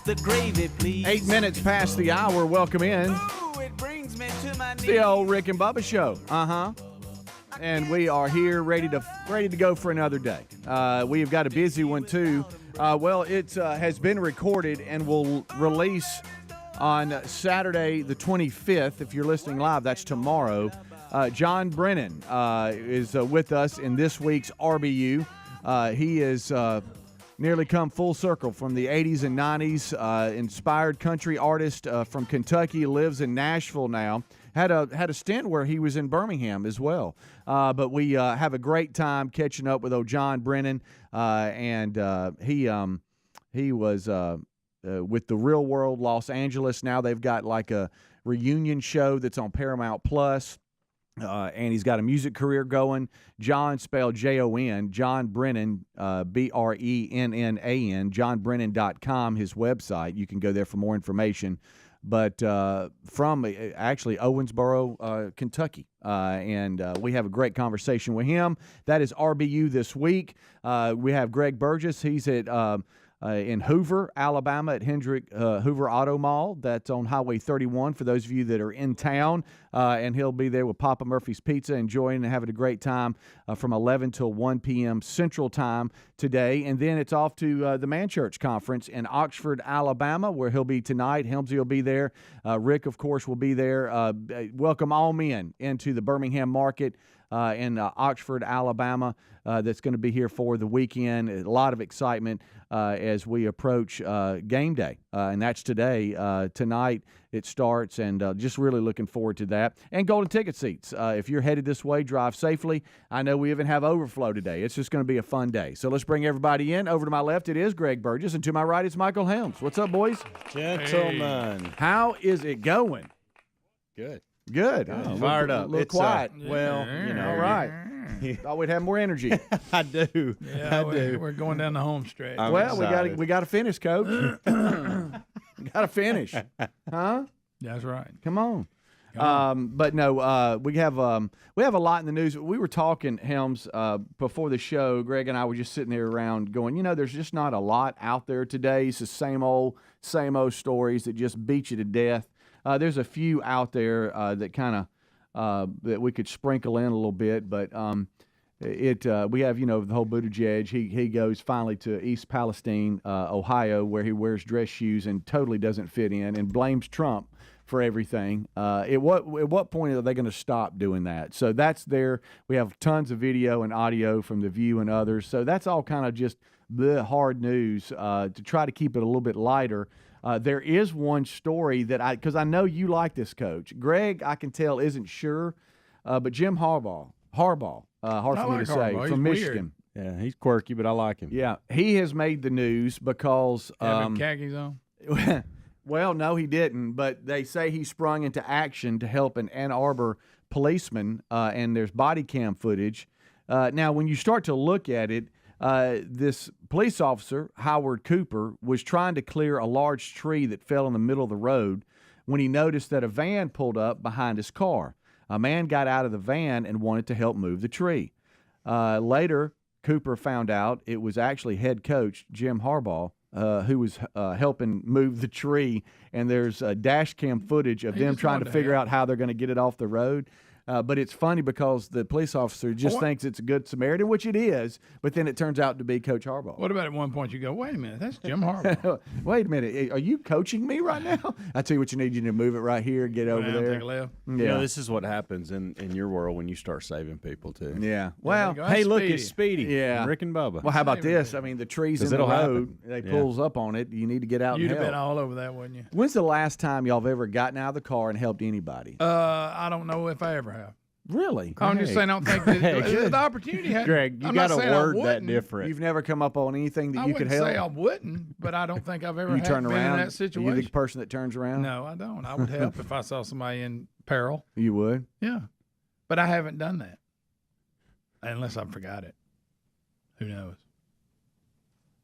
the gravy, please. 8 minutes past the hour. Welcome in. Ooh, it brings me to my knees. The old Rick and Bubba show. And we are here ready to go for another day. We have got a busy one too. It has been recorded and will release on Saturday the 25th. If you're listening live, that's tomorrow. John Brennan is with us in this week's RBU. He is nearly come full circle from the 80s and 90s. Inspired country artist from Kentucky, lives in Nashville now. Had a stint where he was in Birmingham as well. But we have a great time catching up with old John Brennan. He was with the Real World Los Angeles. Now they've got like a reunion show that's on Paramount Plus. And he's got a music career going. John, spelled Jon, John Brennan, Brennan, johnbrennan.com, his website. You can go there for more information. But from actually Owensboro, Kentucky. And we have a great conversation with him. That is RBU this week. We have Greg Burgess. He's at in Hoover, Alabama, at Hendrick Hoover Auto Mall. That's on Highway 31 for those of you that are in town. And he'll be there with Papa Murphy's Pizza, enjoying and having a great time from 11 till 1 p.m. Central Time today. And then it's off to the Man Church Conference in Oxford, Alabama, where he'll be tonight. Helmsy will be there. Rick, of course, will be there. Welcome all men into the Birmingham market in Oxford, Alabama. That's going to be here for the weekend. A lot of excitement as we approach game day, and that's today. Tonight it starts, and just really looking forward to that. And golden ticket seats. If you're headed this way, drive safely. I know we even have overflow today. It's just going to be a fun day. So let's bring everybody in. Over to my left, it is Greg Burgess, and to my right, it's Michael Helms. What's up, boys? Gentlemen. Hey. How is it going? Good. Oh, fired up. A little quiet. Well, you know. All right. Thought we'd have more energy. I do. Yeah, I do. We're going down the home stretch. We got to finish, Coach. Got to finish, huh? That's right. Come on. But no, we have a lot in the news. We were talking, Helms, before the show. Greg and I were just sitting there around going, there's just not a lot out there today. It's the same old stories that just beat you to death. There's a few out there that kind of that we could sprinkle in a little bit, but we have the whole Buttigieg. He goes finally to East Palestine, Ohio, where he wears dress shoes and totally doesn't fit in, and blames Trump for everything. At what point are they going to stop doing that? So that's there. We have tons of video and audio from The View and others. So that's all kind of just the hard news to try to keep it a little bit lighter. There is one story that because I know you like this, Coach. Greg, I can tell, isn't sure, but Jim Harbaugh, hard for me to say, from Michigan. Yeah, he's quirky, but I like him. Yeah, he has made the news because having khakis on. Well, no, he didn't, but they say he sprung into action to help an Ann Arbor policeman, and there's body cam footage. Now, when you start to look at it, this police officer, Howard Cooper, was trying to clear a large tree that fell in the middle of the road when he noticed that a van pulled up behind his car. A man got out of the van and wanted to help move the tree. Later, Cooper found out it was actually head coach Jim Harbaugh who was helping move the tree, and there's dash cam footage of them trying to figure out how they're going to get it off the road. But it's funny because the police officer just thinks it's a good Samaritan, which it is, but then it turns out to be Coach Harbaugh. What about at one point you go, wait a minute, that's Jim Harbaugh. Wait a minute, are you coaching me right now? I tell you what, you need to move it right here, get over there. Take a left. Yeah. This is what happens in your world when you start saving people, too. Yeah. Well, hey, look, it's Speedy. Yeah. Rick and Bubba. Well, how about this? I mean, the trees in the road, they pulls up on it. You need to get out and help. You'd have been all over that, wouldn't you? When's the last time y'all have ever gotten out of the car and helped anybody? I don't know if I ever have. Really? I'm just saying, I don't think the opportunity had. Greg, you got to word that different. You've never come up on anything that you could help? I wouldn't say I wouldn't, but I don't think I've ever turn been around, in that situation. Are you the person that turns around? No, I don't. I would help if I saw somebody in peril. You would? Yeah. But I haven't done that. Unless I forgot it. Who knows?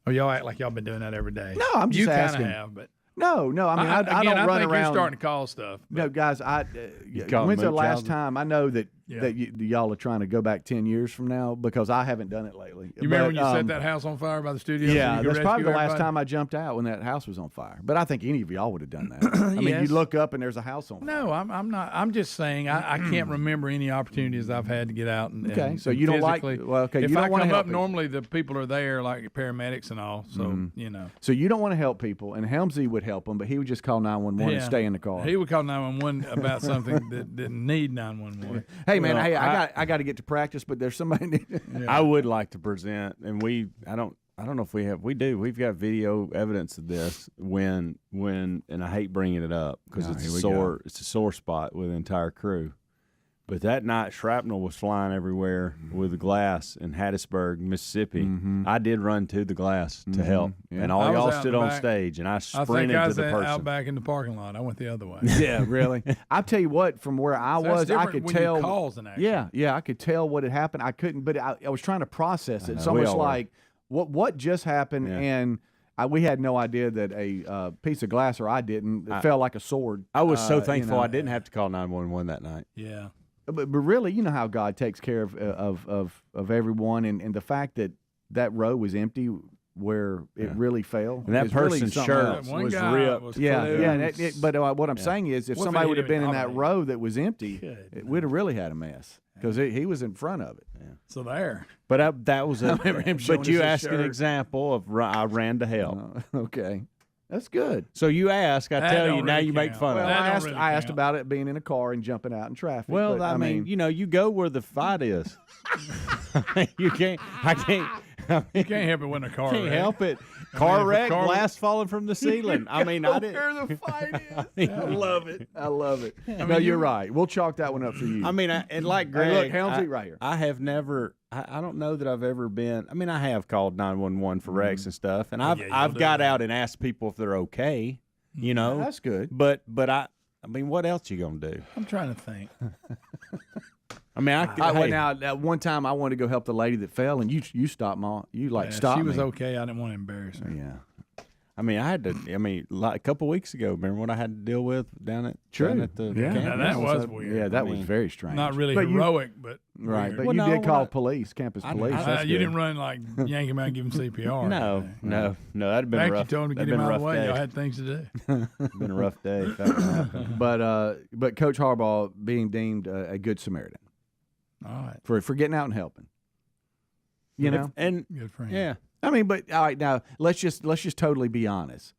Or y'all act like y'all been doing that every day. No, I'm just asking. You kind of have, but. No. I mean, I don't run think around. You're starting to call stuff. No, guys. When's the last time? I know that that y'all are trying to go back 10 years from now? Because I haven't done it lately. You remember when you set that house on fire by the studio? Yeah, so that's probably the last everybody? time I jumped out when that house was on fire. But I think any of y'all would have done that. I mean, you look up and there's a house on fire. No, I'm not. I'm just saying I can't remember any opportunities I've had to get out. And, so you don't like. Well, okay, if you don't I want to come help up, people. normally the people are there, like paramedics and all. So So you don't want to help people, and Helmsy would help them, but he would just call 911 and stay in the car. He would call 911 about something that didn't need 911. Hey man, I got to get to practice, but there's somebody. I would like to present, and I don't know if we've got video evidence of this when and I hate bringing it up because it's a sore spot with the entire crew. But that night, shrapnel was flying everywhere with the glass in Hattiesburg, Mississippi. I did run to the glass to help, and all y'all stood on stage, and I sprinted to the person. out back in the parking lot. I went the other way. Yeah, really. I'll tell you what, from where I was, I could tell. Calls an accident. Yeah, I could tell what had happened. I couldn't, but I was trying to process it. It's almost like what just happened, and we had no idea that a piece of glass, or I didn't, it fell like a sword. I was so thankful I didn't have to call 911 that night. Yeah. But really, you know how God takes care of everyone, and the fact that row was empty where it really fell. And that person's shirt was ripped. But what I'm saying is, if somebody would have been in that row that was empty, we'd have really had a mess because he was in front of it. Yeah. So there. But that was a. But you asked an shirt. example of I ran to help. Okay. That's good. So you ask, I tell you, now you make fun of it. I asked about it being in a car and jumping out in traffic. Well, I mean, you go where the fight is. You can't help it when a car can't wreck. help it. Car wreck, glass falling from the ceiling. I mean, I didn't. Where the fight is. I love it. I love it. No, you're right. We'll chalk that one up for you. I mean, and like Greg, look, Helmsy, right here. I have never. I don't know that I've ever been. I mean, I have called 911 for wrecks and stuff, and I've got out and asked people if they're okay. You know, that's good. But I mean, what else you gonna do? I'm trying to think. I mean, now one time I wanted to go help the lady that fell, and you stopped me. You stopped me. She was okay. I didn't want to embarrass her. Yeah. I mean, like a couple weeks ago, remember what I had to deal with down at the campus? Now that was weird. Yeah, that was very strange. Not really heroic, but right. weird. But you did call police, campus police. You didn't run like yank him out and give him CPR. No, that'd been rough. You told him to get him out of the way. Y'all had things to do. Been a rough day. But Coach Harbaugh being deemed a good Samaritan. All right. For getting out and helping. You know? And good for him. Yeah. I mean, but all right, now let's just totally be honest.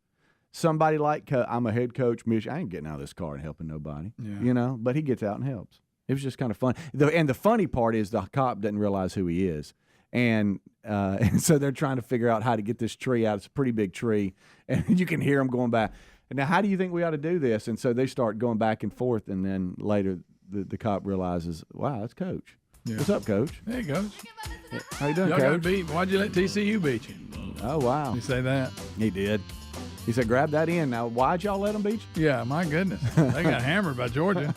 Somebody like I'm a head coach, Mitch. I ain't getting out of this car and helping nobody. Yeah. You know, but he gets out and helps. It was just kind of fun. And the funny part is the cop doesn't realize who he is, and so they're trying to figure out how to get this tree out. It's a pretty big tree, and you can hear them going back. Now, how do you think we ought to do this? And so they start going back and forth, and then later the cop realizes, wow, that's Coach. Yeah. What's up, Coach? Hey, Coach. How you doing, Y'all Coach? got beat. Why'd you let TCU beat you? Oh, wow. You say that? He did. He said, grab that in. Now, why'd y'all let them beat you? Yeah, my goodness. They got hammered by Georgia.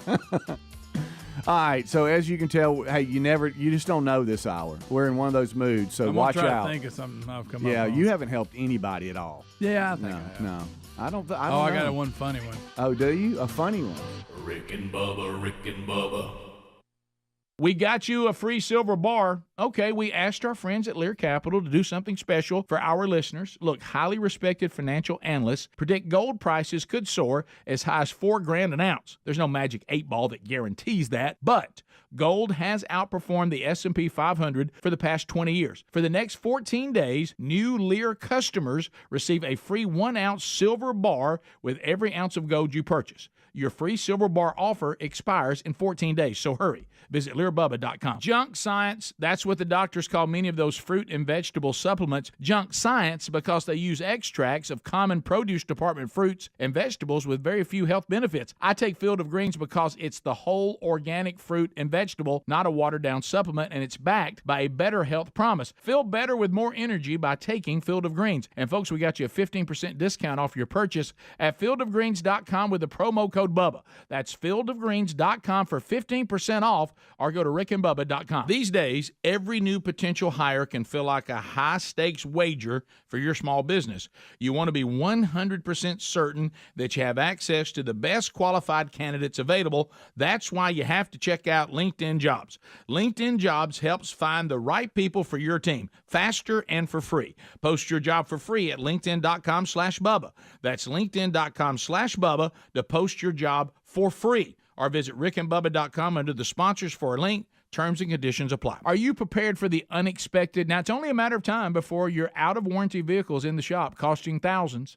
All right, so as you can tell, hey, you just don't know this hour. We're in one of those moods, so watch out. I'm going to think of something I've come up Yeah, on. you haven't helped anybody at all. Yeah, I think No. I don't know. I got one funny one. Oh, do you? A funny one? Rick and Bubba. We got you a free silver bar. Okay, we asked our friends at Lear Capital to do something special for our listeners. Look, highly respected financial analysts predict gold prices could soar as high as $4,000 an ounce. There's no magic 8-ball that guarantees that, but gold has outperformed the S&P 500 for the past 20 years. For the next 14 days, new Lear customers receive a free 1-ounce silver bar with every ounce of gold you purchase. Your free silver bar offer expires in 14 days, so hurry. Visit LearBubba.com. Junk science, that's what the doctors call many of those fruit and vegetable supplements junk science because they use extracts of common produce department fruits and vegetables with very few health benefits. I take Field of Greens because it's the whole organic fruit and vegetable, not a watered-down supplement, and it's backed by a better health promise. Feel better with more energy by taking Field of Greens. And folks, we got you a 15% discount off your purchase at fieldofgreens.com with the promo code BUBBA. That's fieldofgreens.com for 15% off, or go go to rickandbubba.com. These days, every new potential hire can feel like a high-stakes wager for your small business. You want to be 100% certain that you have access to the best qualified candidates available. That's why you have to check out LinkedIn Jobs. LinkedIn Jobs helps find the right people for your team faster and for free. Post your job for free at linkedin.com/Bubba. That's linkedin.com/Bubba to post your job for free. Or visit rickandbubba.com under the sponsors for a link. Terms and conditions apply. Are you prepared for the unexpected? Now, it's only a matter of time before your out-of-warranty vehicles in the shop costing thousands.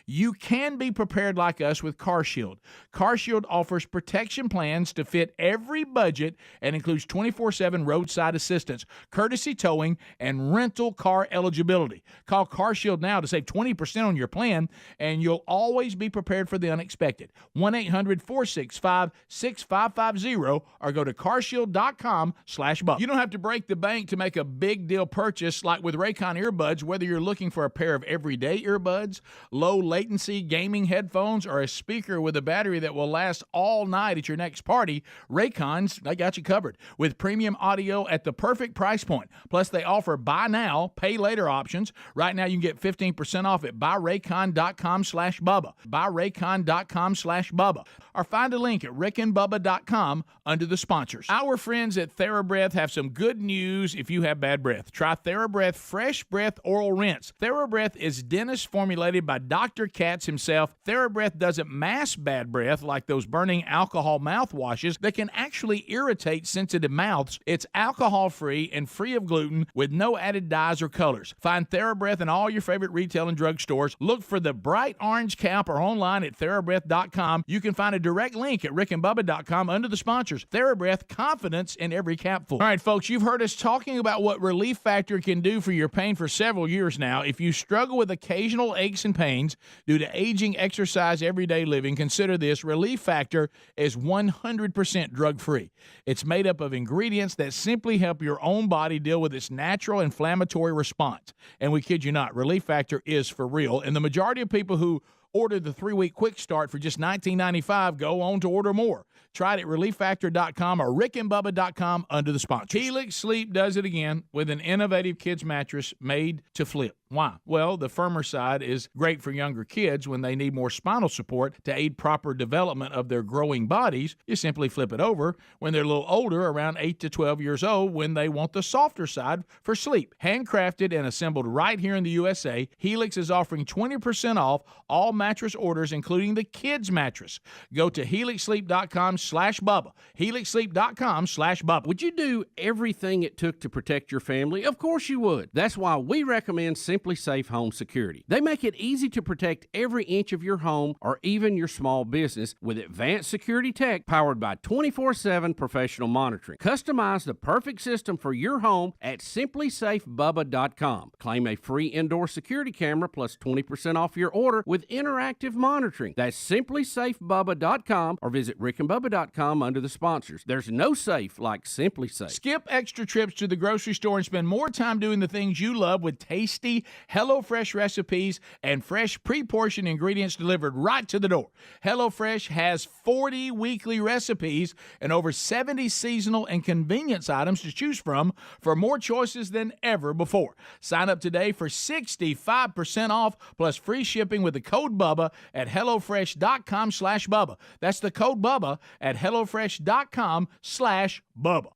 You can be prepared like us with CarShield. CarShield offers protection plans to fit every budget and includes 24/7 roadside assistance, courtesy towing, and rental car eligibility. Call CarShield now to save 20% on your plan, and you'll always be prepared for the unexpected. 1-800-465-6550 or go to carshield.com/Bubba. You don't have to break the bank to make a big deal purchase like with Raycon earbuds, whether you're looking for a pair of everyday earbuds, low latency gaming headphones, or a speaker with a battery that will last all night at your next party. Raycons, they got you covered with premium audio at the perfect price point. Plus, they offer buy now, pay later options. Right now, you can get 15% off at buyraycon.com/Bubba. Buyraycon.com/Bubba. Or find a link at rickandbubba.com under the sponsors. Our friends at TheraBreath have some good news if you have bad breath. Try TheraBreath Fresh Breath Oral Rinse. TheraBreath is dentist formulated by Dr. Katz himself. TheraBreath doesn't mask bad breath like those burning alcohol mouthwashes that can actually irritate sensitive mouths. It's alcohol-free and free of gluten with no added dyes or colors. Find TheraBreath in all your favorite retail and drug stores. Look for the bright orange cap or online at TheraBreath.com. You can find a direct link at rickandbubba.com under the sponsors. TheraBreath, confidence in every capful. All right, folks, you've heard us talking about what Relief Factor can do for your pain for several years now. If you struggle with occasional aches and pains due to aging, exercise, everyday living, consider this. Relief Factor is 100% drug-free. It's made up of ingredients that simply help your own body deal with its natural inflammatory response. And we kid you not, Relief Factor is for real. And the majority of people who order the 3-week quick start for just $19.95 go on to order more. Try it at relieffactor.com or rickandbubba.com under the sponsors. Helix Sleep does it again with an innovative kids mattress made to flip. Why? Well, the firmer side is great for younger kids when they need more spinal support to aid proper development of their growing bodies. You simply flip it over when they're a little older, around 8 to 12 years old, when they want the softer side for sleep. Handcrafted and assembled right here in the USA, Helix is offering 20% off all mattress orders, including the kids mattress. Go to helixsleep.com/Bubba. helixsleep.com/Bubba. Would you do everything it took to protect your family? Of course you would. That's why we recommend Simply Safe Home Security. They make it easy to protect every inch of your home or even your small business with advanced security tech powered by 24/7 professional monitoring. Customize the perfect system for your home at simplysafebubba.com. Claim a free indoor security camera plus 20% off your order with interactive monitoring. That's simplysafebubba.com or visit rickandbubba.com under the sponsors. There's no safe like Simply Safe. Skip extra trips to the grocery store and spend more time doing the things you love with tasty HelloFresh recipes and fresh pre-portioned ingredients delivered right to the door. HelloFresh has 40 weekly recipes and over 70 seasonal and convenience items to choose from for more choices than ever before. Sign up today for 65% off plus free shipping with the code Bubba at HelloFresh.com/Bubba. That's the code Bubba at HelloFresh.com/Bubba.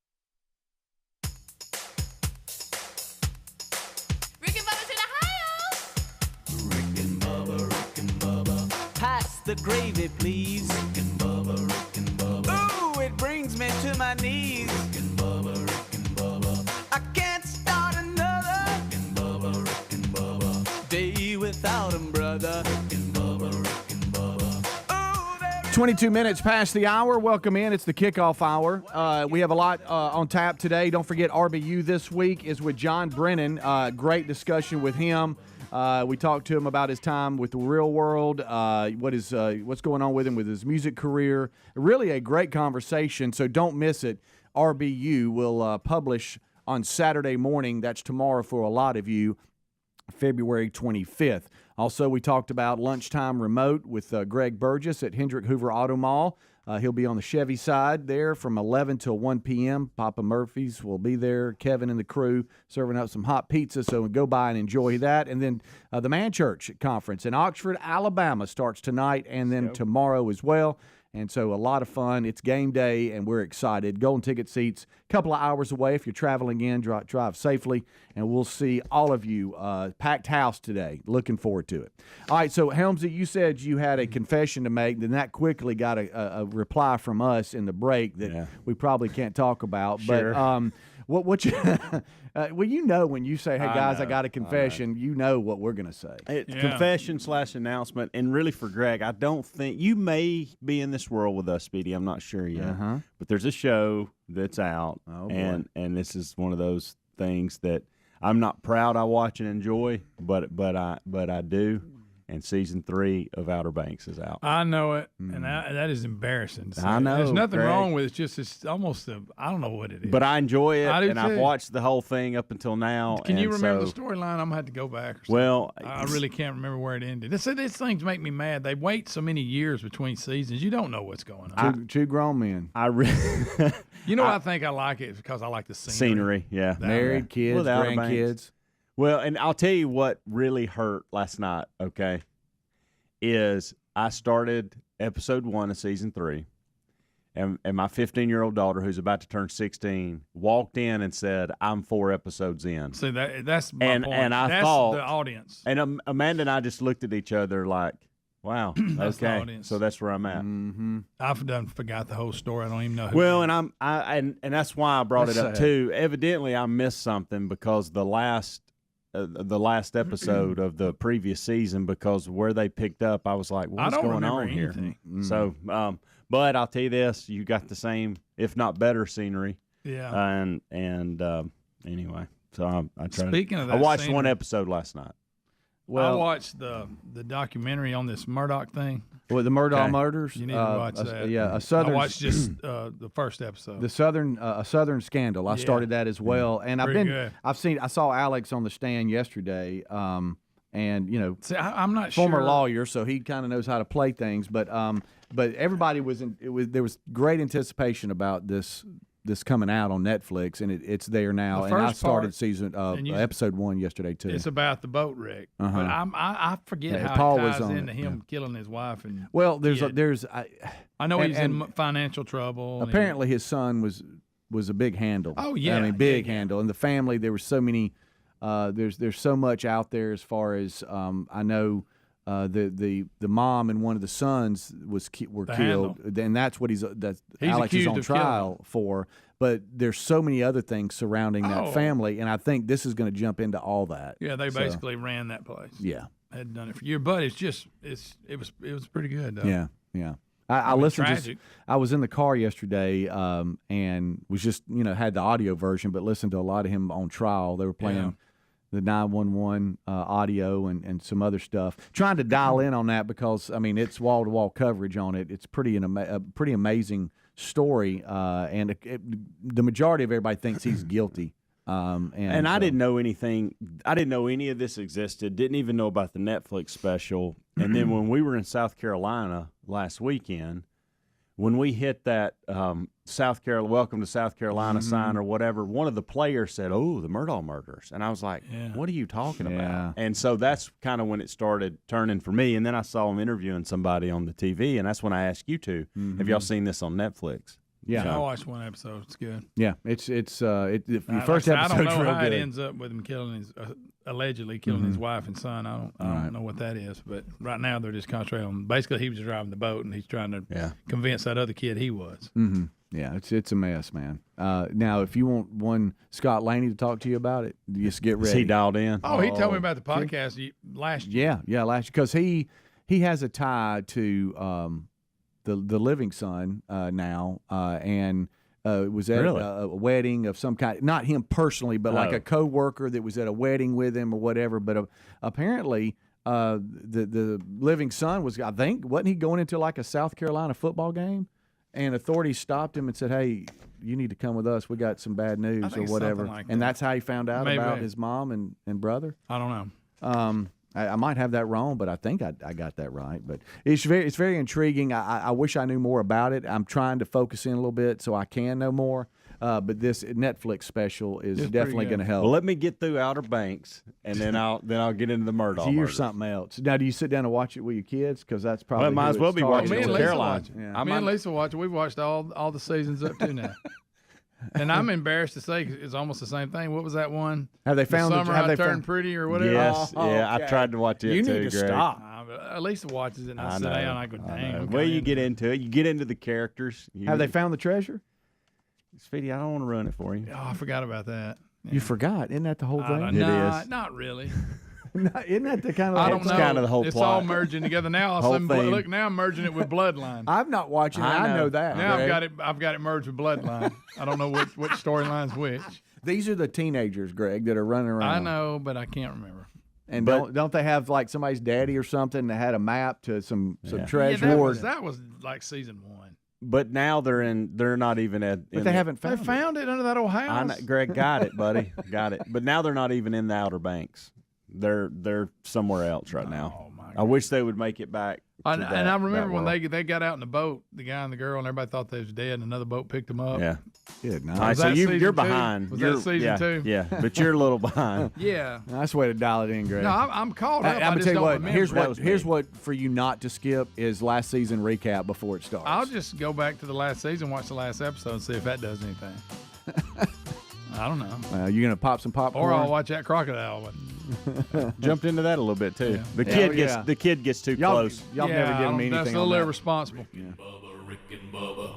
Pass the gravy, please. Rick and Bubba, Rick and Bubba. Ooh, it brings me to my knees. Rick and Bubba, Rick and Bubba. I can't start another. Rick and Bubba, Rick and Bubba. Day without 'em, brother. Rick and Bubba, Rick and Bubba. Ooh, 22 minutes past the hour. Welcome in. It's the kickoff hour. We have a lot on tap today. Don't forget, RBU this week is with John Brennan. Great discussion with him. We talked to him about his time with the real world, what's going on with him with his music career. Really a great conversation, so don't miss it. RBU will publish on Saturday morning. That's tomorrow for a lot of you, February 25th. Also, we talked about lunchtime remote with Greg Burgess at Hendrick Hoover Auto Mall. He'll be on the Chevy side there from 11 till 1 p.m. Papa Murphy's will be there. Kevin and the crew serving up some hot pizza, so go by and enjoy that. And then the Man Church Conference in Oxford, Alabama starts tonight and then tomorrow as well. And so a lot of fun. It's game day, and we're excited. Golden ticket seats, a couple of hours away. If you're traveling in, drive safely, and we'll see all of you. Packed house today. Looking forward to it. All right, so Helmsy, you said you had a confession to make. Then that quickly got a reply from us in the break that we probably can't talk about. Sure. But what you well, you know when you say, hey, guys, I got a confession, you know what we're going to say. It's confession/announcement. And really for Greg, I don't think – you may be in this world with us, Speedy. I'm not sure yet. But there's a show that's out, and this is one of those things that I'm not proud I watch and enjoy, but I do. And season 3 of Outer Banks is out. I know it, and that is embarrassing to say. I know. There's nothing Greg. wrong with it. It's almost I don't know what it is. But I enjoy it, I do and too. I've watched the whole thing up until now. Can you remember so, the storyline? I'm going to have to go back or something. Well, I really can't remember where it ended. These things make me mad. They wait so many years between seasons. You don't know what's going on. Two grown men. You know, I think I like it because I like the scenery. Yeah. Married, kids, Without grandkids. Well, and I'll tell you what really hurt last night, okay, is I started episode 1 of season 3, and my 15-year-old daughter, who's about to turn 16, walked in and said, I'm 4 episodes in. See, that's my point. And I that's thought, the audience. And Amanda and I just looked at each other like, wow, That's the okay, audience. so that's where I'm at. Mm-hmm. I've forgot the whole story. I don't even know who. Well, and that's why I brought That's it up sad. too. Evidently, I missed something because the last episode of the previous season, because where they picked up, I was like, what's going on here? Anything. So, but I'll tell you this: you got the same, if not better, scenery. Yeah. And anyway, so I tried. Speaking of that I watched scenery, one episode last night. I watched the documentary on this Murdoch thing. Well, the Murdoch Okay. murders. You need to watch that. Yeah, a southern. I watched just the first episode. The a Southern Scandal. I started that as well, and Pretty good. I saw Alex on the stand yesterday, and you know, See, I'm not former sure. lawyer, so he kind of knows how to play things. But everybody there was great anticipation about this coming out on Netflix, and it's there now. The And I first started part- episode 1 yesterday too. It's about the boat wreck, but I forget Yeah, how Paul it was ties on into it, him killing his wife. And Well, kid. I know he's and- in financial trouble. and he- apparently his son was a big handle. Oh, yeah. I mean big Yeah. handle. And the family, there were so many. There's so much out there as far as I know. The mom and one of the sons were The killed, and that's what He's Alex is accused on of killing trial for. But there's so many other things surrounding Oh. that family, and I think this is going to jump into all that. yeah, they So, basically ran that place. Yeah, Had done it for years, but it was pretty good. Though. yeah. I mean, listened tragic. I was in the car yesterday and was just had the audio version, but listened to a lot of him on trial. They were playing the 911 audio and some other stuff, trying to dial in on that because I mean it's wall to wall coverage on it. It's a pretty amazing story, and the majority of everybody thinks he's guilty. And I didn't know anything. I didn't know any of this existed. Didn't even know about the Netflix special. And then when we were in South Carolina last weekend, when we hit that South Carolina welcome to South Carolina sign or whatever, one of the players said, "Oh, the Murdoch murders," and I was like, "What are you talking about?" And so that's kind of when it started turning for me. And then I saw him interviewing somebody on the TV, and that's when I asked you two, "Have y'all seen this on Netflix?" Yeah, I watched one episode. It's good. Yeah, the first I don't episode's know real how good. it ends up with him killing his allegedly killing his wife and son. I don't know what that is, but right now they're just concentrating on basically he was driving the boat and he's trying to convince that other kid he was. Mm-hmm. Yeah, it's a mess, man. Now, if you want one Scott Laney to talk to you about it, just get ready. Is he dialed in? Oh, he told me about the podcast last year. Yeah, last because he has a tie to the living son now, and was at a wedding of some kind. Not him personally, but like a coworker that was at a wedding with him or whatever. But apparently, the living son was, I think, wasn't he going into like a South Carolina football game? And authorities stopped him and said, "Hey, you need to come with us. We got some bad news or think whatever." something like and that. that's how he found out Maybe. about his mom and brother. I don't know. I might have that wrong, but I think I got that right. But it's very intriguing. I wish I knew more about it. I'm trying to focus in a little bit so I can know more. But this Netflix special is definitely going to help. Well, let me get through Outer Banks, and then I'll get into the Murdoch. Here's something else. Now, do you sit down and watch it with your kids? Because that's probably might as well be watching it with Caroline. Me and Lisa watch it. We've watched all the seasons up to now. And I'm embarrassed to say it's almost the same thing. What was that one? Have they found Summer I Turned Pretty or whatever? Yes, I tried to watch it. You too, need to Greg. stop. At least watches it, and I sit down and I go, dang. Well, you get into it. You get into the characters. Have they found the treasure? Speedy, I don't want to run it for you. Oh, I forgot about that. You forgot? Isn't that the whole thing? It is. Not really. Isn't that the kind of? I don't know. Kind of the whole it's plot. all merging together now. Look, now I'm merging it with Bloodline. I'm not watching it. I know that. Now Greg. I've got it merged with Bloodline. I don't know which storyline's which. These are the teenagers, Greg, that are running around. I know, but I can't remember. And don't they have like somebody's daddy or something that had a map to some treasure? Yeah, that was like season 1. But now they're not even at. But they haven't found. They found it under that old house. I know, Greg got it, buddy, got it. But now they're not even in the Outer Banks. They're somewhere else right now. My God. I wish they would make it back. And I remember when they got out in the boat, the guy and the girl, and everybody thought they was dead, and another boat picked them up. Yeah. Good night. All right, Was so that season you're 2? behind. Was that season 2? Yeah, but you're a little behind. Yeah. That's the way to dial it in, Greg. No, I'm caught up. I'm I gonna just tell you don't what. remember. Here's what for you not to skip is last season recap before it starts. I'll just go back to the last season, watch the last episode, and see if that does anything. I don't know. You gonna pop some popcorn? Or I'll watch that crocodile one. Jumped into that a little bit too. Yeah. The kid gets too close. Y'all never given me anything. That's a little irresponsible. Bubba, Rick and Bubba.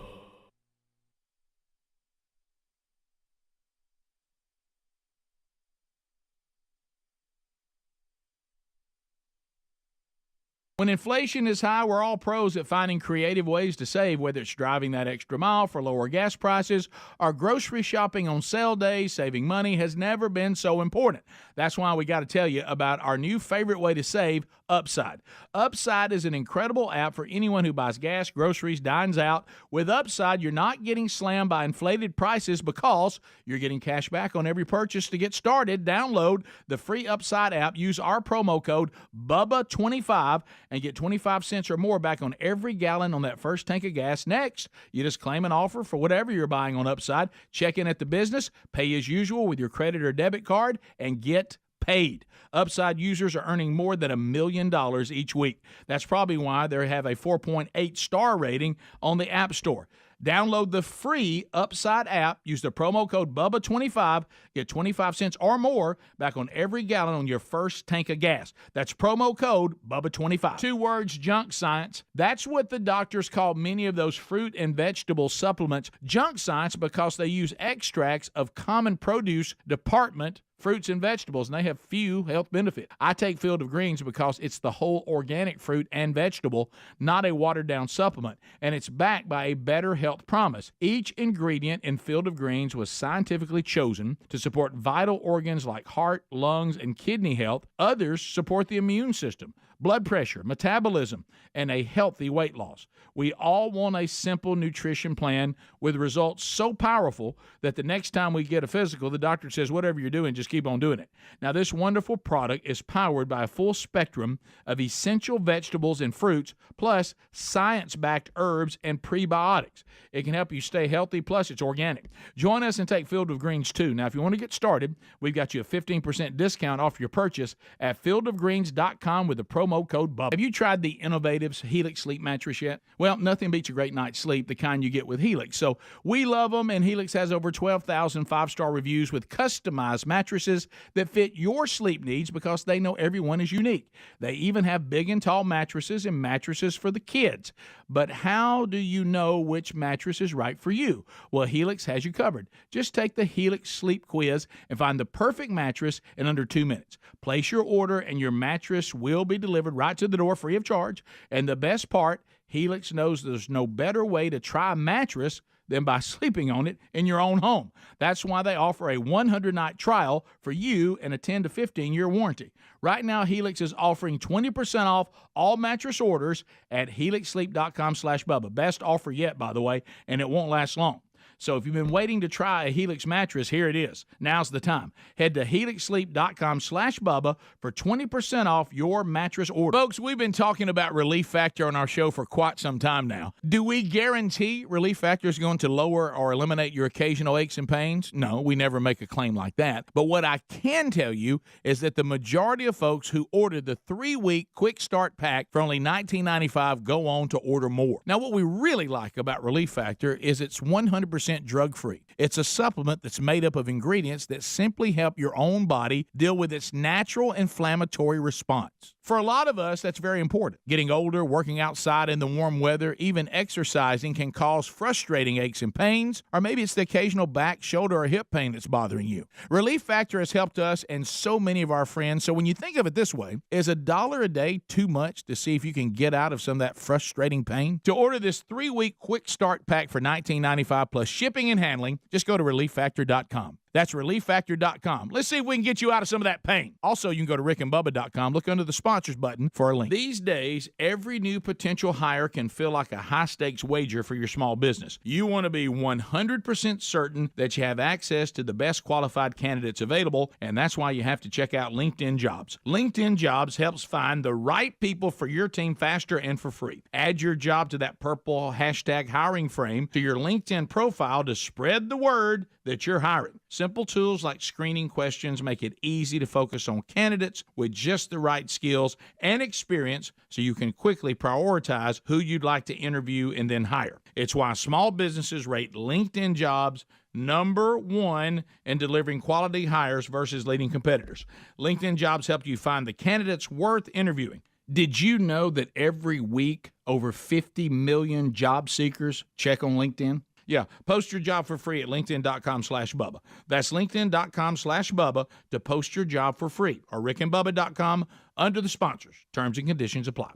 When inflation is high, we're all pros at finding creative ways to save, whether it's driving that extra mile for lower gas prices or grocery shopping on sale days. Saving money has never been so important. That's why we got to tell you about our new favorite way to save, Upside. Upside is an incredible app for anyone who buys gas, groceries, dines out. With Upside, you're not getting slammed by inflated prices because you're getting cash back on every purchase. To get started, download the free Upside app, use our promo code BUBBA25, and get 25 cents or more back on every gallon on that first tank of gas. Next, you just claim an offer for whatever you're buying on Upside, check in at the business, pay as usual with your credit or debit card, and get paid. Upside users are earning more than $1 million each week. That's probably why they have a 4.8 star rating on the App Store. Download the free Upside app, use the promo code BUBBA25, get 25 cents or more back on every gallon on your first tank of gas. That's promo code BUBBA25. 2 words, junk science. That's what the doctors call many of those fruit and vegetable supplements junk science because they use extracts of common produce department fruits and vegetables, and they have few health benefits. I take Field of Greens because it's the whole organic fruit and vegetable, not a watered-down supplement, and it's backed by a better health promise. Each ingredient in Field of Greens was scientifically chosen to support vital organs like heart, lungs, and kidney health. Others support the immune system, blood pressure, metabolism, and a healthy weight loss. We all want a simple nutrition plan with results so powerful that the next time we get a physical, the doctor says, whatever you're doing, just keep on doing it. Now, this wonderful product is powered by a full spectrum of essential vegetables and fruits, plus science-backed herbs and prebiotics. It can help you stay healthy, plus it's organic. Join us and take Field of Greens too. Now, if you want to get started, we've got you a 15% discount off your purchase at fieldofgreens.com with the promo code BUBBA. Have you tried the innovative Helix sleep mattress yet? Well, nothing beats a great night's sleep, the kind you get with Helix. So we love them, and Helix has over 12,000 5-star reviews with customized mattresses that fit your sleep needs because they know everyone is unique. They even have big and tall mattresses and mattresses for the kids. But how do you know which mattress is right for you? Well, Helix has you covered. Just take the Helix sleep quiz and find the perfect mattress in under 2 minutes. Place your order, and your mattress will be delivered right to the door free of charge. And the best part, Helix knows there's no better way to try a mattress than by sleeping on it in your own home. That's why they offer a 100-night trial for you and a 10 to 15-year warranty. Right now, Helix is offering 20% off all mattress orders at helixsleep.com/Bubba. Best offer yet, by the way, and it won't last long. So if you've been waiting to try a Helix mattress, here it is. Now's the time. Head to helixsleep.com/Bubba for 20% off your mattress order. Folks, we've been talking about Relief Factor on our show for quite some time now. Do we guarantee Relief Factor is going to lower or eliminate your occasional aches and pains? No, we never make a claim like that. But what I can tell you is that the majority of folks who ordered the 3-week quick start pack for only $19.95 go on to order more. Now, what we really like about Relief Factor is it's 100% drug-free. It's a supplement that's made up of ingredients that simply help your own body deal with its natural inflammatory response. For a lot of us, that's very important. Getting older, working outside in the warm weather, even exercising can cause frustrating aches and pains, or maybe it's the occasional back, shoulder, or hip pain that's bothering you. Relief Factor has helped us and so many of our friends. So when you think of it this way, is $1 a day too much to see if you can get out of some of that frustrating pain? To order this 3-week quick start pack for $19.95 plus shipping and handling, just go to relieffactor.com. That's relieffactor.com. Let's see if we can get you out of some of that pain. Also, you can go to rickandbubba.com. Look under the sponsors button for a link. These days, every new potential hire can feel like a high-stakes wager for your small business. You want to be 100% certain that you have access to the best qualified candidates available, and that's why you have to check out LinkedIn Jobs. LinkedIn Jobs helps find the right people for your team faster and for free. Add your job to that purple hashtag hiring frame to your LinkedIn profile to spread the word that you're hiring. Simple tools like screening questions make it easy to focus on candidates with just the right skills and experience so you can quickly prioritize who you'd like to interview and then hire. It's why small businesses rate LinkedIn Jobs #1 in delivering quality hires versus leading competitors. LinkedIn Jobs help you find the candidates worth interviewing. Did you know that every week over 50 million job seekers check on LinkedIn? Yeah, post your job for free at linkedin.com/Bubba. That's linkedin.com/Bubba to post your job for free, or rickandbubba.com under the sponsors. Terms and conditions apply.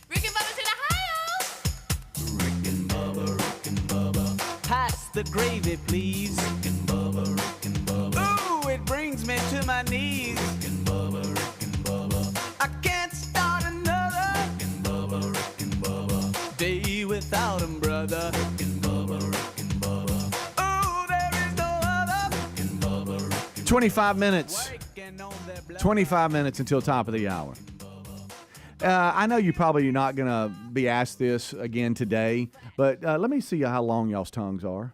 Rick and Bubba's in Ohio. Rick and Bubba. Pass the gravy, please. Rick and Bubba. Ooh, it brings me to my knees. Rick and Bubba. I can't start another day without him, brother. Rick and Bubba. Ooh, there is no other. 25 minutes. 25 minutes until top of the hour. I know you probably are not going to be asked this again today, but let me see how long y'all's tongues are.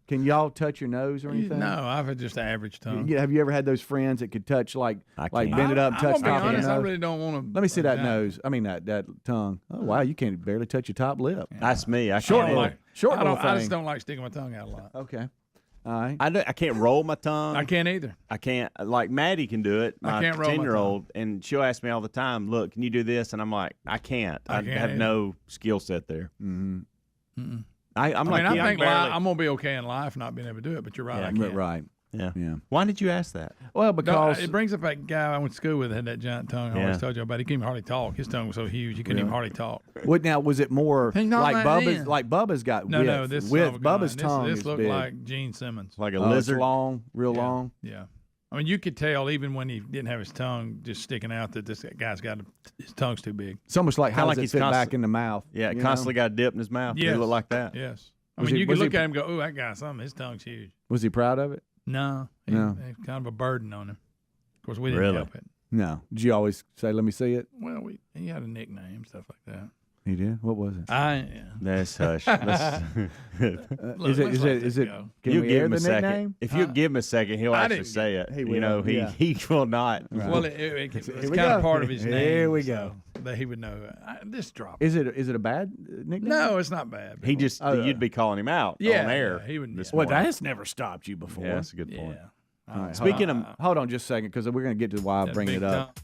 Can y'all touch your nose or anything? No, I've had just an average tongue. Yeah, have you ever had those friends that could touch bend it up, and touch I'm top of the honest, nose? I really don't want to. Let me see that nose. I mean that tongue. Oh wow, you can't barely touch your top lip. Yeah. That's me. I short can't. I just don't like sticking my tongue out a lot. Okay. All right. I can't roll my tongue. I can't either. I can't. Like Maddie can do it. I can't roll my 10-year-old, and she'll ask me all the time, "Look, can you do this?" And I'm like, "I can't. I have no skill set there." Mm-hmm. Mm-mm. I think I'm gonna be okay in life not being able to do it. But you're right. I can't. Right. Yeah. Why did you ask that? Well, because it brings up that guy I went to school with that had that giant tongue. I always told you about. He couldn't even hardly talk. His tongue was so huge he couldn't even hardly talk. What now? Was it more like Bubba's? Like Bubba's got width. No, this Bubba's tongue this is looked big. like Gene Simmons. Like a lizard, long, real long. Yeah. I mean, you could tell even when he didn't have his tongue just sticking out that this guy's got his tongue's too big. It's almost like how does it fit back in the mouth? Yeah, constantly got a dip in his mouth. Yes. It look like that. Yes. I mean, you could look at him and go, "Oh, that guy, his tongue's huge." Was he proud of it? No. It's kind of a burden on him. Of course, we didn't help it. No. Did you always say, "Let me see it"? Well, he had a nickname, stuff like that. He did. What was it? That's hush. Is it? Can you we give air him the a second. nickname? If you give him a second, he'll actually say it. He will. He will not. Right. Well, it's kind of part of his name. Here we go. So that he would know. Just drop it. Is it a bad nickname? No, it's not bad. He just you'd be calling him out on air. He would. Well, that's never stopped you before. Yeah, that's a good point. Yeah. All right, Speaking of, hold on just a second because we're going to get to why I bring it up.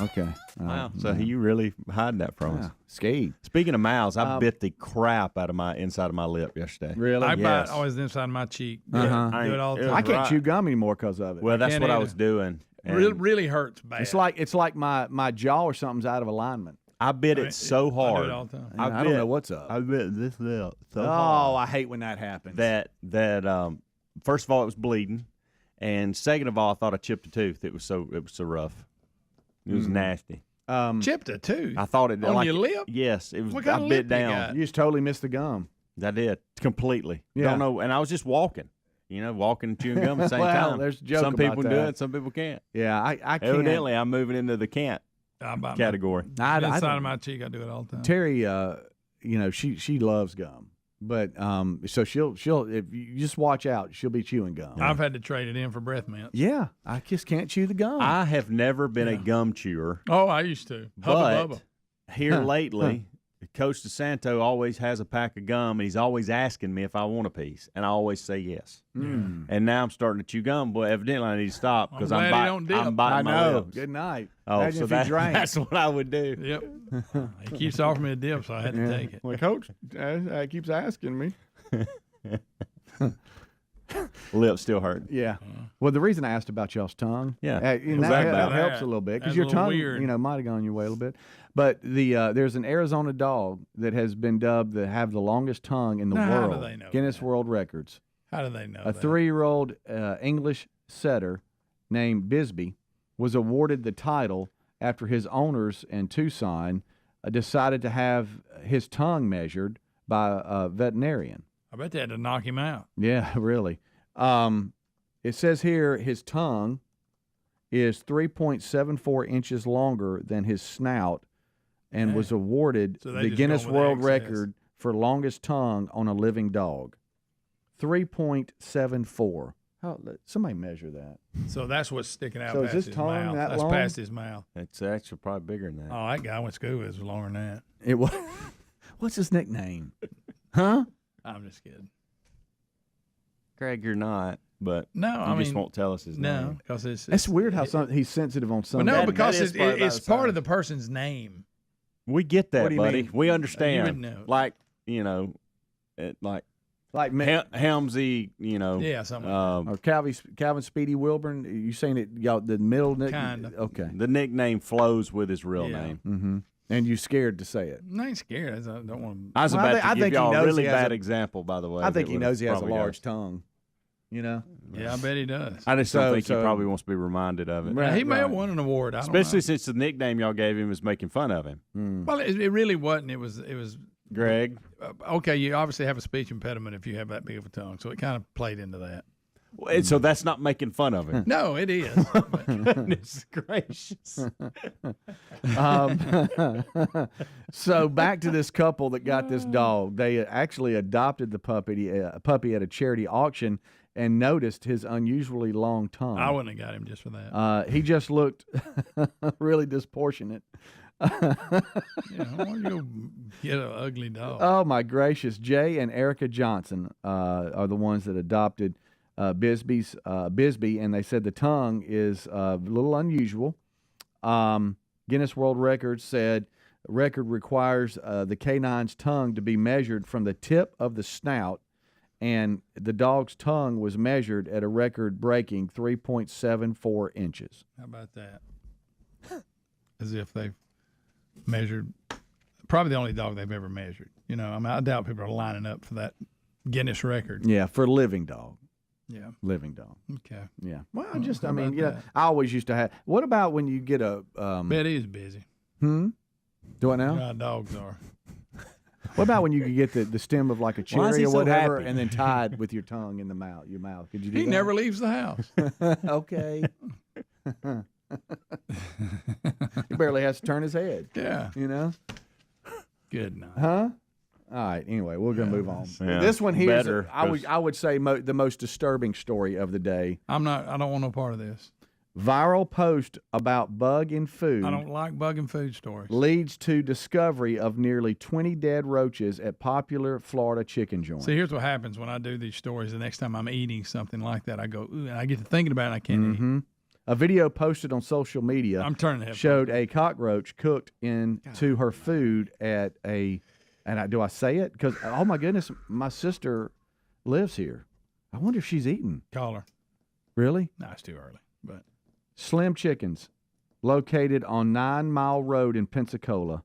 Okay. Wow. So you really hiding that from us? Ski. Speaking of mouths, I bit the crap out of my inside of my lip yesterday. Really? I bite always the inside of my cheek. Uh-huh. Do it all the time. I can't chew gum anymore because of it. Well, that's what I was doing. Really hurts bad. It's like my jaw or something's out of alignment. I bit it so hard. I do it all the time. I don't know what's up. I bit this lip so hard. I hate when that happens. That first of all, it was bleeding, and second of all, I thought I chipped a tooth. It was so rough. It was nasty. Chipped a tooth. I thought it on your lip. Yes, it was. What kind I of bit lip you down. got? You just totally missed the gum. I did completely. Yeah. Don't know, and I was just walking. Walking and chewing gum at the same Well, time. there's a joke some people about do that. it, some people can't. Yeah, I can't. Evidently, I'm moving into the can't category. I This side don't- of my cheek, I do it all the time. Terry, she loves gum, but so she'll if you just watch out, she'll be chewing gum. I've had to trade it in for breath mints. Yeah, I just can't chew the gum. I have never been a gum chewer, Oh, I used to. Hubba but Bubba. here lately, Coach DeSanto always has a pack of gum, and he's always asking me if I want a piece, and I always say yes. Mm. And now I'm starting to chew gum, but evidently I need to stop because I'm I'm, glad he don't dip. I'm biting I my know. lips. Good night. Oh, Imagine so if you drank. that's what I would do. Yep. He keeps offering me a dip, so I had to take it. Well, Coach keeps asking me. Lips still hurt. Yeah. Well, the reason I asked about y'all's tongue, Yeah. and Exactly. that helps That- a little bit because that's your a little tongue, weird. might have gone your way a little bit. But there's an Arizona dog that has been dubbed to have the longest tongue in the Now, how do world. they know Guinness that? World Records. How do they know A that? 3-year-old English setter named Bisbee was awarded the title after his owners in Tucson decided to have his tongue measured by a veterinarian. I bet they had to knock him out. Yeah, really. It says here his tongue is 3.74 inches longer than his snout and Yeah. was awarded So they the just Guinness going with World excess. Record for longest tongue on a living dog. 3.74. Somebody measure that. So that's what's sticking out So is past his his tongue mouth. that That's long? past his mouth. It's actually probably bigger than that. Oh, that guy I went to school with was longer than that. It was. What's his nickname? Huh? I'm just kidding. Greg, you're not, but No, you I just mean, won't tell us his no, name. because it's That's weird how he's sensitive on Well, something. no, That- because that is probably about it's the part size. of the person's name. We get What that, do you buddy. mean? We You understand. would know. Like, like me, Helmsy, Yeah, something like or Calvin Speedy Wilburn. You saying it? Y'all the middle nick? Kinda. Okay. the nickname flows with his real Yeah. name. Mm-hmm. And you scared to say it. I ain't scared. I don't want I was Well, I about thi- I to give think he y'all a knows really he has bad a- example, by the way. I think that he would've knows he has a probably got large it. tongue. You know. to. Yeah, I bet he does. I just don't So- think so- he probably wants to be reminded of it. Right. He may have won an award. I don't Especially know. since the nickname y'all gave him is making fun of him. Well, it really wasn't. It was. Greg. Okay, you obviously have a speech impediment if you have that big of a tongue, so it kind of played into that. So that's not making fun of him. No, it is. Goodness gracious. So back to this couple that got this dog. They actually adopted the puppy at a charity auction and noticed his unusually long tongue. I wouldn't have got him just for that. He just looked really disproportionate. Why don't you go get an ugly dog? Oh my gracious! Jay and Erica Johnson are the ones that adopted Bisbee, and they said the tongue is a little unusual. Guinness World Records said record requires the canine's tongue to be measured from the tip of the snout, and the dog's tongue was measured at a record-breaking 3.74 inches. How about that? As if they've measured, probably the only dog they've ever measured. I doubt people are lining up for that Guinness record. Yeah, for a living dog. Yeah. Living dog. Okay. Yeah. Well, How about that? I always used to have. What about when you get a? Betty is busy. Do what now? How dogs are. What about when you could get the stem of like a Why is cherry he or so whatever, happy? and then tied with your tongue in your mouth? Could you do He that? never leaves the house. Okay. He barely has to turn his head. Yeah. You know? Good night. Huh? All right. Anyway, we're gonna move on. Yeah. This one here, Better, I would say the most disturbing story of the day. I don't want no part of this. Viral post about bug in food I don't like bugging food stories. leads to discovery of nearly 20 dead roaches at popular Florida chicken joint. See, here's what happens when I do these stories. The next time I'm eating something like that, I go, ooh, and I get to thinking about it, and I can't eat. A video posted on social media I'm turning the headphones. showed a cockroach cooked into her food at a, do I say it? Because, oh my goodness, my sister lives here. I wonder if she's eaten. Call her. Really? No, it's too early. But Slim Chickens, located on 9 Mile Road in Pensacola.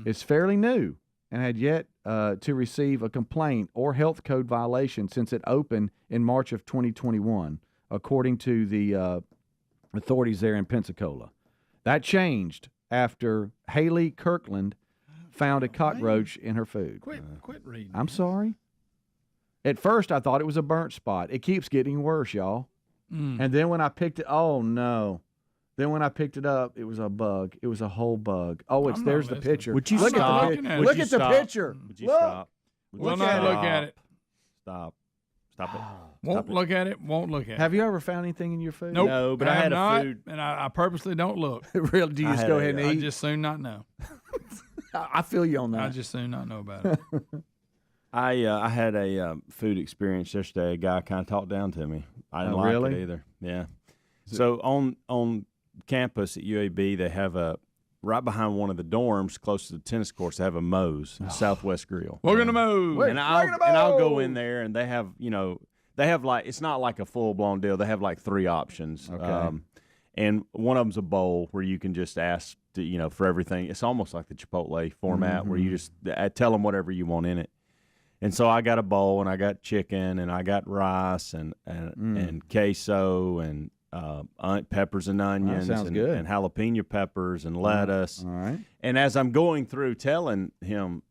It's fairly new and had yet to receive a complaint or health code violation since it opened in March of 2021, according to the authorities there in Pensacola. That changed after Haley Kirkland found a cockroach in her food. Quit reading. I'm sorry. At first, I thought it was a burnt spot. It keeps getting worse, y'all. And then when I picked it, oh, no. Then when I picked it up, it was a bug. It was a whole bug. Oh, there's the picture. Would you look stop? At the, look at the picture. Would you look. stop? Will not look at it. Stop it. Won't look at it. Won't look at it. Have you ever found anything in your food? Nope. No, but I I had not, a food. and I purposely don't look. Really? Do you just go ahead and I eat? just soon not know. I feel you on that. I just soon not know about it. I had a food experience yesterday. A guy kind of talked down to me. I didn't like really? it either. Yeah. So on campus at UAB, they have right behind one of the dorms, close to the tennis courts, they have a Moe's, Southwest Grill. We're gonna move. And I'll go in there, and they have like, it's not like a full blown deal. They have like 3 options. Okay. And one of them's a bowl where you can just ask to, for everything. It's almost like the Chipotle format where you just tell them whatever you want in it. And so I got a bowl, and I got chicken, and I got rice, and queso, and peppers and onions, sounds good. and jalapeno peppers and lettuce. All right. And as I'm going through telling him,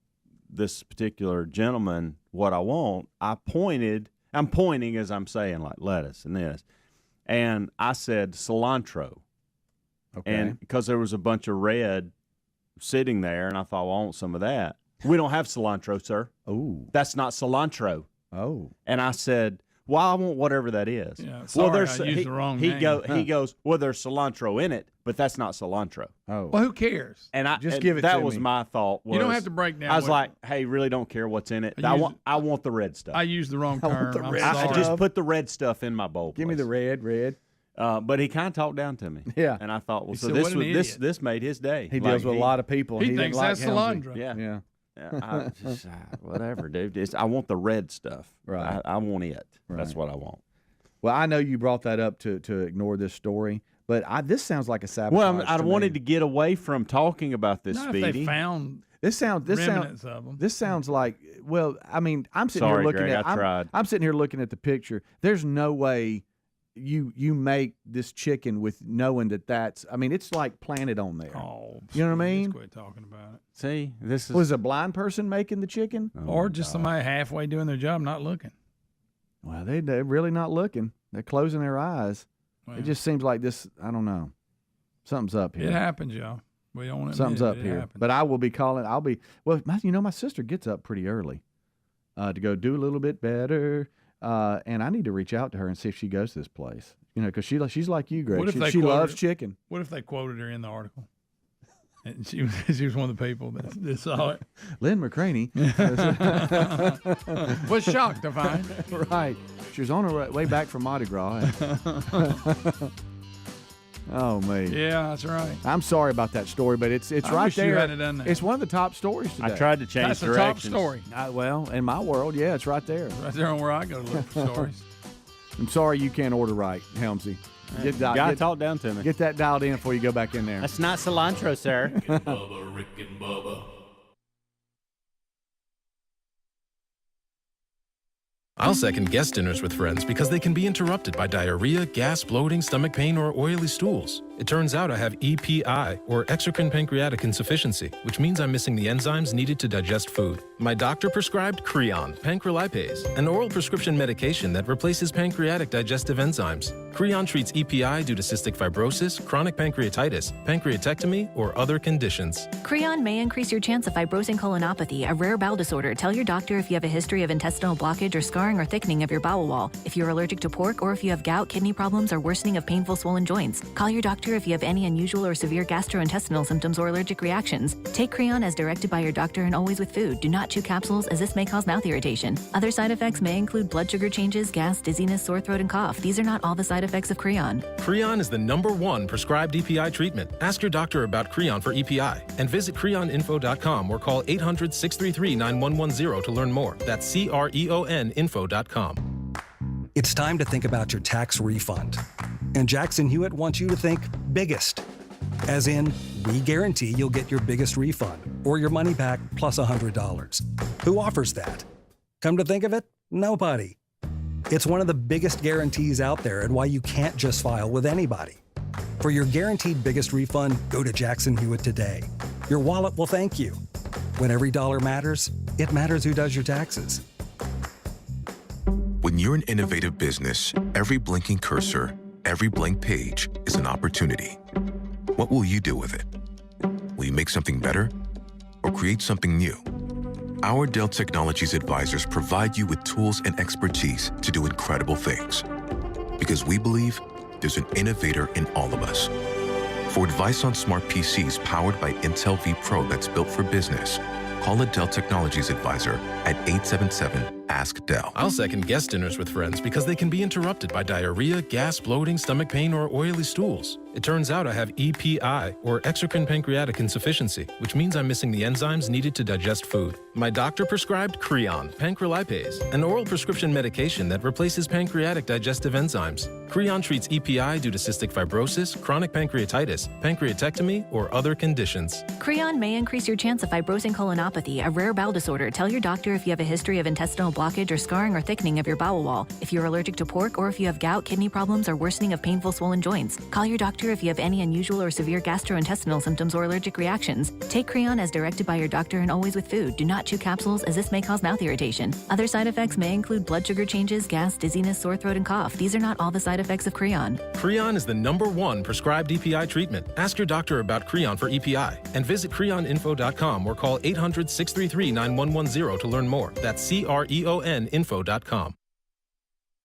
this particular gentleman, what I want, I'm pointing as I'm saying, like lettuce and this. And I said cilantro. Okay. And because there was a bunch of red sitting there, and I thought, well, I want some of that. We don't have cilantro, sir. Oh. That's not cilantro. Oh. And I said, well, I want whatever that is. Yeah, sorry, I used the wrong name. He goes, well, there's cilantro in it, but that's not cilantro. Oh. Well, who cares? And Just give it that to was me. my thought. You don't have to break down. I was what- like, hey, really don't care what's in it. I want the red stuff. I used the wrong I want term. the I'm red sorry. I just put the red stuff in my bowl. Give me the red. But he kind of talked down to me. Yeah. And I thought, well, He so said, this "What an was idiot." this made his day. He deals with a lot of people. And He didn't thinks like that's Helmsy. cilantro. Yeah. Yeah. I just, whatever, dude. I want the red stuff. Right. I want it. That's Right. what I want. Well, I know you brought that up to ignore this story, but this sounds like a sabotage. Well, I wanted me. to get away from talking about this, Not Speedy. if they found This remnants of them. This sounds like, well, I mean, I'm sitting Sorry, here looking Greg, at I tried. I'm sitting here looking at the picture. There's no way you make this chicken with knowing that's I mean, it's like planted on there. Oh, You know what I mean? Just quit talking about it. See, this is Was a blind person making the chicken? Or just somebody halfway doing their job, not looking. Well, they're really not looking. They're closing their eyes. Well, It just seems like this, I don't know. Something's up here. it happens, y'all. We don't want to Something's admit up it. It here. happens. But I will be calling. My sister gets up pretty early to go do a little bit better. And I need to reach out to her and see if she goes to this place. Because she's like you, Greg. What if they She loves quoted- chicken. What if they quoted her in the article? And she was one of the people that saw it. Lynn McCraney. Was shocked to find. Right. She was on her way back from Mardi Gras. Oh, man. Yeah, that's right. I'm sorry about that story, but it's I right wish there. you hadn't done that. It's one of the top stories today. I tried to change That's the top directions. story. Well, in my world, yeah, it's right there. Right there on where I go to look for stories. I'm sorry you can't order right, Helmsy. Guy talked down to me. Get that dialed in before you go back in there. That's not cilantro, sir. Bubba, Rick and Bubba. I'll second guest dinners with friends because they can be interrupted by diarrhea, gas, bloating, stomach pain, or oily stools. It turns out I have EPI, or exocrine pancreatic insufficiency, which means I'm missing the enzymes needed to digest food. My doctor prescribed Creon, pancrelipase, an oral prescription medication that replaces pancreatic digestive enzymes. Creon treats EPI due to cystic fibrosis, chronic pancreatitis, pancreatectomy, or other conditions. Creon may increase your chance of fibrosing colonopathy, a rare bowel disorder. Tell your doctor if you have a history of intestinal blockage or scarring or thickening of your bowel wall, if you're allergic to pork, or if you have gout, kidney problems, or worsening of painful swollen joints. Call your doctor if you have any unusual or severe gastrointestinal symptoms or allergic reactions. Take Creon as directed by your doctor and always with food. Do not chew capsules, as this may cause mouth irritation. Other side effects may include blood sugar changes, gas, dizziness, sore throat, and cough. These are not all the side effects of Creon. Creon is the #1 prescribed EPI treatment. Ask your doctor about Creon for EPI and visit creoninfo.com or call 800-633-9110 to learn more. That's CREONinfo.com. It's time to think about your tax refund. And Jackson Hewitt wants you to think biggest. As in, we guarantee you'll get your biggest refund or your money back plus $100. Who offers that? Come to think of it, nobody. It's one of the biggest guarantees out there and why you can't just file with anybody. For your guaranteed biggest refund, go to Jackson Hewitt today. Your wallet will thank you. When every dollar matters, it matters who does your taxes. When you're an innovative business, every blinking cursor, every blank page is an opportunity. What will you do with it? Will you make something better or create something new? Our Dell Technologies advisors provide you with tools and expertise to do incredible things. Because we believe there's an innovator in all of us. For advice on smart PCs powered by Intel V Pro that's built for business, call a Dell Technologies advisor at 877-ASK-DELL. I'll second guest dinners with friends because they can be interrupted by diarrhea, gas, bloating, stomach pain, or oily stools. It turns out I have EPI, or exocrine pancreatic insufficiency, which means I'm missing the enzymes needed to digest food. My doctor prescribed Creon, pancrelipase, an oral prescription medication that replaces pancreatic digestive enzymes. Creon treats EPI due to cystic fibrosis, chronic pancreatitis, pancreatectomy, or other conditions. Creon may increase your chance of fibrosing colonopathy, a rare bowel disorder. Tell your doctor if you have a history of intestinal blockage or scarring or thickening of your bowel wall, if you're allergic to pork, or if you have gout, kidney problems, or worsening of painful swollen joints. Call your doctor if you have any unusual or severe gastrointestinal symptoms or allergic reactions. Take Creon as directed by your doctor and always with food. Do not chew capsules, as this may cause mouth irritation. Other side effects may include blood sugar changes, gas, dizziness, sore throat, and cough. These are not all the side effects of Creon. Creon is the #1 prescribed EPI treatment. Ask your doctor about Creon for EPI and visit creoninfo.com or call 800-633-9110 to learn more. That's CREONinfo.com.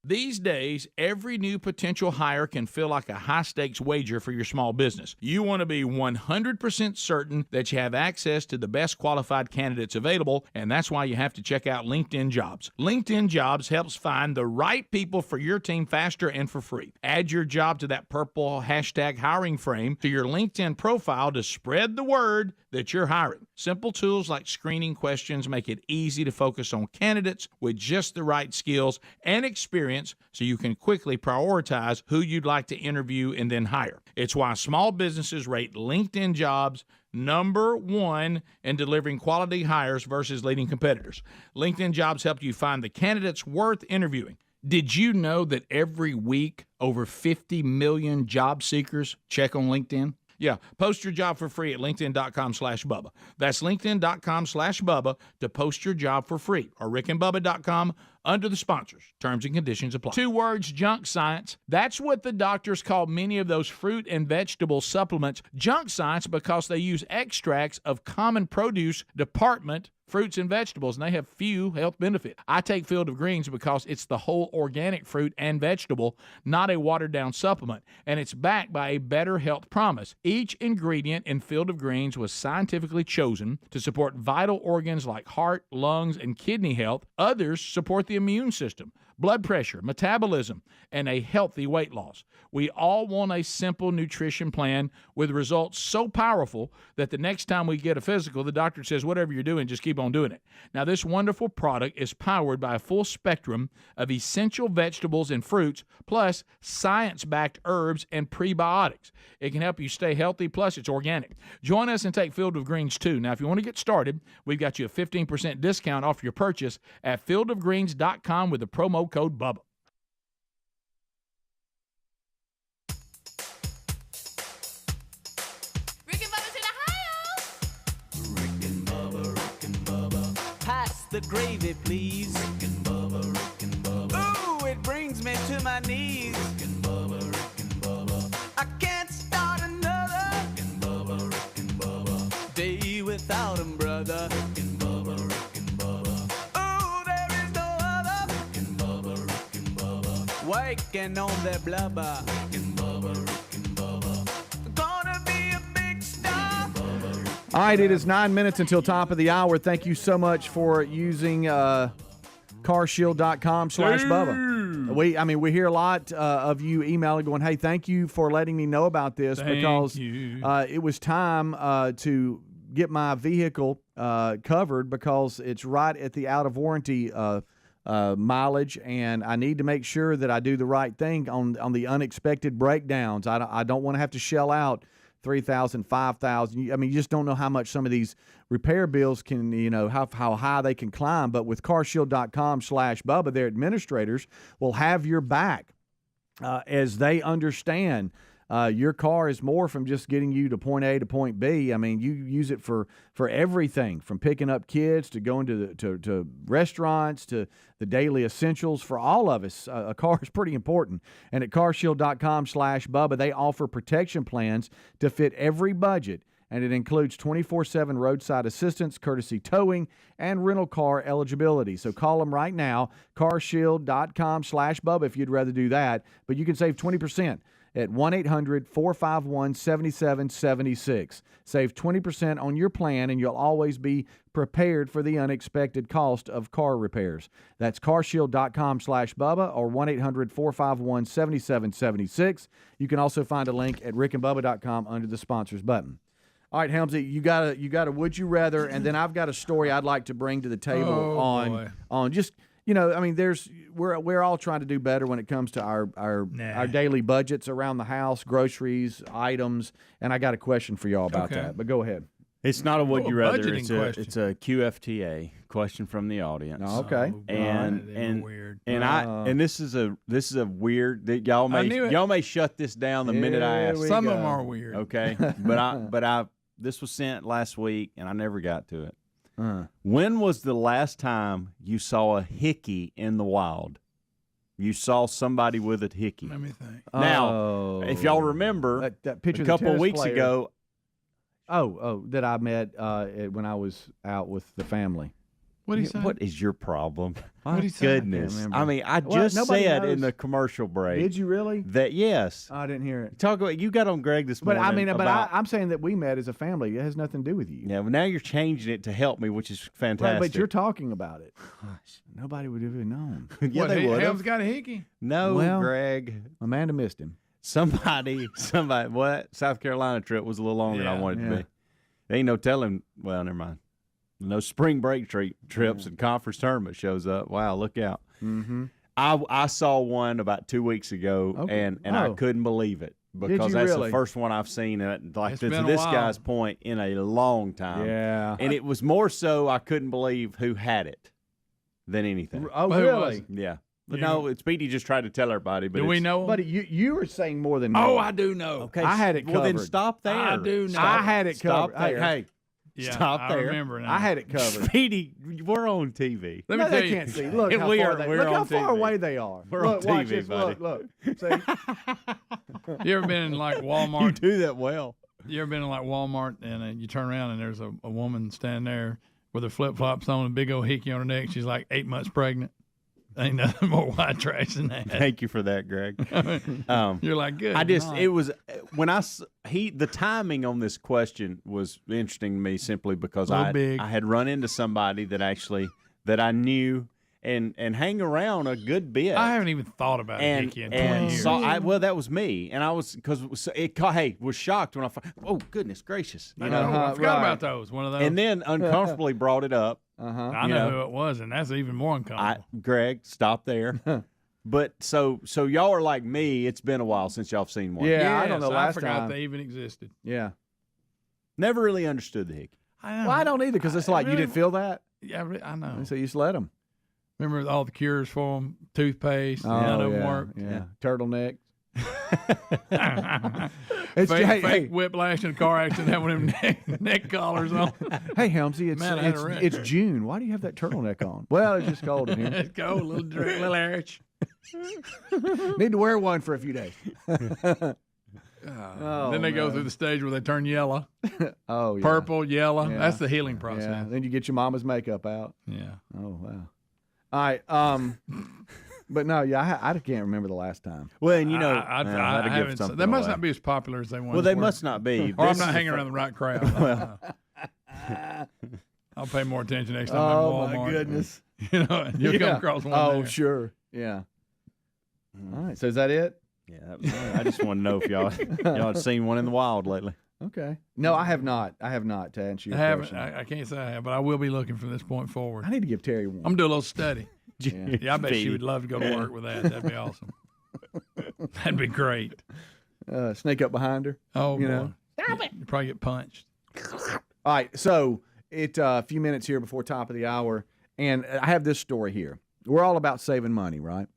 These days, every new potential hire can feel like a high-stakes wager for your small business. You want to be 100% certain that you have access to the best qualified candidates available, and that's why you have to check out LinkedIn Jobs. LinkedIn Jobs helps find the right people for your team faster and for free. Add your job to that purple hashtag hiring frame to your LinkedIn profile to spread the word that you're hiring. Simple tools like screening questions make it easy to focus on candidates with just the right skills and experience so you can quickly prioritize who you'd like to interview and then hire. It's why small businesses rate LinkedIn Jobs #1 in delivering quality hires versus leading competitors. LinkedIn Jobs help you find the candidates worth interviewing. Did you know that every week over 50 million job seekers check on LinkedIn? Yeah, post your job for free at linkedin.com/Bubba. That's linkedin.com/Bubba to post your job for free, or rickandbubba.com under the sponsors. Terms and conditions apply. 2 words, junk science. That's what the doctors call many of those fruit and vegetable supplements junk science because they use extracts of common produce department fruits and vegetables, and they have few health benefits. I take Field of Greens because it's the whole organic fruit and vegetable, not a watered-down supplement, and it's backed by a better health promise. Each ingredient in Field of Greens was scientifically chosen to support vital organs like heart, lungs, and kidney health. Others support the immune system, blood pressure, metabolism, and a healthy weight loss. We all want a simple nutrition plan with results so powerful that the next time we get a physical, the doctor says, whatever you're doing, just keep on doing it. Now, this wonderful product is powered by a full spectrum of essential vegetables and fruits, plus science-backed herbs and prebiotics. It can help you stay healthy, plus it's organic. Join us and take Field of Greens, too. Now, if you want to get started, we've got you a 15% discount off your purchase at fieldofgreens.com with the promo code BUBBA. The gravy, please. Rick and Bubba. Ooh, it brings me to my knees. Rick and Bubba. I can't start another Rick and Bubba. Day without him, brother. Rick and Bubba. Ooh, there is no other Rick and Bubba. Waking on their blubber. Rick and Bubba. Gonna be a big star. All right, it is 9 minutes until top of the hour. Thank you so much for using carshield.com/Bubba. We hear a lot of you emailing going, hey, thank you for letting me know about this because it was time to get my vehicle covered because it's right at the out of warranty mileage, and I need to make sure that I do the right thing on the unexpected breakdowns. I don't want to have to shell out $3,000, $5,000. I mean, you just don't know how much some of these repair bills can, how high they can climb. But with carshield.com/Bubba, their administrators will have your back as they understand Your car is more from just getting you to point A to point B. I mean, you use it for everything from picking up kids to going to restaurants to the daily essentials. For all of us, a car is pretty important. And at carshield.com/Bubba, they offer protection plans to fit every budget. And it includes 24/7 roadside assistance, courtesy towing, and rental car eligibility. So call them right now, carshield.com/Bubba if you'd rather do that. But you can save 20% at 1-800-451-7776. Save 20% on your plan, and you'll always be prepared for the unexpected cost of car repairs. That's carshield.com/Bubba or 1-800-451-7776. You can also find a link at rickandbubba.com under the sponsors button. All right, Helmsy, you got a would you rather, and then I've got a story I'd like to bring to the table on just, you know, I mean, we're all trying to do better when it comes to our daily budgets around the house, groceries, items, and I got a question for y'all about that. But go ahead. It's not a would you rather. It's a QFTA question from the audience. Oh, okay. And this is a weird. Y'all may shut this down the minute I ask. Some of them are weird. Okay, but this was sent last week and I never got to it. When was the last time you saw a hickey in the wild? You saw somebody with a hickey. Let me think. Now, if y'all remember, that picture a couple of weeks ago. That I met when I was out with the family. What did he say? What is your problem? What did he say? Goodness. I mean, I just said in the commercial break. Did you really? That yes. I didn't hear it. Talk about you got on Greg this morning. I'm saying that we met as a family. It has nothing to do with you. Yeah, well, now you're changing it to help me, which is fantastic. Right, but you're talking about it. Gosh, nobody would have even known. Yeah, they would. Helm's got a hickey? No, Greg. Amanda missed him. Somebody. What? South Carolina trip was a little longer than I wanted it to be. There ain't no telling. Well, never mind. No spring break trips and conference tournament shows up. Wow, look out. Mm-hmm. I saw one about 2 weeks ago, and I couldn't believe it because that's the first one I've seen to this guy's point in a long time. Yeah. And it was more so I couldn't believe who had it than anything. Oh, really? Yeah. But no, Speedy just tried to tell everybody. But do we know? Buddy, you were saying more than me. Oh, I do know. Okay, I had it covered. Well, then stop there. I do know. I had it covered. Stop there. Hey. Yeah, Stop there. I remember now. I had it covered. Speedy, we're on TV. Let me tell they you. Can't see. Look how we're far away they are. We're on watch TV, this. buddy. Look. See? You ever been in like Walmart? You do that well. You ever been in like Walmart and you turn around and there's a woman standing there with her flip flops on, a big old hickey on her neck. She's like 8 months pregnant. Ain't nothing more white trash than that. Thank you for that, Greg. You're like, good. It was when the timing on this question was interesting to me simply because I had run into somebody that I knew and hang around a good bit. I haven't even thought about hickey in 20 years. Well, that was me, and I was was shocked when oh goodness gracious, I forgot about those. One of those, and then uncomfortably brought it up. I know who it was, and that's even more uncomfortable. Greg, stop there. But so y'all are like me. It's been a while since y'all have seen one. Yeah, I don't know. I forgot they even existed. Yeah, never really understood the hickey. I don't either because it's like you didn't feel that. Yeah, I know. So you just let them. Remember all the cures for them? Toothpaste. None of them worked. Yeah, turtleneck. Fake whiplash in a car accident, having them neck collars on. Hey, Helmsy, it's June. Why do you have that turtleneck on? Well, it's just cold in here. It's cold, a little airish. Need to wear one for a few days. Then they go through the stage where they turn yellow. Oh, yeah. Purple, yellow. Yeah. That's the healing process. Yeah. Then you get your mama's makeup out. Yeah. Oh, wow. All right. But no, I can't remember the last time. Well, and I haven't. They must not be as popular as they once were. Well, they must not be. Or I'm not hanging around the right crowd. Well, I'll pay more attention next time I'm in Walmart. Oh, my goodness. You'll come across one there. Sure. Yeah. All right. So is that it? Yeah. I just want to know if y'all had seen one in the wild lately. Okay. No, I have not. To answer your question. I can't say I have, but I will be looking from this point forward. I need to give Terry one. I'm doing a little study. Yeah, I bet she would love to go to work with that. That'd be awesome. That'd be great. Snake up behind her. Oh, boy. Know. Stop it. You'd probably get punched. All right. So it's a few minutes here before top of the hour, and I have this story here. We're all about saving money, right?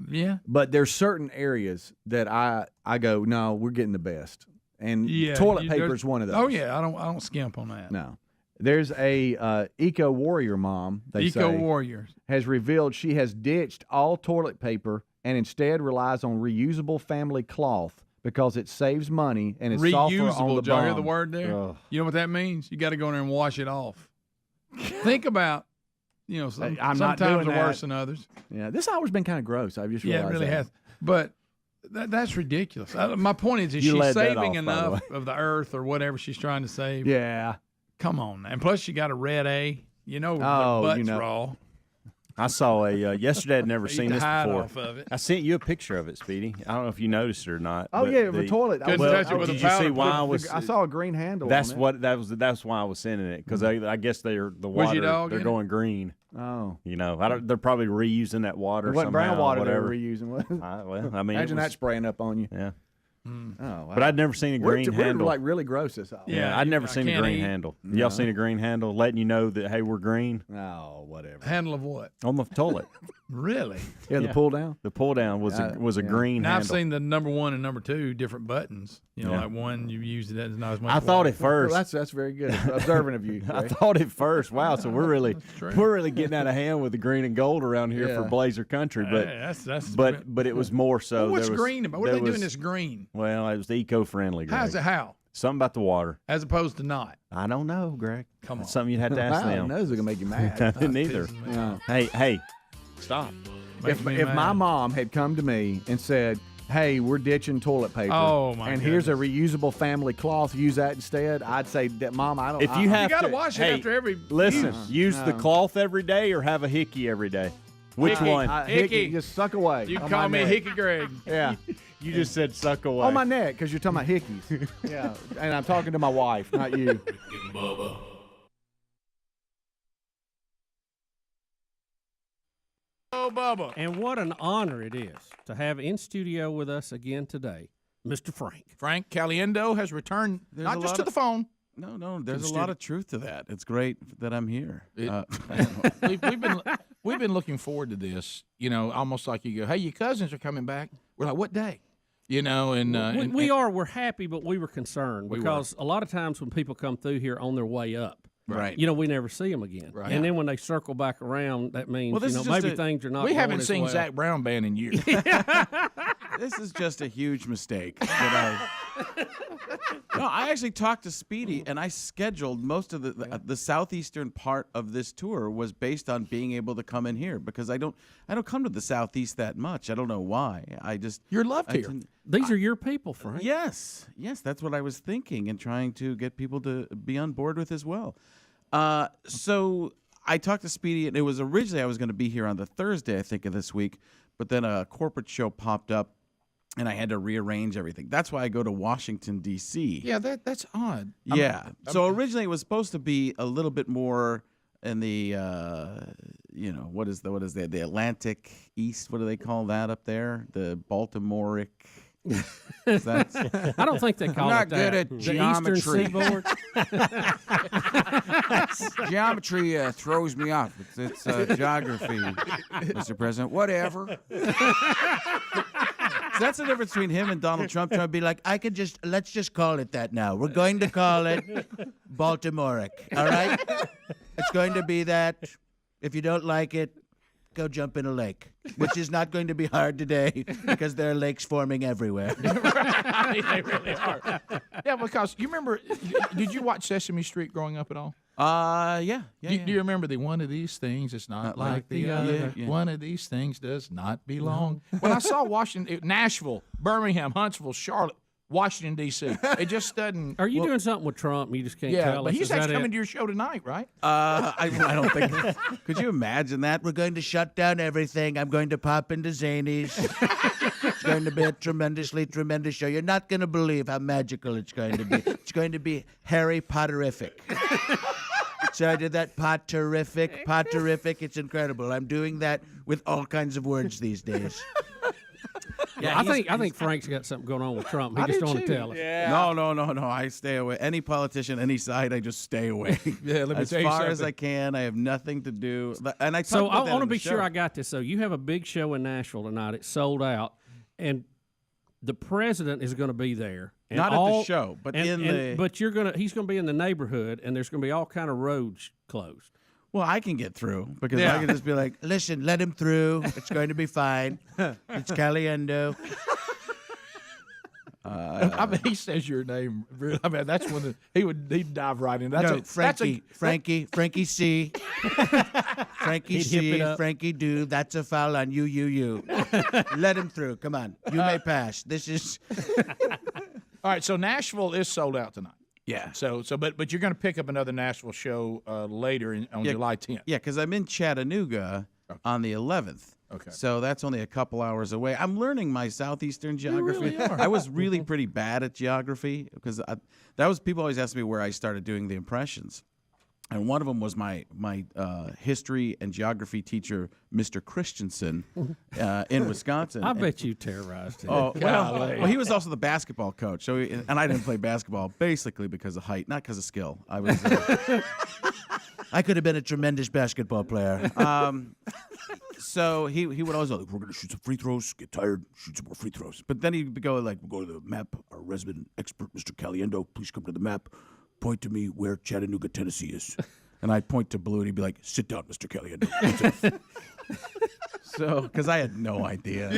Yeah. But there's certain areas that I go, no, we're getting the best. And toilet paper is one of those. Oh, yeah. I don't skimp on that. No. There's a eco-warrior mom, Eco-warrior. has revealed she has ditched all toilet paper and instead relies on reusable family cloth because it saves money and it's softer on the Did y'all hear bum. the word there? You know what that means? You got to go in there and wash it off. Think about, sometimes are worse than others. Yeah, this hour's been kind of gross. I've just realized it really that. has. But that's ridiculous. My point is she's saving enough of the earth or whatever she's trying to save? Yeah. Come on. And plus, she got a red A. The butt's raw. I saw yesterday. I'd never seen this before. Off of it. I sent you a picture of it, Speedy. I don't know if you noticed it or not. Oh yeah, the toilet. Couldn't touch it with did a you powder see why I saw a green handle. That's on what that was. That's why I was sending it because I guess the Was water your dog they're in going green. Oh, they're probably reusing that water. It wasn't somehow, brown water they whatever. were reusing. Was it? Well, I mean, Imagine that spraying up on you. Yeah. Oh, wow. But I'd never seen a green We're handle. like really gross this hour. Yeah, I'd never seen a green handle. Y'all seen a green handle letting you know that hey, we're green? Oh, whatever. Handle of what? On the toilet. Really? Yeah, the pull down. The pull down was a green Now handle. I've seen the number 1 and number 2 different buttons. Like one you use it as not as much. I thought at first. Well, that's very good. Observant of you. I thought at first, wow, so we're really getting out of hand with the green and gold around here for Blazer Country, but but it was more so. Well, what's there was, green about? What are they doing this green? Well, it was eco-friendly. Greg. How's it? How? Something about the water. As opposed to not. I don't know, Greg. Come on. That's something you'd have to ask them. Those are gonna make you mad. I didn't either. Hey, stop. If my mom had come to me and said, hey, we're ditching toilet paper. Oh, my And here's a reusable family cloth. Use that instead. I'd say, Mom, I don't. If you have got to to wash it after every. Listen, use the cloth every day or have a hickey every day. Which Hickey. one? Hickey. Just suck away. You can call me Hickey Greg. Yeah. You just said suck away. On my neck, because you're talking about hickeys. Yeah. And I'm talking to my wife, not you. Rick and Bubba. Oh, Bubba. And what an honor it is to have in studio with us again today, Mr. Frank. Frank Caliendo has returned, not just to the phone. No, there's a lot of truth to that. It's great that I'm here. We've been looking forward to this, almost like you go, hey, your cousins are coming back. We're like, what day? We're happy, but we were concerned because a lot of times when people come through here on their way up, right. We never see them again. Right. And then when they circle back around, that means, maybe things are not We going haven't as seen well. Zach Brown Band in years. This is just a huge mistake. I actually talked to Speedy, and I scheduled most of the southeastern part of this tour was based on being able to come in here because I don't come to the southeast that much. I don't know why. You're loved here. These are your people, Frank. Yes, that's what I was thinking and trying to get people to be on board with as well. So I talked to Speedy, and it was originally I was going to be here on the Thursday, I think, of this week, but then a corporate show popped up, and I had to rearrange everything. That's why I go to Washington, D.C. Yeah, that's odd. Yeah. So originally it was supposed to be a little bit more in the, what is the Atlantic East? What do they call that up there? The Baltimoric. I don't think they call I'm not it that. good at The geometry. Eastern Seaboard. Geometry throws me off. It's geography, Mr. President. Whatever. So that's the difference between him and Donald Trump. Trying to be like, let's just call it that now. We're going to call it Baltimoric. All right? It's going to be that. If you don't like it, go jump in a lake, which is not going to be hard today because there are lakes forming everywhere. Right, they really are. Yeah, because you remember, did you watch Sesame Street growing up at all? Yeah. Do you remember the one of these things is not like the other? Yeah. One of these things does not belong. When I saw Washington, Nashville, Birmingham, Huntsville, Charlotte, Washington, D.C., it just doesn't. Are you doing something with Trump? You just can't tell us. But he's Is that actually coming it? to your show tonight, right? I don't think. Could you imagine that? We're going to shut down everything. I'm going to pop into Zanies. It's going to be a tremendous show. You're not going to believe how magical it's going to be. It's going to be Harry Potterific. So I did that Potterific. It's incredible. I'm doing that with all kinds of words these days. I think Frank's got something going on with Trump. He just don't want to tell us. Yeah. No. I stay away. Any politician, any side, I just stay away. Yeah, let me as tell you far as something. I can. I have nothing to do. And I So I want to be sure I got this. So you have a big show in Nashville tonight. It's sold out, and the president is going to be there. And Not at the show, but but he's going to be in the neighborhood, and there's going to be all kind of roads closed. Well, I can get through because I can just be like, listen, let him through. It's going to be fine. It's Caliendo. I mean, he says your name. I mean, that's when he'd dive right in. Frankie C. Frankie C. Frankie do. That's a foul on you. Let him through. Come on. You may pass. This is. All right. So Nashville is sold out tonight. Yeah. But you're going to pick up another Nashville show later on July 10th. Yeah, because I'm in Chattanooga on the 11th. Okay. So that's only a couple hours away. I'm learning my southeastern geography. You really are. I was really pretty bad at geography because people always ask me where I started doing the impressions. And one of them was my history and geography teacher, Mr. Christensen, in Wisconsin. I bet you terrorized him. Oh, well, he was also the basketball coach. So, and I didn't play basketball basically because of height, not because of skill. I could have been a tremendous basketball player. So he would always go, we're going to shoot some free throws, get tired, shoot some more free throws. But then he'd go like, we'll go to the map. Our resident expert, Mr. Caliendo, please come to the map. Point to me where Chattanooga, Tennessee is. And I'd point to blue, and he'd be like, sit down, Mr. Caliendo. So, because I had no idea.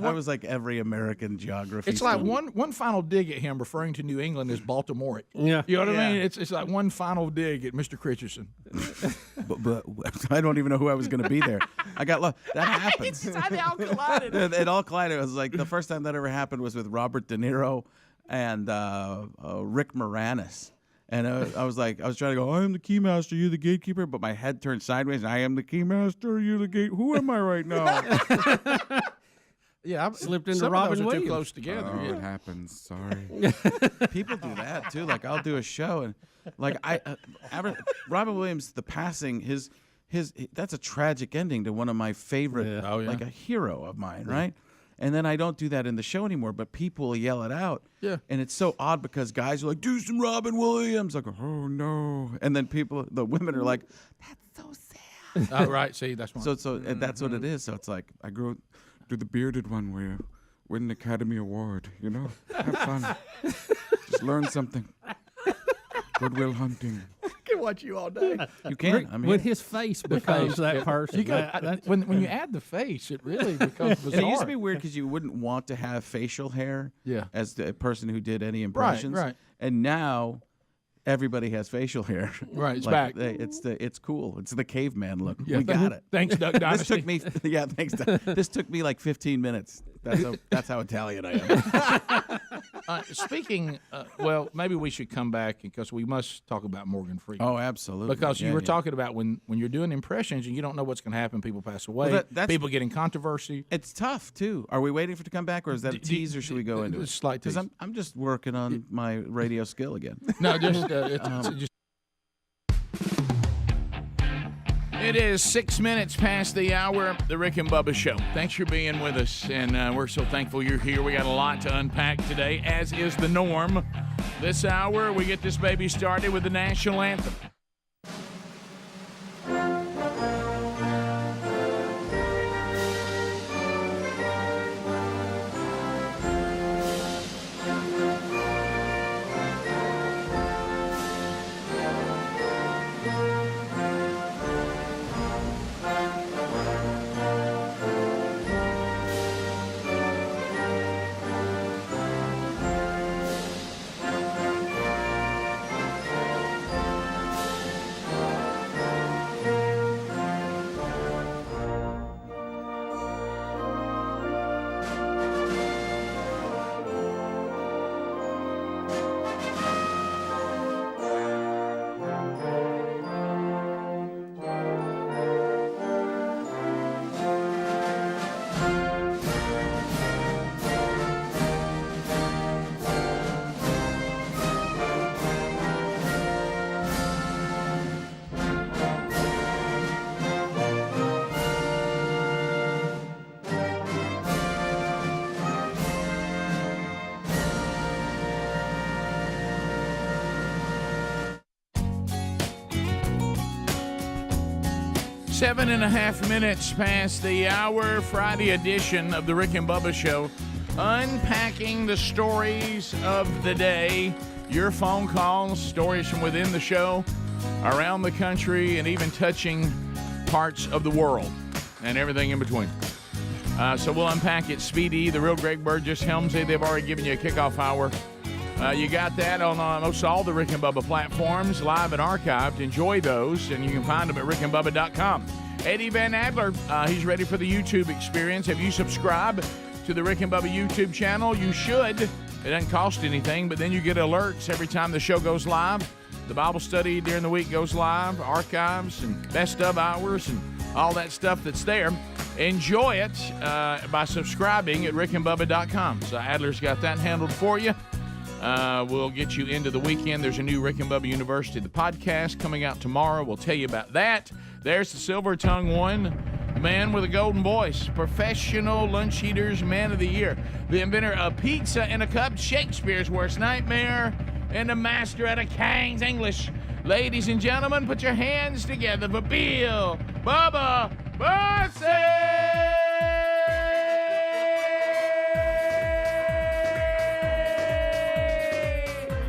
I was like every American geography It's student. like one final dig at him referring to New England as Baltimore. Yeah. You know what I mean? It's like one final dig at Mr. Christensen. But I don't even know who I was going to be there. I got lost. That happens. It all collided. It all collided. It was like the first time that ever happened was with Robert De Niro and Rick Moranis. And I was trying to go, I am the keymaster, you the gatekeeper, but my head turned sideways, and I am the keymaster, you the gate. Who am I right now? Yeah, I slipped into some Robin of those are Williams. too close together. Oh, Yeah. it happens. Sorry. People do that too. Like I'll do a show, and like Robin Williams, the passing, his that's a tragic ending to one of my favorite, like a hero of mine, right? And then I don't do that in the show anymore, but people yell it out. Yeah. And it's so odd because guys are like, do some Robin Williams. Like, oh, no. And then the women are like, that's so sad. Oh, right. See, that's one. So that's what it is. So it's like, I grew do the bearded one where you win an Academy Award, you know? Have fun. Just learn something. Goodwill Hunting. I can watch you all day. You can. I mean, when his face becomes that person. When you add the face, it really becomes bizarre. it used to be weird because you wouldn't want to have facial hair as the person who did any impressions. Right. And now everybody has facial hair. Right, it's like, back. It's cool. It's the caveman look. Yeah, we got it. Thanks, Duck Dynasty. Thanks, Doug. This took me like 15 minutes. That's how Italian I am. Speaking, well, maybe we should come back because we must talk about Morgan Freeman. Oh, absolutely. Because you were talking about when you're doing impressions and you don't know what's going to happen. People pass away. Well, people get in controversy. It's tough too. Are we waiting for it to come back, or is that a tease, or should we go into it? Slight tease. Because I'm just working on my radio skill again. No, just. It is 6 minutes past the hour, the Rick and Bubba Show. Thanks for being with us, and we're so thankful you're here. We got a lot to unpack today, as is the norm. This hour, we get this baby started with the national anthem. 7.5 minutes past the hour, Friday edition of the Rick and Bubba Show. Unpacking the stories of the day, your phone calls, stories from within the show, around the country, and even touching parts of the world and everything in between. So we'll unpack it. Speedy, the real Greg Burgess, Helmsy, they've already given you a kickoff hour. You got that on most all the Rick and Bubba platforms, live and archived. Enjoy those, and you can find them at rickandbubba.com. Eddie Van Adler, he's ready for the YouTube experience. Have you subscribed to the Rick and Bubba YouTube channel? You should. It doesn't cost anything, but then you get alerts every time the show goes live. The Bible study during the week goes live, archives and best of hours and all that stuff that's there. Enjoy it by subscribing at rickandbubba.com. So Adler's got that handled for you. We'll get you into the weekend. There's a new Rick and Bubba University, the podcast, coming out tomorrow. We'll tell you about that. There's the Silver Tongue one, the man with a golden voice, professional lunch eaters man of the year, the inventor of pizza in a cup, Shakespeare's worst nightmare, and the master at a King's English. Ladies and gentlemen, put your hands together for Bill Bubba Bussey!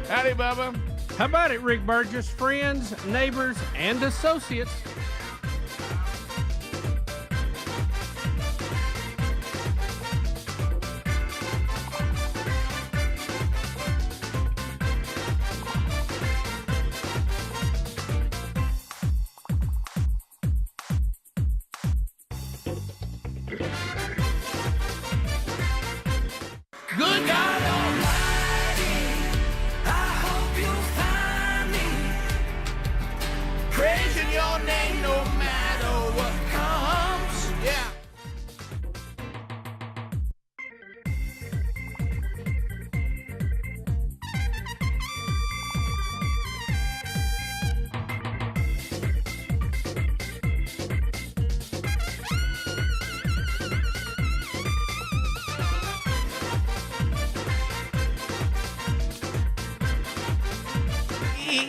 Howdy, Bubba. How about it, Rick Burgess? Friends, neighbors, and associates. Good God Almighty, I hope you'll find me praising your name no matter what comes. Yeah.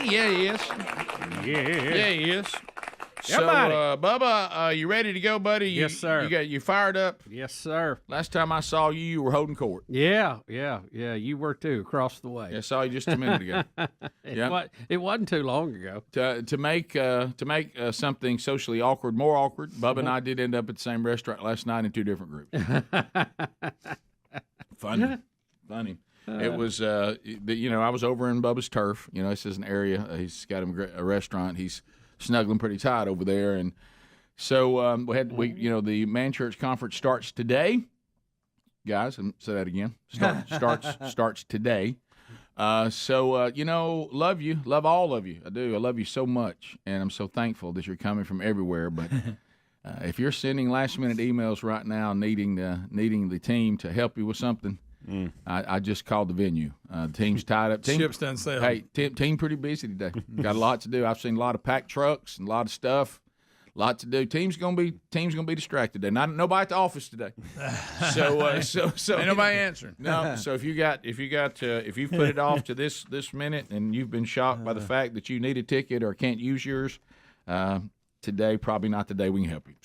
Yeah, he is. Yeah, he is. So, Bubba, you ready to go, buddy? Yes, sir. You fired up? Yes, sir. Last time I saw you, you were holding court. Yeah. You were too, across the way. I saw you just a minute ago. It wasn't too long ago. To make something socially awkward more awkward, Bubba and I did end up at the same restaurant last night in two different groups. Funny. It was, I was over in Bubba's turf. This is an area. He's got a restaurant. He's snuggling pretty tight over there, and so the Man Church Conference starts today, guys. And say that again. Starts today. Love you, love all of you. I do. I love you so much, and I'm so thankful that you're coming from everywhere. But if you're sending last minute emails right now, needing the team to help you with something. I just called the venue. The team's tied up. Ship's done sailed. Hey, team pretty busy today. Got a lot to do. I've seen a lot of packed trucks and a lot of stuff. A lot to do. Team's gonna be distracted today. Nobody at the office today. So ain't nobody answering. No. So if you've put it off to this minute and you've been shocked by the fact that you need a ticket or can't use yours, today probably not the day we can help you.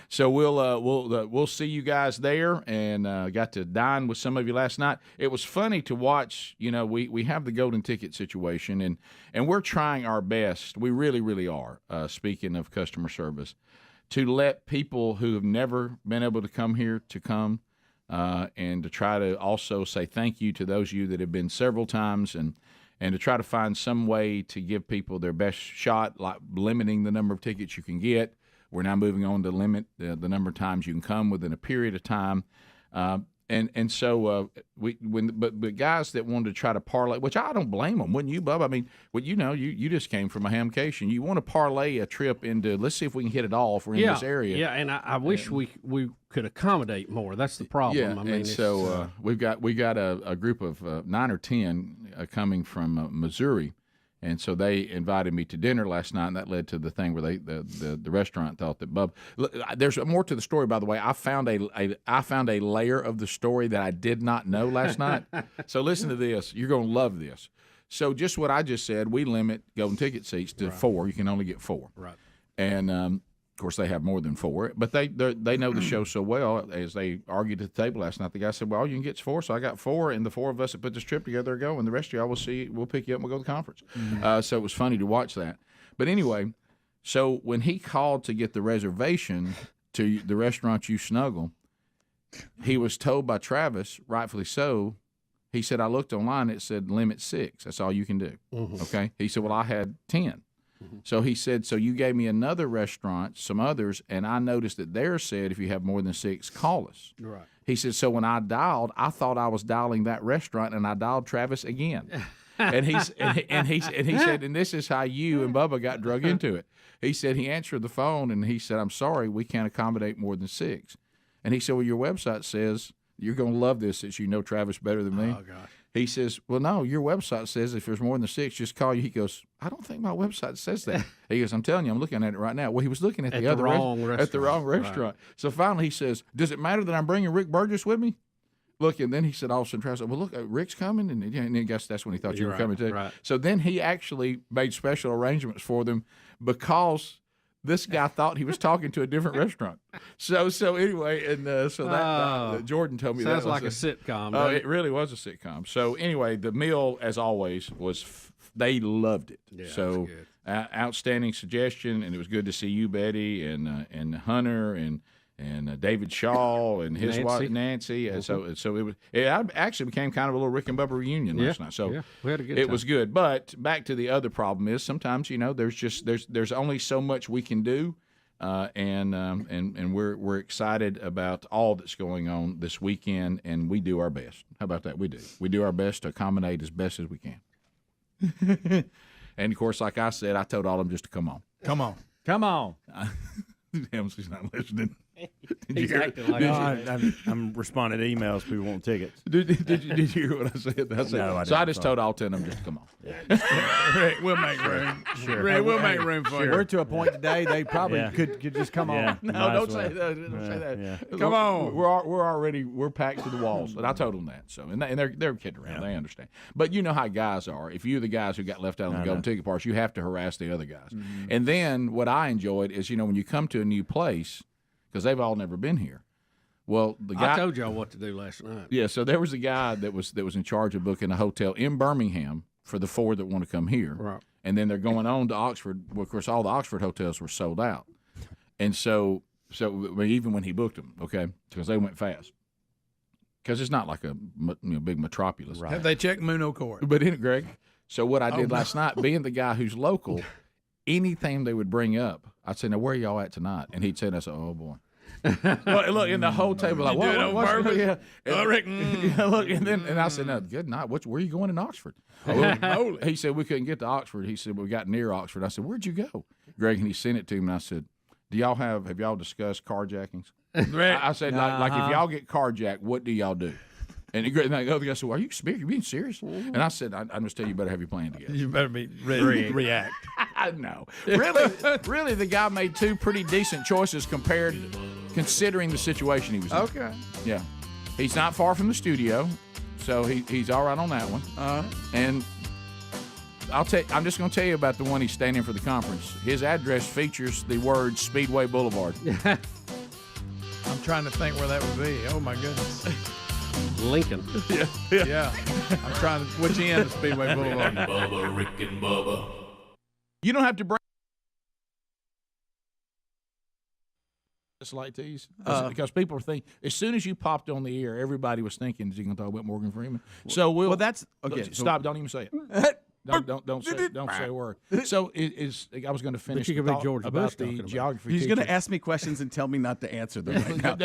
So we'll see you guys there, and got to dine with some of you last night. It was funny to watch. We have the golden ticket situation, and we're trying our best. We really, really are. Speaking of customer service, to let people who have never been able to come here to come, and to try to also say thank you to those of you that have been several times, and to try to find some way to give people their best shot, like limiting the number of tickets you can get. We're now moving on to limit the number of times you can come within a period of time. But guys that wanted to try to parlay, which I don't blame them, wouldn't you, Bub? I mean, you just came from a hamcation. You want to parlay a trip into, let's see if we can hit it all if we're in this area. Yeah, and I wish we could accommodate more. That's the problem. Yeah, we've got a group of 9 or 10 coming from Missouri. And so they invited me to dinner last night, and that led to the thing where the restaurant thought that Bub. There's more to the story, by the way. I found a layer of the story that I did not know last night. So listen to this. You're going to love this. So just what I just said, we limit golden ticket seats to 4. You can only get 4. Right. And Of course, they have more than 4, but they know the show so well. As they argued at the table last night, the guy said, "Well, all you can get is 4, so I got 4, and the 4 of us that put this trip together are going. The rest of y'all we'll pick you up and we'll go to the conference." So it was funny to watch that. But anyway, so when he called to get the reservation to the restaurant you snuggle, he was told by Travis, rightfully so. He said, "I looked online; it said limit 6. That's all you can do." Okay. He said, "Well, I had 10." So he said, "So you gave me another restaurant, some others, and I noticed that theirs said if you have more than 6, call us." Right. He said, "So when I dialed, I thought I was dialing that restaurant, and I dialed Travis again." And he said, "And this is how you and Bubba got drug into it." He said he answered the phone, and he said, "I'm sorry, we can't accommodate more than 6." And he said, "Well, your website says you're going to love this since you know Travis better than me." Oh gosh. He says, "Well, no, your website says if there's more than 6, just call you." He goes, "I don't think my website says that." He goes, "I'm telling you, I'm looking at it right now." Well, he was looking at the wrong restaurant. Right. So finally he says, "Does it matter that I'm bringing Rick Burgess with me?" Look, and then he said, all of a sudden, Travis said, "Well, look, Rick's coming." And I guess that's when he thought you were coming too. Right. So then he actually made special arrangements for them because this guy thought he was talking to a different restaurant. So anyway, and so that Jordan told me sounds that was like a sitcom. Oh, it really was a sitcom. So anyway, the meal, as always, was they loved it. Yeah, so outstanding suggestion, and it was good to see you, Betty, and Hunter, and David Shaw and his wife Nancy. And so it actually became kind of a little Rick and Bubba reunion last night. So we had a good it time. was good. But back to the other problem is sometimes there's only so much we can do, and we're excited about all that's going on this weekend, and we do our best. How about that? We do our best to accommodate as best as we can. And of course, like I said, I told all of them just to come on. Come on. Helmsley's not listening. He's acting like I'm responding to emails. People want tickets. Did you hear what I said? No, I didn't. So I just told all 10 of them just to come on. Rick, we'll make room. Sure. Rick, we'll make room for you. We're to a point today they probably could just come on. No, don't say that. Don't say that. Yeah. Come on. We're packed to the walls, and I told them that. So and they're kidding around. They understand. But you know how guys are. If you're the guys who got left out on the golden ticket parts, you have to harass the other guys. Mm-hmm. And then what I enjoyed is when you come to a new place, because they've all never been here. Well, the guy I told y'all what to do last night. Yeah, so there was a guy that was in charge of booking a hotel in Birmingham for the 4 that want to come here. Right. And then they're going on to Oxford. Well, of course, all the Oxford hotels were sold out. And so even when he booked them, okay, because they went fast. Because it's not like a big metropolis. Right. Have they checked Muno Court? But Greg, so what I did last night, being the guy who's local, anything they would bring up, I'd say, "Now, where are y'all at tonight?" And he'd say, and I said, "Oh, boy." Look, in the whole table, like, what? Yeah. Rick, look, and I said, "No, good night. Where are you going in Oxford?" He said, "We couldn't get to Oxford." He said, "We got near Oxford." I said, "Where'd you go?" Greg, and he sent it to me, and I said, have y'all discussed carjackings? I said, like if y'all get carjacked, what do y'all do? And the other guy said, "Well, are you being serious?" And I said, "I just tell you better have your plan together. You better be ready to react." No, really, the guy made 2 pretty decent choices considering the situation he was in. Okay. Yeah, he's not far from the studio, so he's all right on that one. And I'm just going to tell you about the one he's staying in for the conference. His address features the word Speedway Boulevard. I'm trying to think where that would be. Oh my goodness. Lincoln. Yeah. I'm trying to. Which end of Speedway Boulevard? Bubba, Rick and Bubba. You don't have to bring this like these because people are thinking as soon as you popped on the air, everybody was thinking, "Is he going to talk about Morgan Freeman?" So that's okay. Stop! Don't even say it. Don't say a word. So I was going to finish the thought George about Bush the geography. He's going to ask me questions and tell me not to answer them right now.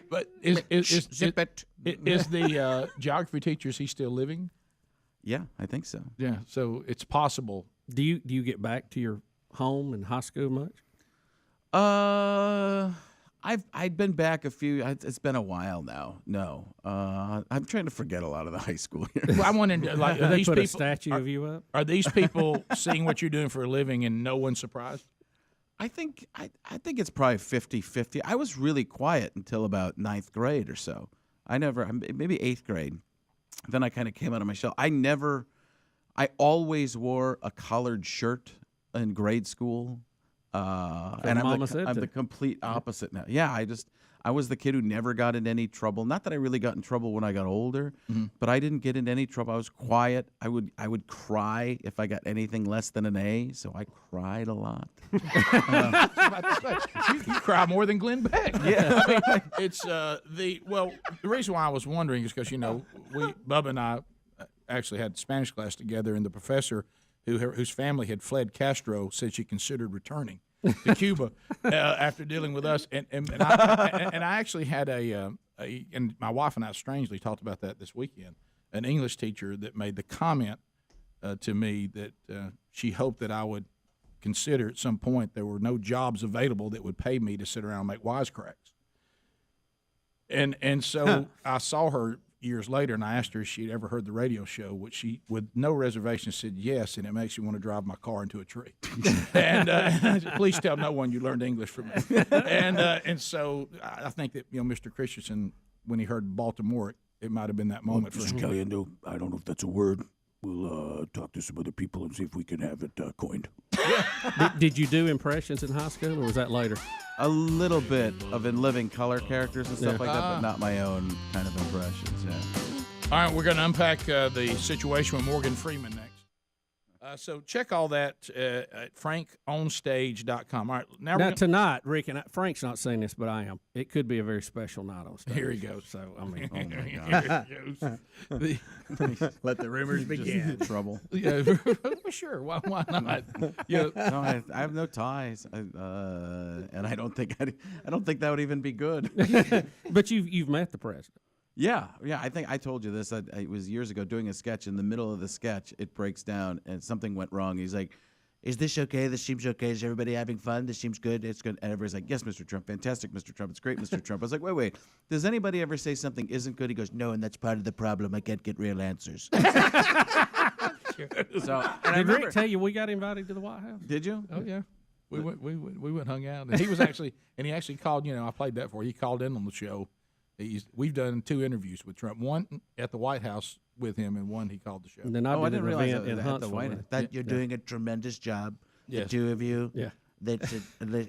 But is the geography teacher, is he still living? Yeah, I think so. Yeah, so it's possible. Do you get back to your home and high school much? I've been back a few. It's been a while now. No, I'm trying to forget a lot of the high school years. Well, I wanted to, like, are these put people, a statue of you up? Are these people seeing what you're doing for a living and no one's surprised? I think it's probably 50-50. I was really quiet until about 9th grade or so. Maybe 8th grade. Then I kind of came out of my shell. I always wore a collared shirt in grade school. And I'm the complete opposite now. Yeah, I was the kid who never got into any trouble. Not that I really got in trouble when I got older, but I didn't get into any trouble. I was quiet. I would cry if I got anything less than an A, so I cried a lot. You cry more than Glenn Beck. Yeah. I mean, it's the reason why I was wondering is because Bubba and I actually had Spanish class together, and the professor whose family had fled Castro said she considered returning to Cuba after dealing with us, and I actually had and my wife and I strangely talked about that this weekend. An English teacher that made the comment to me that she hoped that I would consider at some point there were no jobs available that would pay me to sit around and make wisecracks. And so I saw her years later, and I asked her if she'd ever heard the radio show, which she, with no reservation, said yes, and it makes you want to drive my car into a tree. And I said, please tell no one you learned English from me. And so I think that Mr. Christensen, when he heard Baltimore, it might have been that moment for him. Caliendo, I don't know if that's a word. We'll talk to some other people and see if we can have it coined. Did you do impressions in high school, or was that later? A little bit of in living color characters and stuff like that, but not my own kind of impressions. Yeah. All right, we're going to unpack the situation with Morgan Freeman next. So check all that at frankonstage.com. All right, now tonight, Rick, and Frank's not saying this, but I am. It could be a very special night on stage. Here he goes. So, I mean, oh my God. Let the rumors begin. Trouble. Yeah, sure. Why not? No, I have no ties, and I don't think that would even be good. But you've met the president. Yeah. I think I told you this. It was years ago doing a sketch. In the middle of the sketch, it breaks down, and something went wrong. He's like, "Is this okay? This seems okay. Is everybody having fun? This seems good. It's good." And everybody's like, "Yes, Mr. Trump. Fantastic, Mr. Trump. It's great, Mr. Trump." I was like, "Wait. Does anybody ever say something isn't good?" He goes, "No, and that's part of the problem. I can't get real answers." So, did Rick tell you we got invited to the White House? Did you? Oh yeah. We went and hung out, and he actually called. I played that for. He called in on the show. We've done 2 interviews with Trump, one at the White House with him, and one he called the show. And then I didn't realize that at the White House. That you're doing a tremendous job, yes. The two of you. Yeah.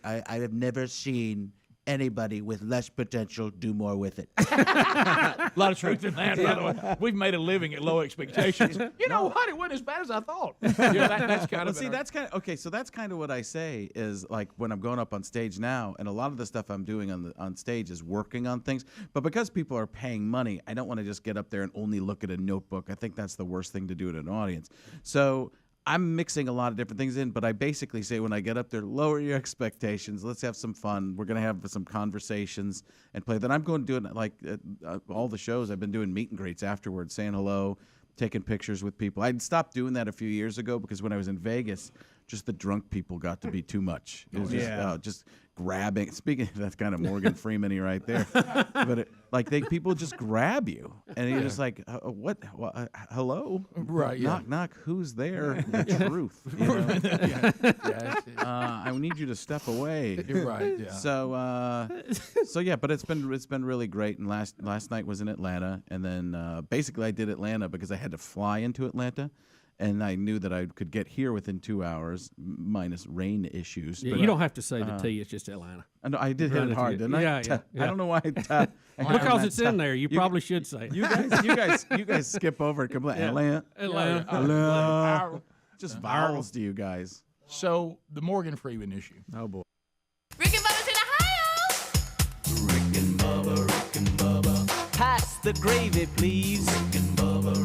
I have never seen anybody with less potential do more with it. A lot of truth in that, by the way. We've made a living at low expectations. You know what? It wasn't as bad as I thought. That's kind of. See, that's kind of okay. So that's kind of what I say is like when I'm going up on stage now, and a lot of the stuff I'm doing on stage is working on things. But because people are paying money, I don't want to just get up there and only look at a notebook. I think that's the worst thing to do to an audience. So I'm mixing a lot of different things in, but I basically say when I get up there, lower your expectations. Let's have some fun. We're going to have some conversations and play. Then I'm going to do it like all the shows. I've been doing meet and greets afterwards, saying hello, taking pictures with people. I'd stopped doing that a few years ago because when I was in Vegas, just the drunk people got to be too much. It was just grabbing. Speaking of that's kind of Morgan Freeman-y right there. But people just grab you. And you're just like, what? Hello? Right, yeah. Knock, knock. Who's there? The truth. I need you to step away. You're right, yeah. So yeah, but it's been really great. And last night was in Atlanta. And then basically I did Atlanta because I had to fly into Atlanta. And I knew that I could get here within 2 hours, minus rain issues. Yeah, but, you don't have to say the T. It's just Atlanta. I did hit it hard, didn't I? Yeah. I don't know why. Because it's in there. You probably should say it. You guys skip over it completely. Atlanta. Just vowels to you guys. So the Morgan Freeman issue. Oh boy. Rick and Bubba's in Ohio. Rick and Bubba. Pass the gravy, please. Rick and Bubba.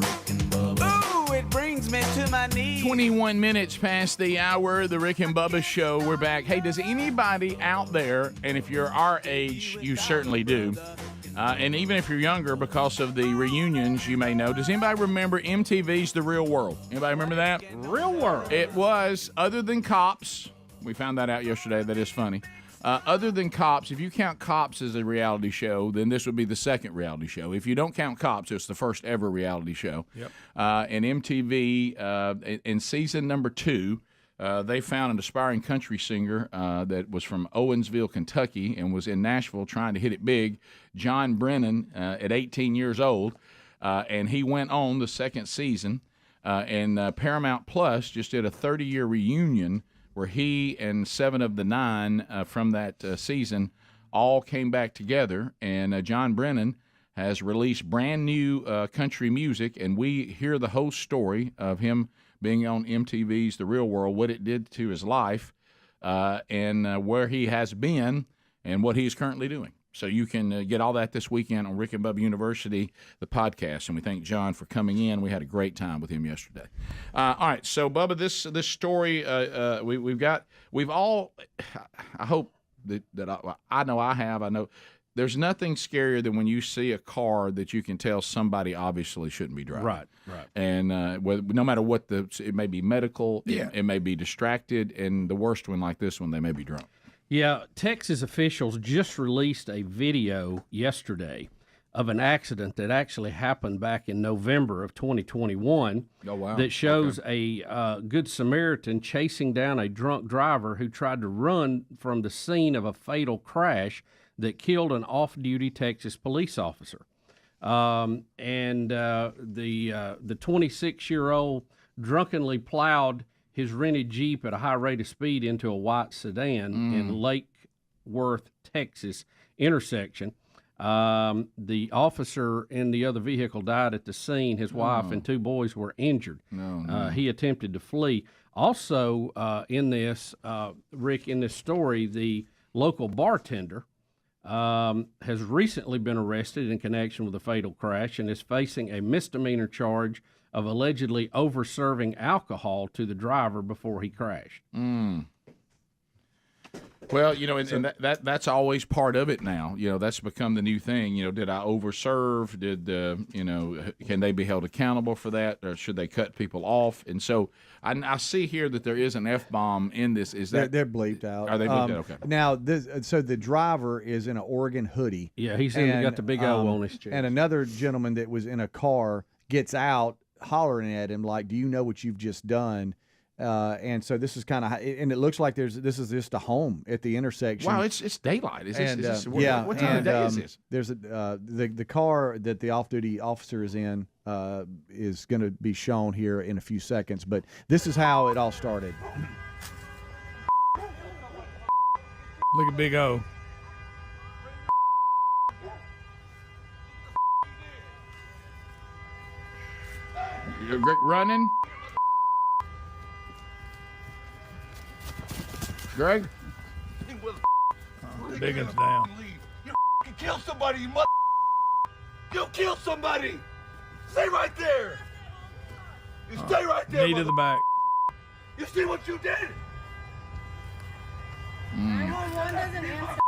Ooh, it brings me to my knees. 21 minutes past the hour, the Rick and Bubba show. We're back. Hey, does anybody out there, and if you're our age, you certainly do, and even if you're younger, because of the reunions, you may know, does anybody remember MTV's The Real World? Anybody remember that? Real World. It was, other than Cops, we found that out yesterday, that is funny. Other than Cops, if you count Cops as a reality show, then this would be the second reality show. If you don't count Cops, it's the first ever reality show. Yep. And MTV, in season number 2, they found an aspiring country singer that was from Owensville, Kentucky, and was in Nashville trying to hit it big, John Brennan, at 18 years old. And he went on the second season. And Paramount Plus just did a 30-year reunion where he and 7 of the 9 from that season all came back together. And John Brennan has released brand new country music, and we hear the whole story of him being on MTV's The Real World, what it did to his life, and where he has been and what he is currently doing. So you can get all that this weekend on Rick and Bubba University, the podcast. And we thank John for coming in. We had a great time with him yesterday. All right, so Bubba, this story we've all. I hope that I know I have. I know there's nothing scarier than when you see a car that you can tell somebody obviously shouldn't be driving. Right. And no matter what it may be medical, it may be distracted, and the worst one like this one, they may be drunk. Yeah, Texas officials just released a video yesterday of an accident that actually happened back in November of 2021. Oh, wow. That shows a Good Samaritan chasing down a drunk driver who tried to run from the scene of a fatal crash that killed an off-duty Texas police officer. The 26-year-old drunkenly plowed his rented Jeep at a high rate of speed into a white sedan in Lake Worth, Texas intersection. The officer in the other vehicle died at the scene. His wife and 2 boys were injured. He attempted to flee. Also, in this, Rick, in this story, the local bartender has recently been arrested in connection with the fatal crash and is facing a misdemeanor charge of allegedly over-serving alcohol to the driver before he crashed. Well, and that's always part of it now. That's become the new thing. Did I overserve? Can they be held accountable for that? Or should they cut people off? And so I see here that there is an F-bomb in this. Is that they're bleeped out? Are they bleeped out? Okay. Now, so the driver is in an Oregon hoodie. Yeah, he's got the big O on his chest. And another gentleman that was in a car gets out hollering at him like, "Do you know what you've just done?" And so this is kind of, and it looks like this is just a home at the intersection. Wow, it's daylight. What time of day is this? There's the car that the off-duty officer is in is going to be shown here in a few seconds, but this is how it all started. Look at Big O. You're running. Greg? Big one's down. You kill somebody, you mother. You kill somebody. Stay right there. You stay right there. Knee to the back. You see what you did? 911 doesn't answer.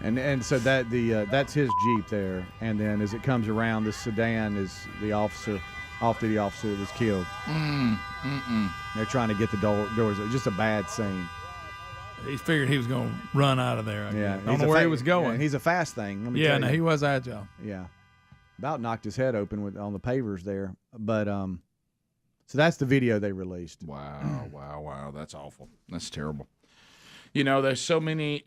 And so that that's his Jeep there, and then as it comes around, the sedan is the off-duty officer that was killed. They're trying to get the doors. Just a bad scene. He figured he was going to run out of there. I don't know a where he was going. Yeah, he's a fast thing. Let me tell you. He was agile. Yeah, about knocked his head open on the pavers there. But so that's the video they released. Wow, that's awful. That's terrible. There's so many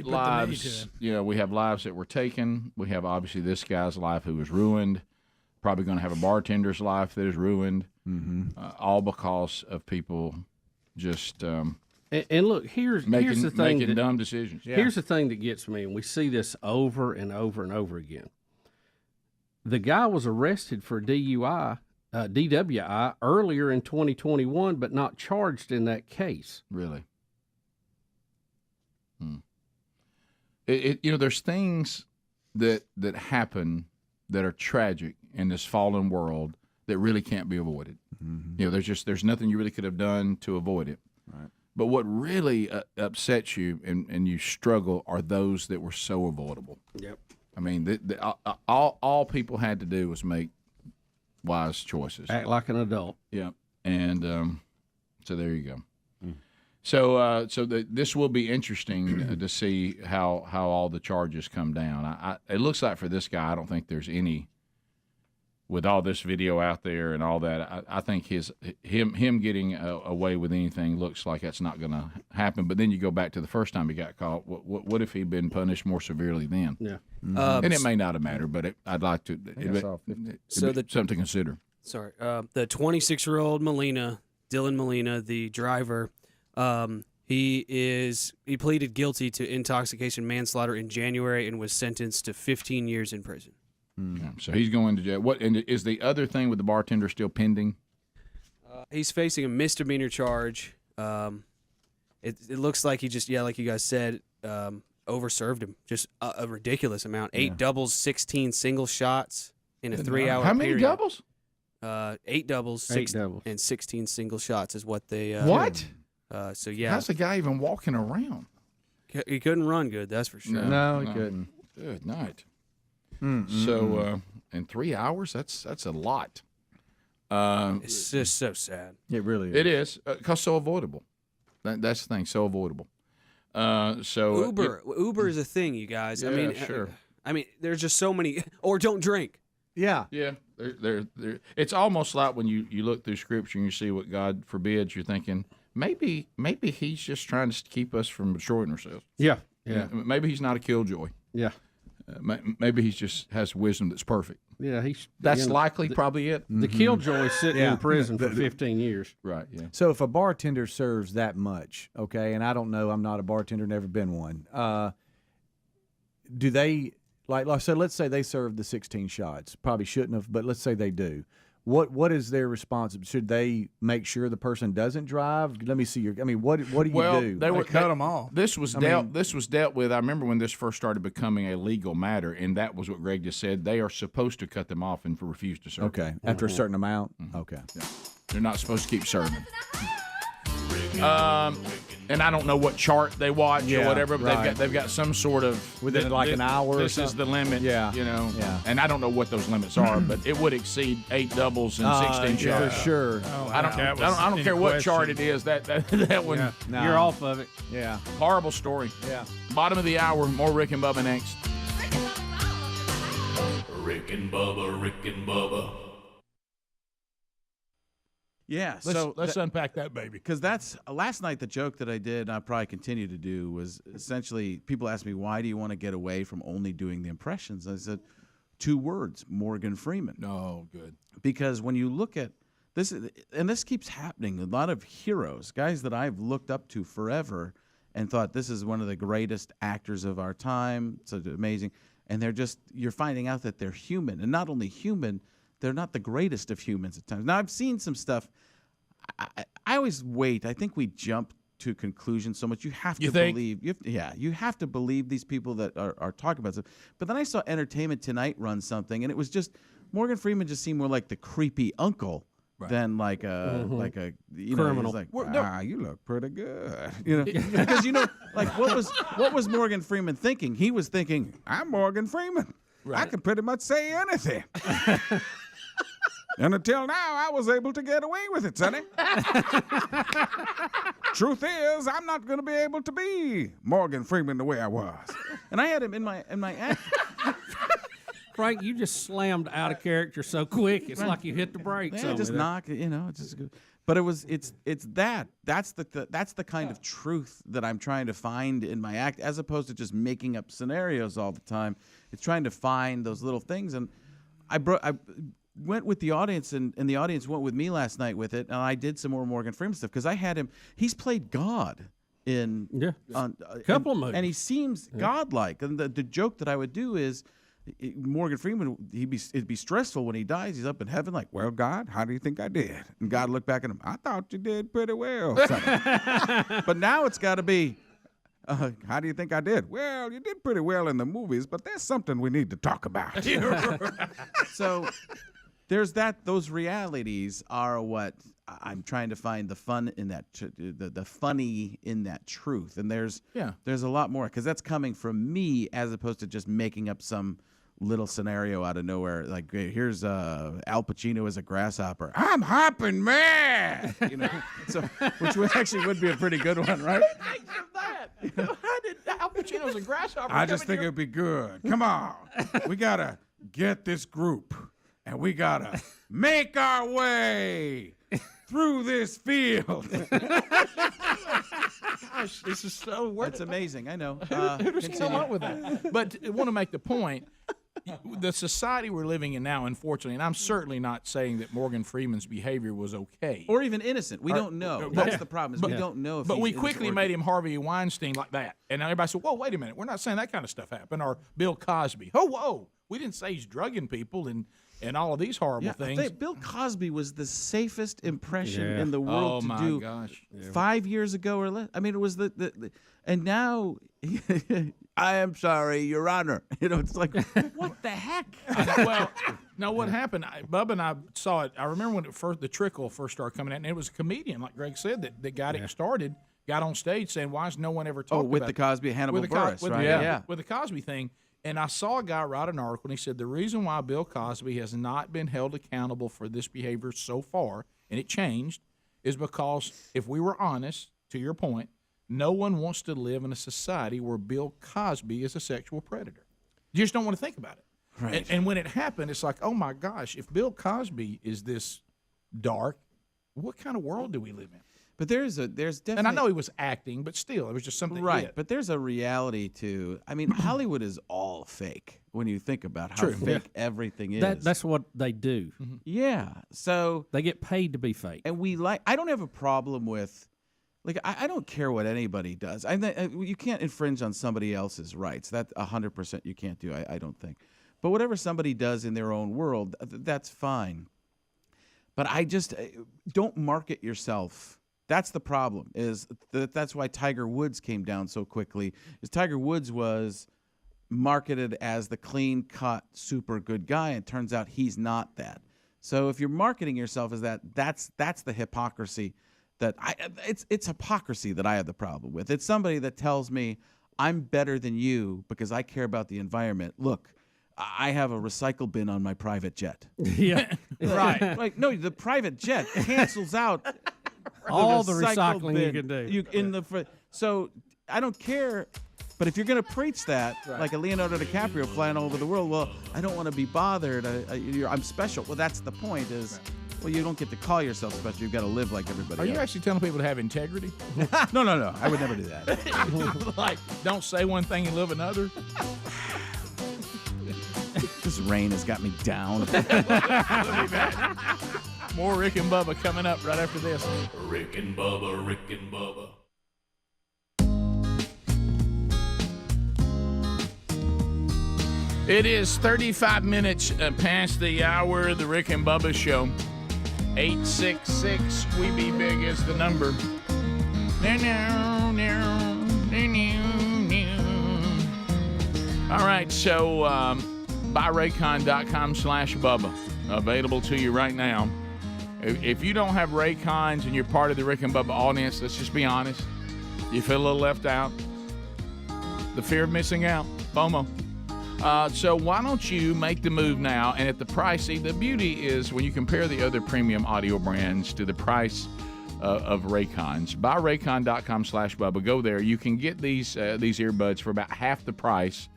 lives. We have lives that were taken. We have obviously this guy's life who was ruined. Probably going to have a bartender's life that is ruined, all because of people just and look, here's the thing, making dumb decisions. Yeah. Here's the thing that gets me, and we see this over and over and over again. The guy was arrested for DWI earlier in 2021, but not charged in that case. Really? There's things that happen that are tragic in this fallen world that really can't be avoided. There's nothing you really could have done to avoid it. Right. But what really upsets you and you struggle are those that were so avoidable. Yep. I mean, all people had to do was make wise choices. Act like an adult. Yeah. And so there you go. So this will be interesting to see how all the charges come down. It looks like for this guy, I don't think there's any, with all this video out there and all that. I think him getting away with anything looks like that's not going to happen. But then you go back to the first time he got caught. What if he'd been punished more severely then? Yeah, and it may not have mattered, but I'd like to. It'd be something to consider. the 26-year-old Dylan Molina, the driver, he pleaded guilty to intoxication manslaughter in January and was sentenced to 15 years in prison. Yeah, so he's going to jail. What? And is the other thing with the bartender still pending? He's facing a misdemeanor charge. It looks like he just, like you guys said, overserved him. Just a ridiculous amount. 8 doubles, 16 single shots in a 3-hour period. How many doubles? 8 doubles, and 16 single shots is what they. What? So yeah. How's the guy even walking around? He couldn't run good, that's for sure. No, he couldn't. Good night. So in 3 hours, that's a lot. It's just so sad. It really is. It is because so avoidable. That's the thing, so avoidable. So Uber is a thing, you guys. Yeah, I mean, sure. There's just so many. Or don't drink. Yeah. Yeah. It's almost like when you look through Scripture and you see what God forbids, you're thinking maybe He's just trying to keep us from destroying ourselves. Yeah. Maybe He's not a killjoy. Yeah. Maybe He just has wisdom that's perfect. Yeah, that's likely probably it. The killjoy sitting in prison for 15 years. Right, yeah. So if a bartender serves that much, okay, and I don't know, I'm not a bartender, never been one, do they, so let's say they serve the 16 shots. Probably shouldn't have, but let's say they do. What is their responsibility? Should they make sure the person doesn't drive? Let me see what do you do? They cut them off. This was dealt with. I remember when this first started becoming a legal matter, and that was what Greg just said. They are supposed to cut them off and refuse to serve. Okay, after a certain amount. Okay, yeah. They're not supposed to keep serving. And I don't know what chart they watch or whatever, but they've got some sort of within an hour. This is the limit. Yeah, Yeah. And I don't know what those limits are, but it would exceed 8 doubles and 16 shots. For sure. I don't care what chart it is. That one. Yeah. No. You're off of it. Yeah. Horrible story. Yeah. Bottom of the hour. More Rick and Bubba next. Rick and Bubba. Rick and Bubba. Yeah, let's unpack that baby. Because that's last night. The joke that I did, and I'll probably continue to do, was essentially people asked me, "Why do you want to get away from only doing the impressions?" I said, 2 words: Morgan Freeman. Oh, good. Because when you look at this, and this keeps happening, a lot of heroes, guys that I've looked up to forever, and thought this is one of the greatest actors of our time. So amazing, and you're finding out that they're human, and not only human. They're not the greatest of humans at times. Now, I've seen some stuff. I always wait. I think we jump to conclusions so much. You have to believe. You have to believe these people that are talking about stuff. But then I saw Entertainment Tonight run something, and it was just Morgan Freeman just seemed more like the creepy uncle than like a criminal. He's like, you look pretty good. Because what was Morgan Freeman thinking? He was thinking, I'm Morgan Freeman. Right. I can pretty much say anything. And until now, I was able to get away with it, Sonny. Truth is, I'm not going to be able to be Morgan Freeman the way I was. And I had him in my act. Frank, you just slammed out of character so quick. It's like you hit the brakes. Yeah, just knock. It's just good. But it's that. That's the kind of truth that I'm trying to find in my act, as opposed to just making up scenarios all the time. It's trying to find those little things. And I went with the audience, and the audience went with me last night with it. And I did some more Morgan Freeman stuff because I had him. He's played God in a couple of movies, and he seems godlike. And the joke that I would do is, Morgan Freeman, it'd be stressful when he dies. He's up in heaven like, well, God, how do you think I did? And God looked back at him, I thought you did pretty well. But now it's got to be, how do you think I did? Well, you did pretty well in the movies, but there's something we need to talk about. So there's that. Those realities are what I'm trying to find the fun in that, the funny in that truth. And there's a lot more, because that's coming from me as opposed to just making up some little scenario out of nowhere. Like, here's Al Pacino as a grasshopper. I'm hopping mad. So which would be a pretty good one, right? How did Al Pacino's a grasshopper? I just think it'd be good. Come on, we gotta get this group, and we gotta make our way through this field. Gosh, this is so worth it. It's amazing. I know. Who just came up with that? But I want to make the point. the society we're living in now, unfortunately, and I'm certainly not saying that Morgan Freeman's behavior was okay. Or even innocent. We don't know. That's the problem, is we don't know if But he's we innocent quickly or- made him Harvey Weinstein like that. And everybody said, whoa, wait a minute. We're not saying that kind of stuff happened. Or Bill Cosby. Oh, whoa. We didn't say he's drugging people and all of these horrible things. Bill Cosby was the safest impression Yeah. in the world Oh, my to do gosh. 5 years ago or less. I mean, it was the and now, I am sorry, Your Honor. You know, it's like, what the heck? Well, no, what happened? Bubba and I saw it. I remember when the trickle first started coming out, and it was a comedian, like Greg said, that got it started, got on stage saying, why has no one ever talked with about the Cosby, Hannibal Buress, right? With the Cosby thing. And I saw a guy write an article, and he said the reason why Bill Cosby has not been held accountable for this behavior so far, and it changed, is because if we were honest, to your point, no one wants to live in a society where Bill Cosby is a sexual predator. You just don't want to think about it. Right. And when it happened, it's like, oh my gosh, if Bill Cosby is this dark, what kind of world do we live in? But there's definitely, and I know he was acting, but still, it was just something. Right, but there's a reality to. I mean, Hollywood is all fake when you think about how True. fake everything is. That's what they do. Yeah, so they get paid to be fake. And I don't have a problem with, like, I don't care what anybody does. You can't infringe on somebody else's rights. That 100% you can't do. I don't think. But whatever somebody does in their own world, that's fine. But I just don't market yourself. That's the problem. That's why Tiger Woods came down so quickly. Is Tiger Woods was marketed as the clean-cut, super good guy, and turns out he's not that. So if you're marketing yourself as that, that's the hypocrisy that it's hypocrisy that I have the problem with. It's somebody that tells me I'm better than you because I care about the environment. Look, I have a recycle bin on my private jet. Yeah, right. Like, no, the private jet cancels out all the recycling bin. you can do. So I don't care. But if you're going to preach that, like a Leonardo DiCaprio flying all over the world, well, I don't want to be bothered. I'm special. Well, that's the point is, well, you don't get to call yourself special. You've got to live like everybody Are else. you actually telling people to have integrity? No. I would never do that. Like, don't say one thing and live another? This rain has got me down. We'll be back. More Rick and Bubba coming up right after this. Rick and Bubba, Rick and Bubba. It is 35 minutes past the hour of the Rick and Bubba Show. 866 We Be Big is the number. All right, so buyraycon.com/Bubba. Available to you right now. If you don't have Raycons and you're part of the Rick and Bubba audience, let's just be honest. You feel a little left out. The fear of missing out. FOMO. So why don't you make the move now? And at the price, see, the beauty is when you compare the other premium audio brands to the price of Raycons. Buyraycon.com/Bubba. Go there. You can get these earbuds for about half the price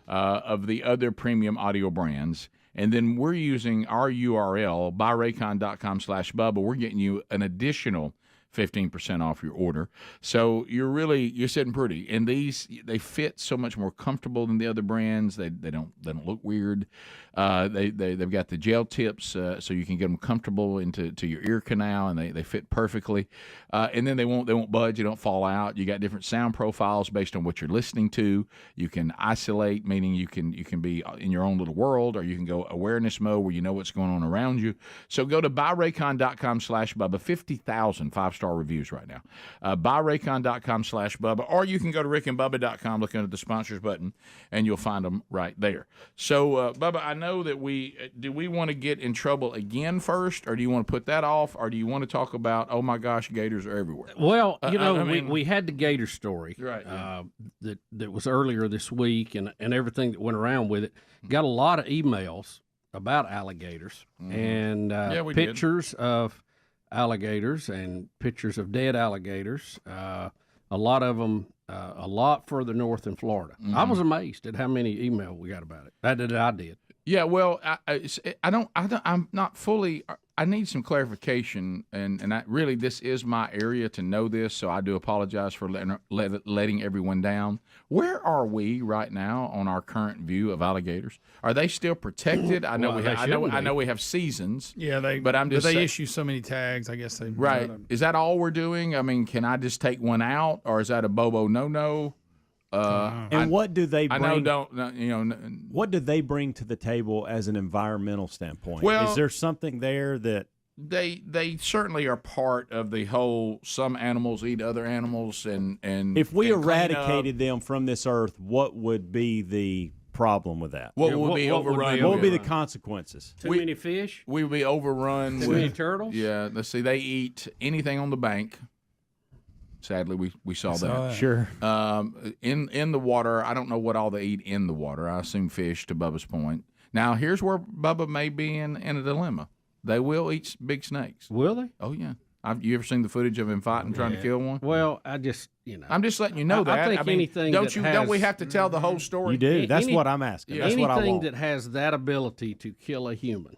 of the other premium audio brands. And then we're using our URL, buyraycon.com/Bubba. We're getting you an additional 15% off your order. So you're sitting pretty. And they fit so much more comfortable than the other brands. They don't look weird. They've got the gel tips so you can get them comfortable into your ear canal, and they fit perfectly. And then they won't budge. You don't fall out. You got different sound profiles based on what you're listening to. You can isolate, meaning you can be in your own little world, or you can go awareness mode where you know what's going on around you. So go to buyraycon.com/Bubba. 50,000 5-star reviews right now. Buyraycon.com/Bubba, or you can go to rickandbubba.com, look under the sponsors button, and you'll find them right there. So, Bubba, I know that do we want to get in trouble again first, or do you want to put that off, or do you want to talk about, oh my gosh, gators are everywhere? Well, we had the gator story right, that was earlier this week, and everything that went around with it. Got a lot of emails about alligators and pictures of alligators and pictures of dead alligators. A lot of them a lot further north in Florida. I was amazed at how many emails we got about it. I did. Yeah, well, I'm not fully I need some clarification, and really this is my area to know this, so I do apologize for letting everyone down. Where are we right now on our current view of alligators? Are they still protected? I know I know we have seasons. Yeah, but they issue so many tags. I guess they right. Is that all we're doing? I mean, can I just take one out, or is that a Bobo no? And what do they bring? I know, what do they bring to the table as an environmental standpoint? Well, is there something there that they certainly are part of the whole? Some animals eat other animals, and if we eradicated them from this earth, what would be the problem with that? What would be overrun? What would be the consequences? Too many fish? We would be overrun Too with many turtles? Yeah, let's see. They eat anything on the bank. Sadly, we saw that. Sure. In the water, I don't know what all they eat in the water. I assume fish, to Bubba's point. Now, here's where Bubba may be in a dilemma. They will eat big snakes. Will they? Oh, yeah. You ever seen the footage of him fighting, trying to kill one? Well, I'm just letting you know that. I think anything don't we have to tell the whole story? You do. That's what I'm asking. That's what I want. Anything that has that ability to kill a human,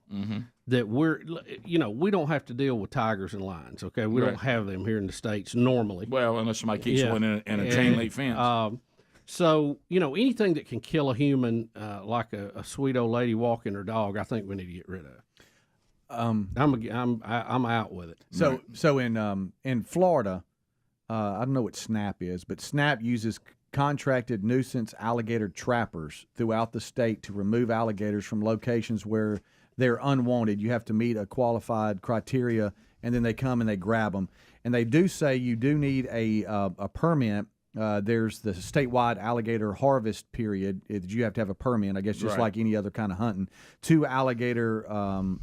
that we don't have to deal with tigers and lions. Okay, we don't have them here in the States normally. Well, unless somebody keeps one in a chain link fence. So anything that can kill a human, like a sweet old lady walking her dog, I think we need to get rid of. I'm out with it. So in Florida, I don't know what SNAP is, but SNAP uses contracted nuisance alligator trappers throughout the state to remove alligators from locations where they're unwanted. You have to meet a qualified criteria, and then they come and they grab them. And they do say you do need a permit. There's the statewide alligator harvest period that you have to have a permit, I guess, just like any other kind of hunting. 2 alligator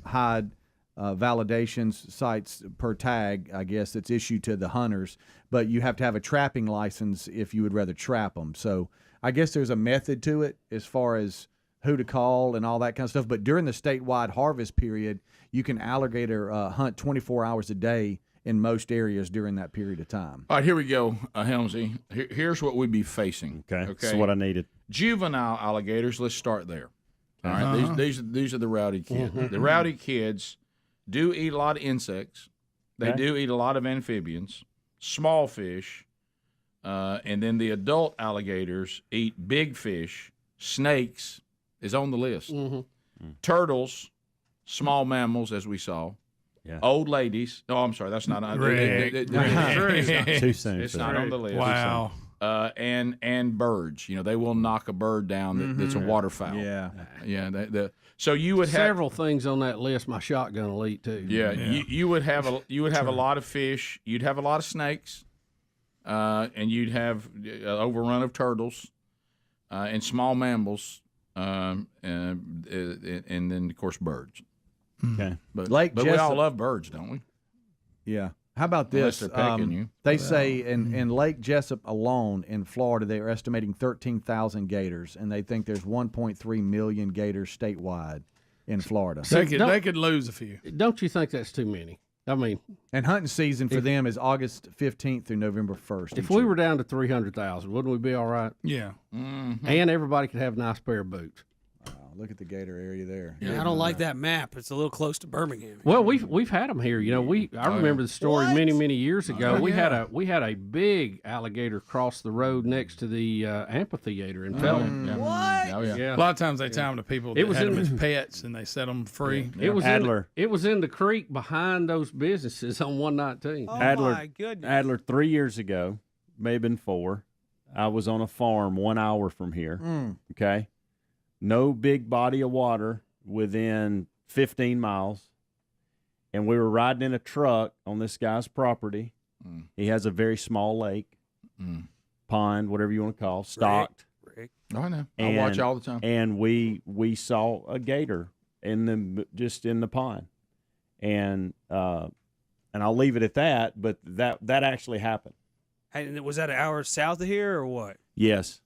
hide validations sites per tag, I guess, that's issued to the hunters. But you have to have a trapping license if you would rather trap them. So I guess there's a method to it as far as who to call and all that kind of stuff. But during the statewide harvest period, you can alligator hunt 24 hours a day in most areas during that period of time. All right, here we go, Helmsy. Here's what we'd be facing. Okay, that's what I needed. Juvenile alligators. Let's start there. All right, these are the rowdy kids. The rowdy kids do eat a lot of insects. They do eat a lot of amphibians, small fish, and then the adult alligators eat big fish. Snakes is on the list. Turtles, small mammals, as we saw. Yeah. Old ladies. Oh, I'm sorry. That's not on Too soon. It's not on the list. Wow. And birds. They will knock a bird down that's a waterfowl. Yeah. So you would have several things on that list. My shotgun will eat too. Yeah. You would have a lot of fish. You'd have a lot of snakes, and you'd have an overrun of turtles, and small mammals, and then of course birds. Okay, but we all love birds, don't we? Yeah. How about this? Unless they're pecking you. They say in Lake Jessup alone in Florida, they are estimating 13,000 gators, and they think there's 1.3 million gators statewide in Florida. They could lose a few. Don't you think that's too many? I mean, and hunting season for them is August 15th through November 1st. If we were down to 300,000, wouldn't we be all right? Yeah. And everybody could have a nice pair of boots. Look at the gator area there. Yeah, I don't like that map. It's a little close to Birmingham. Well, we've had them here. I remember the story many years ago. We had a big alligator cross the road next to the amphitheater in Pelham. What? Oh, yeah. A lot of times they tie them to people that had them as pets and they set them free. It was it was in the creek behind those businesses on 119. Oh my goodness. Adler, 3 years ago, may have been 4. I was on a farm 1 hour from here. Okay. No big body of water within 15 miles. And we were riding in a truck on this guy's property. He has a very small lake, pond, whatever you want to call, stocked. Rick. Oh, I know. I watch all the time. And we saw a gator just in the pond. And I'll leave it at that, but that actually happened. Hey, was that an hour south of here or what? Yes.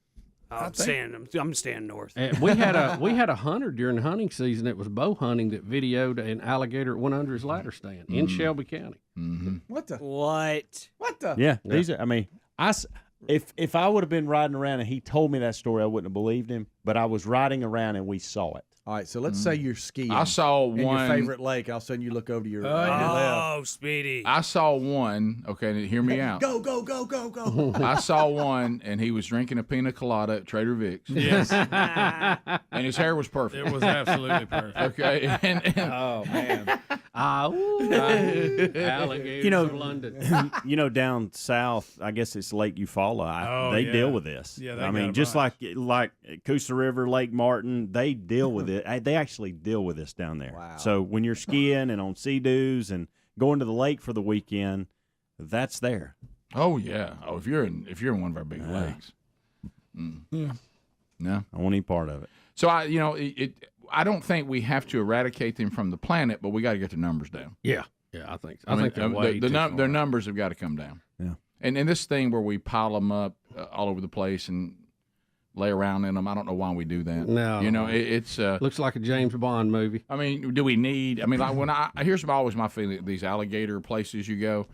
I'm staying north. We had a hunter during the hunting season. It was bow hunting that videoed an alligator that went under his ladder stand in Shelby County. What the? What the? Yeah. These are. I mean, if I would have been riding around and he told me that story, I wouldn't have believed him. But I was riding around and we saw it. All right, so let's say you're skiing. I saw in one your favorite lake. All of a sudden, you look over to your Oh, Speedy. I saw one. Okay, hear me out. Go, go, go, go, go. I saw one, and he was drinking a pina colada at Trader Vic's. Yes. And his hair was perfect. It was absolutely perfect. Okay. Oh, man. Alligators of London. Down south, I guess it's Lake Eufaula. They deal with this. Yeah, I mean, just like Coosa River, Lake Martin, they deal with it. They actually deal with this down there. Wow. So when you're skiing and on sea-doos and going to the lake for the weekend, that's there. Oh yeah. Oh, if you're in one of our big lakes. Yeah. No, I want any part of it. So I don't think we have to eradicate them from the planet, but we got to get their numbers down. Yeah, I think so. I think mean, they're way too their far. numbers have got to come down. Yeah. And this thing where we pile them up all over the place and lay around in them, I don't know why we do that. No, it's looks like a James Bond movie. I mean, do we need? I mean, like when here's always my feeling: these alligator places you go.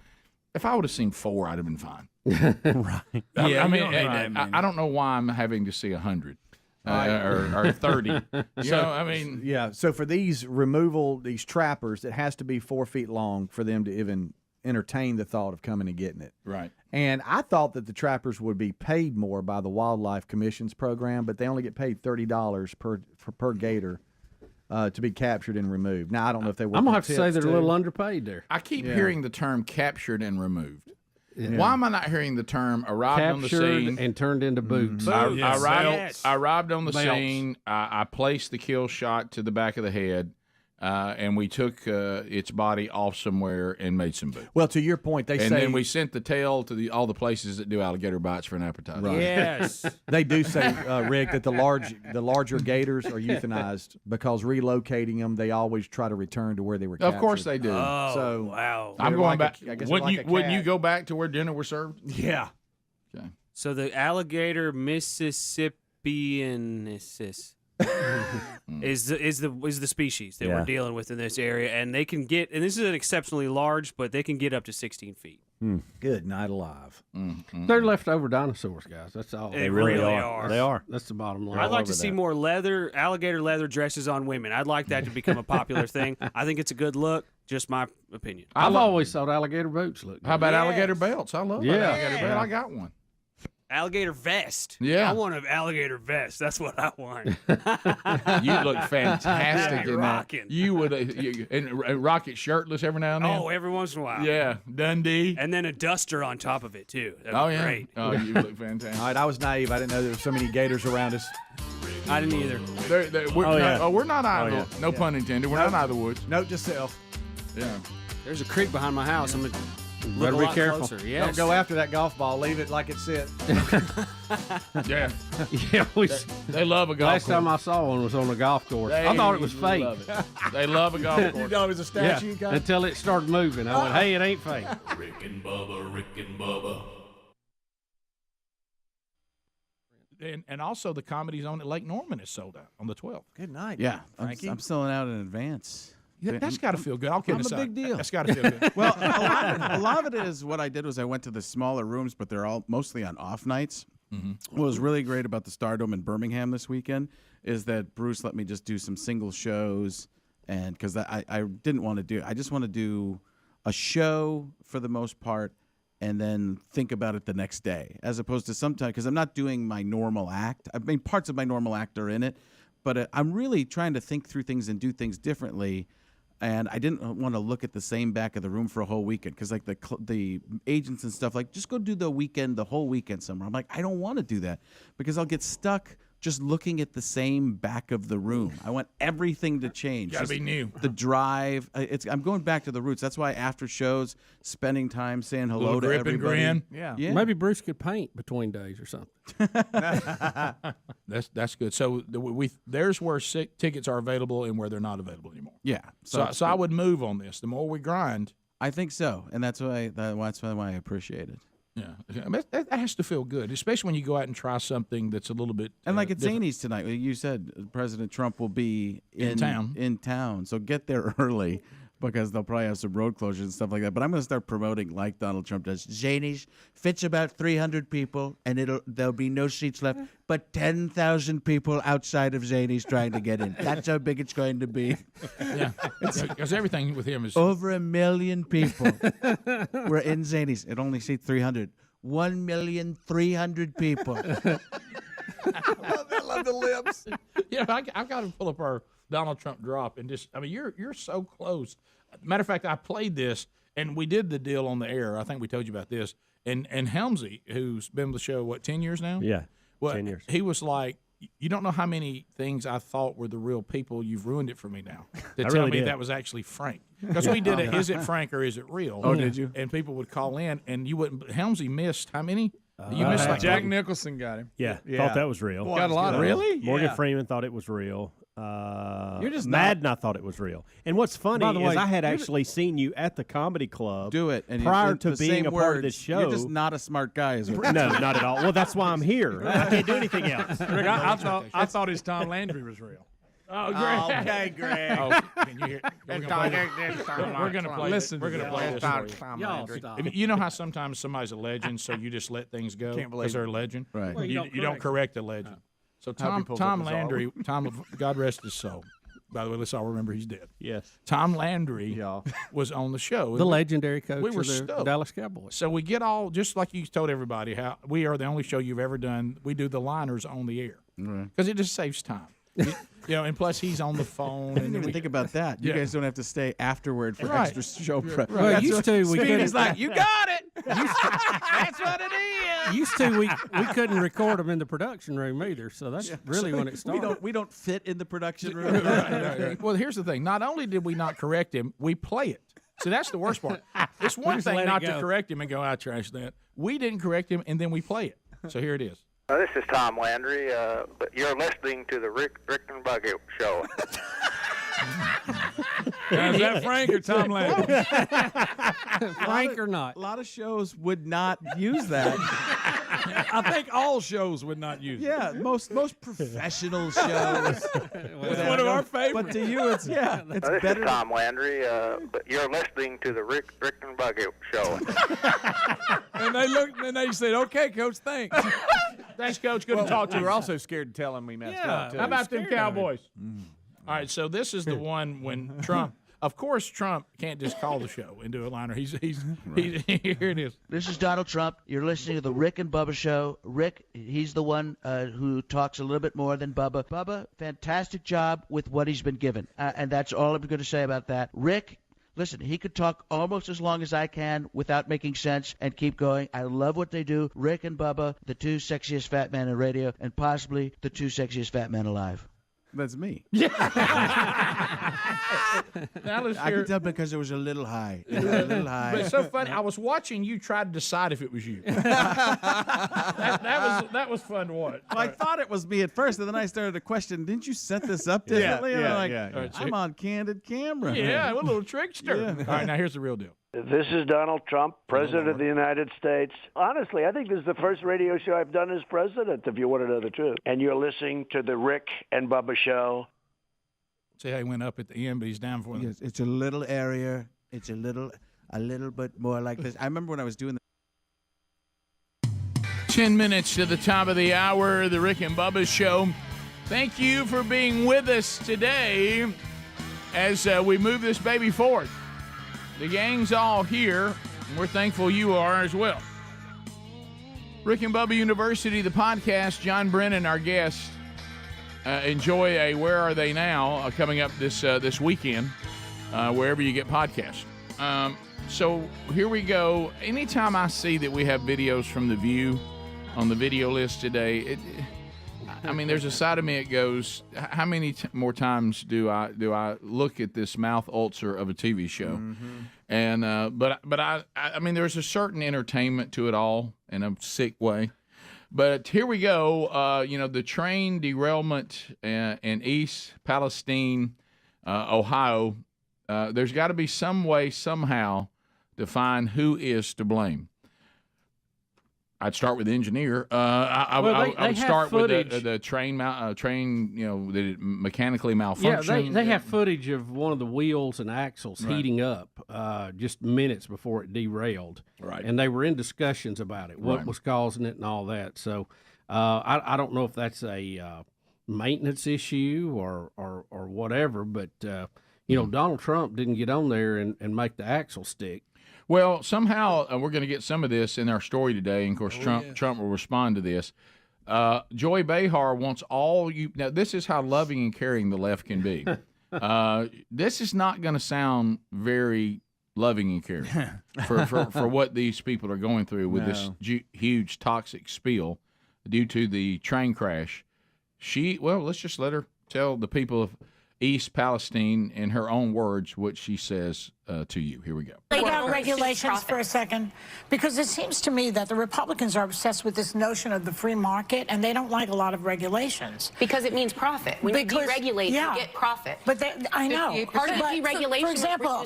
If I would have seen 4, I'd have been fine. Right. I mean, I don't know why I'm having to see 100 or 30. So for these these trappers, it has to be 4 feet long for them to even entertain the thought of coming and getting it. Right. And I thought that the trappers would be paid more by the Wildlife Commission's program, but they only get paid $30 per gator to be captured and removed. Now I don't know if they were. I'm gonna have to say they're a little underpaid there. I keep hearing the term captured and removed. Yeah. Why am I not hearing the term arrived on the scene and turned into boots? I arrived on the scene. I placed the kill shot to the back of the head, and we took its body off somewhere and made some boots. Well, to your point, and then we sent the tail to all the places that do alligator bites for an appetizer. Right. Yes. They do say, Rick, that the larger gators are euthanized because relocating them, they always try to return to where they were captured. Of course they do. Oh, So wow. I'm going back. Wouldn't you go back to where dinner was served? Yeah. Okay. So the alligator Mississippiensis is the species that we're dealing with in this area, and they can get, and this is an exceptionally large, but they can get up to 16 feet. Good night alive. They're leftover dinosaurs, guys. That's all. They really are. They are. That's the bottom line. I'd like to see more alligator leather dresses on women. I'd like that to become a popular thing. I think it's a good look. Just my opinion. I've always thought alligator boots look good. How about alligator belts? I love an alligator belt. I got one. Alligator vest. Yeah. I want an alligator vest. That's what I want. You look fantastic in rocking. that. You would and rock it shirtless every now and then. Oh, every once in a while. Yeah, Dundee. And then a duster on top of it too. That'd be Yeah. great. Oh, you look fantastic. All right, I was naive. I didn't know there were so many gators around us. I didn't either. We're not out of the, no pun intended. We're not out of the woods. Note to self. Yeah. There's a creek behind my house. I'm gonna look Better a be lot careful. closer. Yes. Don't go after that golf ball. Leave it like it sits. Yeah. Yeah, They love a golf last course. time I saw one was on a golf course. I thought it was fake. Love it. They love a golf You course. thought it was a statue? Yeah, Guy? until it started moving. I went, hey, it ain't fake. Rick and Bubba. And also the Comedy Zone at Lake Norman is sold out on the 12th. Good night. Yeah, Frankie? I'm selling out in advance. Yeah, that's got to feel good. I'll kid I'm a aside. big deal. That's got to feel good. Well, a lot of it is what I did was I went to the smaller rooms, but they're all mostly on off nights. What was really great about the Stardome in Birmingham this weekend is that Bruce let me just do some single shows, and because I didn't want to do, I just want to do a show for the most part, and then think about it the next day, as opposed to sometimes because I'm not doing my normal act. I mean, parts of my normal act are in it, but I'm really trying to think through things and do things differently. And I didn't want to look at the same back of the room for a whole weekend because, like, the agents and stuff, like, just go do the whole weekend somewhere. I'm like, I don't want to do that because I'll get stuck just looking at the same back of the room. I want everything to change. Got to be new. The drive. I'm going back to the roots. That's why after shows, spending time saying hello to grip and everybody. grin. Yeah. Maybe Bruce could paint between days or something. That's good. So there's where tickets are available and where they're not available anymore. Yeah. So I would move on this. The more we grind, I think so, and that's why I appreciate it. yeah, I mean, that has to feel good, especially when you go out and try something that's a little bit. And like at different. Zanies tonight, you said President Trump will be In town. In town, so get there early. because they'll probably have some road closures and stuff like that. But I'm going to start promoting like Donald Trump does. Zanies fits about 300 people, and there'll be no seats left, but 10,000 people outside of Zanies trying to get in. That's how big it's going to be. Yeah, because everything with him is over 1 million people were in Zanies. It only seats 300. 1,300,000 people. I love the lips. Yeah, I've got to pull up our Donald Trump drop and just, I mean, you're so close. Matter of fact, I played this and we did the deal on the air. I think we told you about this. And Helmsy, who's been with the show, 10 years now? Yeah, well, 10 years. He was like, you don't know how many things I thought were the real people. You've ruined it for me now. To tell me that was actually Frank. Because we did it, is it Frank or is it real? Oh, did you? And people would call in and you wouldn't. Helmsy missed how many? You missed like Jack Nicholson got him. Yeah, thought that was real. Got a lot of really? Morgan Yeah. Freeman thought it was real. You're just Madden. I thought it was real. And what's funny By the is way, I had you're actually seen you at the comedy club. Do it. And prior in to the being same a part of words, this show. You're just not a smart guy, is what No, not at all. Well, that's why I'm here. I can't do anything else. Rick, I thought his Tom Landry was real. Oh, Greg. Okay, Greg. Oh, can you hear? We're going to play. Listen, we're going to play this for you. Y'all stop. I mean, you know how sometimes somebody's a legend, so you just let things go because they're a legend. Right. Well, You don't correct a legend. So Tom Landry, God rest his soul. By the way, let's all remember he's dead. Yes. Tom Landry was on the show. The legendary coach We were of the stoked. Dallas Cowboys. So we get all, just like you told everybody, how we are the only show you've ever done. We do the liners on the air because it just saves time. You know, and plus he's on the phone. I didn't even think about that. You guys don't have to stay afterward for Right. extra show prep. Well, That's used what- to we couldn't. Speedy's like, you got it. That's what it is. Used to we couldn't record them in the production room either. So that's really when it started. We don't fit in the production room. Right. Well, here's the thing. Not only did we not correct him, we play it. So that's the worst part. It's one just thing let it not to go. correct him and go, I trash that. We didn't correct him, and then we play it. So here it is. This is Tom Landry, but you're listening to the Rick and Buggy Show. Now, is that Frank or Tom Landry? Frank or not. A lot of shows would not use that. I think all shows would not use it. Yeah, most professional shows. It's one of our favorites. But to you, it's it's This better. is Tom Landry, but you're listening to the Rick and Buggy Show. And they looked and they said, "Okay, Coach, thanks." Thanks, Coach. Good to talk to We you. were also scared to tell him we messed up, too. How about them scared of Cowboys? All right, so this is the one when Trump. Of course, Trump can't just call the show and do a liner. He's here it is. This is Donald Trump. You're listening to the Rick and Bubba Show. Rick, he's the one who talks a little bit more than Bubba. Bubba, fantastic job with what he's been given. And that's all I'm going to say about that. Rick, listen, he could talk almost as long as I can without making sense and keep going. I love what they do. Rick and Bubba, the two sexiest fat men in radio, and possibly the two sexiest fat men alive. That's me. Now let's I hear. can tell because it was a little high. It was a little high. But it's so funny. I was watching you try to decide if it was you. that was fun to watch. Well, I thought it was me at first, and then I started to question, didn't you set this up differently? And I'm like, All right, so- I'm on candid camera. Yeah, what a little trickster. Yeah. All right, now here's the real deal. This is Donald Trump, President of the United States. Honestly, I think this is the first radio show I've done as president, if you want to know the truth. And you're listening to the Rick and Bubba Show. See how he went up at the end, but he's down for them. Yes, it's a little area. It's a little bit more like this. I remember when I was doing 10 minutes to the top of the hour, the Rick and Bubba Show. Thank you for being with us today as we move this baby forward. The gang's all here, and we're thankful you are as well. Rick and Bubba University, the podcast, John Brennan, our guest. Enjoy a Where Are They Now coming up this weekend, wherever you get podcasts. So here we go. Anytime I see that we have videos from The View on the video list today, I mean, there's a side of me that goes, how many more times do I look at this mouth ulcer of a TV show? Mm-hmm. And but I mean, there's a certain entertainment to it all in a sick way. But here we go. The train derailment in East Palestine, Ohio. There's got to be some way, somehow, to find who is to blame. I'd start with the engineer. I would start with the train. That it mechanically malfunctioned. Yeah, they have footage of one of the wheels and axles heating up just minutes before it derailed. Right. And they were in discussions about it, what was causing it and all that. So I don't know if that's a maintenance issue or whatever, but Donald Trump didn't get on there and make the axle stick. Well, somehow we're going to get some of this in our story today, and of course Trump will respond to this. Joy Behar wants all you. Now, this is how loving and caring the left can be. This is not going to sound very loving and caring for what these people are going through with this huge toxic spill due to the train crash. Let's just let her tell the people of East Palestine in her own words what she says to you. Here we go. Lay down regulations for a second, because it seems to me that the Republicans are obsessed with this notion of the free market, and they don't like a lot of regulations. Because it means profit. When you deregulate, you get profit. But I know. Part of deregulation, for example,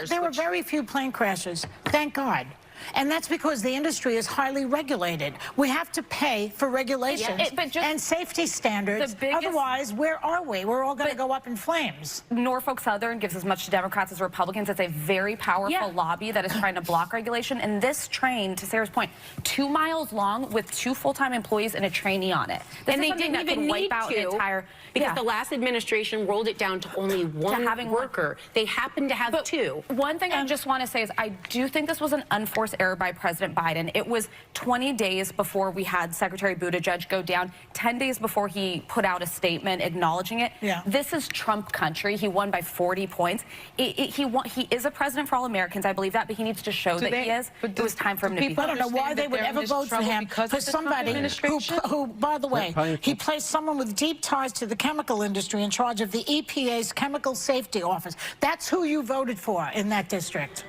there were very few plane crashes. Thank God. And that's because the industry is highly regulated. We have to pay for regulations and safety standards. Otherwise, where are we? We're all going to go up in flames. Norfolk Southern gives as much to Democrats as Republicans. It's a very powerful lobby that is trying to block regulation. And this train, to Sarah's point, 2 miles long with 2 full-time employees and a trainee on it. And they didn't even need to, because the last administration rolled it down to only one worker. They happened to have 2. One thing I just want to say is I do think this was an unforced error by President Biden. It was 20 days before we had Secretary Buttigieg go down, 10 days before he put out a statement acknowledging it. This is Trump country. He won by 40 points. He is a president for all Americans. I believe that, but he needs to show that he is. It was time for him to be. I don't know why they would ever vote for him, for somebody who, by the way, he placed someone with deep ties to the chemical industry in charge of the EPA's Chemical Safety Office. That's who you voted for in that district.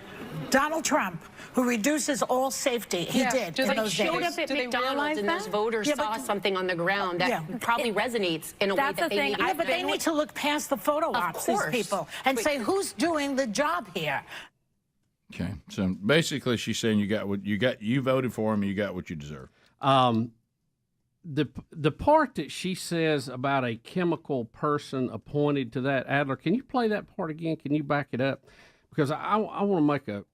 Donald Trump, who reduces all safety. He did in those days. Showed up at McDonald's and those voters saw something on the ground that probably resonates in a way that they need. But they need to look past the photo ops, these people, and say, who's doing the job here? Okay, so basically she's saying you voted for him and you got what you deserve. The part that she says about a chemical person appointed to that, Adler, can you play that part again? Can you back it up? Because I want to make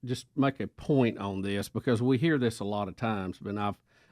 just make a point on this, because we hear this a lot of times, but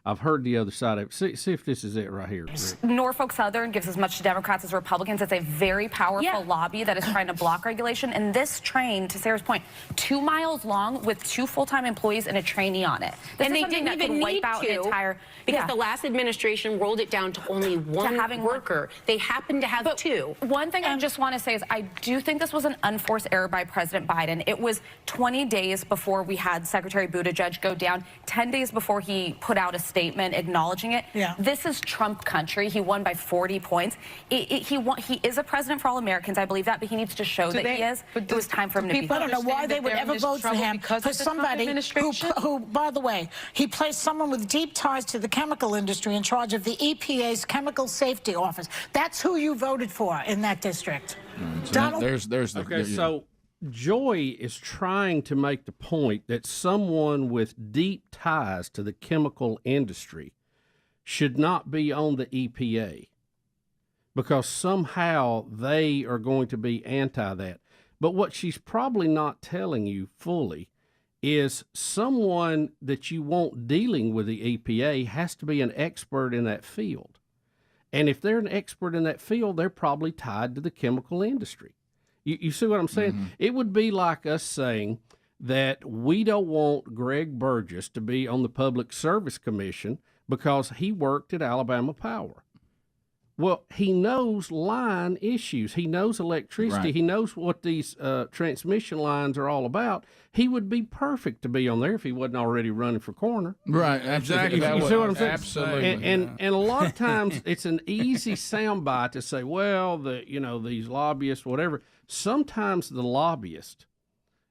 I've heard the other side of it. See if this is it right here. Norfolk Southern gives as much to Democrats as Republicans. It's a very powerful lobby that is trying to block regulation. And this train, to Sarah's point, 2 miles long with 2 full-time employees and a trainee on it. And they didn't even need to, because the last administration rolled it down to only one worker. They happened to have 2. One thing I just want to say is I do think this was an unforced error by President Biden. It was 20 days before we had Secretary Buttigieg go down, 10 days before he put out a statement acknowledging it. This is Trump country. He won by 40 points. He is a president for all Americans. I believe that, but he needs to show that he is. It was time for him to be. I don't know why they would ever vote for him, for somebody who, by the way, he placed someone with deep ties to the chemical industry in charge of the EPA's Chemical Safety Office. That's who you voted for in that district. So Donald. There's the okay. So Joy is trying to make the point that someone with deep ties to the chemical industry should not be on the EPA because somehow they are going to be anti that. But what she's probably not telling you fully is someone that you want dealing with the EPA has to be an expert in that field. And if they're an expert in that field, they're probably tied to the chemical industry. You see what I'm saying? Mm-hmm. It would be like us saying that we don't want Greg Burgess to be on the Public Service Commission because he worked at Alabama Power. Well, he knows line issues. He knows electricity. Right. He knows what these transmission lines are all about. He would be perfect to be on there if he wasn't already running for coroner. Right, exactly. You see what I'm saying? Absolutely. And a lot of times it's an easy soundbite to say, well, these lobbyists, whatever. Sometimes the lobbyists,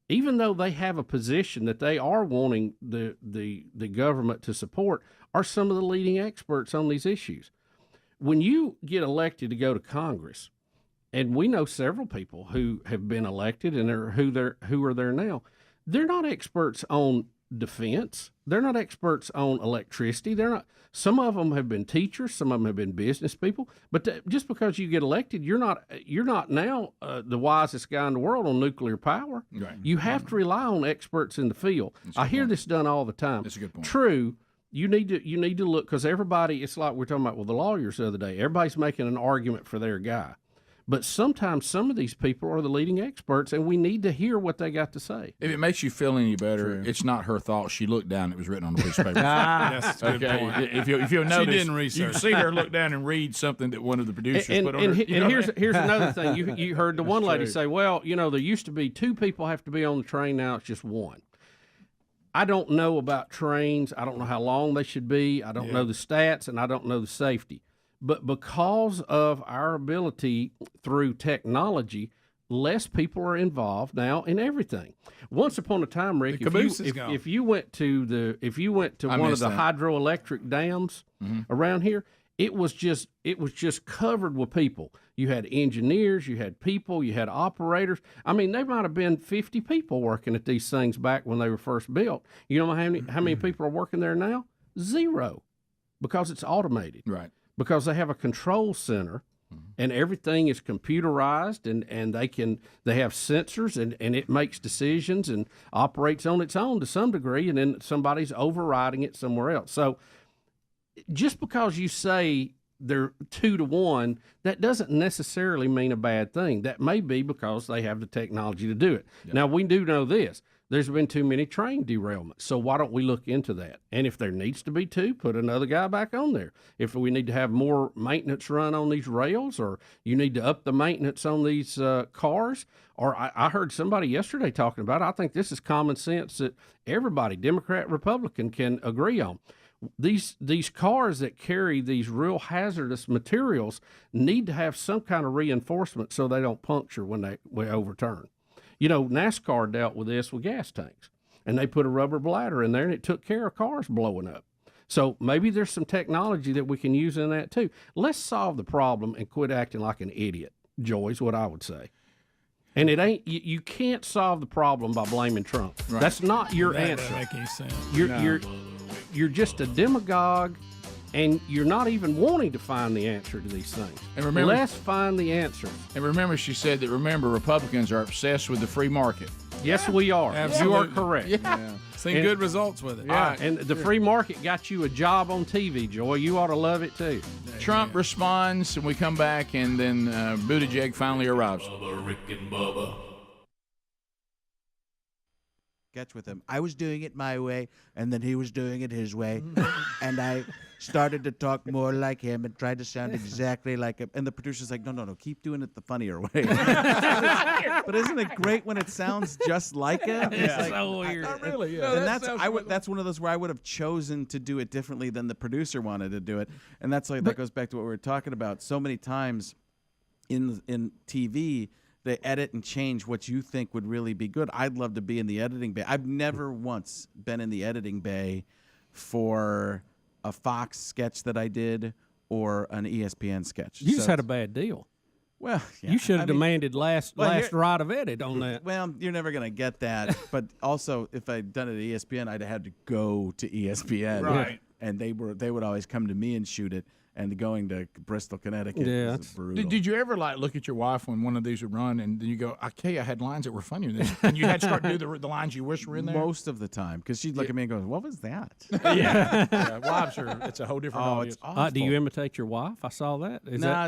even though they have a position that they are wanting the government to support, are some of the leading experts on these issues. When you get elected to go to Congress, and we know several people who have been elected and who are there now, they're not experts on defense. They're not experts on electricity. They're not. Some of them have been teachers. Some of them have been business people. But just because you get elected, you're not now the wisest guy in the world on nuclear power. Right. You have to rely on experts in the field. I hear this done all the time. That's a good point. True. You need to look, because everybody, it's like we're talking about with the lawyers the other day. Everybody's making an argument for their guy. But sometimes some of these people are the leading experts, and we need to hear what they got to say. If it makes you feel any better, it's not her thought. She looked down. It was written on a piece of paper. That's a good point. If you'll notice, she didn't research. You see her look down and read something that one of the producers put on her. And here's another thing. You heard the one lady say, well, there used to be 2 people have to be on the train. Now it's just 1. I don't know about trains. I don't know how long they should be. I don't know the stats, and I don't know the safety. But because of our ability through technology, less people are involved now in everything. Once upon a time, Rick, if you went to one of the hydroelectric dams around here, it was just covered with people. You had engineers, you had people, you had operators. I mean, there might have been 50 people working at these things back when they were first built. You know how many people are working there now? 0, because it's automated. Right. Because they have a control center, and everything is computerized, and they have sensors, and it makes decisions and operates on its own to some degree, and then somebody's overriding it somewhere else. So just because you say they're 2 to 1, that doesn't necessarily mean a bad thing. That may be because they have the technology to do it. Yep. Now, we do know this. There's been too many train derailments, so why don't we look into that? And if there needs to be 2, put another guy back on there. If we need to have more maintenance run on these rails, or you need to up the maintenance on these cars, or I heard somebody yesterday talking about it. I think this is common sense that everybody, Democrat, Republican, can agree on. These cars that carry these real hazardous materials need to have some kind of reinforcement so they don't puncture when they overturn. NASCAR dealt with this with gas tanks, and they put a rubber bladder in there, and it took care of cars blowing up. So maybe there's some technology that we can use in that too. Let's solve the problem and quit acting like an idiot, Joy, is what I would say. And it ain't you can't solve the problem by blaming Trump. Right. That's not your answer. That doesn't make any sense. You're just a demagogue, and you're not even wanting to find the answer to these things. And remember, let's find the answer. And remember, she said that, Republicans are obsessed with the free market. Yes, we are. Absolutely. You are correct. Yeah. Seen good results with it. Yeah, and the free market got you a job on TV, Joy. You ought to love it, too. Trump responds, and we come back, and then Buttigieg finally arrives. Bubba, Rick and Bubba. Sketch with him. I was doing it my way, and then he was doing it his way, and I started to talk more like him and tried to sound exactly like him. And the producer's like, no, keep doing it the funnier way. But isn't it great when it sounds just like him? Yeah. It's like, so weird. Not really, yeah. And that's one of those where I would have chosen to do it differently than the producer wanted to do it. And that goes back to what we were talking about. So many times in TV, they edit and change what you think would really be good. I'd love to be in the editing bay. I've never once been in the editing bay for a Fox sketch that I did or an ESPN sketch. You just had a bad deal. Well, yeah. You should have demanded last right of edit on that. Well, you're never going to get that. But also, if I'd done it at ESPN, I'd have had to go to ESPN. Right. And they would always come to me and shoot it. And going to Bristol, Connecticut was brutal. Did you ever look at your wife when one of these would run, and then you go, "Okay, I had lines that were funnier than this," and you had to start do the lines you wish were in there? Most of the time, because she'd look at me and go, "What was that?" Yeah, wives it's a whole different audience. It's awful. Do you imitate your wife? I saw that.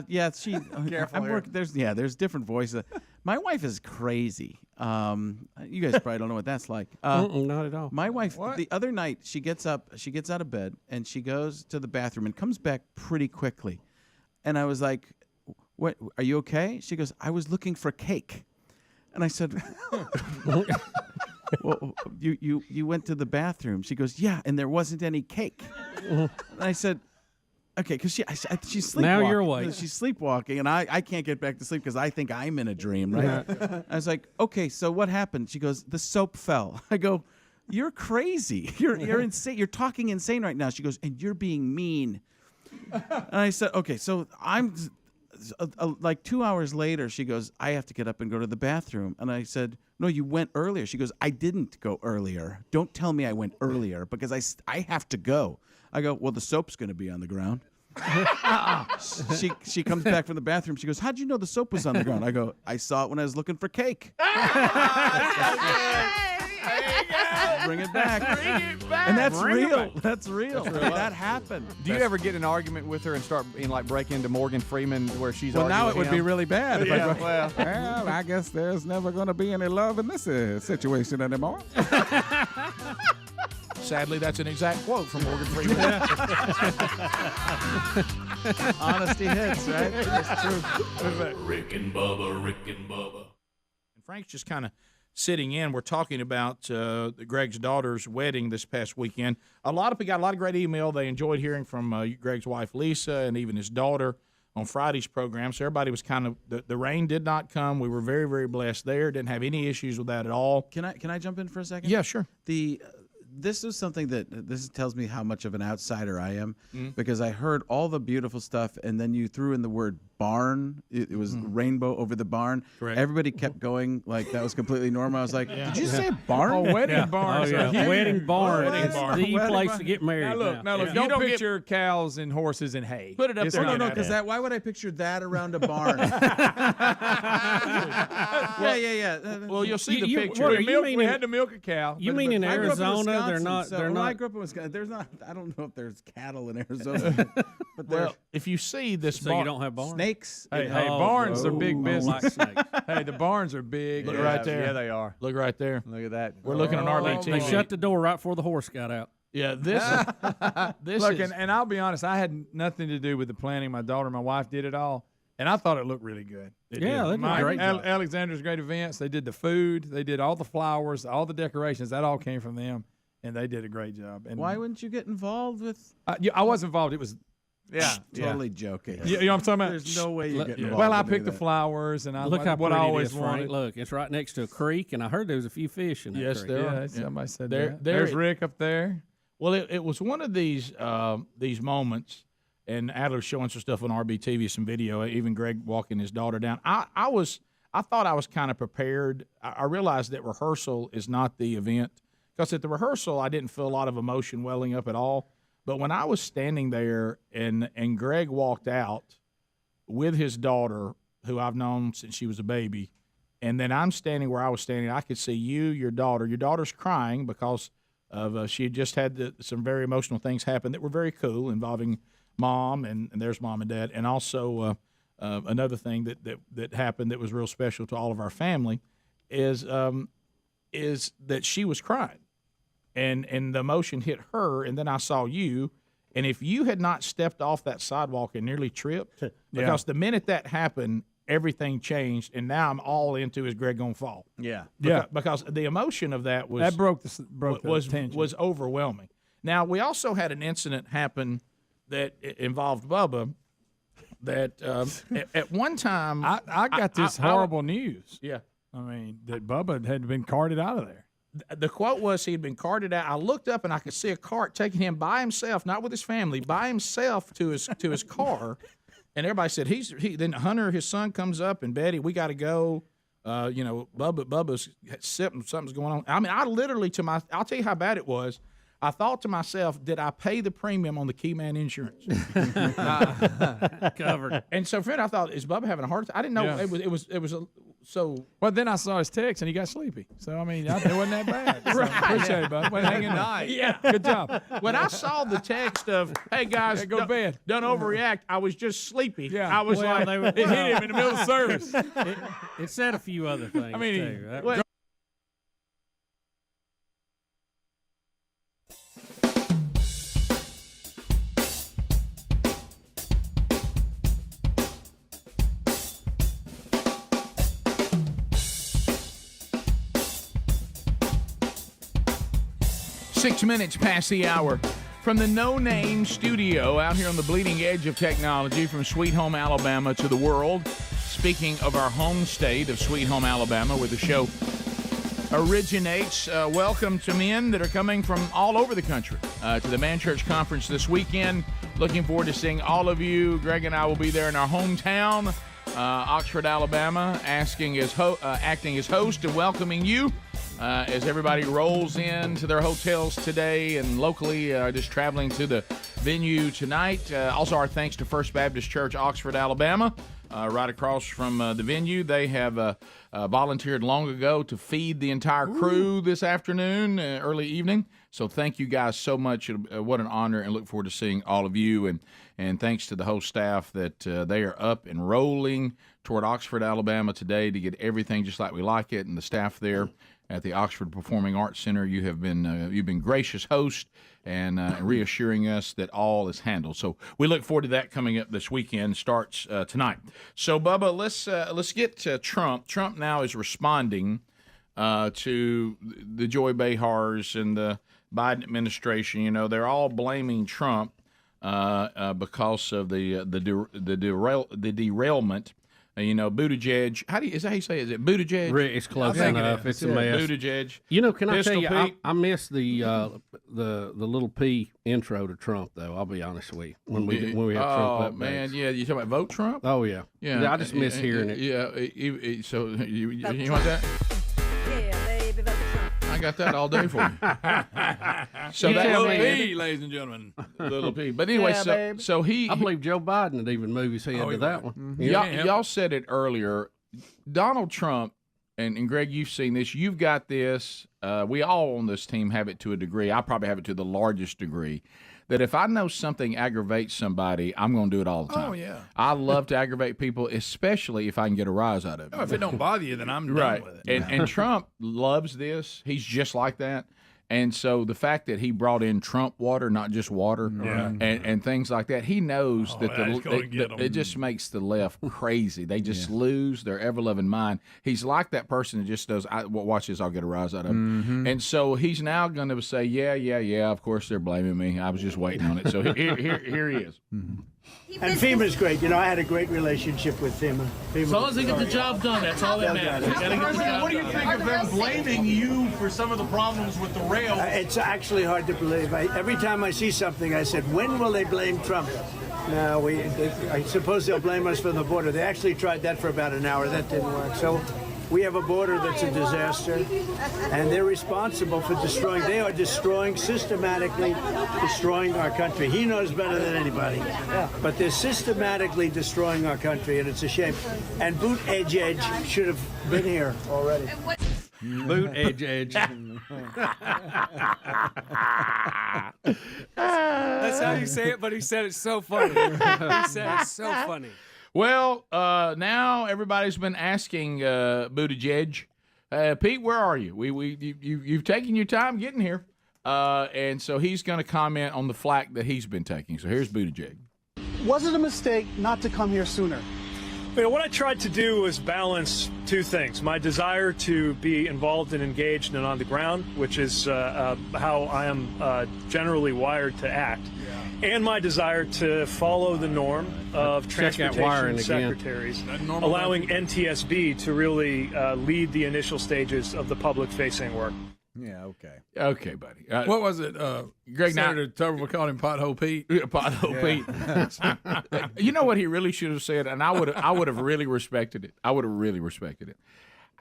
Yeah, she. Careful. There's different voices. My wife is crazy. You guys probably don't know what that's like. Not at all. My wife, the other night, she gets out of bed, and she goes to the bathroom and comes back pretty quickly. And I was like, "What? Are you okay?" She goes, "I was looking for cake." And I said, "Well, you went to the bathroom." She goes, "Yeah, and there wasn't any cake." And I said, "Okay," because she's sleepwalking. Now you're awake. She's sleepwalking, and I can't get back to sleep because I think I'm in a dream, right? I was like, "Okay, so what happened?" She goes, "The soap fell." I go, "You're crazy. You're insane. You're talking insane right now." She goes, "And you're being mean." And I said, "Okay, so like 2 hours later, she goes, I have to get up and go to the bathroom. And I said, no, you went earlier. She goes, I didn't go earlier. Don't tell me I went earlier because I have to go. I go, well, the soap's going to be on the ground. She comes back from the bathroom. She goes, how'd you know the soap was on the ground? I go, I saw it when I was looking for cake. Bring it back. And that's real. That's real. That happened. Do you ever get in an argument with her and start break into Morgan Freeman where she's well, arguing now with it would him? be really bad. If Yeah, I go, well, I guess there's never going to be any love in this situation anymore. Sadly, that's an exact quote from Morgan Freeman. Honesty hits, right? That's true. Rick and Bubba, Rick and Bubba. And Frank's just kind of sitting in. We're talking about Greg's daughter's wedding this past weekend. A lot of people got a lot of great email. They enjoyed hearing from Greg's wife, Lisa, and even his daughter on Friday's program. So everybody was kind of the rain did not come. We were very, very blessed there. Didn't have any issues with that at all. Can I jump in for a second? Yeah, sure. This is something that this tells me how much of an outsider I am because I heard all the beautiful stuff and then you threw in the word barn. It was rainbow over the barn. Correct. Everybody kept going like that was completely normal. I was like, did you say barn? Oh, wedding barns. Wedding barn is the place to get married. Now look, you don't picture cows and horses and hay. Put it up there. No, because why would I picture that around a barn? Yeah. Well, you'll see the picture. We had to milk a cow. You mean in Arizona? They're not. When I grew up in Wisconsin, there's not. I don't know if there's cattle in Arizona, but well, if you see this, so you don't have barns. Snakes. Hey, barns are big business. Hey, the barns are big. Look right there. Yeah, they are. Look right there. Look at that. We're looking on RBT. They shut the door right before the horse got out. Yeah, this Look, is. and I'll be honest, I had nothing to do with the planning. My daughter and my wife did it all, and I thought it looked really good. They did a great job. Alexander's Great Events, they did the food, they did all the flowers, all the decorations. That all came from them. And they did a great job. And why wouldn't you get involved with? I was involved. It was totally joking. You know what I'm talking about? There's no way you get involved. Well, I picked the flowers, and I look how what pretty I always it is, Frank. wanted. Look, it's right next to a creek, and I heard there was a few fish in that Yes, creek. there are. Somebody said There- there's Rick up there. Well, it was one of these moments, and Adler's showing some stuff on RBTV, some video, even Greg walking his daughter down. I thought I was kind of prepared. I realized that rehearsal is not the event. Because at the rehearsal, I didn't feel a lot of emotion welling up at all. But when I was standing there and Greg walked out with his daughter, who I've known since she was a baby, and then I'm standing where I was standing, I could see your daughter. Your daughter's crying because of she had just had some very emotional things happen that were very cool involving mom, and there's mom and dad. And also another thing that happened that was real special to all of our family is that she was crying. And the emotion hit her, and then I saw you. And if you had not stepped off that sidewalk and nearly tripped, because the minute that happened, everything changed, and now I'm all into is Greg gonna fall? Yeah, because the emotion of that was the tension. Was overwhelming. Now we also had an incident happen that involved Bubba. That at one time I got this horrible news. Yeah, I mean that Bubba had been carted out of there. The quote was he had been carted out. I looked up and I could see a cart taking him by himself, not with his family, by himself to his car. And everybody said then Hunter, his son, comes up, and Betty, we got to go. Bubba's something's going on. I mean, I literally I'll tell you how bad it was. I thought to myself, did I pay the premium on the Keyman insurance? Covered. And so, friend, I thought, is Bubba having a heart attack? I didn't know it was so. Well, then I saw his text and he got sleepy. So I mean, it wasn't that bad. So, appreciate it, Bubba. Well, hanging night. Yeah, good job. When I saw the text of, "Hey guys, go to bed, don't overreact," I was just sleepy. Yeah, I was it hit him in the middle of service. It said a few other things. I mean, too. 6 minutes past the hour. From the No Name Studio out here on the bleeding edge of technology, from Sweet Home Alabama to the world. Speaking of our home state of Sweet Home Alabama, where the show originates, welcome to men that are coming from all over the country to the Man Church Conference this weekend. Looking forward to seeing all of you. Greg and I will be there in our hometown, Oxford, Alabama, acting as host and welcoming you as everybody rolls into their hotels today and locally just traveling to the venue tonight. Also, our thanks to First Baptist Church, Oxford, Alabama, right across from the venue. They have volunteered long ago to feed the entire crew this afternoon, early evening. So thank you guys so much. What an honor, and look forward to seeing all of you. And thanks to the whole staff that they are up and rolling toward Oxford, Alabama today to get everything just like we like it. And the staff there at the Oxford Performing Arts Center, you've been gracious hosts and reassuring us that all is handled. So we look forward to that coming up this weekend. Starts tonight. So Bubba, let's get to Trump. Trump now is responding to the Joy Behars and the Biden administration. You know, they're all blaming Trump because of the derailment. You know, Buttigieg. Is that how you say it? Is it Buttigieg? It's close enough. It's a mess. Buttigieg. You know, can I tell you, Pete? I missed the little P intro to Trump, though. I'll be honest with you. When we had Trump updates. Man, yeah. You talking about vote Trump? Oh yeah. Yeah. I just miss hearing it. Yeah. So you want that? Yeah, baby, vote for Trump. I got that all day for you. So that Little P, ladies and gentlemen. Little P. But anyway, so I believe Joe Biden would even move his head to that one. Mm-hmm. Y'all said it earlier. Donald Trump, and Greg, you've seen this. You've got this. We all on this team have it to a degree. I probably have it to the largest degree. That if I know something aggravates somebody, I'm going to do it all the time. Oh, yeah. I love to aggravate people, especially if I can get a rise out of it. Oh, if it don't bother you, then I'm right. done with it. And Trump loves this. He's just like that. And so the fact that he brought in Trump water, not just water, and things like that, he knows that it just makes the left crazy. They just lose their ever-loving mind. He's like that person that just does, watch this, I'll get a rise out of him. Mm-hmm. And so he's now going to say, yeah, of course they're blaming me. I was just waiting on it. So here he is. Mm-hmm. And FEMA's great. You know, I had a great relationship with FEMA. As long as they get the job done, that's all that matters. What do you think of them blaming you for some of the problems with the rail? It's actually hard to believe. Every time I see something, I said, when will they blame Trump? No, I suppose they'll blame us for the border. They actually tried that for about an hour. That didn't work. So we have a border that's a disaster, and they're responsible for destroying. They are systematically destroying our country. He knows better than anybody, but they're systematically destroying our country, and it's a shame. And Buttigieg should have been here already. Buttigieg. That's how you say it, but he said it so funny. He said it so funny. Well, now everybody's been asking Buttigieg, Pete, where are you? You've taken your time getting here, and so he's going to comment on the flack that he's been taking. So here's Buttigieg. Was it a mistake not to come here sooner? You know, what I tried to do was balance two things: my desire to be involved and engaged and on the ground, which is how I am generally wired to act. And my desire to follow the norm of transportation secretaries, allowing NTSB to really lead the initial stages of the public-facing work. Yeah, okay. Okay, buddy. What was it? Greg, Senator Tuberville called him Pothole Pete. Pothole Pete. You know what he really should have said, and I would have really respected it. I would have really respected it.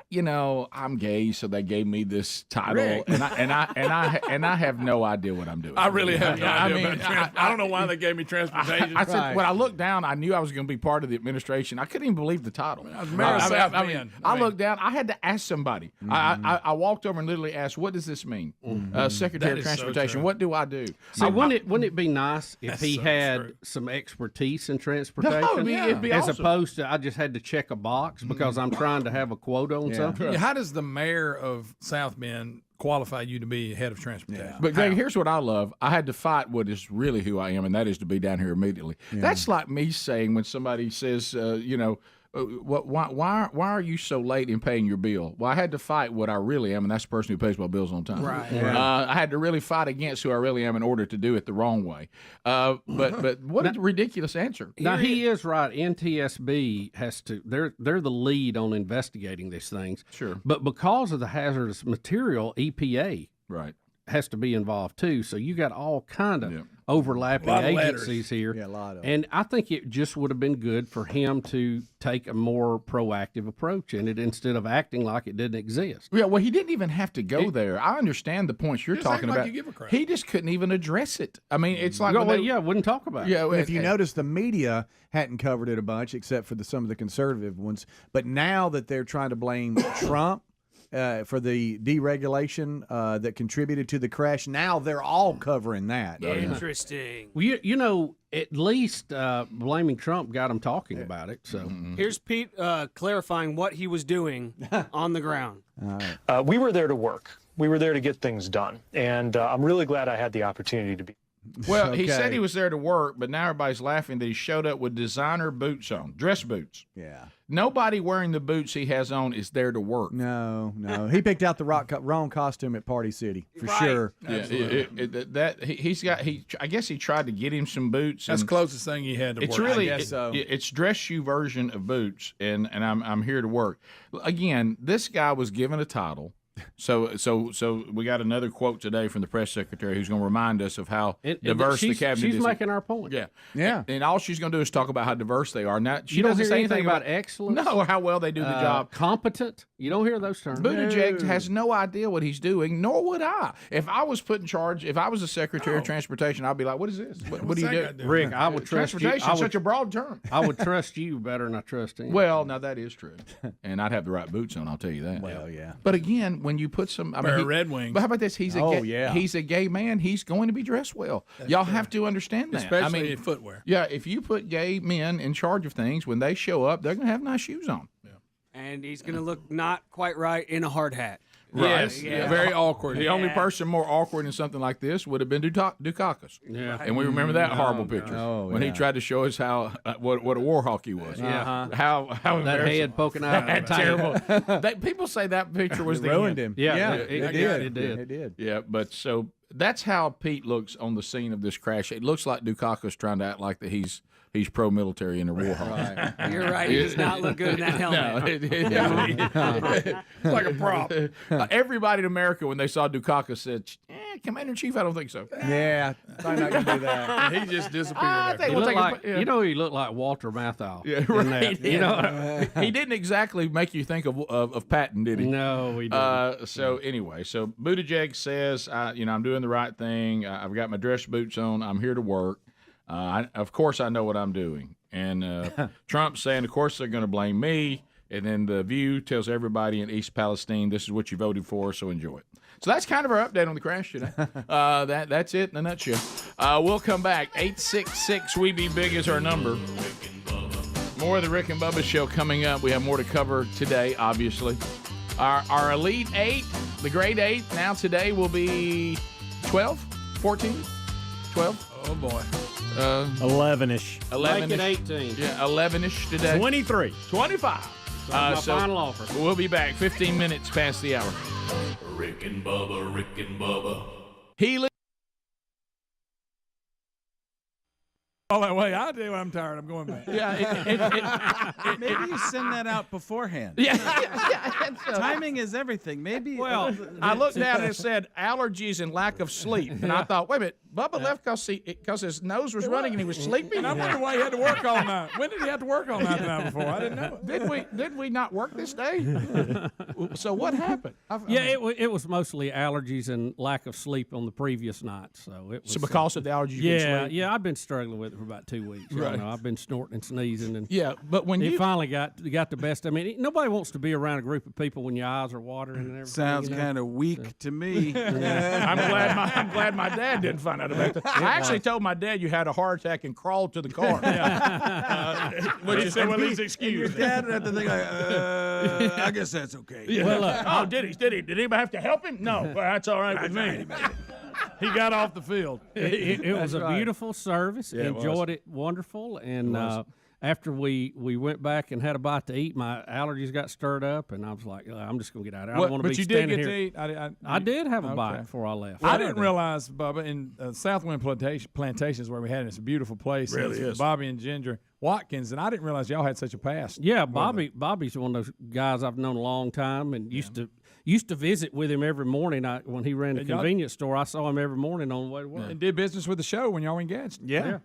You know, I'm gay, so they gave me this title, and I have no idea what I'm doing. I really have no idea. I don't know why they gave me transportation. I said when I looked down, I knew I was going to be part of the administration. I couldn't even believe the title. I was mayor of South Bend. I looked down. I had to ask somebody. Mm-hmm. I walked over and literally asked, "What does this mean, Secretary of Transportation? What do I do?" See, wouldn't it be nice if he had some expertise in transportation, it'd be as awesome. opposed to I just had to check a box because I'm trying to have a quota on something? Yeah, how does the mayor of South Bend qualify you to be head of transportation? But Greg, here's what I love. I had to fight what is really who I am, and that is to be down here immediately. Yeah. That's like me saying when somebody says, why are you so late in paying your bill? Well, I had to fight what I really am, and that's the person who pays my bills on time. Right. I had to really fight against who I really am in order to do it the wrong way. But what a ridiculous answer. Now he is right. NTSB has to. They're the lead on investigating these things. Sure. But because of the hazardous material, EPA right has to be involved too. So you got all kind of overlapping agencies here. Yeah, a lot of and I think it just would have been good for him to take a more proactive approach in it instead of acting like it didn't exist. Yeah, well, he didn't even have to go there. I understand the points you're Just talking act like about. you give a crap. He just couldn't even address it. I mean, it's like wouldn't talk about it. Yeah, if you notice, the media hadn't covered it a bunch, except for some of the conservative ones. But now that they're trying to blame Trump for the deregulation that contributed to the crash, now they're all covering that. Interesting. Well, you know, at least blaming Trump got him talking about it. So Here's Pete clarifying what he was doing on the ground. We were there to work. We were there to get things done. And I'm really glad I had the opportunity to be. Well, he said he was there to work, but now everybody's laughing that he showed up with designer boots on, dress boots. Yeah. Nobody wearing the boots he has on is there to work. No. He picked out the wrong costume at Party City for sure. Yeah, I guess he tried to get him some boots. That's the closest thing he had to it's work. really I guess so. It's dress shoe version of boots, and I'm here to work. Again, this guy was given a title. So we got another quote today from the press secretary who's going to remind us of how diverse the cabinet is. She's making our point. Yeah. And all she's going to do is talk about how diverse they are. Now, she you don't doesn't hear say anything about excellence. No, how well they do the job. Competent. You don't hear those terms. Buttigieg has no idea what he's doing, nor would I. If I was put in charge, if I was a secretary of transportation, I'd be like, "What is this? What do you do?" Rick, I would trust you. Transportation is such a broad term. I would trust you better than I trust him. Well, now that is true, and I'd have the right boots on. I'll tell you that. Well, yeah. But again, when you put some, Red Wings. But how about this? He's a gay man. He's going to be dressed well. Y'all have to understand that, especially in footwear. Yeah, if you put gay men in charge of things, when they show up, they're going to have nice shoes on. And he's going to look not quite right in a hard hat. Right. Yes, yeah. Very awkward. The only person more awkward in something like this would have been Dukakis. Yeah. And we remember that horrible picture when he tried to show us how what a war hawk he was. Yeah. How that head poking out. Terrible. People say that picture was the ruined end. him. Yeah, It did. Yeah, but so that's how Pete looks on the scene of this crash. It looks like Dukakis trying to act like that he's pro-military in a war hawk. Right. You're right. He does not look good in that helmet. It's like a prop. Everybody in America, when they saw Dukakis, said, Commander-in-Chief, I don't think so. Yeah, I'm not going to do that. He just disappeared. He looked like Walter Matthau. Yeah, right. You know, he didn't exactly make you think of Patton, did he? No, he didn't. So anyway, Buttigieg says, I'm doing the right thing. I've got my dress boots on. I'm here to work. Of course, I know what I'm doing. And Trump's saying, of course, they're going to blame me. And then The View tells everybody in East Palestine, this is what you voted for, so enjoy it. So that's kind of our update on the crash today. That's it in a nutshell. We'll come back. 866-WE-BE-BIG is our number. More of the Rick and Bubba Show coming up. We have more to cover today, obviously. Our Elite Eight, the Grade 8, now today will be 12, 14, 12. Oh, boy. 11-ish. 11-ish. Make it 18. Yeah, 11-ish today. 23. 25. My final offer. We'll be back 15 minutes past the hour. Rick and Bubba, Rick and Bubba. Healy. All that way, I do. I'm tired. I'm going back. Yeah, maybe you send that out beforehand. Yeah. Timing is everything. Maybe. Well, I looked down and it said allergies and lack of sleep, and I thought, wait a minute, Bubba left because his nose was running and he was sleeping. And I wonder why he had to work all night. When did he have to work all night the night before? I didn't know. Did we not work this day? So what happened? It was mostly allergies and lack of sleep on the previous night. So it was. So because of the allergies. Yeah. I've been struggling with it for about 2 weeks. Right. I've been snorting and sneezing, and but when you finally got the best. I mean, nobody wants to be around a group of people when your eyes are watering and everything. Sounds kind of weak to me. I'm glad my dad didn't find out about that. I actually told my dad you had a heart attack and crawled to the car. Which is well, he's excused. Your dad had to think like, I guess that's okay. Yeah. Well, did he? Did anybody have to help him? No, well, that's all right with me. He got off the field. It was a beautiful service. Yeah, enjoyed it wonderful. And after we went back and had a bite to eat, my allergies got stirred up, and I was like, I'm just going to get out of here. I don't want to be standing here. But you did get to eat? I did have a bite before I left. I didn't realize, Bubba, in Southwind Plantations where we had it, it's a beautiful place. It really is. Bobby and Ginger Watkins, and I didn't realize y'all had such a past. Yeah, Bobby's one of those guys I've known a long time and used to used to visit with him every morning. When he ran the convenience store, I saw him every morning on the way to work. And did business with the show when y'all were engaged. Yeah.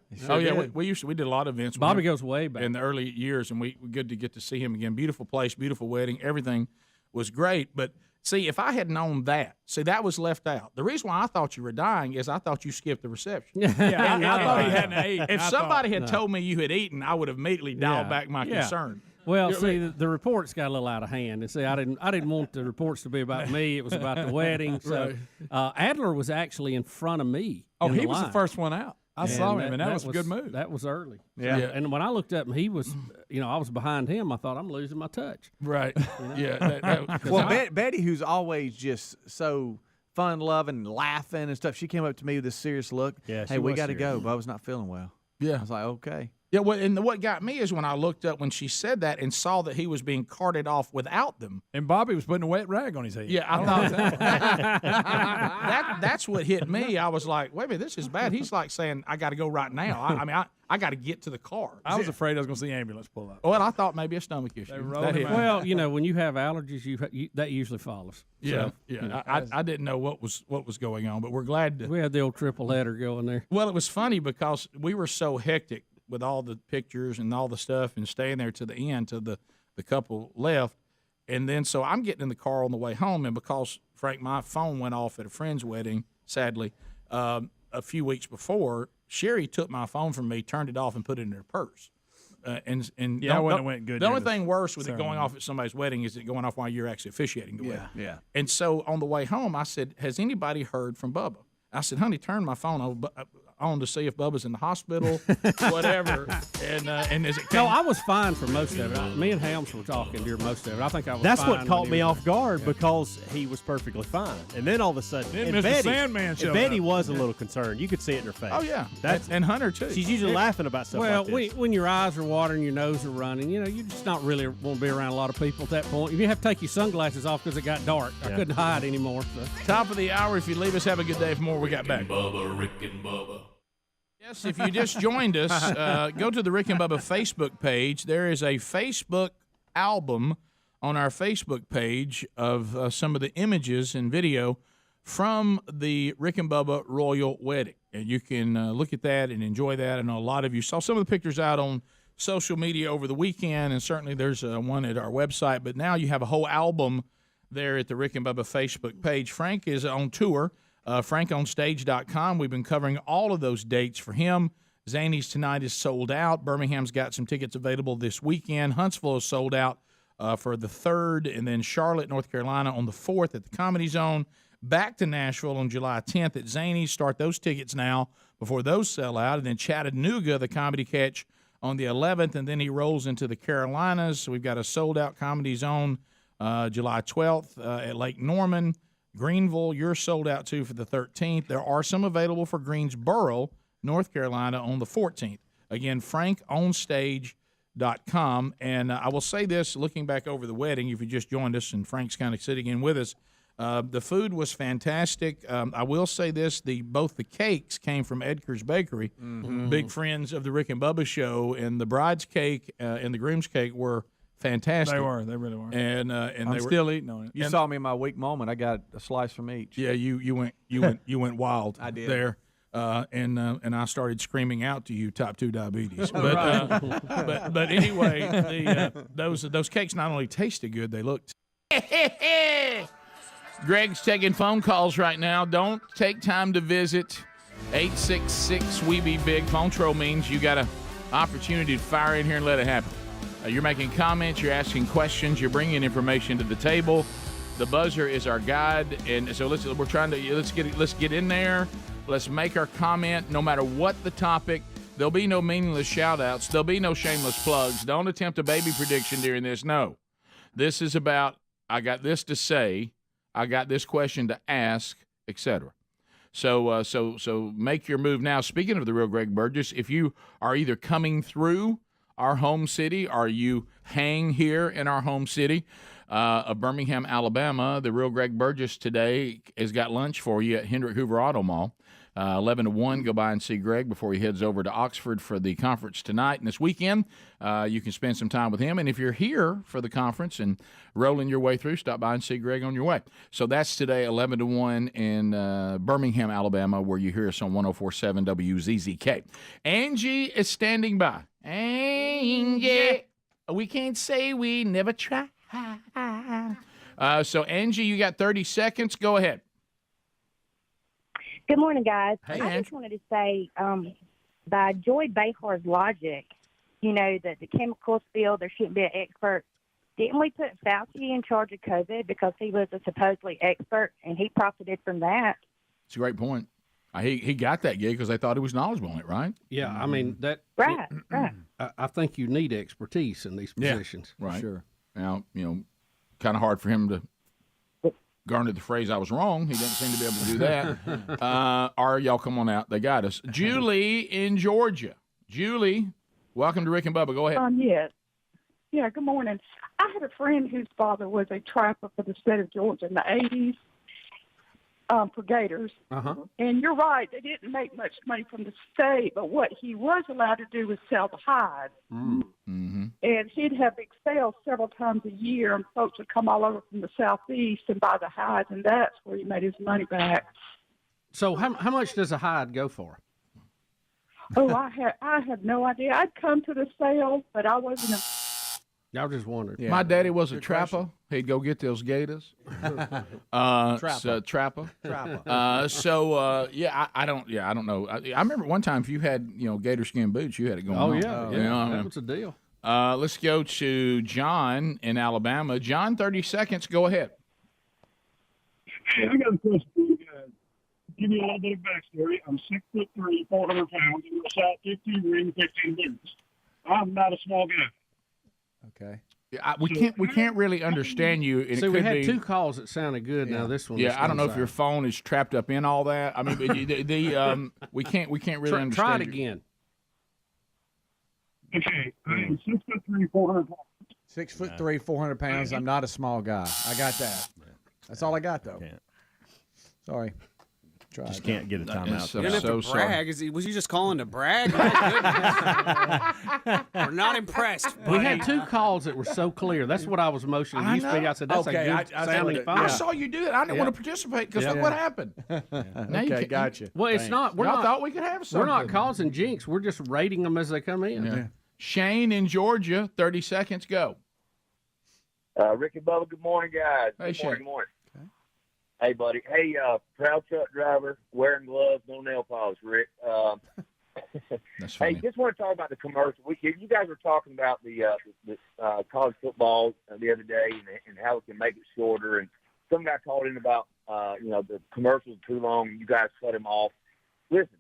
We did a lot of events. Bobby goes way back in the early years, and we good to get to see him again. Beautiful place, beautiful wedding, everything was great. But see, if I had known that, that was left out. The reason why I thought you were dying is I thought you skipped the reception. I thought he hadn't eaten. If somebody had told me you had eaten, I would have immediately dialed back my concern. Well, the reports got a little out of hand, and see, I didn't want the reports to be about me. It was about the wedding. So Adler was actually in front of me. Oh, he was the first one out. I saw him, and that was a good move. That was early. Yeah. And when I looked up, and he was, I was behind him. I thought I'm losing my touch. Right. Yeah. Well, Betty, who's always just so fun-loving and laughing and stuff, she came up to me with this serious look. Yeah. Hey, we got to go. Bubba's not feeling well. Yeah. I was like, okay. Yeah, and what got me is when I looked up when she said that and saw that he was being carted off without them. And Bobby was putting a wet rag on his head. Yeah, I thought that's what hit me. I was like, wait a minute, this is bad. He's like saying, I got to go right now. I got to get to the car. I was afraid I was going to see the ambulance pull up. Well, I thought maybe a stomach issue. Well, when you have allergies, that usually follows. Yeah, I didn't know what was going on, but we're glad we had the old triple header going there. Well, it was funny because we were so hectic with all the pictures and all the stuff and staying there to the end till the couple left. And then so I'm getting in the car on the way home, and because, Frank, my phone went off at a friend's wedding, sadly, a few weeks before, Sherry took my phone from me, turned it off, and put it in her purse. That wouldn't have went good. The only thing worse with it going off at somebody's wedding is it going off while you're actually officiating the wedding. Yeah. And so on the way home, I said, has anybody heard from Bubba? I said, honey, turn my phone on to see if Bubba's in the hospital, whatever. And as it came, no, I was fine for most of it. Me and Helms were talking during most of it. I think I was. That's fine what caught me off guard because he was perfectly fine, and then all of a sudden, Mr. Betty, Sandman showed Betty up. was a little concerned. You could see it in her face. Oh yeah, that's and Hunter too. She's usually laughing about stuff well, like this. when your eyes are watering, your nose are running, you're just not really want to be around a lot of people at that point. You have to take your sunglasses off because it got dark. I couldn't hide anymore. So. Top of the hour. If you leave us, have a good day. For more, we got back. Bubba, Rick and Bubba. Yes, if you just joined us, go to the Rick and Bubba Facebook page. There is a Facebook album on our Facebook page of some of the images and video from the Rick and Bubba royal wedding. And you can look at that and enjoy that. I know a lot of you saw some of the pictures out on social media over the weekend, and certainly there's one at our website. But now you have a whole album there at the Rick and Bubba Facebook page. Frank is on tour. FrankOnStage.com. We've been covering all of those dates for him. Zany's tonight is sold out. Birmingham's got some tickets available this weekend. Huntsville is sold out for the 3rd, and then Charlotte, North Carolina on the 4th at the Comedy Zone. Back to Nashville on July 10th at Zany's. Start those tickets now before those sell out. And then Chattanooga, the Comedy Catch, on the 11th, and then he rolls into the Carolinas. So we've got a sold-out Comedy Zone July 12th at Lake Norman. Greenville, you're sold out too for the 13th. There are some available for Greensboro, North Carolina on the 14th. Again, FrankOnStage.com. And I will say this, looking back over the wedding, if you just joined us and Frank's kind of sitting in with us, the food was fantastic. I will say this, both the cakes came from Edgar's Bakery, big friends of the Rick and Bubba show, and the bride's cake and the groom's cake were fantastic. They really were. And I'm still eating on it. You saw me in my weak moment. I got a slice from each. Yeah, you went wild. I did there, and I started screaming out to you, type 2 diabetes. But but anyway, those cakes not only tasted good, they looked. Greg's taking phone calls right now. Don't take time to visit 866-WE-BE-BIG. Phone troll means you got an opportunity to fire in here and let it happen. You're making comments, you're asking questions, you're bringing information to the table. The buzzer is our guide, and so let's get in there. Let's make our comment, no matter what the topic. There'll be no meaningless shout-outs. There'll be no shameless plugs. Don't attempt a baby prediction during this. No, this is about I got this to say, I got this question to ask, etc. So make your move now. Speaking of the real Greg Burgess, if you are either coming through our home city, or you hang here in our home city of Birmingham, Alabama, the real Greg Burgess today has got lunch for you at Hendrick Hoover Auto Mall. 11 to 1, go by and see Greg before he heads over to Oxford for the conference tonight. And this weekend, you can spend some time with him. And if you're here for the conference and rolling your way through, stop by and see Greg on your way. So that's today, 11 to 1 in Birmingham, Alabama, where you hear us on 104.7 WZZK. Angie is standing by. Angie, we can't say we never try. So, Angie, you got 30 seconds. Go ahead. Good morning, guys. Hey, I just wanted to say, by Joy Behar's logic, that the chemical spill, there shouldn't be an expert. Didn't we put Fauci in charge of COVID because he was a supposedly expert and he profited from that? It's a great point. He got that gig because they thought he was knowledgeable on it, right? Yeah, I mean that. Right. I think you need expertise in these positions. Right. Sure. Now, kind of hard for him to garner the phrase "I was wrong." He doesn't seem to be able to do that. Or y'all come on out. They got us. Julie in Georgia. Julie, welcome to Rick and Bubba. Go ahead. Yes. Yeah, good morning. I had a friend whose father was a trapper for the state of Georgia in the 80s for gators. Uh-huh. And you're right, they didn't make much money from the state, but what he was allowed to do was sell the hides. Mm-hmm. And he'd have big sales several times a year, and folks would come all over from the southeast and buy the hides, and that's where he made his money back. So how much does a hide go for? Oh, I had no idea. I'd come to the sale, but I wasn't a... I was just wondering. Yeah. My daddy was a trapper. He'd go get those gators. Trapper. I don't know. I remember one time if you had, gator skin boots, you had it going on. That was a deal. Let's go to John in Alabama. John, 30 seconds. Go ahead. Hey, I got a question for you guys. Give you a little bit of backstory. I'm 6'3", 400 pounds, and I shot 15 ring, 15 boots. I'm not a small guy. Okay. Yeah, we can't really understand you. And See, we had two calls that sounded good. Yeah. Now this one. Yeah, I don't know if your phone is trapped up in all that. I mean, we can't really understand. Try it again. Okay, I am 6'3", 400 pounds. 6'3", 400 pounds. I'm not a small guy. I got that. That's all I got though. Sorry. Just can't get a timeout. You don't have to brag. Was you just calling to brag? We're not impressed. We had two calls that were so clear. That's what I was motioning. I said that's a good sounding phone. I saw you do that. I didn't want to participate because look what happened. Okay, gotcha. Well, it's not. Y'all thought we could have something. We're not causing jinx. We're just rating them as they come in. Yeah. Shane in Georgia, 30 seconds, go. Rick and Bubba, good morning, guys. Hey, Shane. Good morning. Hey, buddy. Hey, proud truck driver, wearing gloves, no nail polish, Rick. That's funny. Hey, just want to talk about the commercial. You guys were talking about the college football the other day and how it can make it shorter. And some guy called in about, the commercials are too long and you guys cut them off. Listen,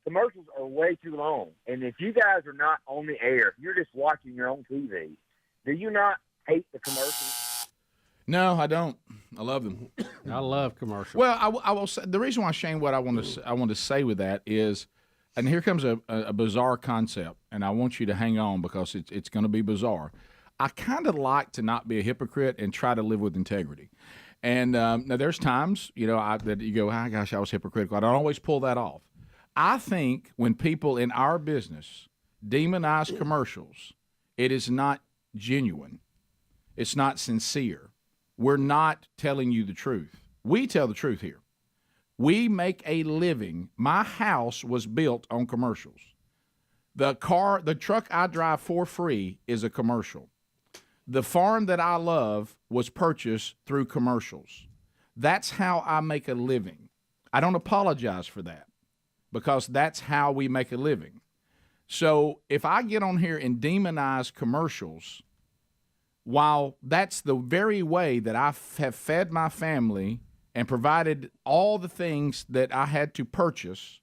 commercials are way too long. And if you guys are not on the air, if you're just watching your own TV, do you not hate the commercials? No, I don't. I love them. I love commercials. Well, I will say the reason why, Shane, what I want to say with that is, and here comes a bizarre concept, and I want you to hang on because it's going to be bizarre. I kind of like to not be a hypocrite and try to live with integrity. And now there's times, that you go, oh, gosh, I was hypocritical. I don't always pull that off. I think when people in our business demonize commercials, it is not genuine. It's not sincere. We're not telling you the truth. We tell the truth here. We make a living. My house was built on commercials. The truck I drive for free is a commercial. The farm that I love was purchased through commercials. That's how I make a living. I don't apologize for that because that's how we make a living. So if I get on here and demonize commercials, while that's the very way that I have fed my family and provided all the things that I had to purchase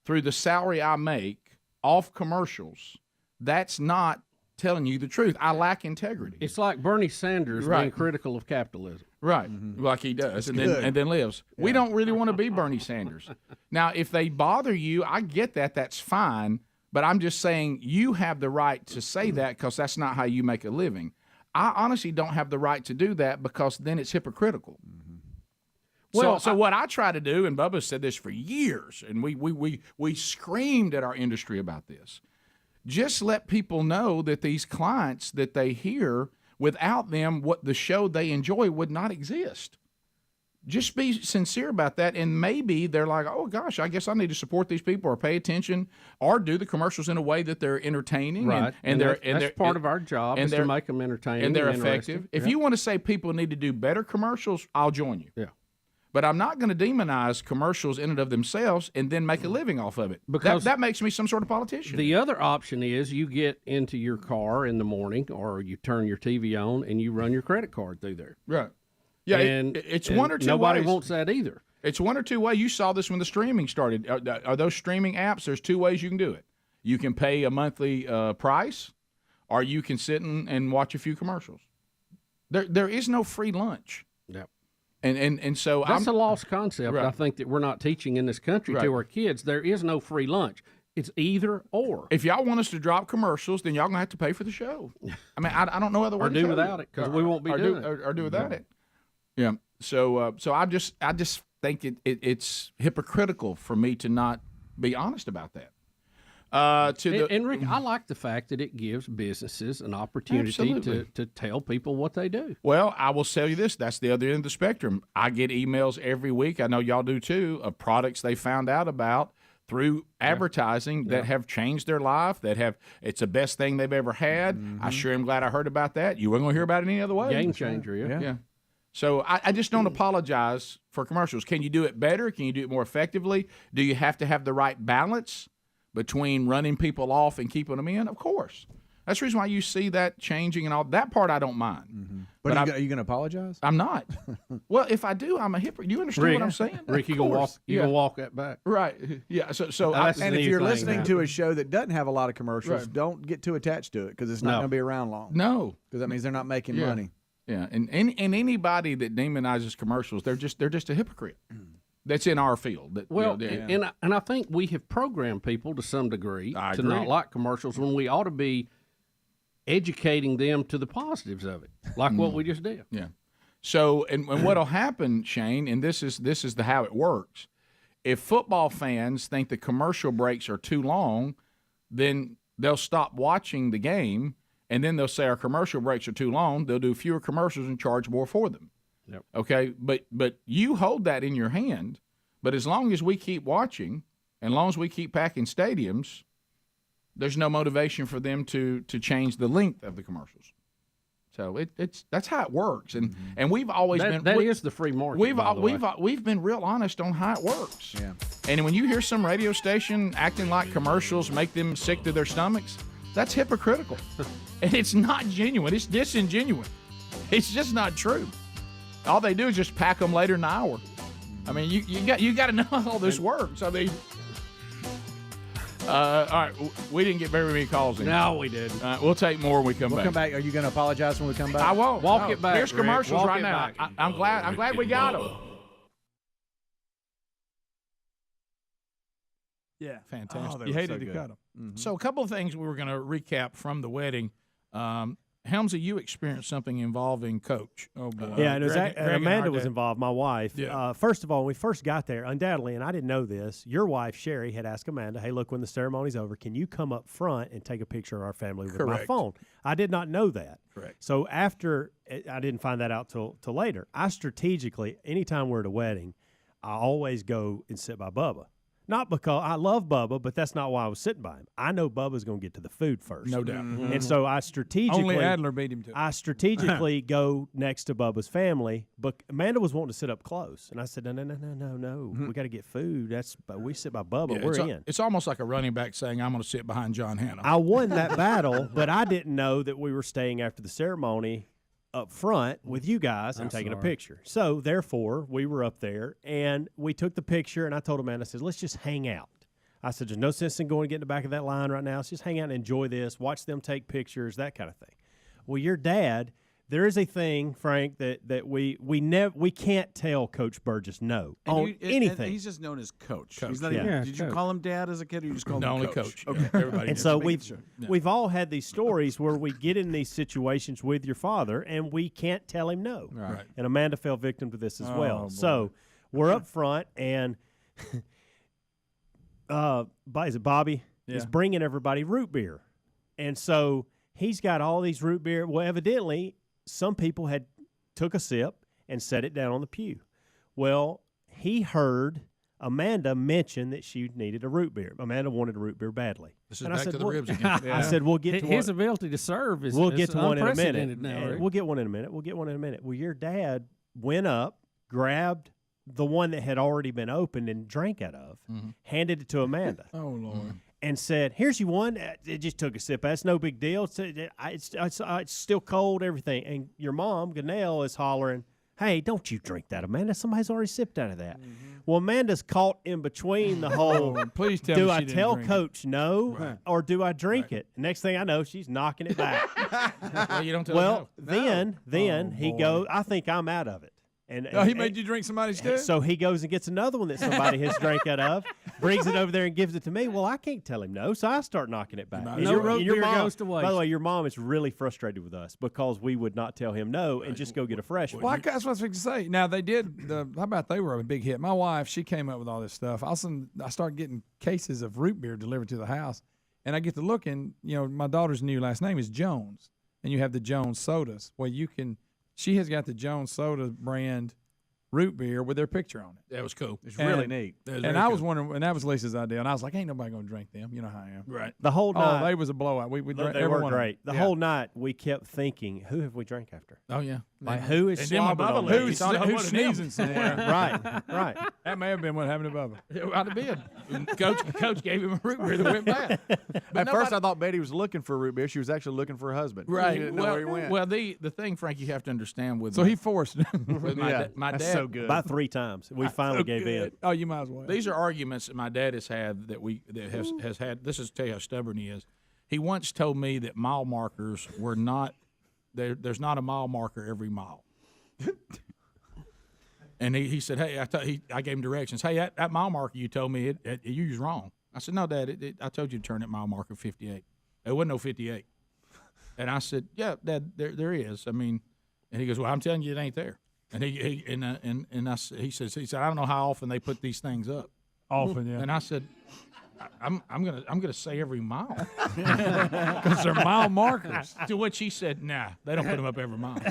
through the salary I make off commercials, that's not telling you the truth. I lack integrity. It's like Bernie Sanders being critical of capitalism. Right, like he does, and then lives. Yeah. We don't really want to be Bernie Sanders. Now, if they bother you, I get that. That's fine. But I'm just saying you have the right to say that because that's not how you make a living. I honestly don't have the right to do that because then it's hypocritical. Well, so what I try to do, and Bubba said this for years, and we screamed at our industry about this. Just let people know that these clients that they hear, without them, what the show they enjoy would not exist. Just be sincere about that, and maybe they're like, oh, gosh, I guess I need to support these people or pay attention or do the commercials in a way that they're entertaining. Right. And that's part of our job is to make them entertaining. And they're effective. If you want to say people need to do better commercials, I'll join you. Yeah. But I'm not going to demonize commercials in and of themselves and then make a living off of it. Because that makes me some sort of politician. The other option is you get into your car in the morning or you turn your TV on and you run your credit card through there. Right. Yeah, it's one or two nobody ways. wants that either. It's one or two ways. You saw this when the streaming started. Are those streaming apps? There's two ways you can do it. You can pay a monthly price, or you can sit and watch a few commercials. There is no free lunch. Yep. And so that's a lost concept. Right. I think that we're not teaching in this country Right. to our kids. There is no free lunch. It's either or. If y'all want us to drop commercials, then y'all gonna have to pay for the show. I mean, I don't know other way Or to do tell without you. it, 'cause we won't be doing it. Or do without it. Yeah. So I just think it's hypocritical for me to not be honest about that. And Rick, I like the fact that it gives businesses an opportunity to tell people what they do. Well, I will tell you this. That's the other end of the spectrum. I get emails every week, I know y'all do too, of products they found out about through advertising that have changed their life, it's the best thing they've ever had. I sure am glad I heard about that. You weren't going to hear about it any other way. Game changer, Yeah. So I just don't apologize for commercials. Can you do it better? Can you do it more effectively? Do you have to have the right balance between running people off and keeping them in? Of course. That's the reason why you see that changing and all. That part I don't mind. But are you going to apologize? I'm not. Well, if I do, I'm a hypocrite. You understand what I'm saying? Rick, you gonna walk that back. Right. Yeah. So and if you're listening to a show that doesn't have a lot of commercials, Right. don't get too attached to it because it's not going to be around long. No. Because that means they're not making Yeah. money. Yeah. And anybody that demonizes commercials, they're just a hypocrite. That's in our field. Well, and I think we have programmed people to some degree to agree. not like commercials when we ought to be educating them to the positives of it, like what we just did. Yeah. So, and what'll happen, Shane, and this is how it works. If football fans think the commercial breaks are too long, then they'll stop watching the game, and then they'll say our commercial breaks are too long. They'll do fewer commercials and charge more for them. Yep. Okay, but you hold that in your hand. But as long as we keep watching, and as long as we keep packing stadiums, there's no motivation for them to change the length of the commercials. So that's how it works, and we've always been that is the free market. We've been real honest on how it works. Yeah. And when you hear some radio station acting like commercials make them sick to their stomachs, that's hypocritical, and it's not genuine. It's disingenuous. It's just not true. All they do is just pack them later in the hour. I mean, you got to know how all this works. I mean. All right, we didn't get very many calls in. No, we didn't. We'll take more when we come back. We'll come back. Are you going to apologize when we come back? I won't. Walk it back. Here's Rick. commercials Walk right it now. back. I'm glad we got them. Yeah. Fantastic. You hated to cut them. Mm-hmm. So a couple of things we were going to recap from the wedding. Helmsy, you experienced something involving Coach. Oh, boy. Yeah, and, Greg and and Amanda our was dad. involved, my wife. Yeah. First of all, when we first got there, undoubtedly, and I didn't know this, your wife, Sherry, had asked Amanda, hey, look, when the ceremony's over, can you come up front and take a picture of our family with my Correct. phone? I did not know that. Correct. So after, I didn't find that out till later. I strategically, anytime we're at a wedding, I always go and sit by Bubba. Not because I love Bubba, but that's not why I was sitting by him. I know Bubba's going to get to the food first. No doubt. Mm-hmm. And so I strategically Only Adler beat him to it. I strategically go next to Bubba's family, but Amanda was wanting to sit up close, and I said, no, we got to get food. We sit by Bubba. Yeah, We're in. It's almost like a running back saying, I'm going to sit behind John Hannah. I won that battle, but I didn't know that we were staying after the ceremony up front with you guys and taking a picture. So therefore, we were up there, and we took the picture, and I told Amanda, I said, let's just hang out. I said, there's no sense in going to get in the back of that line right now. Let's just hang out and enjoy this, watch them take pictures, that kind of thing. Well, your dad, there is a thing, Frank, that we can't tell Coach Burgess no on anything. And he's just known as Coach. Coach. He's not even, did you call him Dad as a kid, or you just called him only Coach? Okay. Everybody and so we've all had these stories where we get in these situations with your father, and we can't tell him no. Right. And Amanda fell victim to this as well. Boy. So we're up front, and is it Bobby? Is bringing everybody root beer. And so he's got all these root beer. Well, evidently, some people had took a sip and set it down on the pew. Well, he heard Amanda mention that she needed a root beer. Amanda wanted a root beer badly. This is back to the ribs again. I said, we'll get to his ability to serve is we'll get to one in a minute. Now, right? We'll get one in a minute. We'll get one in a minute. Well, your dad went up, grabbed the one that had already been opened and drank out of, handed it to Amanda. Oh, Lord. And said, here's your one. It just took a sip. That's no big deal. It's still cold, everything. And your mom, Ganelle, is hollering, hey, don't you drink that, Amanda. Somebody's already sipped out of that. Well, Amanda's caught in between the whole, please tell do me I she didn't tell drink Coach no or do I drink it? Next thing I know, she's knocking it back. Well, you don't tell her no. Then he goes, I think I'm out of it. And he made you drink somebody's too? So he goes and gets another one that somebody has drank out of, brings it over there and gives it to me. Well, I can't tell him no, so I start knocking it back. No root beer goes to waste. By the way, your mom is really frustrated with us because we would not tell him no and just go get a fresh one. Well, that's what I was going to say. Now, they did, how about they were a big hit? My wife, she came up with all this stuff. All of a sudden, I started getting cases of root beer delivered to the house, and I get to looking, my daughter's new last name is Jones, and you have the Jones sodas. Well, she has got the Jones soda brand root beer with their picture on it. That was cool. It's really neat. And I was wondering, and that was Lisa's idea, and I was like, ain't nobody going to drink them. You know how I am. Right. The whole night. Oh, they was a blowout. We drank they everyone. were great. The whole night, we kept thinking, who have we drank after? Oh, yeah. Like, who is slobbering on me? Who's sneezing somewhere? Right. That may have been what happened to Bubba. It might have been. Coach gave him a root beer that went bad. At first, I thought Betty was looking for a root beer. She was actually looking for her husband. Right. She didn't know where he went. Well, the thing, Frank, you have to understand with So he forced it. with my that's dad. so good. About 3 times. We finally gave in. Oh, you might as well. These are arguments that my dad has had has had. This is to tell you how stubborn he is. He once told me that mile markers were not there's not a mile marker every mile. And he said, hey, I gave him directions. Hey, that mile marker you told me you was wrong. I said, no, Dad, I told you to turn at mile marker 58. There wasn't no 58. And I said, yeah, Dad, there is. I mean, and he goes, well, I'm telling you, it ain't there. And he says, I don't know how often they put these things up. Often, yeah. And I said, I'm gonna say every mile because they're mile markers. To which he said, nah, they don't put them up every mile.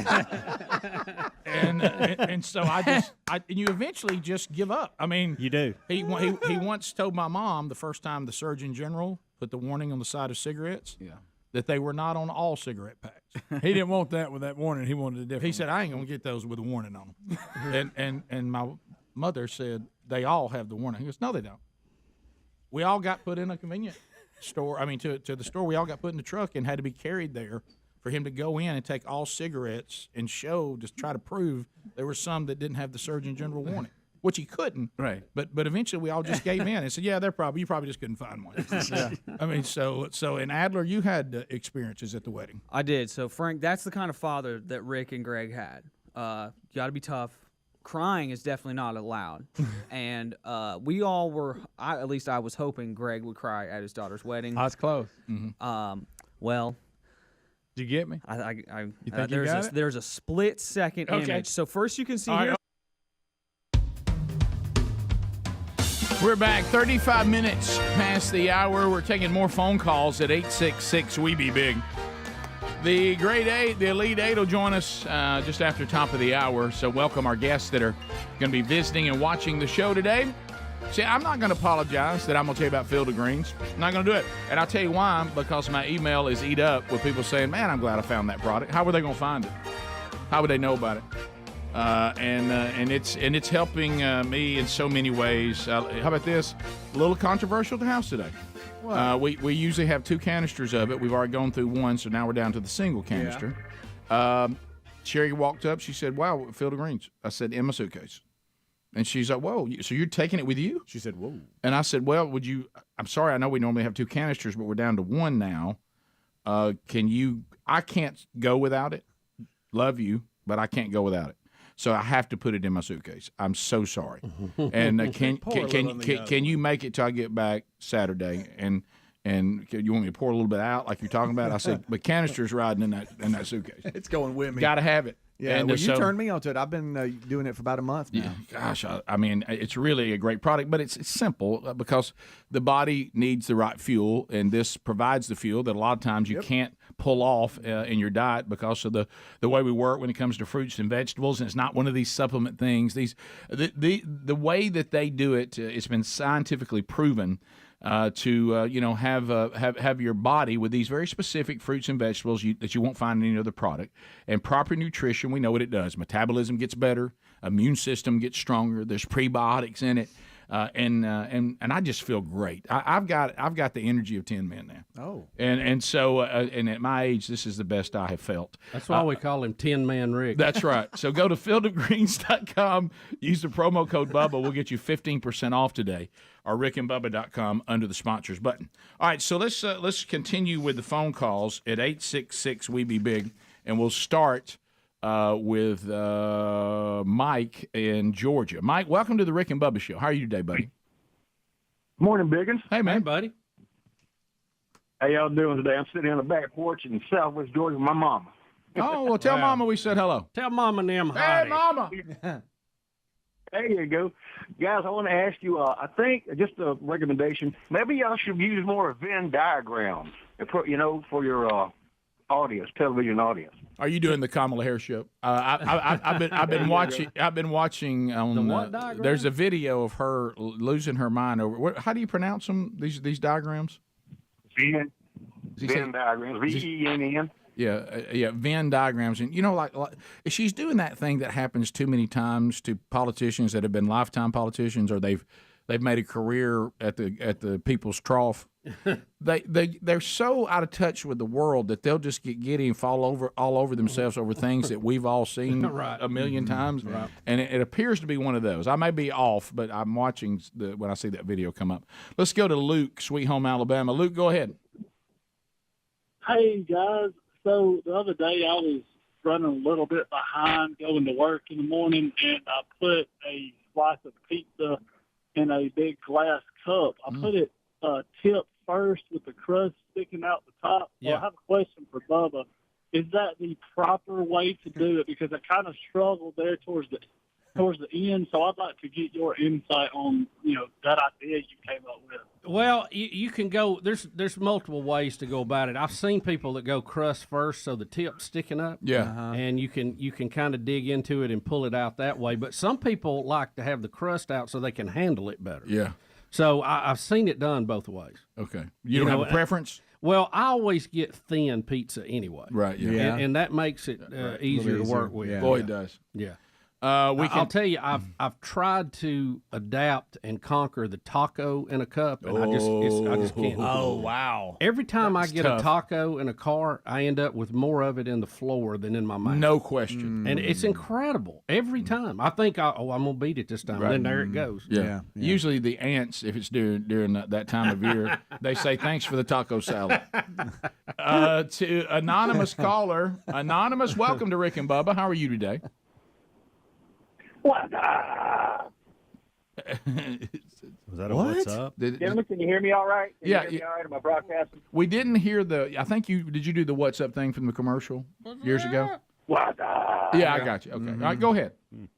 and so and you eventually just give up. I mean, you do. He once told my mom the first time the Surgeon General put the warning on the side of cigarettes. Yeah. That they were not on all cigarette packs. He didn't want that with that warning. He wanted a different. He said, I ain't gonna get those with a warning on them. and my mother said they all have the warning. He goes, no, they don't. We all got put in a convenience store. I mean, to the store. We all got put in the truck and had to be carried there for him to go in and take all cigarettes and just try to prove there were some that didn't have the Surgeon General warning, which he couldn't. Right. But eventually we all just gave in and said, yeah, you probably just couldn't find one. Yeah. I mean, so and Adler, you had experiences at the wedding. I did. So Frank, that's the kind of father that Rick and Greg had. You got to be tough. Crying is definitely not allowed. And we all were, at least I was hoping Greg would cry at his daughter's wedding. I was close. Mm-hmm. Well, did you get me? You think you got it? There's a split second image. So first you can see here. We're back 35 minutes past the hour. We're taking more phone calls at 866-WE-BE-BIG. The Grade 8, the Elite 8 will join us just after top of the hour. So welcome our guests that are going to be visiting and watching the show today. See, I'm not going to apologize that I'm going to tell you about Field of Greens. I'm not going to do it. And I'll tell you why, because my email is eat up with people saying, man, I'm glad I found that product. How were they going to find it? How would they know about it? And it's helping me in so many ways. How about this? A little controversial at the house today. We usually have 2 canisters of it. We've already gone through 1, so now we're down to the single canister. Yeah. Sherry walked up. She said, wow, Field of Greens. I said, in my suitcase. And she's like, whoa, so you're taking it with you? She said, whoa. And I said, well, I'm sorry, I know we normally have 2 canisters, but we're down to 1 now. I can't go without it. Love you, but I can't go without it. So I have to put it in my suitcase. I'm so sorry. And can you make it till I get back Saturday? And you want me to pour a little bit out like you're talking about? I said, but canister's riding in that suitcase. It's going with me. Got to have it. Yeah, And, well, so, you turned me onto it. I've been doing it for about a month now. Gosh, I mean, it's really a great product, but it's simple because the body needs the right fuel, and this provides the fuel that a lot of times you can't pull off in your diet because of the way we work when it comes to fruits and vegetables. And it's not one of these supplement things. The way that they do it, it's been scientifically proven. To have your body with these very specific fruits and vegetables that you won't find in any other product, and proper nutrition. We know what it does. Metabolism gets better, immune system gets stronger. There's prebiotics in it, and I just feel great. I've got the energy of 10 men now. Oh, and so at my age, this is the best I have felt. That's why we call him 10-Man Rick. That's right. So go to fieldofgreens.com. Use the promo code Bubba. We'll get you 15% off today. Or rickandbubba.com under the sponsors button. All right, so let's continue with the phone calls at 866-WE-BE-BIG, and we'll start with Mike in Georgia. Mike, welcome to the Rick and Bubba Show. How are you today, buddy? Morning, Biggins. Hey, man. Hey, buddy. How y'all doing today? I'm sitting on the back porch in Southwest Georgia with my mama. Oh, well, tell Mama we said hello. Tell Mama and them Hey, howdy. Mama. There you go. Guys, I want to ask you, I think, just a recommendation, maybe y'all should use more Venn diagrams, for your audience, television audience. Are you doing the Kamala Harris show? I've been watching on. The what diagram? There's a video of her losing her mind over. How do you pronounce them? These diagrams? Venn diagrams. VENN. Yeah, Venn diagrams, and like she's doing that thing that happens too many times to politicians that have been lifetime politicians, or they've made a career at the people's trough. They're so out of touch with the world that they'll just get giddy and fall all over themselves over things that we've all seen a million times. Right. And it appears to be one of those. I may be off, but I'm watching when I see that video come up. Let's go to Luke, Sweet Home Alabama. Luke, go ahead. Hey guys. So the other day I was running a little bit behind going to work in the morning, and I put a slice of pizza in a big glass cup. I put it tipped first with the crust sticking out the top. Yeah. So I have a question for Bubba. Is that the proper way to do it? Because I kind of struggled there towards the end, so I'd like to get your insight on that idea you came up with. Well, you can go. There's multiple ways to go about it. I've seen people that go crust first, so the tip's sticking up. Yeah, and you can kind of dig into it and pull it out that way. But some people like to have the crust out so they can handle it better. Yeah. So I've seen it done both ways. Okay. You don't have a preference? Well, I always get thin pizza anyway. Right. Yeah. And that makes it easier to work with. Yeah. Boy, it does. Yeah. I'll tell you, I've tried to adapt and conquer the taco in a cup, and I just can't. Oh wow! Every time I get tough. a taco in a car, I end up with more of it in the floor than in my mouth. No question. And it's incredible every time. I think I'm gonna beat it this time. Right. Then there it goes. Yeah. Usually the ants, if it's during that time of year, they say thanks for the taco salad. To anonymous caller, anonymous, welcome to Rick and Bubba. How are you today? What? Was that a what's up? Gentlemen, can you hear me all right? Can Yeah, you hear me all right? Am I broadcasting? We didn't hear I think did you do the what's up thing from the commercial years ago? What? Yeah, I got you. Okay. All right, go ahead.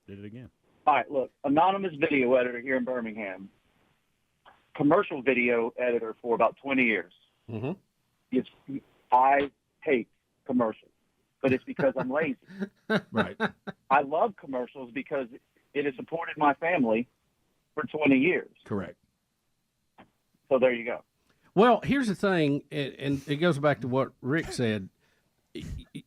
Did it again. All right, look, anonymous video editor here in Birmingham, commercial video editor for about 20 years. Mm-hmm. I hate commercials, but it's because I'm lazy. Right. I love commercials because it has supported my family for 20 years. Correct. So there you go. Well, here's the thing, and it goes back to what Rick said.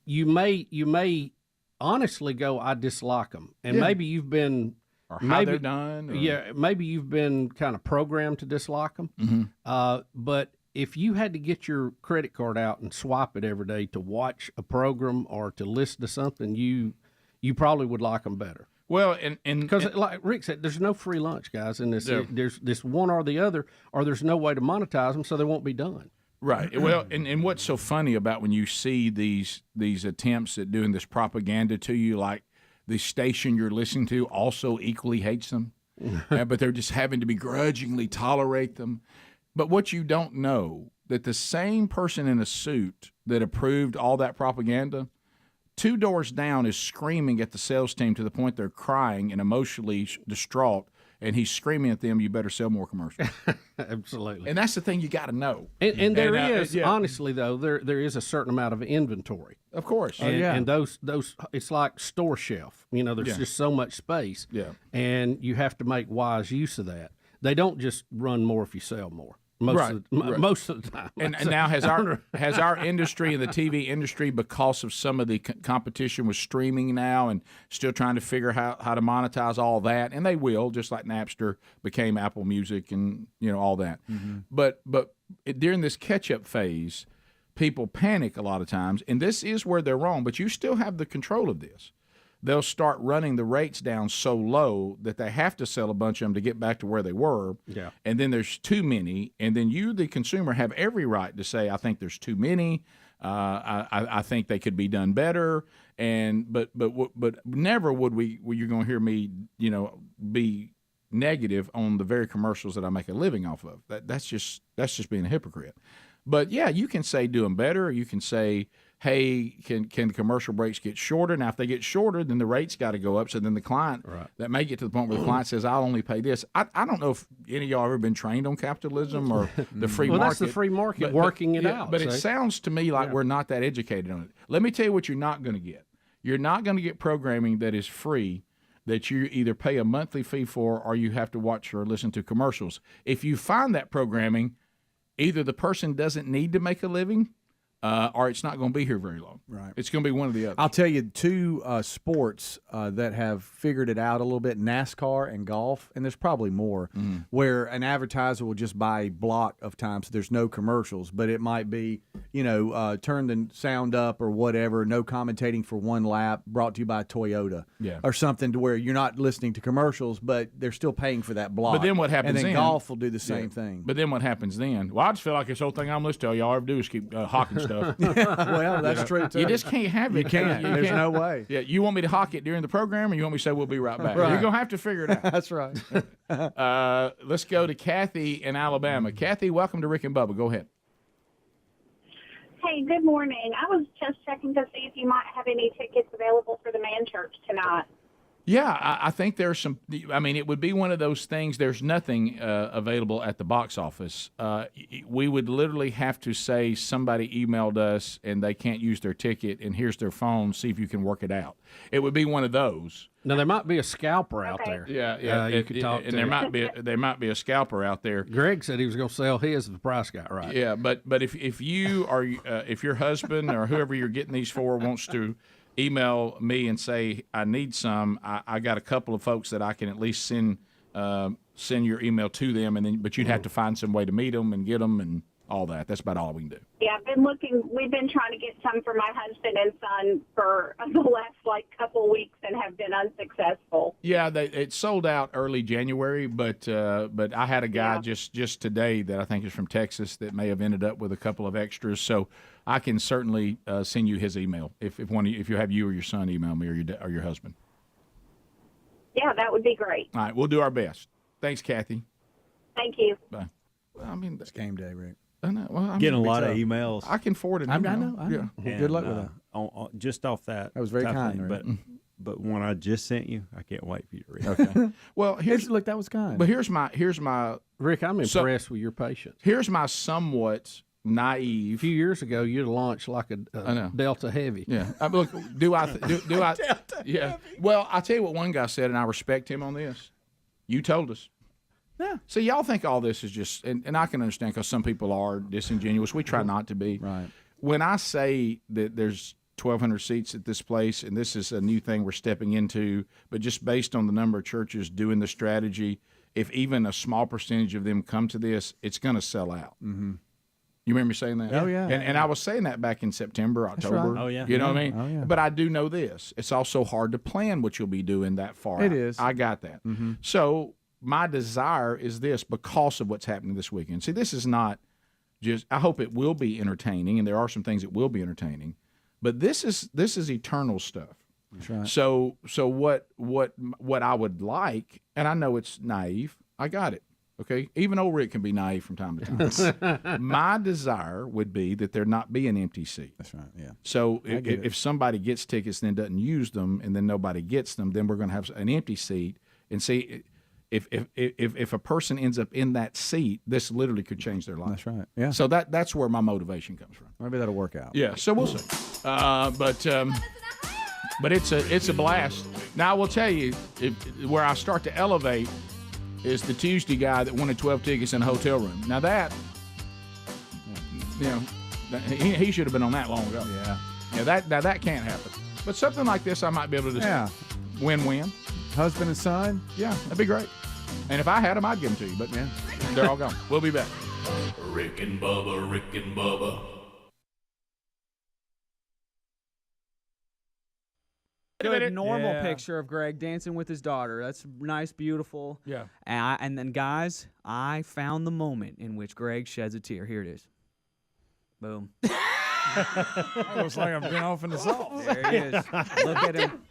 You may honestly go, I dislike them, and maybe you've been or how they're done. Or... Yeah, maybe you've been kind of programmed to dislike them. Mm-hmm. But if you had to get your credit card out and swipe it every day to watch a program or to listen to something, you probably would like them better. Well, and because like Rick said, there's no free lunch, guys, and there's this one or the other, or there's no way to monetize them, so they won't be done. Right. Well, and what's so funny about when you see these attempts at doing this propaganda to you, like the station you're listening to also equally hates them, but they're just having to begrudgingly tolerate them. But what you don't know, that the same person in a suit that approved all that propaganda 2 doors down is screaming at the sales team to the point they're crying and emotionally distraught, and he's screaming at them, you better sell more commercials. Absolutely. And that's the thing you got to know. And there is, honestly, though, there is a certain amount of inventory. Of course. And those it's like store shelf. You know, there's just so much space. Yeah. And you have to make wise use of that. They don't just run more if you sell more. Most of the time. And now has our industry and the TV industry, because of some of the competition with streaming now and still trying to figure out how to monetize all that, and they will, just like Napster became Apple Music and all that. Mm-hmm. But during this catch-up phase, people panic a lot of times, and this is where they're wrong, but you still have the control of this. They'll start running the rates down so low that they have to sell a bunch of them to get back to where they were. Yeah. And then there's too many, and then you, the consumer, have every right to say, I think there's too many. I think they could be done better. And but never would you're going to hear me, be negative on the very commercials that I make a living off of. That's just being a hypocrite. But yeah, you can say do them better. Or you can say, hey, can the commercial breaks get shorter? Now, if they get shorter, then the rates got to go up. So then the client, that may get to the point where the client says, I'll only pay this. I don't know if any of y'all ever been trained on capitalism or the free market. Well, that's the free market working it out. But it sounds to me like we're not that educated on it. Let me tell you what you're not going to get. You're not going to get programming that is free, that you either pay a monthly fee for or you have to watch or listen to commercials. If you find that programming, either the person doesn't need to make a living, or it's not going to be here very long. Right. It's going to be one of the other. I'll tell you two sports that have figured it out a little bit, NASCAR and golf, and there's probably more, where an advertiser will just buy a block of time, so there's no commercials, but it might be, turn the sound up or whatever, no commentating for one lap, brought to you by Toyota. Yeah. Or something to where you're not listening to commercials, but they're still paying for that block. But then what happens and then golf will do the same thing. But then what happens then? Well, I just feel like this whole thing I'm listening to, all y'all ever do is keep hawking stuff. Well, that's true, too. You just can't have it. You can't. There's no way. Yeah, you want me to hawk it during the program, or you want me to say we'll be right back? You're going to have to figure it out. That's right. Let's go to Kathy in Alabama. Kathy, welcome to Rick and Bubba. Go ahead. Hey, good morning. I was just checking to see if you might have any tickets available for the Man Church tonight. Yeah, I think there's some. I mean, it would be one of those things. There's nothing available at the box office. We would literally have to say somebody emailed us and they can't use their ticket, and here's their phone. See if you can work it out. It would be one of those. Now there might be a scalper out there. Yeah. You could talk to. And there might be a scalper out there. Greg said he was going to sell his if the price got right. Yeah, but if you are if your husband or whoever you're getting these for wants to email me and say I need some, I got a couple of folks that I can at least send your email to them, and then but you'd have to find some way to meet them and get them and all that. That's about all we can do. Yeah, we've been trying to get some for my husband and son for the last couple weeks and have been unsuccessful. Yeah, it sold out early January, but I had a guy just today that I think is from Texas that may have ended up with a couple of extras. So I can certainly send you his email if you have you or your son email me or your husband. Yeah, that would be great. All right, we'll do our best. Thanks, Kathy. Thank you. Bye. Well, I mean, it's game day, Rick. I know. Well, I'm getting a gonna be lot of tough. emails. I can forward it. I know. Yeah. Well, good luck with that. Just off that. That was very tough kind, thing, Rick. But one I just sent you, I can't wait for you to read. Okay. Well, look, that was kind. But here's my Rick. I'm impressed with your patience. Here's my somewhat naive. A few years ago, you'd launched like a Delta Heavy. Yeah. Look, do I? Delta yeah. Heavy. Well, I'll tell you what one guy said, and I respect him on this. You told us. Yeah. See, y'all think all this is just, and I can understand because some people are disingenuous. We try not to be. Right. When I say that there's 1,200 seats at this place, and this is a new thing we're stepping into, but just based on the number of churches doing the strategy, if even a small percentage of them come to this, it's going to sell out. Mm-hmm. You remember me saying that? Oh, yeah. And I was saying that back in September, October. Right. Oh, yeah. You know what I mean? Oh, yeah. But I do know this. It's also hard to plan what you'll be doing that far It out. is. I got that. Mm-hmm. So my desire is this because of what's happening this weekend. See, this is not just, I hope it will be entertaining, and there are some things that will be entertaining, but this is eternal stuff. That's right. So what I would like, and I know it's naive, I got it. Okay, even old Rick can be naive from time to time. My desire would be that there not be an empty seat. That's right. Yeah. So if somebody gets tickets and then doesn't use them, and then nobody gets them, then we're going to have an empty seat. And see, if a person ends up in that seat, this literally could change their life. That's right. Yeah. So that's where my motivation comes from. Maybe that'll work out. Yeah. So we'll see. But it's a blast. Now I will tell you, where I start to elevate is the Tuesday guy that wanted 12 tickets in a hotel room. Now that, he should have been on that long ago. Yeah. That can't happen. But something like this, I might be able to win-win. Husband and son? Yeah, that'd be great. And if I had them, I'd give them to you. But they're all gone. We'll be back. Rick and Bubba, Rick and Bubba. Good normal picture of Greg dancing with his daughter. That's nice, beautiful. Yeah. And then, guys, I found the moment in which Greg sheds a tear. Here it is. Boom. Looks like I've been off in the salt. There he is. Look at him.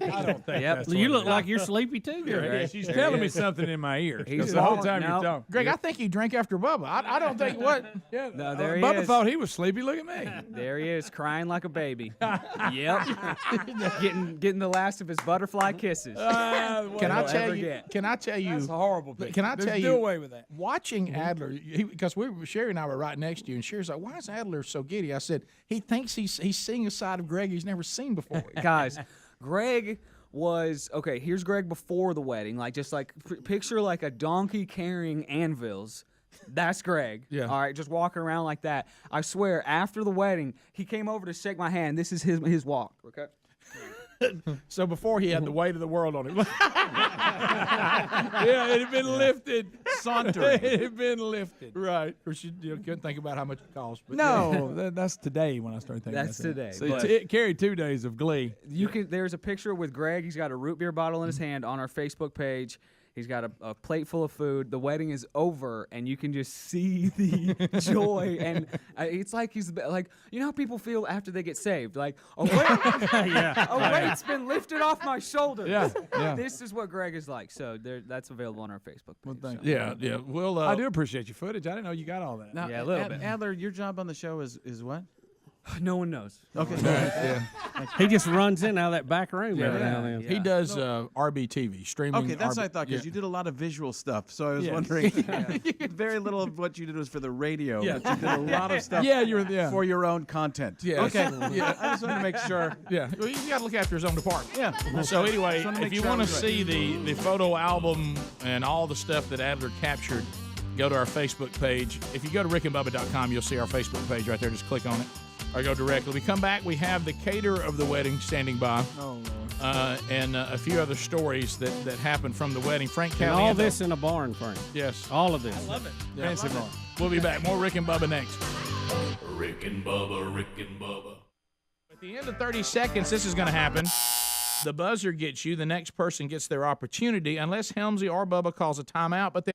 I don't think that's You what look it like is. you're sleepy too, Greg. She's telling me something in my ear. He's The whole time you're talking. Greg, I think you drank after Bubba. I don't think what. Yeah, No, there he Bubba is. thought he was sleepy. Look at me. There he is, crying like a baby. Yep. Getting the last of his butterfly kisses. Can I tell you? Can I tell you? That's a horrible picture. Can I There's tell no you? way with that. Watching Adler, because Sherry and I were right next to you, and Sherry's like, "Why is Adler so giddy?" I said, "He thinks he's seeing a side of Greg he's never seen before." Guys, Greg was here's Greg before the wedding, picture like a donkey carrying anvils. That's Greg. Yeah. All right, just walking around like that. I swear, after the wedding, he came over to shake my hand. This is his walk. Okay. So before he had the weight of the world on him. Yeah, it had been lifted. Sauntering. It had been lifted. Right. Or you couldn't think about how much it cost. But No, that's today when I started thinking. That's about that. today. So it carried 2 days of glee. There's a picture with Greg. He's got a root beer bottle in his hand on our Facebook page. He's got a plate full of food. The wedding is over, and you can just see the joy. And it's like he's like, you know how people feel after they get saved? Like, a weight's been lifted off my shoulders. Yeah. This is what Greg is like. So that's available on our Facebook page. Well, thank Yeah. Well, I do appreciate your footage. I didn't know you got all that. Now, Yeah, a little bit. Adler, your job on the show is what? No one knows. Okay. He just runs in out of that back room every now and then. He does RBTV, streaming. Okay, that's what I thought, because you did a lot of visual stuff. So I was wondering, very little of what you did was for the radio, but you did a lot of stuff for your own content. Yeah. Okay. I just wanted to make sure. Yeah. Well, you got to look after his own department. Yeah. So anyway, Just wanna make if you sure I want to was right. see the photo album and all the stuff that Adler captured, go to our Facebook page. If you go to rickandbubba.com, you'll see our Facebook page right there. Just click on it or go directly. We come back, we have the caterer of the wedding standing by. Oh, Lord. And a few other stories that happened from the wedding. Frank And Caliendo. all this in a barn, Frank. Yes. All of this. I love it. Fancy barn. We'll be back. More Rick and Bubba next. Rick and Bubba, Rick and Bubba. At the end of 30 seconds, this is going to happen. The buzzer gets you. The next person gets their opportunity, unless Helmsy or Bubba calls a timeout. But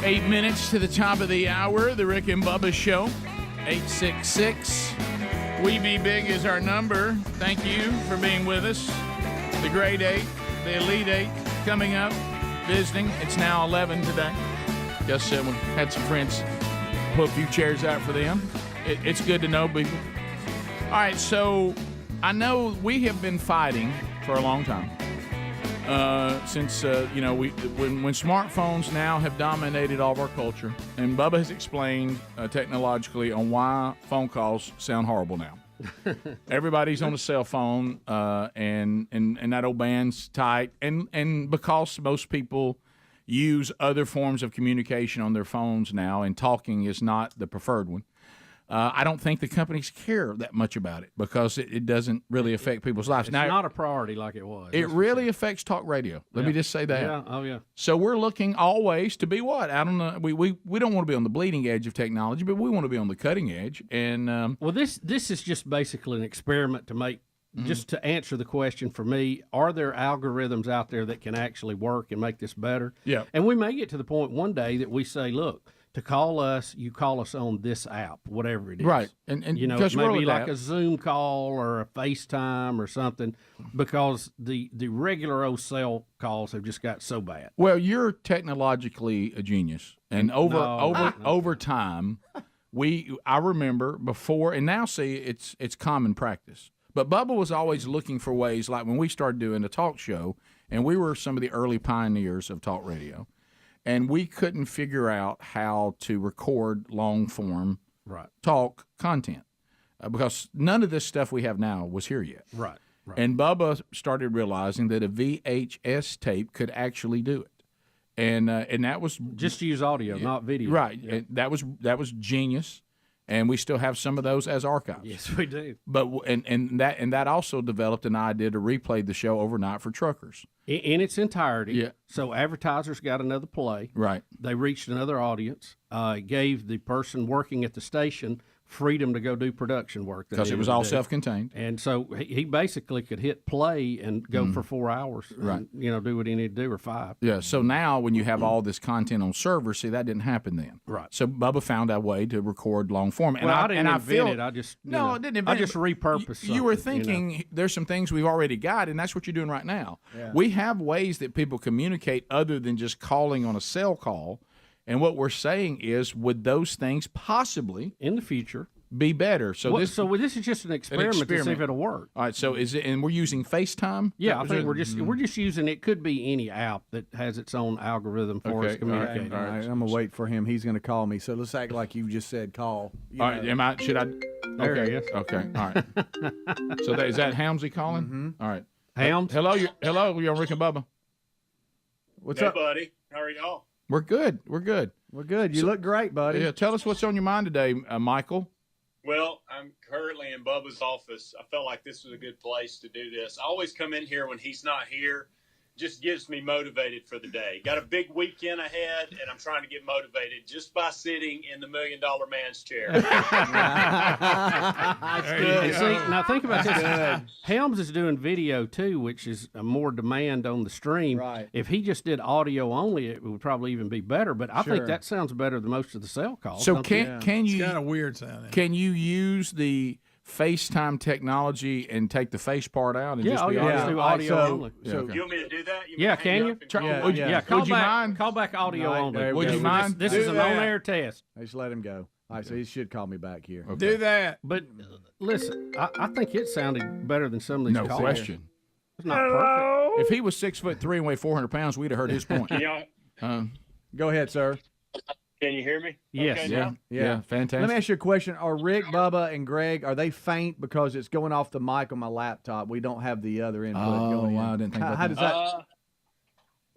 8 minutes to the top of the hour, the Rick and Bubba Show. 866 We Be Big is our number. Thank you for being with us. The Grade 8, the Elite 8 coming up, visiting. It's now 11 today. Just we had some friends put a few chairs out for them. It's good to know people. All right, so I know we have been fighting for a long time. Since when smartphones now have dominated all of our culture, and Bubba has explained technologically on why phone calls sound horrible now. Everybody's on a cell phone, and that old band's tight, and because most people use other forms of communication on their phones now, and talking is not the preferred one. I don't think the companies care that much about it because it doesn't really affect people's lives. It's now, not a priority like it was. It really affects talk radio. Let me just say that. Yeah. Oh, yeah. So we're looking always to be what? I don't know. We don't want to be on the bleeding edge of technology, but we want to be on the cutting edge. And well, this is just basically an experiment to make. Just to answer the question for me, are there algorithms out there that can actually work and make this better? Yeah. And we may get to the point one day that we say, look, to call us, you call us on this app, whatever it is. Right. And you know, maybe like a Zoom call or a FaceTime or something, because the regular old cell calls have just got so bad. Well, you're technologically a genius. And over time, I remember before, and now see it's common practice. But Bubba was always looking for ways, like when we started doing a talk show, and we were some of the early pioneers of talk radio, and we couldn't figure out how to record long-form talk content because none of this stuff we have now was here yet. Right. And Bubba started realizing that a VHS tape could actually do it. And that was just to use audio, not video. Right. Yeah. That was genius. And we still have some of those as archives. Yes, we do. But and that also developed an idea to replay the show overnight for truckers in its entirety. Yeah. So advertisers got another play. Right. They reached another audience. Gave the person working at the station freedom to go do production work because it was all self-contained. And so he basically could hit play and go for 4 hours. Right. And, do what he needed to do, or 5. Yeah. So now when you have all this content on servers, see, that didn't happen then. Right. So Bubba found a way to record long form. And I didn't invent it. I just I didn't invent I just repurposed. You were thinking there's some things we've already got, and that's what you're doing right now. Yeah. We have ways that people communicate other than just calling on a cell call. And what we're saying is, would those things possibly in the future be better? So this is just an experiment to see if it'll work. All right. So is it? And we're using FaceTime. Yeah, I think we're just using. It could be any app that has its own algorithm for us communicating. All right. I'm gonna wait for him. He's gonna call me. So let's act like you just said call. All right. Should I? There Okay. he is. Okay. All right. So is that Helmsy calling? Mm-hmm. All right. Helms. Hello. You're on Rick and Bubba. What's up, buddy? How are y'all? We're good. We're good. You look great, buddy. Yeah. Tell us what's on your mind today, Michael. Well, I'm currently in Bubba's office. I felt like this was a good place to do this. I always come in here when he's not here. Just gets me motivated for the day. Got a big weekend ahead, and I'm trying to get motivated just by sitting in the $1 Million Man's chair. That's good. See, now think about this. Helms is doing video too, which is a more demand on the stream. Right. If he just did audio only, it would probably even be better. But I think that sounds better than most of the cell calls. So can you? It's kind of weird sounding. Can you use the FaceTime technology and take the face part out and just be do audio only. You want me to do that? Can you? Would you mind? Call back audio only. Would you mind? This is an on-air test. Just let him go. All right, so he should call me back here. Okay. Do that. But listen, I think it sounded better than some of these calls. No question. It's not perfect. If he was 6'3" and weighed 400 pounds, we'd have heard his point. Go ahead, sir. Can you hear me? Yes. Okay, Yeah. Fantastic. Let me ask you a question. Are Rick, Bubba, and Greg, are they faint because it's going off the mic on my laptop? We don't have the other input going in. I didn't think about How does that?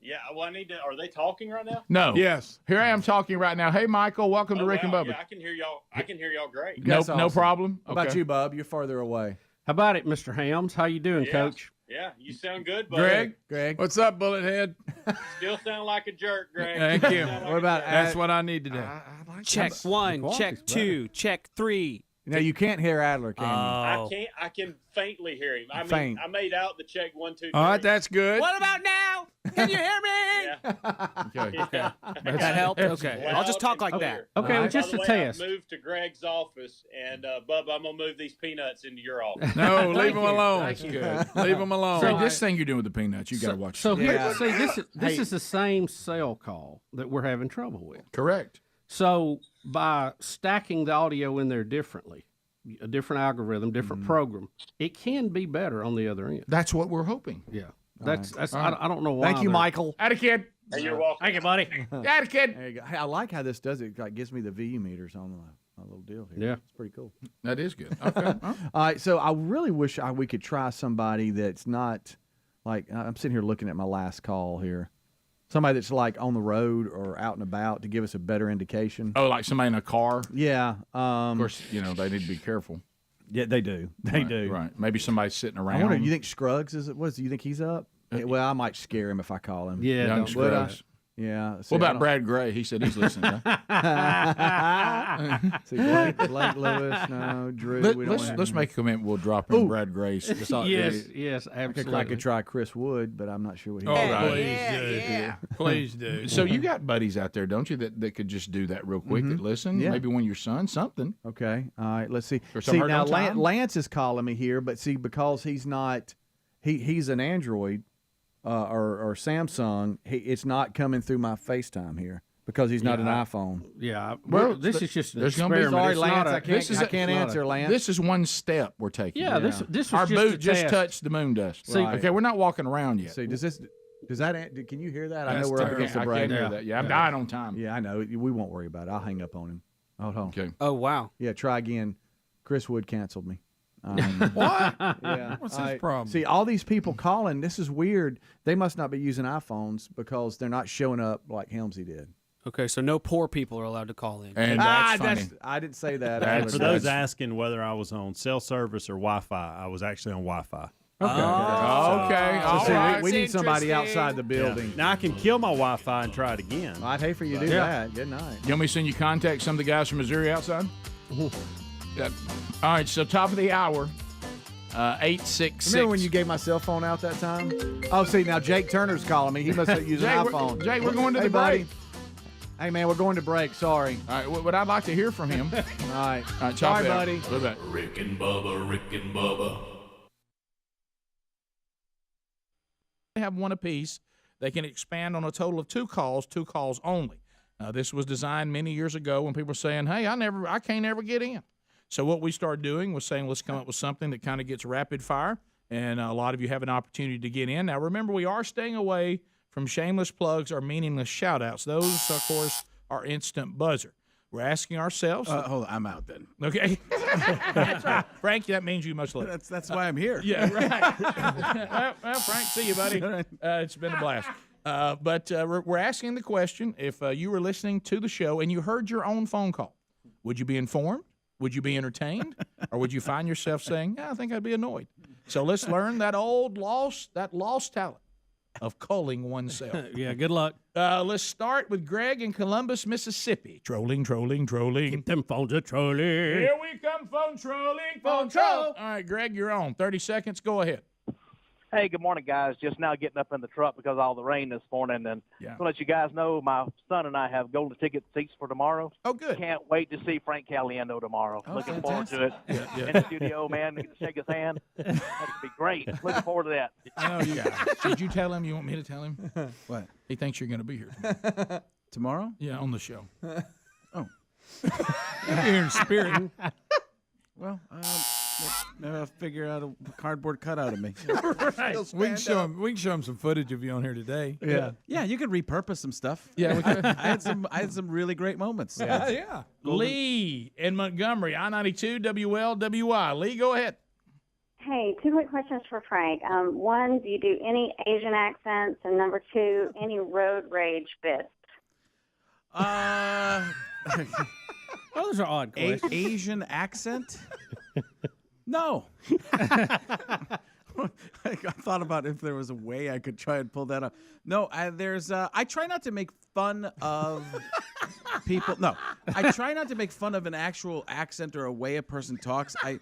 Yeah, well, I need to. Are they talking right now? No. Yes. Here I am talking right now. Hey, Michael, welcome to Rick and wow, Bubba. Yeah, I can hear y'all. I can hear y'all great. No, That's no awesome. problem. How about you, Bub? You're farther away. How about it, Mr. Helms? How you doing, Coach? Yeah, you sound good, buddy. Greg. What's up, bullet head? Still sound like a jerk, Greg. Thank you. Sound like What about That's what I need to do. Check 1, check 2, check 3. Now you can't hear Adler, can you? I can't. I can faintly hear him. I mean, Faint. I made out the check 1, 2, 3. All right, that's good. What about now? Can you hear me? Okay. That helped? Okay. I'll just talk like that. Okay, well, just By a the way, test. I moved to Greg's office, and Bubba, I'm gonna move these peanuts into your office. No, leave them you. alone. Thank you. Good. Leave them alone. So- this thing you're doing with the peanuts, you got to watch. So here, Yeah. see, this Hey. is the same cell call that we're having trouble with. Correct. So by stacking the audio in there differently, a different algorithm, different program, it can be better on the other end. That's what we're hoping. Yeah, that's All right. I don't know why. Thank you, they're- Michael. Atta kid. Hey, you're welcome. Thank you, buddy. Atta kid. There you go. Hey, I like how this does it. Like, gives me the VU meters on my little deal here. Yeah. It's pretty cool. That is good. Okay. All right, so I really wish we could try somebody that's not like I'm sitting here looking at my last call here. Somebody that's like on the road or out and about to give us a better indication. Oh, like somebody in a car. Yeah. Of course, they need to be careful. Yeah, they do. They Right, do. Right. Maybe somebody's sitting around. I wonder. You think Scruggs is? What is? Do you think he's up? Well, I might scare him if I call him. Yeah, Young don't- Scruggs. Yeah. What about Brad Gray? He said he's listening. See, Blake Lewis, no, Drew. Let's make a commitment. We'll drop in Brad Gray's. Yes, I absolutely. could try Chris Wood, but I'm not sure what he. All right. Please do. So you got buddies out there, don't you, that could just do that real quick? That listen. Yeah. Maybe when your son something. Okay. All right. Let's see. Or some See heard now, on time? Lance is calling me here, but see, because he's not, he's an Android or Samsung. It's not coming through my FaceTime here because he's not an iPhone. Yeah. Well, this is just an there's gonna be- experiment. Sorry, It's Lance, not a- I can't- I can't it's not answer, a- Lance. This is one step we're taking. Yeah, this was Our just boot a just test. touched the moon dust. See- Okay, we're not walking around yet. See, does that? Can you hear that? I know That's we're up terrible. against the I break. can't hear that. Yeah, I'm dying on time. Yeah, I know. We won't worry about it. I'll hang up on him. Hold on. Okay. Oh, wow. Yeah, try again. Chris Wood canceled me. What? Yeah. What's his problem? See, all these people calling, this is weird. They must not be using iPhones because they're not showing up like Helmsy did. Okay, so no poor people are allowed to call in. And that's funny. I didn't say that. That's- For those asking whether I was on cell service or Wi-Fi, I was actually on Wi-Fi. Okay. So All see, right. we need somebody outside the Yeah. building. Now I can kill my Wi-Fi and try it again. I'd hate for you to do that. Good night. You want me to send you contact some of the guys from Missouri outside? Yeah. All right, so top of the hour, 866. Remember when you gave my cell phone out that time? Oh, see, now Jake Turner's calling me. He must have used an iPhone. Jake, we're going to Hey, the buddy. break. Hey, man, we're going to break. Sorry. All right, what I'd like to hear from him. All right. All right, Sorry, chop it out. buddy. We'll be back. Rick and Bubba, Rick and Bubba. They have one apiece. They can expand on a total of two calls only. This was designed many years ago when people were saying, hey, I can't ever get in. So what we started doing was saying, let's come up with something that kind of gets rapid fire, and a lot of you have an opportunity to get in. Now, remember, we are staying away from shameless plugs or meaningless shout-outs. Those, of course, are instant buzzer. We're asking ourselves. Hold on, I'm out then. Okay. That's right. Frank, that means you must leave. That's why I'm here. Yeah, right. well, Frank, see you, buddy. It's been a blast. But we're asking the question, if you were listening to the show and you heard your own phone call, would you be informed? Would you be entertained? Or would you find yourself saying, I think I'd be annoyed? So let's learn that lost talent of culling oneself. Yeah, good luck. Let's start with Greg in Columbus, Mississippi. Trolling. Keep them phones a trolling. Here we come, phone trolling. Phone troll. All right, Greg, you're on. 30 seconds. Go ahead. Hey, good morning, guys. Just now getting up in the truck because of all the rain this morning. And Yeah. to let you guys know, my son and I have golden ticket seats for tomorrow. Oh, good. Can't wait to see Frank Caliendo tomorrow. Oh, Looking forward to it. Yeah. In the studio, man. Get to shake his hand. That'd be great. Looking forward to that. I know you guys. Did you tell him? You want me to tell him? What? He thinks you're going to be here. Tomorrow? Yeah, on the show. Oh. You're here in spirit. Well, maybe I'll figure out a cardboard cutout of me. Right. We can show him some footage of you on here today. Yeah, you could repurpose some stuff. Yeah, we could. I had some really great moments. Yeah. Lee in Montgomery, I-92, WLWI. Lee, go ahead. Hey, two quick questions for Frank. One, do you do any Asian accents? And number two, any road rage bits? Those are odd questions. Asian accent? No. I thought about if there was a way I could try and pull that up. No, I try not to make fun of people. No, I try not to make fun of an actual accent or a way a person talks. I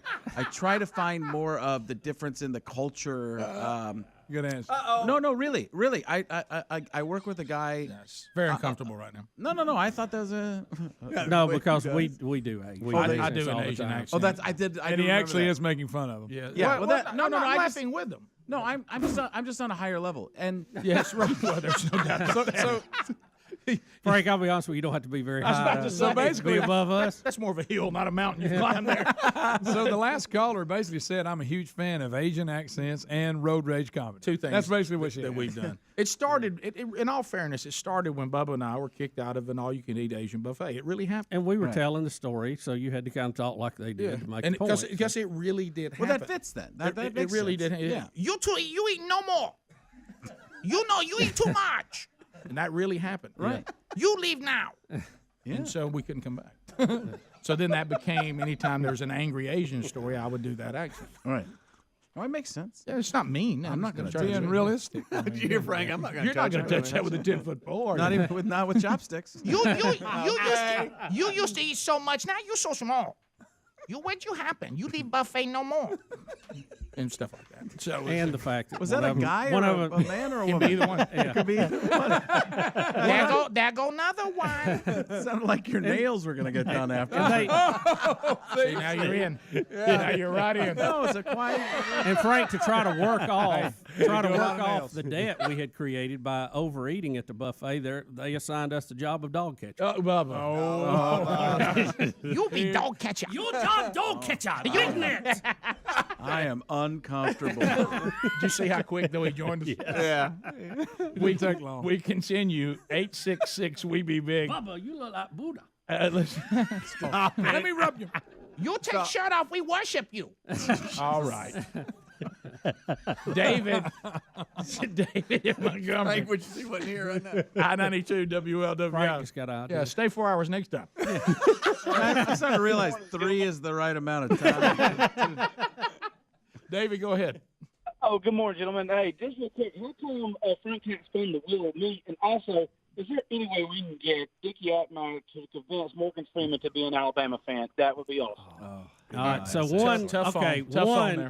try to find more of the difference in the culture. Good answer. No, really. I work with a guy. Very uncomfortable right now. No. I thought that was a No, because we do Asian. I do an Asian accent. Oh, that's I did. And he actually is making fun of him. Yeah. Well, I'm not laughing with them. No, I'm just on a higher level. And yes, right. Well, there's no doubt. So Frank, I'll be honest with you, you don't have to be very high. So basically, be above us. That's more of a hill, not a mountain you climb there. So the last caller basically said, I'm a huge fan of Asian accents and road rage comedy. Two things. That's basically what she that had. we've done. It started, in all fairness, it started when Bubba and I were kicked out of an all-you-can-eat Asian buffet. It really happened. And we were telling the story, so you had to kind of talk like they did to make a point. Because it really did happen. Well, that fits then. It really did. Yeah. You eat no more. You eat too much. And that really happened. Right. Yeah. You leave now. Yeah. And so we couldn't come back. So then that became, anytime there's an angry Asian story, I would do that accent. Right. Oh, it makes sense. Yeah, it's not mean. I'm not going to It's unrealistic. You're Frank. I'm not going to. You're not going to touch that with a 10-foot pole. Not even not with chopsticks. You used to eat so much. Now you're so small. What'd you happen? You leave buffet no more. And stuff like that. So and the fact that was that a guy or a man or a woman? Can be either one. It could be either one. There go another one. It sounded like your nails were going to get done after. See, now you're in. Now you're right in. No, it's a quiet. And Frank, to try to work off the debt we had created by overeating at the buffet, they assigned us the job of dog catcher. Bubba. You be dog catcher. You dog catcher. You ignorant. I am uncomfortable. Did you see how quick though he joined us? Yeah. We take long. We continue. 866 We Be Big. Bubba, you look like Buddha. Stop. Let me rub you. You take shirt off, we worship you. All right. David in Montgomery. Frank, would you see what here right now? I-92 WLW. Frank just got out. Yeah, stay 4 hours next time. I'm starting to realize 3 is the right amount of time. David, go ahead. Oh, good morning, gentlemen. Hey, just real quick, how come Frank can't spin the wheel of meat? And also, is there any way we can get Dickie Atmeyer to convince Morgan Freeman to be an Alabama fan? That would be awesome. All right, so one,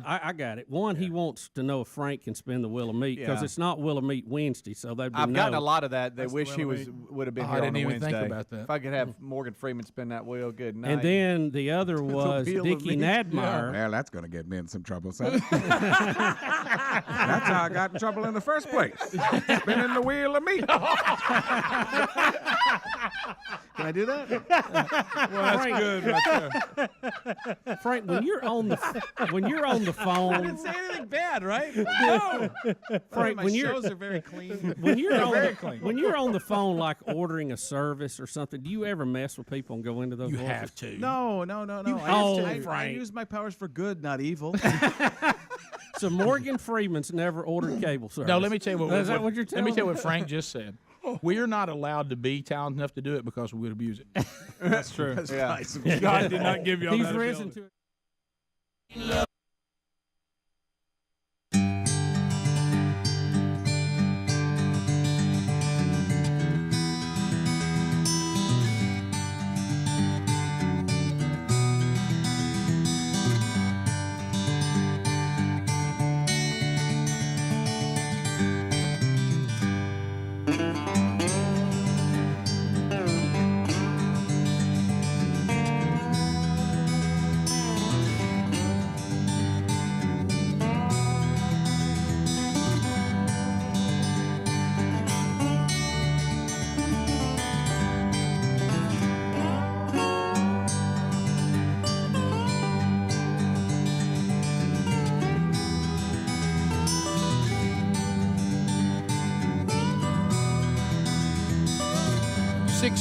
I got it. One, he wants to know if Frank can spin the wheel of meat because it's not wheel of meat Wednesday, so they'd be I've gotten a lot of that. They wish he would have been here I on didn't a even Wednesday. think about that. If I could have Morgan Freeman spin that wheel, good night. And then the other was wheel of Dickie meat. Nadmeyer. Well, that's going to get me in some trouble, son. That's how I got in trouble in the first place. Spinning the wheel of meat. Can I do that? Well, that's good right there. Frank, when you're on the phone, I didn't say anything bad, right? No. Frank, My when you're shows are very clean. when you're on very the, clean. when you're on the phone, like ordering a service or something, do you ever mess with people and go into those? You voices? have to. No. I Frank. use my powers for good, not evil. So Morgan Freeman's never ordered cable service. No, let me tell you what. Is that what you're telling Let me tell you me? what Frank just said. We are not allowed to be talented enough to do it because we would abuse it. That's true. Yeah. God did not give you all He's that risen ability. to it.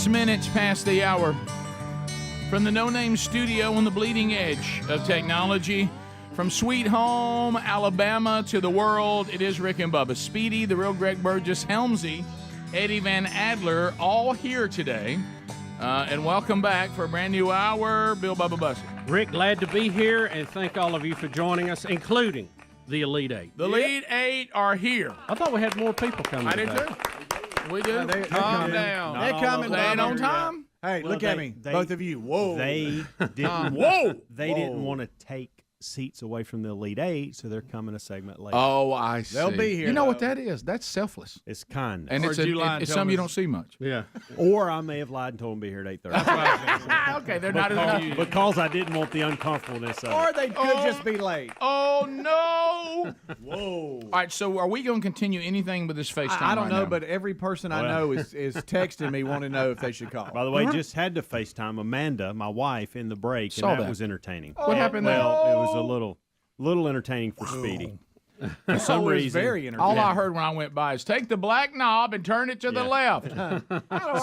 Minutes past the hour. From the No Name Studio on the bleeding edge of technology, from Sweet Home, Alabama to the world, it is Rick and Bubba. Speedy, the real Greg Burgess, Helmsy, Eddie Van Adler, all here today. And welcome back for a brand new hour. Bill Bubba Bussey. Rick, glad to be here, and thank all of you for joining us, including The Elite Eight. The Elite Eight are here. I thought we had more people coming. I did today. too. We do. they're Calm coming. down. They're coming. They ain't on time. Hey, Well, look at they- me, they- both of you. Whoa. They didn't. Whoa. They didn't want to take seats away from the Elite Eight, so they're coming a segment later. Oh, I see. They'll be here, You know what though. that is? That's selfless. It's kindness. And it's, it's something you don't see much. Yeah. Or I may have lied and told them to be here at 8:30. Okay, they're not enough. Because I didn't want the uncomfortableness of Or it. they could just be late. Oh, no. Whoa. All right, so are we going to continue anything with this FaceTime I don't right know, now? but every person I Well. know is texting me wanting to know if they should call. By the way, just had to FaceTime Amanda, my wife, in the break, Saw and that. was entertaining. What happened there? Well, it was a little entertaining for Speedy. For some it was reason, very entertaining. All I heard when I went by is take the black knob and turn it to the left.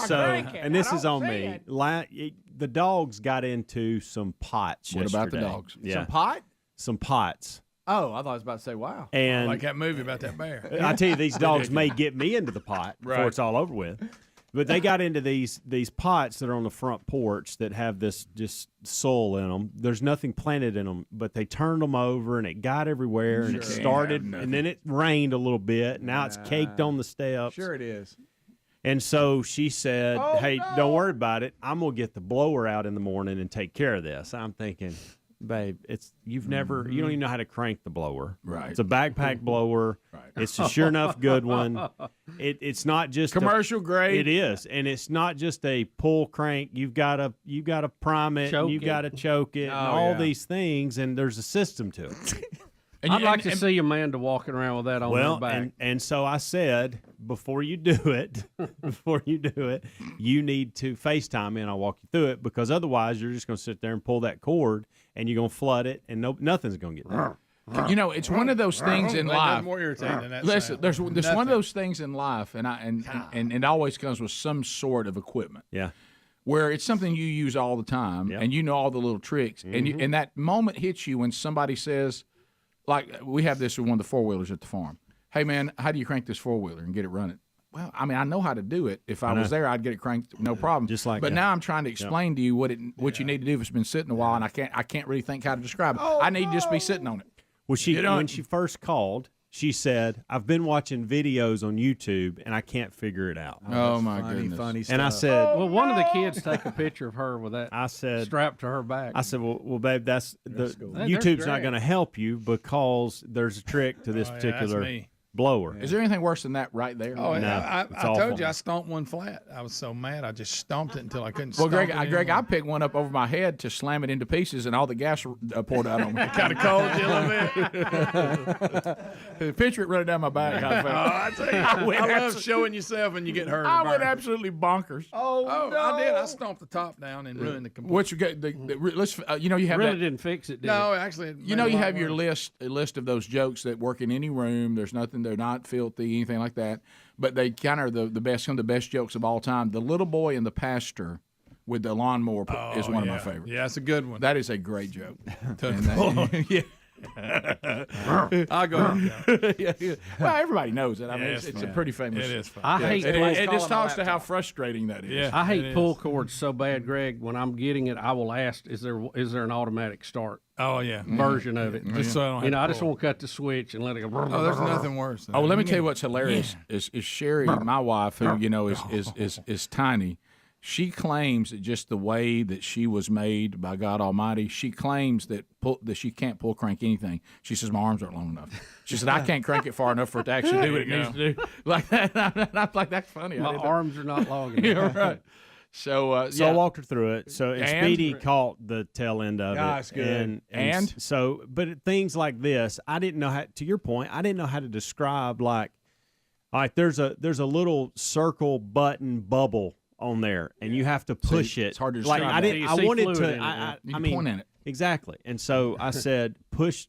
So, and this is on me. The dogs got into some pots What about the yesterday. dogs? Yeah. Some pot? Some pots. Oh, I thought I was about to say, wow. And Like that movie about that bear. I tell you, these dogs may get me into the pot before Right. it's all over with. But they got into these pots that are on the front porch that have this just soil in them. There's nothing planted in them, but they turned them over and it got everywhere and it Sure. started, Yeah, and then it rained a little bit. Now it's caked on the steps. Sure it is. And so she said, Oh, hey, no. don't worry about it. I'm going to get the blower out in the morning and take care of this. I'm thinking, babe, you don't even know how to crank the blower. Right. It's a backpack blower. Right. It's a sure enough good one. It's not just Commercial grade. It is, and it's not just a pull crank. You've got to prime it. Choke and you it. got to choke it, and all these things. And there's a system to it. And I'd you- like and- to see Amanda walking around with that on her Well, back. and so I said, before you do it, you need to FaceTime me and I'll walk you through it, because otherwise you're just going to sit there and pull that cord and you're going to flood it and nothing's going to get there. You know, it's one of those things in Nothing life. more irritating than that Listen, sound. there's one Nothing. of those things in life, and it always comes with some sort of equipment. Yeah. Where it's something you use all the time, and you know all the little tricks, and that moment hits you when somebody says, like we have this with one of the four-wheelers at the farm. Hey man, how do you crank this four-wheeler and get it running? Well, I mean, I know how to do it. If I was there, I'd get it cranked, no problem. Just like but that. now I'm trying to explain to you what you need to do if it's been sitting a while, and I can't really think how to describe it. I need to just be sitting on it. Well, when she first called, she said, I've been watching videos on YouTube and I can't figure it out. Oh, my goodness. Funny stuff. And I said, Well, one of the kids take a picture of her with that I said, strapped to her back. I said, well, babe, that's Hey, YouTube's there's not Greg. going to help you because there's a trick to this Oh, yeah, particular that's me. blower. Is there anything worse than that right there? Oh, No, yeah. it's I awful. told you I stomped one flat. I was so mad. I just stomped it until I couldn't Well, stomp Greg, it Greg, I anymore. picked one up over my head to slam it into pieces, and all the gas poured out on me. Kind of cold you a little bit. Picture it running down my back. How I felt. I tell you, I love showing yourself and you get hurt. or I went burned. absolutely bonkers. Oh, I did. I stomped the top down and ruined the complete. What you get? Let's you know you have really that. didn't fix it, did No, it? actually, it You made know it a you lot have your worse. list of those jokes that work in any room. There's nothing. They're not filthy, anything like that. But they kind of are the best. Some of the best jokes of all time. The little boy and the pastor with the lawnmower is one of my favorites. Yeah, it's a good one. That is a great joke. Yeah. I'll go. Yeah. Well, everybody knows it. I mean, Yeah, it's it's a fun. pretty famous. It is fun. I hate It pull- just talks to how frustrating that is. Yeah. I hate it pull is. cords so bad, Greg. When I'm getting it, I will ask, "Is there an automatic start Oh yeah. version of it?" Just so I don't have You know, to I just pull. won't cut the switch and let it go. Oh, there's nothing worse. Than Oh, that. let me tell you what's hilarious is Sherry, my wife, who you know is tiny. She claims that just the way that she was made by God Almighty, she claims that she can't pull crank anything. She says my arms aren't long enough. She said I can't crank it far enough for it to actually do what it needs to do. Like that, I'm like that's funny. My arms are not long enough. Yeah, right. So, So I walked her through it. So and And? Speedy caught the tail end of Ah, it. it's good. And? So, but things like this, I didn't know how. To your point, I didn't know how to describe. Like there's a little circle button bubble on there, and you have to push it. it's hard to like describe I that. didn't. You I see wanted fluid to. in it, yeah. I You can mean, point in it. exactly. And so I said, push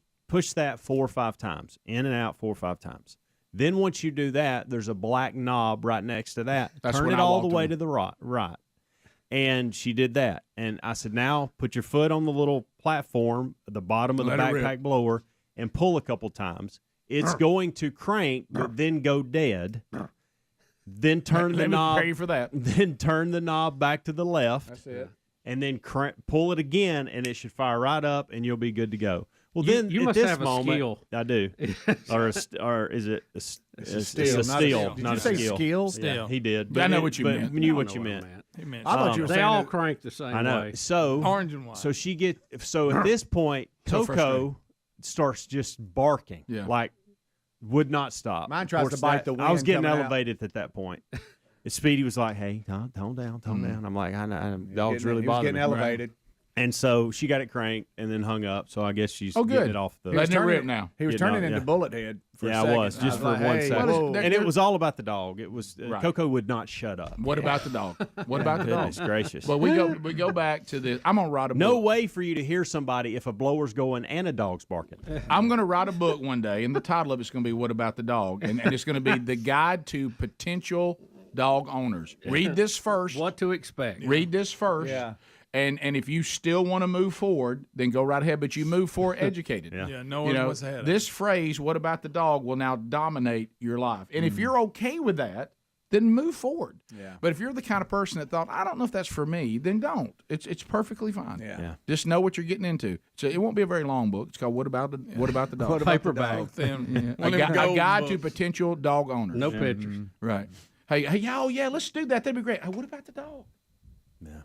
that 4 or 5 times, in and out 4 or 5 times. Then once you do that, there's a black knob right next to that. That's Turn when it I all the walked way in. to the right. And she did that. And I said, now put your foot on the little platform at the bottom of the Let it rip. backpack blower and pull a couple times. It's going to crank, but then go dead. Then turn the Let me knob. prepare you for that. Then turn the knob back to the left. That's it. And then pull it again, and it should fire right up, and you'll be good to go. Well, then you at must this have a moment, skill. I do, or is it? It's a a steal, steal, not a steal. not Did a you say skill. skill? Yeah, Steal. he did. But I know it- what you but meant. Knew I what know you what I meant. meant. He meant. I thought you were They saying all that- crank the same I know. way. So Orange and white. So so at this point, So Coco starts just barking, Yeah. like would not stop. Mine Of tries to course, bite the I was wind getting coming out. elevated at that point. And Speedy was like, "Hey, tone down." I'm like, "I know, dog's really He was bothering getting me." elevated. And so she got it cranked and then hung up. So I guess she's Oh, good. getting it off the. He was Letting it rip turning- now. He was Getting turning off- into yeah. bullet head for a Yeah, second. I was just for like, 1 hey, second, whoa. and it was all about the dog. It was Right. Coco would not shut up. What about the dog? What about the dog? Goodness gracious! Well, we go back to this. I'm gonna write a book. No way for you to hear somebody if a blower's going and a dog's barking. I'm going to write a book one day, and the title of it's going to be "What About the Dog," and it's going to be the guide to potential dog owners. Read this first. What to expect? Read this first. Yeah. And if you still want to move forward, then go right ahead. But you move forward educated. Yeah, knowing what's ahead of This phrase, "What about the dog?" will now dominate your life. And if you're okay with that, then move forward. Yeah. But if you're the kind of person that thought, "I don't know if that's for me," then don't. It's perfectly fine. Yeah. Just know what you're getting into. So it won't be a very long book. It's called "What About the Dog?" What about the dog? A guide to potential dog owners. No pictures. Right. Hey, oh yeah, let's do that. That'd be great. Hey, what about the dog?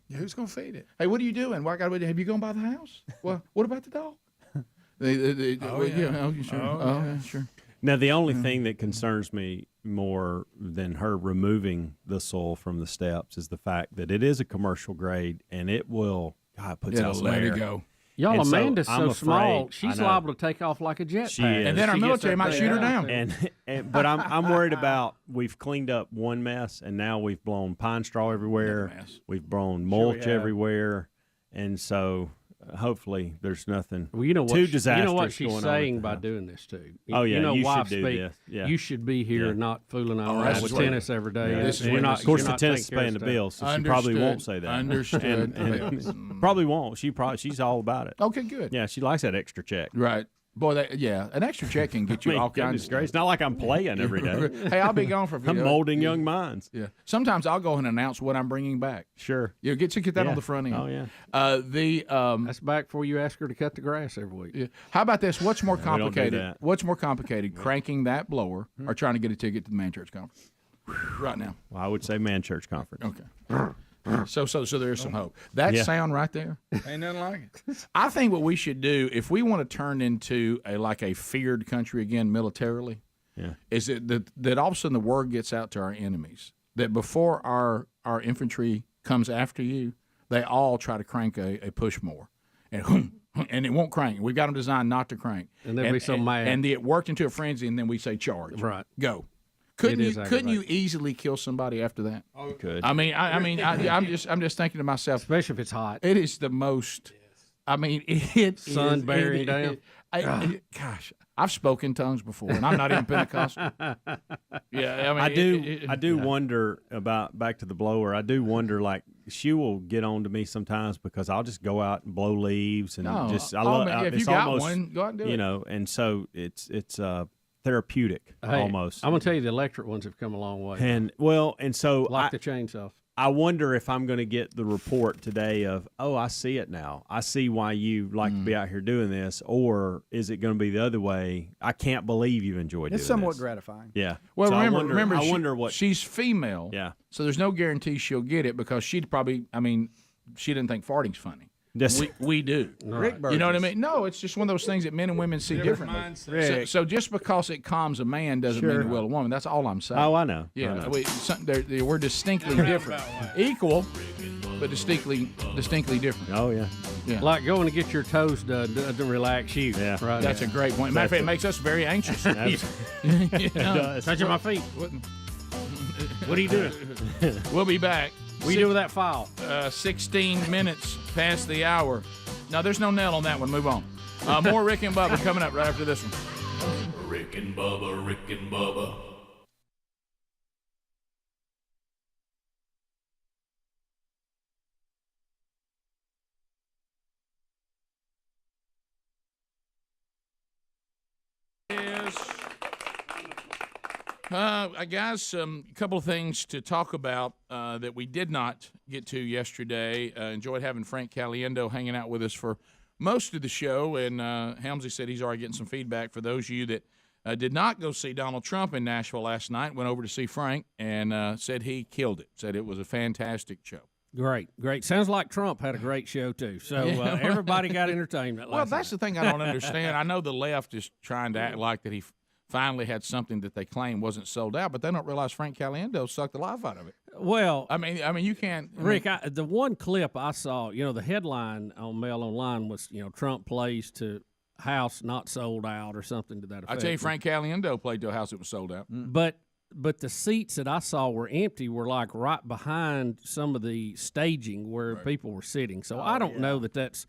Yeah, who's gonna feed it? Hey, what are you doing? Why got? Have you gone by the house? Well, what about the dog? Oh, yeah. Sure. Oh, Oh, yeah. sure. Now, the only thing that concerns me more than her removing the soil from the steps is the fact that it is a commercial grade and it will, God, puts It'll out some let it air. go. Y'all, And so Amanda's I'm so small, afraid- she's I know. liable to take off like a jetpack. She is. And then our She gets military that might thing shoot her out down. there. But I'm worried about we've cleaned up one mess and now we've blown pine straw everywhere. We've blown mulch have. everywhere, and so hopefully there's nothing Well, you know what too she- disastrous You know what she's going on saying with by the doing this too. Oh, yeah, you know you why should do speak. this. Yeah. You should be here, Yeah. not fooling around that's with what- tennis every day. Yeah. This is You're what- not- Of course, you're the not tennis is taking care paying of the stuff. bills, so she probably Understood. won't say that. Understood. And probably won't. She's all about it. Okay, good. Yeah, she likes that extra check. Right. Boy, an extra check can get you all kinds of Great. It's not like I'm playing every day. Hey, I'll be gone for a few I'm days. molding young minds. Yeah. Sometimes I'll go and announce what I'm bringing back. Sure. You get that Yeah. on the front end. Oh, yeah. That's back before you ask her to cut the grass every week. Yeah. How about this? What's more we don't do complicated? that. What's more complicated, cranking that blower or trying to get a ticket to the Man Church Conference? Right now. Well, I would say man church conference. Okay. So there is some hope. That Yeah. sound right there. Ain't nothing like it. I think what we should do, if we want to turn into a feared country again militarily, Yeah. is that all of a sudden the word gets out to our enemies that before our infantry comes after you, they all try to crank a push more, and it won't crank. We've got them designed not to crank, And they'll be so mad. and it worked into a frenzy, and then we say charge, Right. go. Couldn't It you is couldn't you aggravating. easily kill somebody after that? Oh, good. I'm just thinking to myself, especially if it's hot. It is the most. I mean, it Sun is- bearing it- down. Gosh, I've spoken tongues before, and I'm not even Pentecostal. Yeah, I mean, I do wonder about back to the blower. I do wonder, like, she will get on to me sometimes because I'll just go out and blow leaves and No, just I oh, love. man, if it's you got almost, one, go out and do you it. know, and so it's therapeutic Hey, almost. I'm gonna tell you, the electric ones have come a long way. And so like the chainsaw. I wonder if I'm going to get the report today of, oh, I see it now. I see why you like to be out here doing this, or is it going to be the other way? I can't believe you've enjoyed It's doing somewhat this. gratifying. Yeah. Well, So remember, I wonder what she's female. Yeah. So there's no guarantee she'll get it because she'd probably. I mean, she didn't think farting's funny. Yes. We do. Rick You know what I Burgess. mean? No, it's just one of those things that men and women see differently. So just because it calms a man doesn't mean Sure. it will a woman. That's all I'm saying. Oh, I know. Yeah, I know. we're distinctly different. Equal, but distinctly different. Oh, yeah. Yeah. Like going to get your toes done doesn't relax you. Yeah. Right. That's a great point. Matter of fact, it makes us very anxious. It does. Touching my feet. What are you doing? We'll be back. What do you do with that file? 16 minutes past the hour. No, there's no nail on that one. Move on. More Rick and Bubba coming up right after this one. Rick and Bubba, Rick and Bubba. Guys, a couple of things to talk about that we did not get to yesterday. Enjoyed having Frank Caliendo hanging out with us for most of the show, and Helmsley said he's already getting some feedback for those of you that did not go see Donald Trump in Nashville last night, went over to see Frank, and said he killed it, said it was a fantastic show. Great. Sounds like Trump had a great show, too. So everybody got entertainment. Well, that's the thing I don't understand. I know the left is trying to act like that he finally had something that they claim wasn't sold out, but they don't realize Frank Caliendo sucked the life out of it. Well, I mean, you can't. Rick, the one clip I saw, the headline on Mail Online was, Trump plays to house not sold out or something to that effect. I tell you, Frank Caliendo played to a house that was sold out. But the seats that I saw were empty, were like right behind some of the staging where people were sitting. So I don't know that that's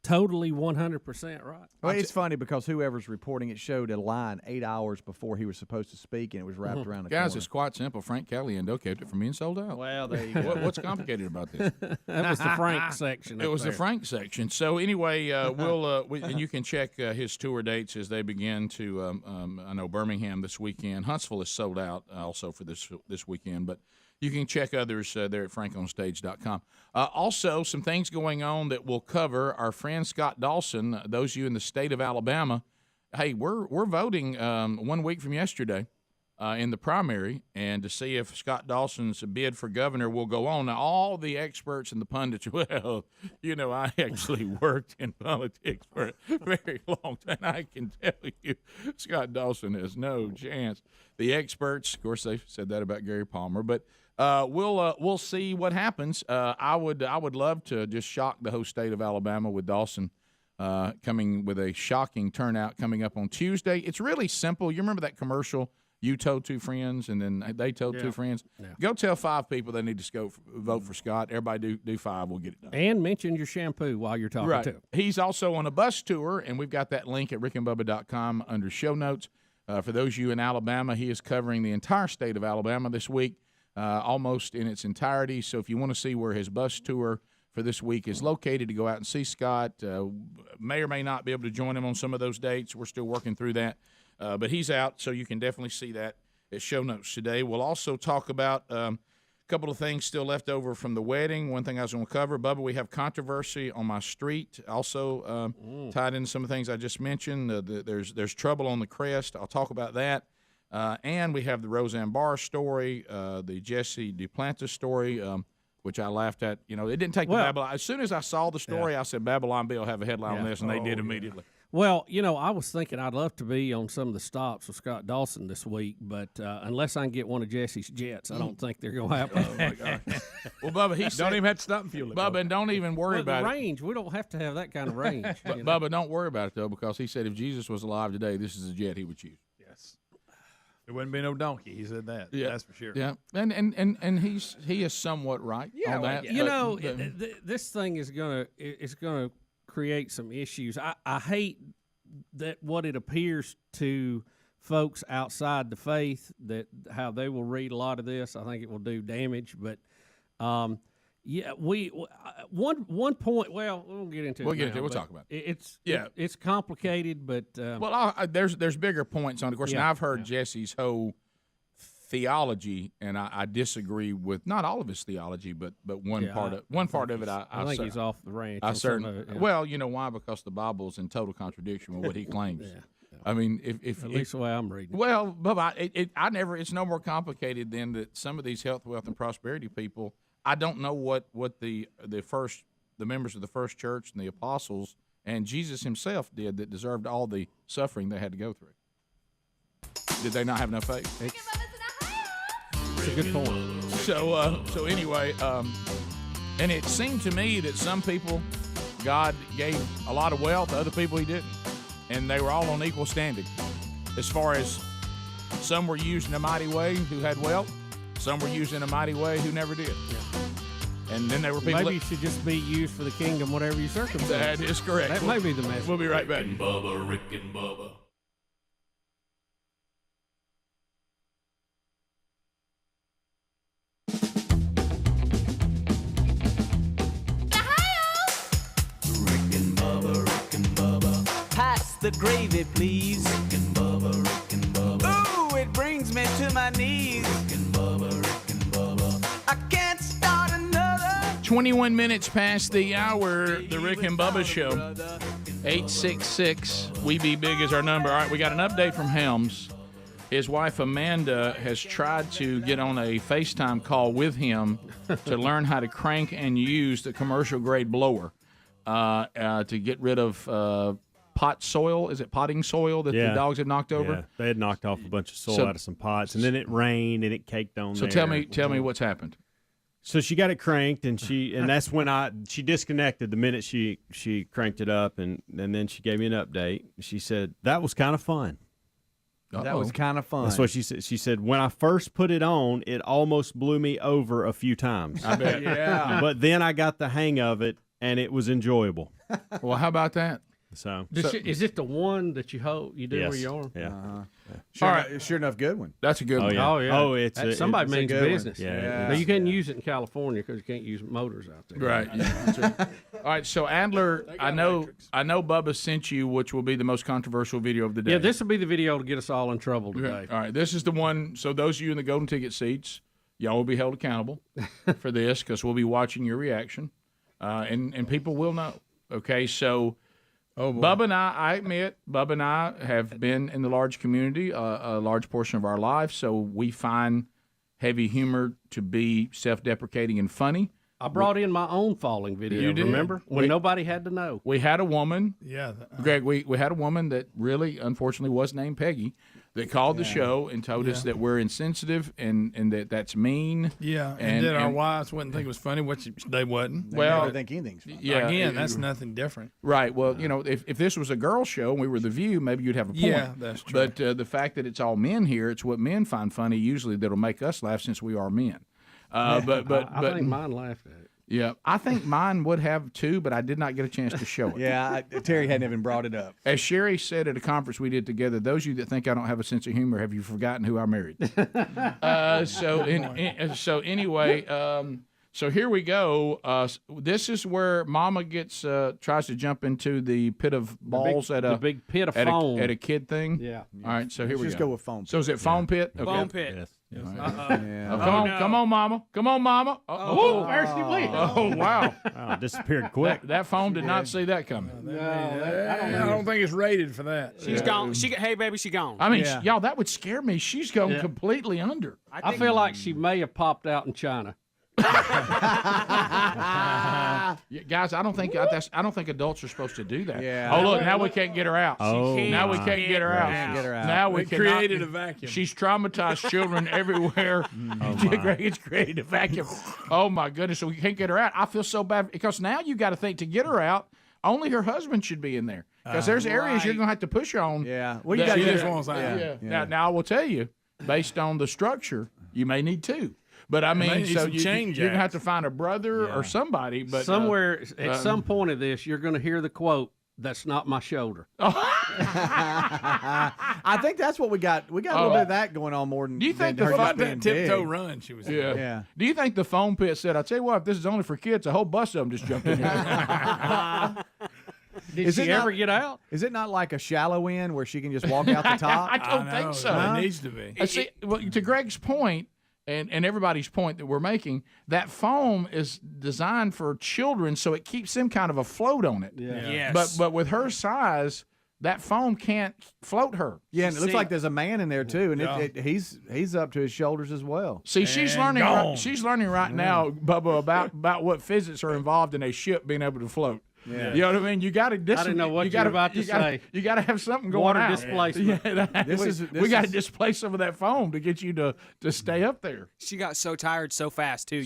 totally 100% right. Well, it's funny because whoever's reporting it showed a line 8 hours before he was supposed to speak, and it was wrapped around the Guys, corner. it's quite simple. Frank Caliendo kept it from being sold out. Well, there you go. What's complicated about this? That was the Frank section. It was the Frank section. So anyway, and you can check his tour dates as they begin to. I know Birmingham this weekend. Huntsville is sold out also for this weekend, but you can check others there at frankonstage.com. Also, some things going on that we'll cover. Our friend Scott Dawson, those of you in the state of Alabama, hey, we're voting 1 week from yesterday in the primary, and to see if Scott Dawson's bid for governor will go on. Now, all the experts and the pundits, well, I actually worked in politics for a very long time. I can tell you Scott Dawson has no chance. The experts, of course, they've said that about Gary Palmer, but we'll see what happens. I would love to just shock the whole state of Alabama with Dawson coming with a shocking turnout coming up on Tuesday. It's really simple. You remember that commercial? You told two friends, and then they told two friends. Yeah. Go tell 5 people they need to vote for Scott. Everybody do 5. We'll get it done. And mention your shampoo while you're talking to him. He's also on a bus tour, and we've got that link at rickandbubba.com under show notes. For those of you in Alabama, he is covering the entire state of Alabama this week, almost in its entirety. So if you want to see where his bus tour for this week is located to go out and see Scott, may or may not be able to join him on some of those dates. We're still working through that. But he's out, so you can definitely see that at show notes today. We'll also talk about a couple of things still left over from the wedding. One thing I was going to cover, Bubba, we have controversy on my street, also tied into some of the things I just mentioned. There's trouble on the crest. I'll talk about that. And we have the Roseanne Barr story, the Jesse Duplantis story, which I laughed at. It didn't take the Babylon. As soon as I saw the story, I said, Babylon Bee will have a headline on this, and they did immediately. Well, I was thinking I'd love to be on some of the stops with Scott Dawson this week, but unless I can get one of Jesse's jets, I don't think they're going to happen. Oh, my God. Well, Bubba, he said, don't even have to stop and fuel it. Bubba, and don't even worry about the range. We don't have to have that kind of range. Bubba, don't worry about it, though, because he said if Jesus was alive today, this is the jet he would choose. Yes. There wouldn't be no donkey. He said that. Yeah. That's for sure. Yeah, and he is somewhat right on that. This thing is gonna create some issues. I hate that what it appears to folks outside the faith, that how they will read a lot of this. I think it will do damage, but one point. Well, we'll get into it. We'll get into it. We'll talk about it. It's complicated, but there's bigger points on it. Of course, now I've heard Jesse's whole theology, and I disagree with not all of his theology, but one part of it. I think he's off the ranch. I certainly. Well, you know why? Because the Bible's in total contradiction with what he claims. I mean, if at least the way I'm reading. Well, Bubba, it's no more complicated than that. Some of these health, wealth, and prosperity people, I don't know what the members of the first church and the apostles and Jesus himself did that deserved all the suffering they had to go through. Did they not have enough faith? It's a good point. So anyway, and it seemed to me that some people God gave a lot of wealth, other people he didn't. And they were all on equal standing. As far as some were used in a mighty way who had wealth, some were used in a mighty way who never did. Yeah. And then there were people. Maybe you should just be used for the kingdom, whatever your circumstances. That is correct. That may be the message. We'll be right back. Rick and Bubba, Rick and Bubba. Pass the gravy, please. Rick and Bubba, Rick and Bubba. Ooh, it brings me to my knees. Rick and Bubba, Rick and Bubba. I can't start another. 21 minutes past the hour, the Rick and Bubba Show. 866 We Be Big is our number. All right, we got an update from Helms. His wife Amanda has tried to get on a FaceTime call with him to learn how to crank and use the commercial-grade blower to get rid of pot soil. Is it potting soil that the dogs had knocked over? Yeah, they had knocked off a bunch of soil out of some pots, and then it rained and it caked on there. So tell me what's happened. So she got it cranked, and that's when she disconnected the minute she cranked it up, and then she gave me an update. She said that was kind of fun. That was kind of fun. That's what she said. She said when I first put it on, it almost blew me over a few times. I bet. Yeah. But then I got the hang of it, and it was enjoyable. Well, how about that? So is it the one that you do yes. where you are? Yeah. All right, sure enough, good one. That's a good one. Yeah. Oh yeah. Oh, it's somebody means business. Yeah. Now, you can't use it in California because you can't use motors out there. Right. Yeah, that's right. All right. So Adler, I know Bubba sent you, which will be the most controversial video of the day. Yeah, this will be the video to get us all in trouble today. All right. This is the one. So those of you in the golden ticket seats, y'all will be held accountable for this because we'll be watching your reaction, and people will know. Okay. So. Bubba and I admit, Bubba and I have been in the large community a large portion of our lives, so we find heavy humor to be self-deprecating and funny. I brought in my own falling video, You did. remember? When nobody had to know. We had a woman, Yeah. Greg, we had a woman that really, unfortunately, was named Peggy that called the show and told us that we're insensitive and that's mean. Yeah, and that our wives wouldn't think it was funny, which they wasn't. They never think anything's funny. Yeah, Again, that's nothing different. Right. Well, if this was a girl show and we were The View, maybe you'd have a point. Yeah, that's true. But the fact that it's all men here, it's what men find funny usually that'll make us laugh since we are men. But I think mine laughed at it. Yeah, I think mine would have too, but I did not get a chance to show it. Yeah, Terry hadn't even brought it up. As Sherry said at a conference we did together, those of you that think I don't have a sense of humor, have you forgotten who I married? So anyway, so here we go. This is where Mama tries to jump into the pit of balls at a big pit of foam at a kid thing. Yeah. All right. So here we Just go. go with foam. So is it foam pit? Okay. Foam pit. Yes. Come on, Mama. Come on, Mama. Oh, there she went. Oh, wow. Wow, disappeared quick. That foam did not see that coming. I don't think it's rated for that. She's gone. Hey, baby, she gone. I mean, y'all, that would scare me. She's going completely under. I feel like she may have popped out in China. Yeah, guys, I don't think adults are supposed to do that. Yeah. Oh, look, now we can't get her out. Oh, now we can't get her out. Can't get her out. Now we created a vacuum. She's traumatized children everywhere. It's created a vacuum. Oh my goodness! So we can't get her out. I feel so bad because now you got to think to get her out. Only her husband should be in there because there's areas you're gonna have to push her on. Yeah. Well, you got to get this one out. Yeah. Now I will tell you, based on the structure, you may need two. But I mean, so you're gonna have to find a brother or somebody. But somewhere at some point of this, you're going to hear the quote, "That's not my shoulder." I think that's what we got. We got a little bit of that going on more than. Do you think than the her fuck just being That tiptoe big. run she was Yeah. Do you think the foam pit said, "I'll tell you what, if this is only for kids, a whole bus of them just jumped in here"? Did she ever get out? Is it not like a shallow end where she can just walk out the top? I don't think so. It needs to be. See, well, to Greg's point, and everybody's point that we're making, that foam is designed for children, so it keeps them kind of afloat on it. Yeah. Yes. But with her size, that foam can't float her. Yeah, and it looks like there's a man in there too, and he's up to his shoulders as well. See, she's learning. She's learning right now, Bubba, about what physics are involved in a ship being able to float. Yeah. You know what I mean? You got to. I didn't know what you were about to say. You got to have something going Water out. displacement. Yeah, we got to displace some of that foam to get you to stay up there. She got so tired so fast too.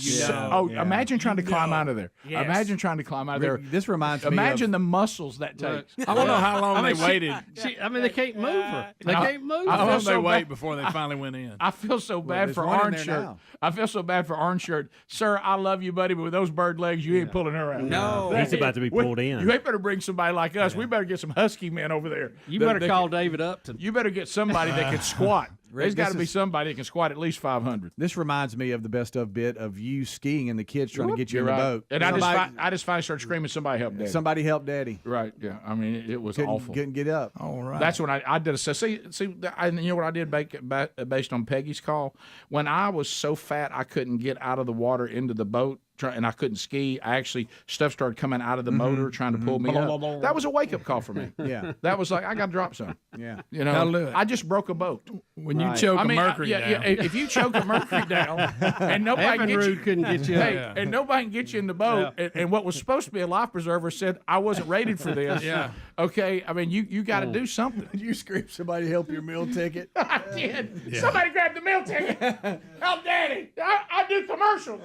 Imagine trying to climb out of there. Yes. Imagine trying to climb out of there. This reminds me. Imagine the muscles that takes. I don't know how long they waited. They can't move her. They can't move How her. long they wait before they finally went in? I feel so bad there's for one in Orange there Shirt. now. I feel so bad for Orange Shirt. Sir, I love you, buddy, but with those bird legs, you ain't pulling her out. No. He's about to be pulled in. You ain't better bring somebody like us. We better get some husky men over there. You better call David Upton. You better get somebody that can squat. There's got to be is- somebody that can squat at least 500. This reminds me of the best of bit of you skiing and the kids trying to get you in the You're right. boat. And I just finally started screaming, "Somebody help Daddy!" Somebody help Daddy. Right? Yeah. I mean, it was awful. Couldn't get up. All right. That's when I did a see. You know what I did based on Peggy's call when I was so fat I couldn't get out of the water into the boat and I couldn't ski. I actually stuff started coming out of the motor trying to pull me up. That was a wake up call for me. Yeah. That was like I got to drop some. Yeah. You Gotta do know, it. I just broke a boat. When you choke a mercury down. Yeah, if you choke a mercury down and nobody Evan gets you, Rude couldn't get you. hey, and nobody can get you in the boat, and what was supposed to be a life preserver said I wasn't rated for this. Yeah. Okay, I mean you got to do something. Did you scream somebody help your meal ticket? I did. Somebody grabbed the meal ticket. Help Daddy. I do commercials.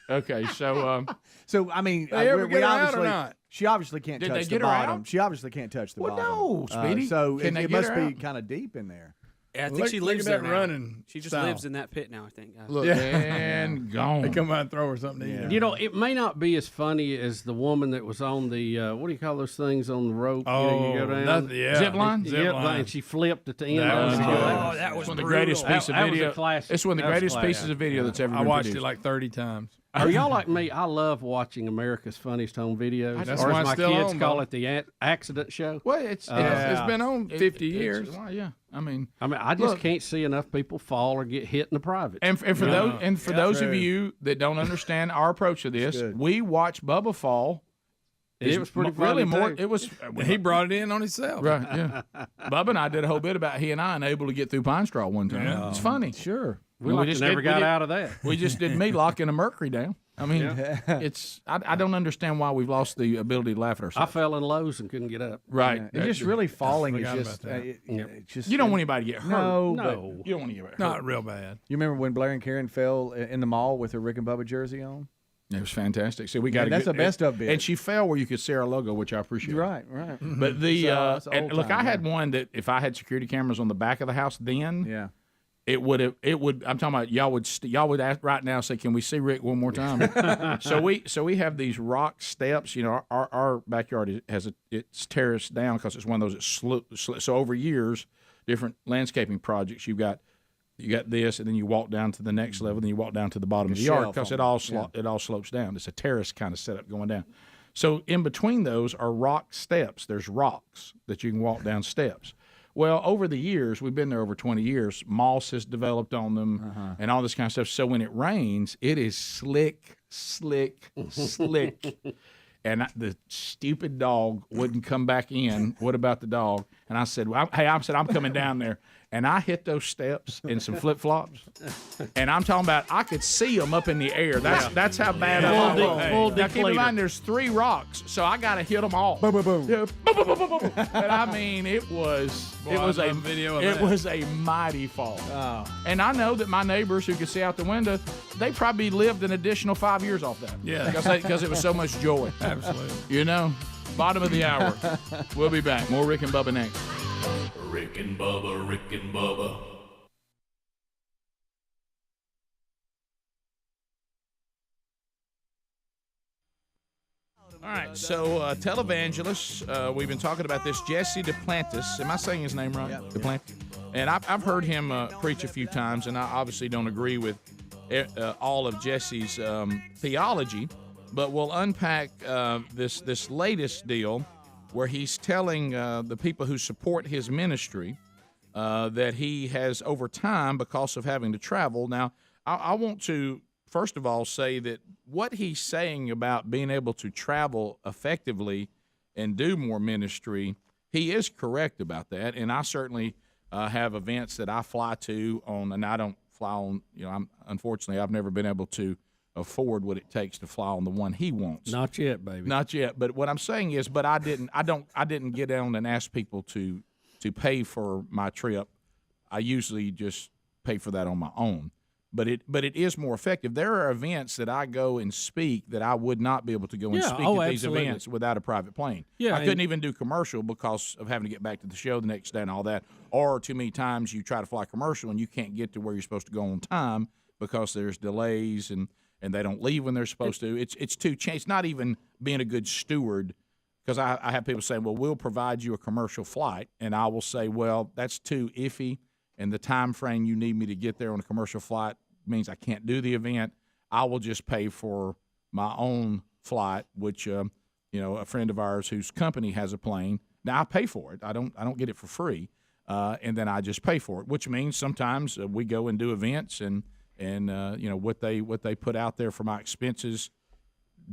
Okay, so So I mean, They ever we get her out or obviously not? she obviously can't Did they touch the get her bottom. out? She obviously can't touch the Well, bottom. no, Speedy. So Can they it get must her be out? kind of deep in there. Yeah, I think Look- she look lives at there that now. running She just style. lives in that pit now, I think. look and gone. They come out and throw her something to eat. You know, it may not be as funny as the woman that was on the what do you call those things on the rope? You know, you go down. nothing- yeah. Zip line? Zip line. And she flipped at the end. That of was it. good. Oh, that was one of the brutal. greatest pieces of That was a video. classic. It's one of the That was greatest classic. pieces of video that's ever I been watched produced. it like 30 times. Are y'all like me? I love watching America's Funniest Home Videos. That's or why as it's my still kids on, call though. it, the accident show. Well, it's It's been on 50 years. Yeah, I mean, I just can't see enough people fall or get hit in the private. and for those of you that don't understand our approach to this, good. we watch Bubba fall. It was pretty really funny, more. too. It was He brought it in on himself. right. Yeah, Bubba and I did a whole bit about he and I unable to get through Pine Straw one time. Yeah. It's funny. Sure. we like just to never did- we got did- out of that. We just did me locking a mercury down. I mean, it's I don't understand why we've lost the ability to laugh at I ourselves. fell in Lowe's and couldn't get up. Right. It's just really falling is forgot just, about that. it's just You don't want anybody to get hurt. No, No. You don't want to get hurt. Not real bad. You remember when Blair and Karen fell in the mall with her Rick and Bubba jersey on? It was fantastic. See, we got that's the best of bit. And she fell where you could see our logo, which I appreciate. Right. But the So, it's and old look, time, I had yeah. one that if I had security cameras on the back of the house, then Yeah. it would. I'm talking about y'all would ask right now, say, can we see Rick one more time? so we have these rock steps. You know, our backyard it's terraced down because it's one of those that so over years, different landscaping projects. You got this, and then you walk down to the next level, then you walk down to the bottom of the yard because it all slopes down. It's a terrace kind of setup going down. So in between those are rock steps. There's rocks that you can walk down steps. Well, over the years, we've been there over 20 years, moss has developed on them and all this kind of stuff. So when it rains, it is slick. And the stupid dog wouldn't come back in. What about the dog? And I said, I'm coming down there. And I hit those steps in some flip-flops. And I'm talking about, I could see them up in the air. That's how bad I was. Now, keep in mind, there's 3 rocks, so I got to hit them all. Boom, boom, boom. Yeah, boom, boom, boom, boom, boom. And I mean, it was a mighty fall. Oh. And I know that my neighbors who could see out the window, they probably lived an additional 5 years off that. Yeah. Because it was so much joy. Absolutely. You know, bottom of the hour. We'll be back. More Rick and Bubba next. Rick and Bubba, Rick and Bubba. All right, so Televangelist, we've been talking about this, Jesse Duplantis. Am I saying his name right? Yeah. Duplantis. And I've heard him preach a few times, and I obviously don't agree with all of Jesse's theology, but we'll unpack this latest deal where he's telling the people who support his ministry that he has, over time, because of having to travel. Now, I want to, first of all, say that what he's saying about being able to travel effectively and do more ministry, he is correct about that. And I certainly have events that I fly to on, and I don't fly on, unfortunately, I've never been able to afford what it takes to fly on the one he wants. Not yet, baby. Not yet. But what I'm saying is, I didn't get down and ask people to pay for my trip. I usually just pay for that on my own. But it is more effective. There are events that I go and speak that I would not be able to go and speak at these absolutely. events without a private plane. Yeah, I couldn't even do commercial because of having to get back to the show the next day and all that. Or too many times you try to fly commercial and you can't get to where you're supposed to go on time because there's delays and they don't leave when they're supposed to. It's too it's not even being a good steward, because I have people saying, well, we'll provide you a commercial flight, and I will say, well, that's too iffy, and the time frame you need me to get there on a commercial flight means I can't do the event. I will just pay for my own flight, which a friend of ours whose company has a plane. Now I pay for it. I don't get it for free, and then I just pay for it, which means sometimes we go and do events and what they put out there for my expenses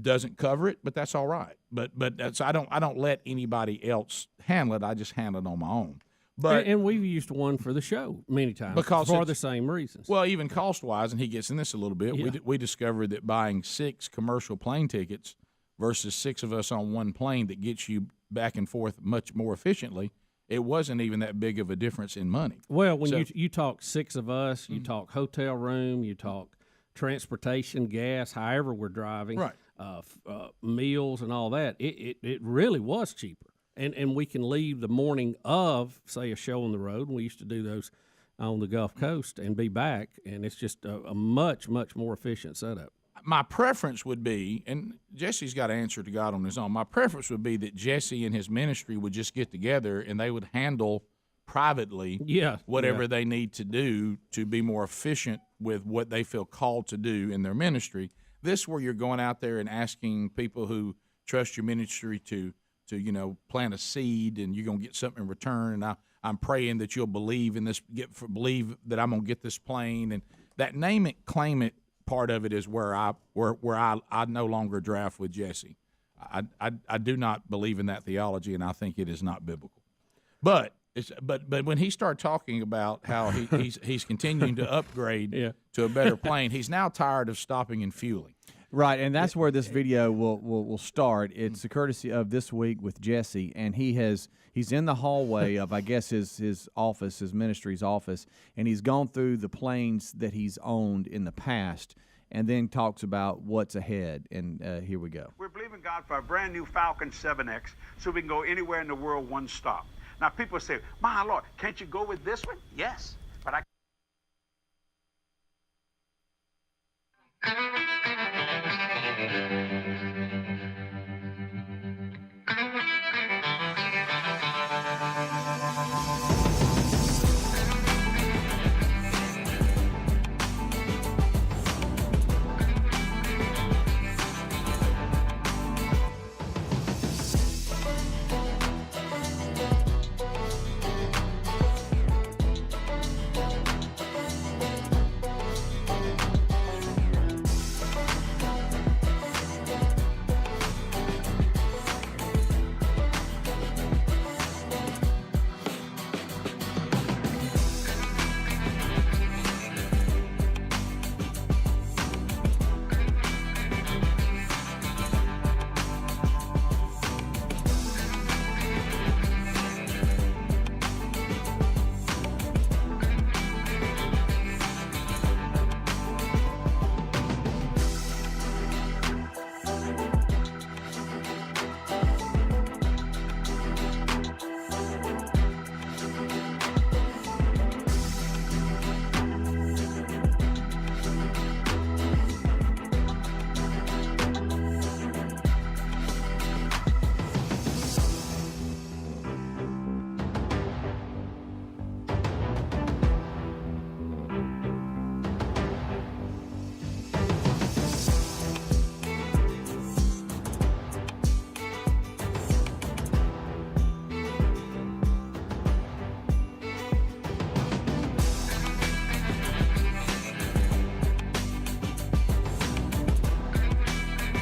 doesn't cover it, but that's all right. But that's I don't let anybody else handle it. I just handle it on my own. But and we've used one for the show many times because for the same reasons. Well, even cost-wise, and he gets in this a little bit, we discovered that buying 6 commercial plane tickets versus 6 of us on one plane that gets you back and forth much more efficiently, it wasn't even that big of a difference in money. Well, when you talk 6 of us, you talk hotel room, you talk transportation, gas, however we're driving, right. Meals and all that, it really was cheaper. And we can leave the morning of, say, a show on the road, and we used to do those on the Gulf Coast, and be back, and it's just a much, much more efficient setup. My preference would be, and Jesse's got to answer to God on his own, my preference would be that Jesse and his ministry would just get together and they would handle privately whatever they need to do to be more efficient with what they feel called to do in their ministry. This where you're going out there and asking people who trust your ministry to plant a seed, and you're going to get something in return, and I'm praying that you'll believe in this, believe that I'm going to get this plane, and that name it, claim it part of it is where I no longer draft with Jesse. I do not believe in that theology, and I think it is not biblical. But when he started talking about how he's continuing to upgrade to a better plane, he's now tired of stopping and fueling. Right, and that's where this video will start. It's a courtesy of This Week with Jesse, and he's in the hallway of, I guess, his office, his ministry's office, and he's gone through the planes that he's owned in the past, and then talks about what's ahead. And here we go. We're believing God for a brand new Falcon 7X so we can go anywhere in the world one stop. Now, people say, my Lord, can't you go with this one? Yes, but I...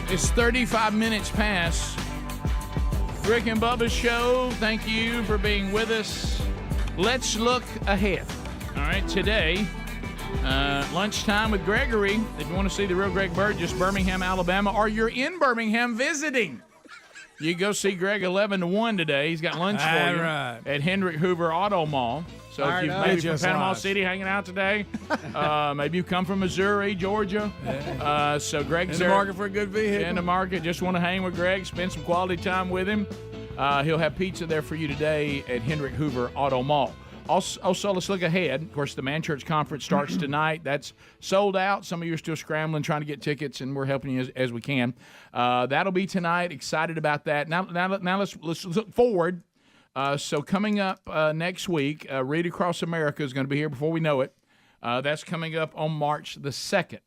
It's 35 minutes past. Rick and Bubba's show. Thank you for being with us. Let's look ahead. All right, today, lunchtime with Gregory. If you want to see the real Greg Burgess, Birmingham, Alabama, or you're in Birmingham visiting, you can go see Greg 11 to 1 today. He's got lunch for you at Hendrick Hoover Auto Mall. So if you've maybe from Panama City hanging out today, maybe you come from Missouri, Georgia. So Greg's in the market for a good vehicle. In the market, just want to hang with Greg, spend some quality time with him. He'll have pizza there for you today at Hendrick Hoover Auto Mall. Also, let's look ahead. Of course, the Man Church Conference starts tonight. That's sold out. Some of you are still scrambling, trying to get tickets, and we're helping you as we can. That'll be tonight. Excited about that. Now let's look forward. So coming up next week, Read Across America is going to be here before we know it. That's coming up on March the 2nd.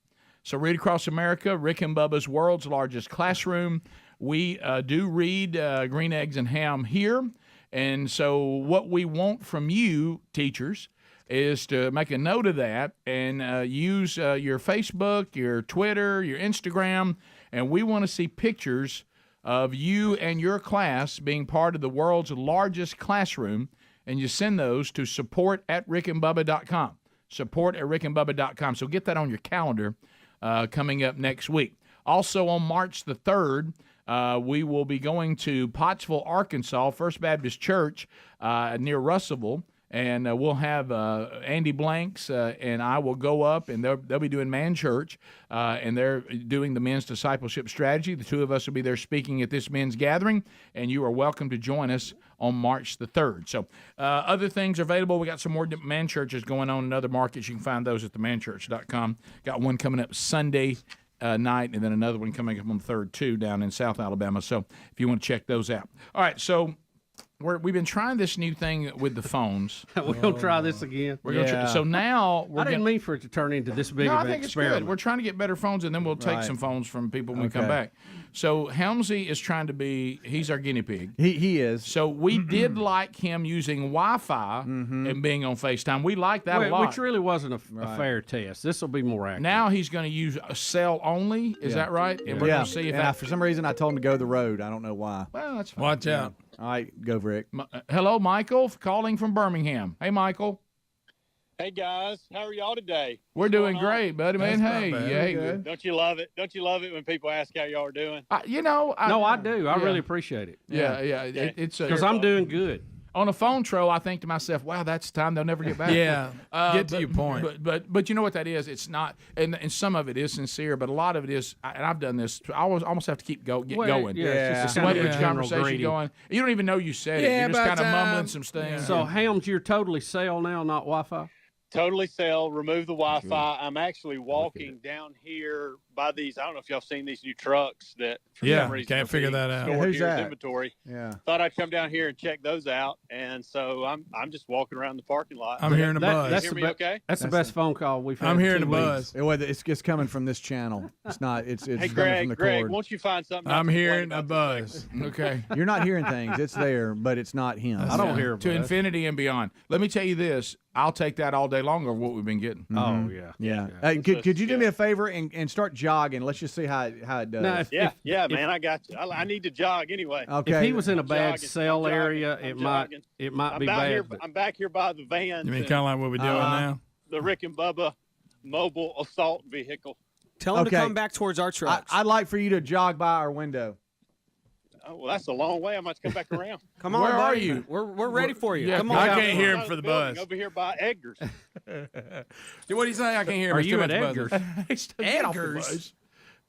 So Read Across America, Rick and Bubba's world's largest classroom. We do read Green Eggs and Ham here. And so what we want from you, teachers, is to make a note of that and use your Facebook, your Twitter, your Instagram, and we want to see pictures of you and your class being part of the world's largest classroom, and you send those to support@rickandbubba.com. Support@rickandbubba.com. So get that on your calendar coming up next week. Also on March the 3rd, we will be going to Pottsville, Arkansas, First Baptist Church near Russellville. And we'll have Andy Blanks and I will go up, and they'll be doing Man Church, and they're doing the men's discipleship strategy. The two of us will be there speaking at this men's gathering, and you are welcome to join us on March the 3rd. So other things are available. We got some more Man Churches going on in other markets. You can find those at themanchurch.com. Got one coming up Sunday night, and then another one coming up on the 3rd, too, down in South Alabama. So if you want to check those out. All right, so we've been trying this new thing with the phones. We're going to try this again. We're gonna so now I didn't mean for it to turn into this big of I an think experiment. it's good. We're trying to get better phones, and then we'll take some phones from people when we come back. So Helmsy is trying to be, he's our guinea pig. He is. So we did like him using Wi-Fi and being on FaceTime. We like that a lot. Which really wasn't a fair test. This will be more accurate. Now he's going to use a cell only. Is that right? And we're going to see if that... for some reason I told him to go the road. I don't know why. Well, that's fine. Watch out. All right, go, Rick. Hello, Michael, calling from Birmingham. Hey, Michael. Hey guys, how are y'all today? We're doing great, buddy, man. Hey, good. Don't you love it? Don't you love it when people ask how y'all are doing? I do. I really appreciate it. Yeah. It's because I'm doing good. On a phone troll, I think to myself, "Wow, that's time they'll never get back." Get to your point. But you know what that is? It's not, and some of it is sincere, but a lot of it is. And I've done this. I almost have to keep going. Yeah, it's just a conversation going. You don't even know you said it. You're just kind of mumbling some things. So Helms, you're totally cell now, not Wi-Fi. Totally cell, remove the Wi-Fi. I'm actually walking down here by these. I don't know if y'all seen these new trucks that. For some reason can't figure that out. Who's that? Inventory. Yeah. Thought I'd come down here and check those out, and so I'm just walking around the parking lot. I'm hearing a buzz. That's okay? That's the best phone call we've had. I'm hearing a buzz. It's coming from this channel. It's not. It's hey, coming Greg, from the Greg, cord. won't you find something? I'm hearing a buzz. Okay. You're not hearing things. It's there, but it's not him. I don't hear a buzz. To infinity and beyond. Let me tell you this. I'll take that all day long over what we've been getting. Oh yeah. Could you do me a favor and start jogging? Let's just see how it does. No, man, I got you. I need to jog anyway. Okay. If he was in a bad jogging. cell I'm area, jogging. it might I'm be down bad. here. but- I'm back here by the van. You mean kind of like what we're doing now? The Rick and Bubba mobile assault vehicle. Tell him to come back towards our trucks. I'd like for you to jog by our window. Oh, well, that's a long way. I might come back around. Come on, Where are buddy. you? We're ready for you. Yeah, Come I on. can't hear him for the buzz. Over here by Edgar's. What do you say? I can't hear him. Are It's you too at much Edgar's? buzz. Edgar's.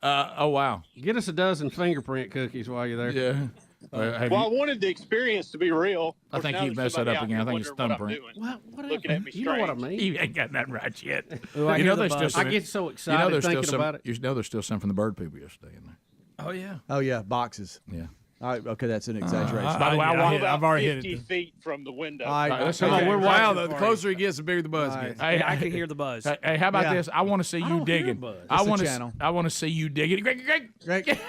Oh wow. Get us a dozen fingerprint cookies while you're there. Yeah. Well, I wanted the experience to be real. I think you've messed that up again. I think it's thumbprint. Looking at me You know what I strange. mean? You ain't got nothing right yet. Ooh, I hear the there's buzz. still I some. get so excited thinking about it. You know there's still some from the bird people yesterday in there. Oh yeah. Oh yeah, boxes. Yeah. All right. Okay, that's an exaggeration. By the way, I've already hit 50 it. feet from the window. All right, let's okay. come on, we're Wow, watching the closer he gets, the bigger the buzz gets. Hey, I can hear the buzz. Hey, how about Yeah. this? I want to see you digging. It's I a want channel. to. I want to see you digging. Greg.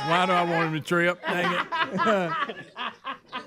Why do I want him to trip? Dang it.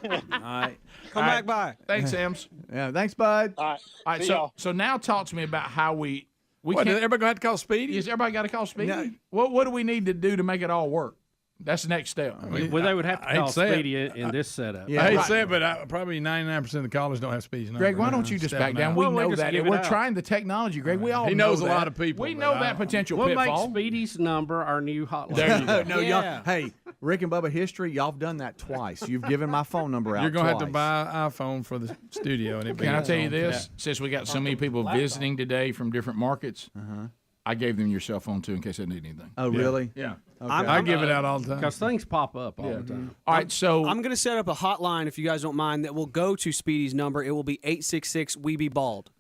All right. Come back by. Thanks, Sams. Yeah. Thanks, bud. All right. See So y'all. so now talk to me about how we What, can't. did everybody gonna have to call Speedy? Is everybody got to call Speedy? No. What do we need to do to make it all work? That's the next step. Well, they would have I to hate call to say it. Speedy in this setup. Yeah. I hate right. to say it, but probably 99% of the callers don't have Speedy's number. Greg, why don't you just back down? We Well, we'll know just that. give it We're out. trying the technology, Greg. We all He know knows a that. lot of people, We but know I that don't- potential We'll make pitfall. Speedy's number our new hotline. There you go. No, Yeah. y'all. Hey, Rick and Bubba history. Y'all have done that twice. You've given my phone number out. You're gonna have to twice. buy an iPhone for the studio, and Can I tell you this? Since we got so many people visiting today from different markets, I gave them your cell phone too in case they need anything. Oh, really? Yeah. Okay. I give it out all the time. Because things pop up all the time. All right, so I'm going to set up a hotline, if you guys don't mind, that will go to Speedy's number. It will be 866 We Be Bald.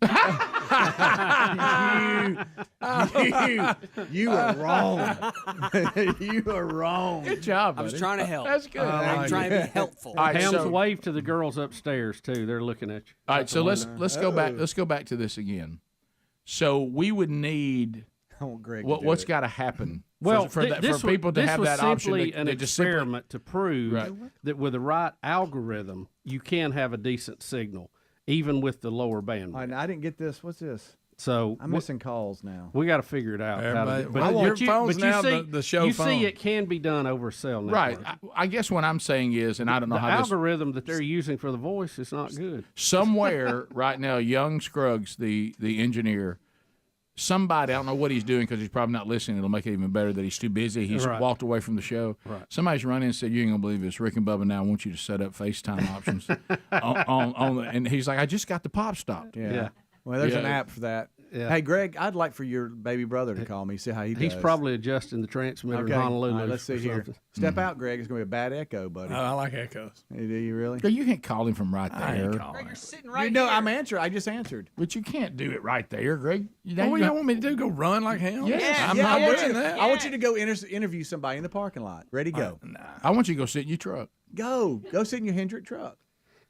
You are wrong. You are wrong. good job, I buddy. was trying to help. That's good. I'm trying to be helpful. All right, Hams, so, wave to the girls upstairs too. They're looking at you. all right, so let's go back. Let's go back to this again. So we would need I want Greg. what's got to happen Well, for people to this have was that option. simply to- an to just simply- experiment to prove Right. that with the right algorithm, you can have a decent signal, even with the lower bandwidth. All right, now, I didn't get this. What's this? So I'm missing calls now. We got to figure it out. how to Everybody- do- well, your phone's now see, the show you phone. see it can be done over a cell network. Right. I guess what I'm saying is, and I don't know The how this algorithm that they're using for the voice is not good. somewhere right now, young Scruggs, the engineer, somebody, I don't know what he's doing because he's probably not listening. It'll make it even better that he's too busy. He's Right. walked away from the show. Right. Somebody's run in and said, "You ain't gonna believe this. Rick and Bubba now want you to set up FaceTime options on the," and he's like, "I just got the pop stopped." Yeah. Well, there's an Yeah. app for that. Yeah. Hey, Greg, I'd like for your baby brother to call me, see how he does. He's probably adjusting the transmitter Okay. in Honolulu. All right, let's see or here. something. Step out, Greg. It's going to be a bad echo, buddy. I like echoes. Hey, do you really? You can't call him from right there. I ain't calling. You're sitting right You know, here. I'm answering. I just answered. But you can't do it right there, Greg. What do you want me to do? Go run like hell? Yes. I'm Yeah, not I want doing you, that. I want you to go interview somebody in the parking lot. Ready, go. I want you to go sit in your truck. Go sit in your Hendrick truck.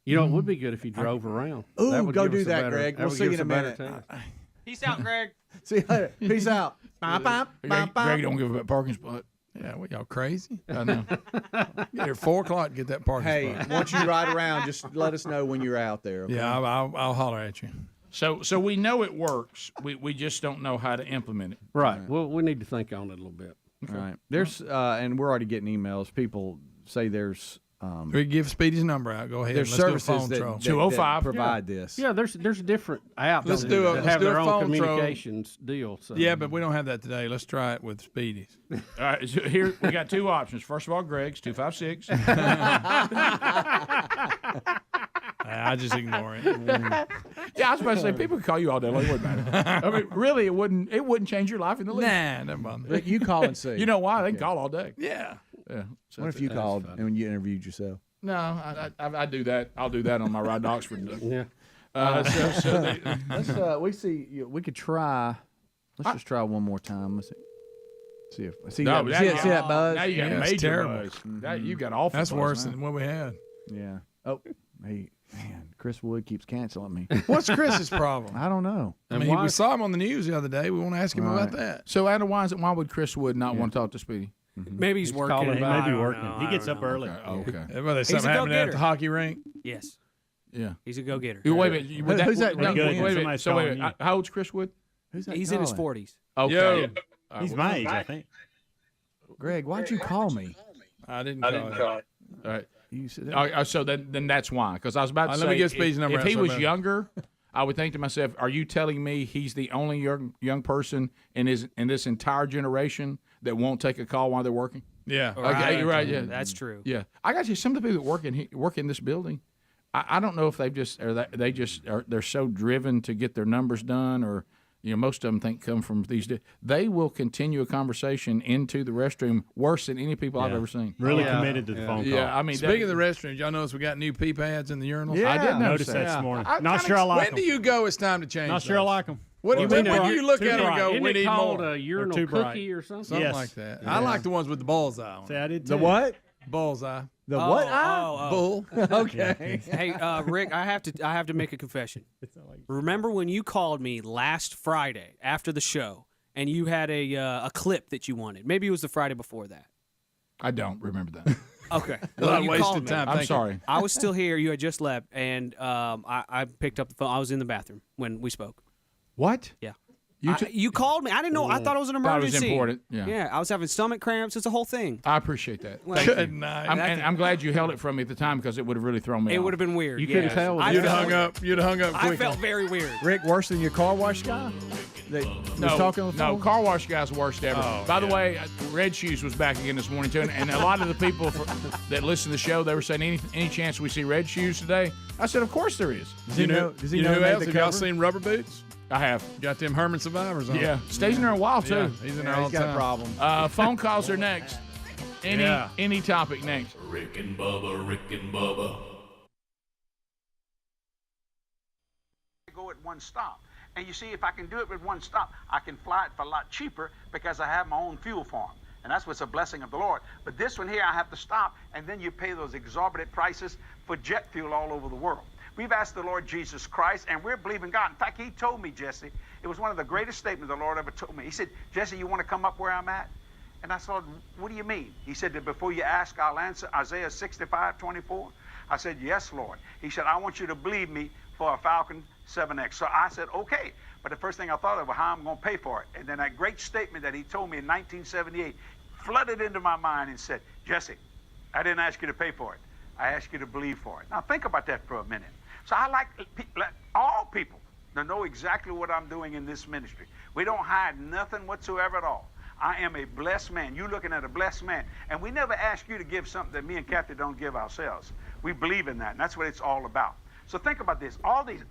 You know, it would be good if you drove around. Ooh, That would go give do us a that, better- Greg. that We'll would see give you in us a better minute. chance. Peace out, Greg. See you later. Peace out. Bop, bop, bop, bop. Greg don't give a parking spot. Yeah, what, y'all crazy? I know. Get here 4 o'clock to get that parking Hey, spot. once you ride around, just let us know when you're out there. Okay? Yeah, I'll holler at you. So we know it works. We just don't know how to implement it. Right. Well, we need to think on it a little bit. All right. There's and we're already getting emails. People say there's We give Speedy's number out. Go ahead. there's Let's do a services phone that, troll. that 205. provide this. Yeah, there's different apps Let's that do a- that let's have do a their own phone troll. communications deal. So. Yeah, but we don't have that today. Let's try it with Speedy's. All right, so here we got two options. First of all, Greg's 256. I just ignore it. Yeah, I was about to say people can call you all day long. It wouldn't matter. I mean, really, it wouldn't change your life in the least. Nah, never mind. Rick, you call and see. You know why? They can call all day. Yeah. Yeah. So What if you called and when you interviewed yourself? No, I do that. I'll do that on my ride to Oxford. Yeah. We could try. Let's just try one more time. Let's see if see No, that, see that buzz. Now you got Yeah, it's major terrible. buzz. That, you got awful. That's buzz worse now. than what we had. Yeah. Oh, hey, man, Chris Wood keeps canceling me. What's Chris's problem? I don't know. I mean, we saw him on the news the other day. We want to ask him All about right. that. So, Adam, why would Chris Wood not want to talk to Speedy? Maybe he's working. He may I be don't working. know. He I gets don't up know. early. Okay. Everybody, He's something a happened at go-getter. the hockey rink. Yes, Yeah. he's a go-getter. Wait a minute. Who's that? No, Good. wait a minute. Somebody's So, wait a calling minute. How old's Chris Wood? Who's that He's in his calling? 40s. Okay. Yo. He's my age, I think. Greg, why'd you call me? I didn't call you. All right. You said that. So then that's why. Because I was about to say, let me get Speedy's number if out he so was bad. younger, I would think to myself, are you telling me he's the only young person in this entire generation that won't take a call while they're working? Yeah. Okay, you're right. Yeah, That's true. Yeah, I got you. Some of the people that work in this building, I don't know if they're so driven to get their numbers done, or most of them come from these. They will continue a conversation into the restroom worse than any people I've ever seen. Really committed to the phone call. Yeah, I mean, Speaking of the restrooms, y'all notice we got new pee pads in the urinals? Yeah. I did Noticed that this morning. Not kinda- sure I like When them. do you go, it's time to change Not sure I those? like them. When Well, do they're you look too at them and bright. go, Isn't we it need called more? a urinal too bright. cookie or something? Something Yes. like that. Yeah. I like the ones with the bullseye on See, them. I did The too. what? Bullseye. The what? Bull. Okay. Hey, Rick, I have to make a confession. Remember when you called me last Friday after the show, and you had a clip that you wanted? Maybe it was the Friday before that. I don't remember that. Okay. A lot of you wasted called me. time. I'm Thank you. sorry. I was still here. You had just left, and I picked up the phone. I was in the bathroom when we spoke. What? Yeah. You You called me. I didn't know. I thought it was an Thought it was emergency. important, yeah. Yeah. I was having stomach cramps. It's a whole thing. I appreciate that. Well, Thank you. Good night. And I'm glad you held it from me at the time because it would have really thrown me It off. would have been weird. You yes. couldn't tell. I You'd have felt- hung up. You'd have hung up I quickly. felt very weird. Rick, worse than your car wash guy? That was talking on the phone? car wash guy's worst ever. Oh, By the way, Red Shoes was back again this morning too, and a lot of the people that listen to the show, they were saying, any chance we see Red Shoes today? I said, of course there is. Does he know? Does he You know know who who made else? the Have y'all cover? seen Rubber Boots? I have. Got them Herman Survivors on. Yeah, stays in there a while too. Yeah, he's in there all He's the got time. problems. Phone calls are next. Any topic next. Rick and Bubba, Rick and Bubba. Go at one stop. And you see, if I can do it with one stop, I can fly it for a lot cheaper because I have my own fuel farm. And that's what's a blessing of the Lord. But this one here, I have to stop, and then you pay those exorbitant prices for jet fuel all over the world. We've asked the Lord Jesus Christ, and we're believing God. In fact, he told me, Jesse, it was one of the greatest statements the Lord ever told me. He said, Jesse, you want to come up where I'm at? And I said, what do you mean? He said that before you ask, I'll answer. Isaiah 65:24. I said, yes, Lord. He said, I want you to believe me for a Falcon 7X. So I said, okay. But the first thing I thought of was how I'm going to pay for it. And then that great statement that he told me in 1978 flooded into my mind and said, Jesse, I didn't ask you to pay for it. I asked you to believe for it. Now think about that for a minute. So I like all people to know exactly what I'm doing in this ministry. We don't hide nothing whatsoever at all. I am a blessed man. You're looking at a blessed man. And we never ask you to give something that me and Kathy don't give ourselves. We believe in that, and that's what it's all about. So think about this.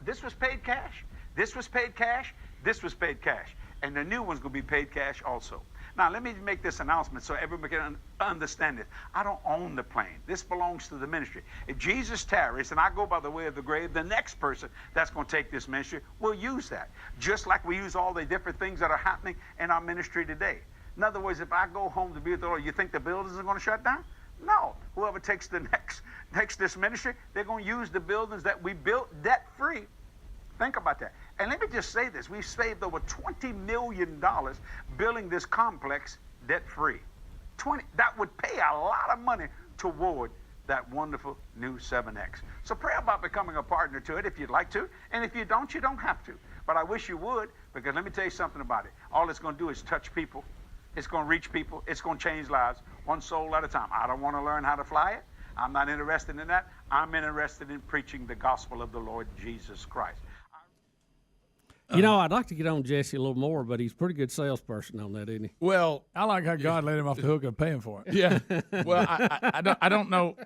This was paid cash. This was paid cash. This was paid cash. And the new one's going to be paid cash also. Now, let me make this announcement so everybody can understand this. I don't own the plane. This belongs to the ministry. If Jesus tarries and I go by the way of the grave, the next person that's going to take this ministry will use that, just like we use all the different things that are happening in our ministry today. In other words, if I go home to be with the Lord, you think the buildings are going to shut down? No. Whoever takes this ministry, they're going to use the buildings that we built debt-free. Think about that. And let me just say this. We've saved over $20 million building this complex debt-free. That would pay a lot of money toward that wonderful new 7X. So pray about becoming a partner to it if you'd like to. And if you don't have to. But I wish you would, because let me tell you something about it. All it's going to do is touch people. It's going to reach people. It's going to change lives, one soul at a time. I don't want to learn how to fly it. I'm not interested in that. I'm interested in preaching the gospel of the Lord Jesus Christ. You know, I'd like to get on Jesse a little more, but he's a pretty good salesperson on that, isn't he? Well, I like how God let him off the hook of paying for it. Yeah. Well, I don't know.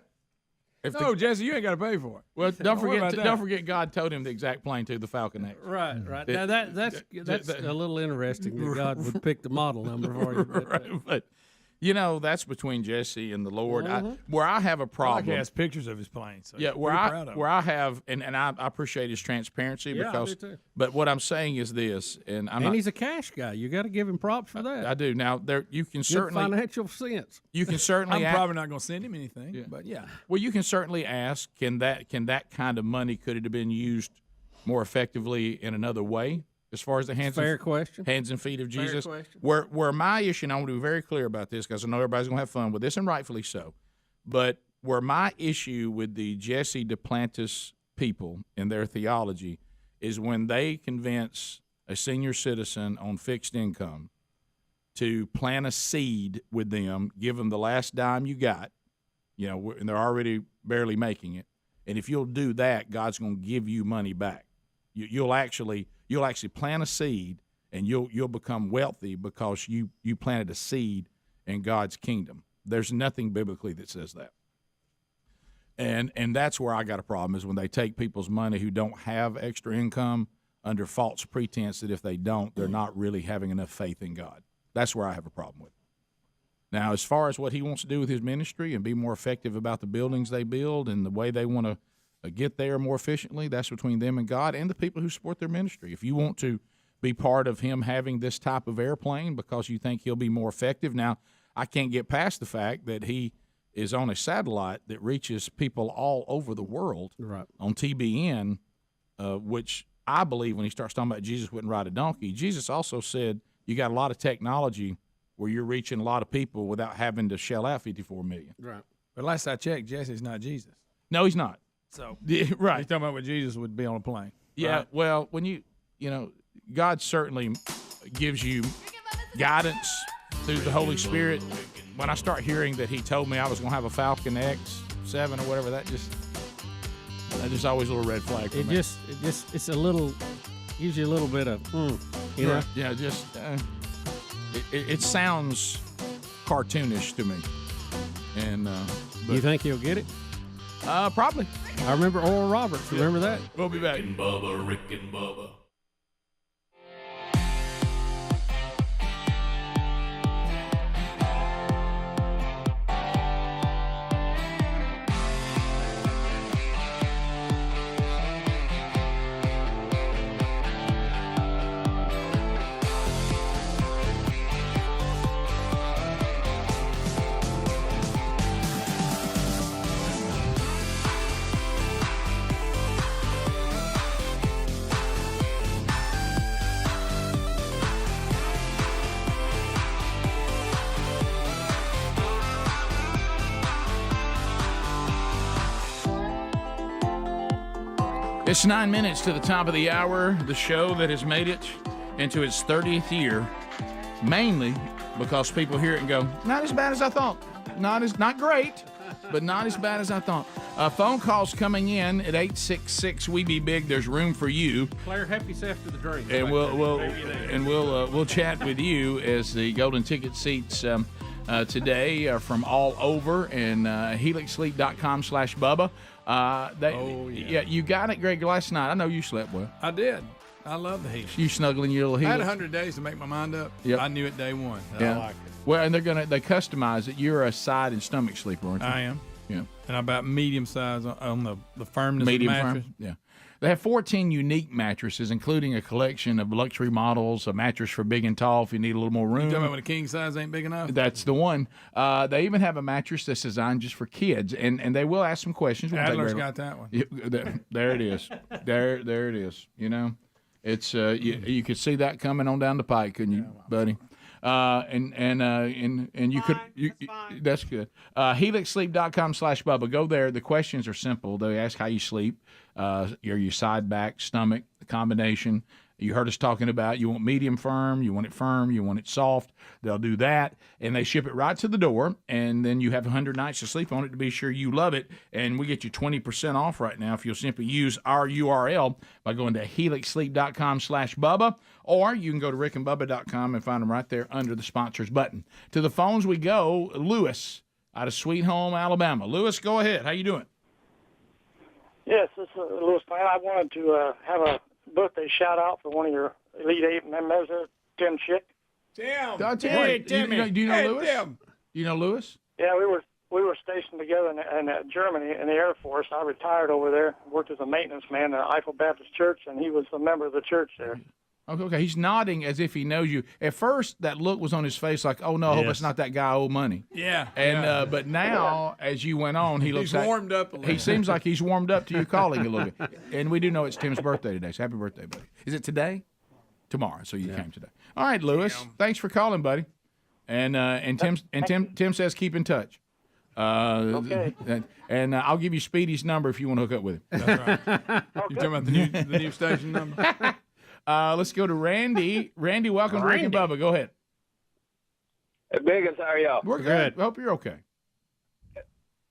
Jesse, you ain't got to pay for it. Well, don't forget God told him the exact plane to the Falcon X. Right. Now that's a little interesting that God would pick the model number for you. But you know, that's between Jesse and the Lord. Where I have a problem. I like he has pictures of his plane. So where I have, and I appreciate his transparency because. I do too. But what I'm saying is this, and he's a cash guy. You got to give him props for that. I do. Now you can Good certainly financial sense. You can certainly. I'm probably not going to send him anything, but yeah. Well, you can certainly ask, can that kind of money could it have been used more effectively in another way? As far as the hands and feet of Jesus, where my issue, and I want to be very clear about this because I know everybody's going to have fun with this, and rightfully so, but where my issue with the Jesse Duplantis people and their theology is when they convince a senior citizen on fixed income to plant a seed with them, give them the last dime you got, and they're already barely making it, and if you'll do that, God's going to give you money back. You'll actually plant a seed, and you'll become wealthy because you planted a seed in God's kingdom. There's nothing biblically that says that. And that's where I got a problem is when they take people's money who don't have extra income under false pretense that if they don't, they're not really having enough faith in God. That's where I have a problem with it. Now, as far as what he wants to do with his ministry and be more effective about the buildings they build and the way they want to get there more efficiently, that's between them and God and the people who support their ministry. If you want to be part of him having this type of airplane because you think he'll be more effective. Now, I can't get past the fact that he is on a satellite that reaches people all over the world on TBN, which I believe when he starts talking about Jesus wouldn't ride a donkey, Jesus also said you got a lot of technology where you're reaching a lot of people without having to shell out $54 million. Right. But last I checked, Jesse's not Jesus. No, he's not. So right. He's talking about what Jesus would be on a plane. Yeah, right? Well, when you God certainly gives you guidance through the Holy Spirit. When I start hearing that he told me I was going to have a Falcon X7 or whatever, that just always a little red flag for me. It's a little, gives you a little bit of, you know? Yeah, just, it sounds cartoonish to me. And you think he'll get it? Probably. I remember Oral Roberts. Remember that? We'll be back. Rick and Bubba, Rick and Bubba. It's 9 minutes to the top of the hour, the show that has made it into its 30th year, mainly because people hear it and go, not as bad as I thought. Not great, but not as bad as I thought. Phone calls coming in at 866-WE-BE-BIG. There's room for you. Claire, help yourself to the drink. And we'll chat with you as the golden ticket seats today are from all over, and helixsleep.com/Bubba. Yeah, you got it, Greg, last night. I know you slept well. I did. I love the Helix. You snuggling your little I Helix. had 100 days to make my mind up. Yep. I knew it day one. Yeah. I like it. Well, and they customize it. You're a side and stomach sleeper, aren't you? I am. Yeah. And about medium size on the firmness Medium of the mattress. firm? Yeah. They have 14 unique mattresses, including a collection of luxury models, a mattress for big and tall if you need a little more room. You talking about when a king size ain't big enough? That's the one. They even have a mattress that's designed just for kids, and they will ask some questions. We'll Adler's got that one. There it is. There it is. You know, it's you could see that coming on down the pike, couldn't you, buddy? And you could. That's good. HelixSleep.com/Bubba. Go there. The questions are simple. They ask how you sleep. Your side, back, stomach, the combination. You heard us talking about you want medium firm, you want it soft. They'll do that, and they ship it right to the door, and then you have 100 nights to sleep on it to be sure you love it. And we get you 20% off right now if you'll simply use our URL by going to helixsleep.com/Bubba, or you can go to rickandbubba.com and find them right there under the sponsors button. To the phones we go. Lewis out of Sweet Home, Alabama. Lewis, go ahead. How you doing? Yes, this is Lewis Payne. I wanted to have a birthday shout out for one of your Elite Eight members, Tim Schick. Tim. Hey, Timmy. Do you know Lewis? Tim. You know Lewis? Yeah, we were stationed together in Germany in the Air Force. I retired over there, worked as a maintenance man at Eiffel Baptist Church, and he was a member of the church there. Okay, he's nodding as if he knows you. At first, that look was on his face like, oh, no, I hope it's not that guy I owe money. Yeah. And but now, as you went on, he looks He's warmed up a little. He seems like he's warmed up to you calling a little bit. And we do know it's Tim's birthday today, so happy birthday, buddy. Is it today? Tomorrow, so you came today. All right, Lewis, thanks for calling, buddy. And Tim says keep in touch. Okay. And I'll give you Speedy's number if you want to hook up with him. That's right. You talking about the new station number? Let's go to Randy. Randy, welcome to Rick and Bubba. Go ahead. Hey, Biggins, how are y'all? We're good. Hope you're okay.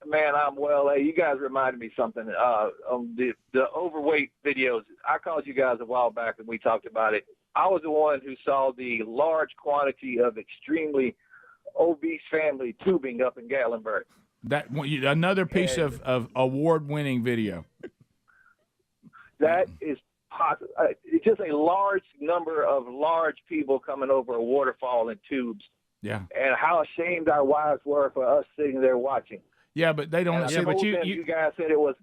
Man, I'm well. Hey, you guys reminded me something. On the overweight videos, I called you guys a while back and we talked about it. I was the one who saw the large quantity of extremely obese family tubing up in Gatlinburg. That another piece of award-winning video. That is it's just a large number of large people coming over a waterfall in tubes. Yeah. And how ashamed our wives were for us sitting there watching. Yeah, but they don't. Yeah, but you guys said it was.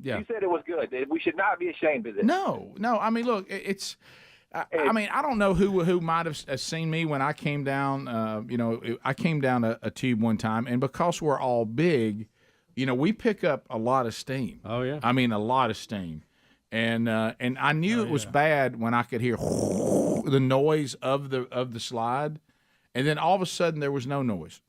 Yeah. You said it was good. We should not be ashamed of it. No. I mean, look, it's. I mean, I don't know who might have seen me when I came down. I came down a tube one time, and because we're all big, we pick up a lot of steam. Oh yeah. I mean, a lot of steam. And I knew it was bad when I could hear the noise of the slide, and then all of a sudden there was no noise.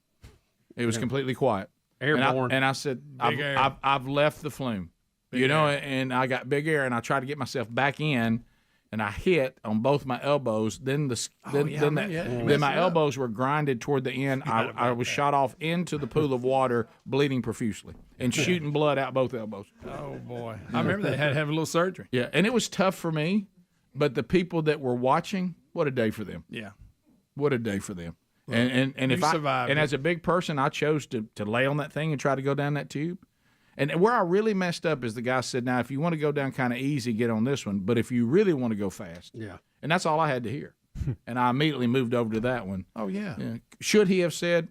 It was completely quiet. Airborne. And I said, I've left the flume, and I got big air, and I tried to get myself back in, and I hit on both my elbows. Then my elbows were grinded toward the end. I was shot off into the pool of water, bleeding profusely and shooting blood out both elbows. Oh boy, I remember they had to have a little surgery. Yeah, and it was tough for me, but the people that were watching, what a day for them. Yeah, what a day for them. And if I survived, and as a big person, I chose to lay on that thing and try to go down that tube. And where I really messed up is the guy said, now, if you want to go down kind of easy, get on this one. But if you really want to go fast. Yeah. And that's all I had to hear. And I immediately moved over to that one. Oh, yeah. Should he have said,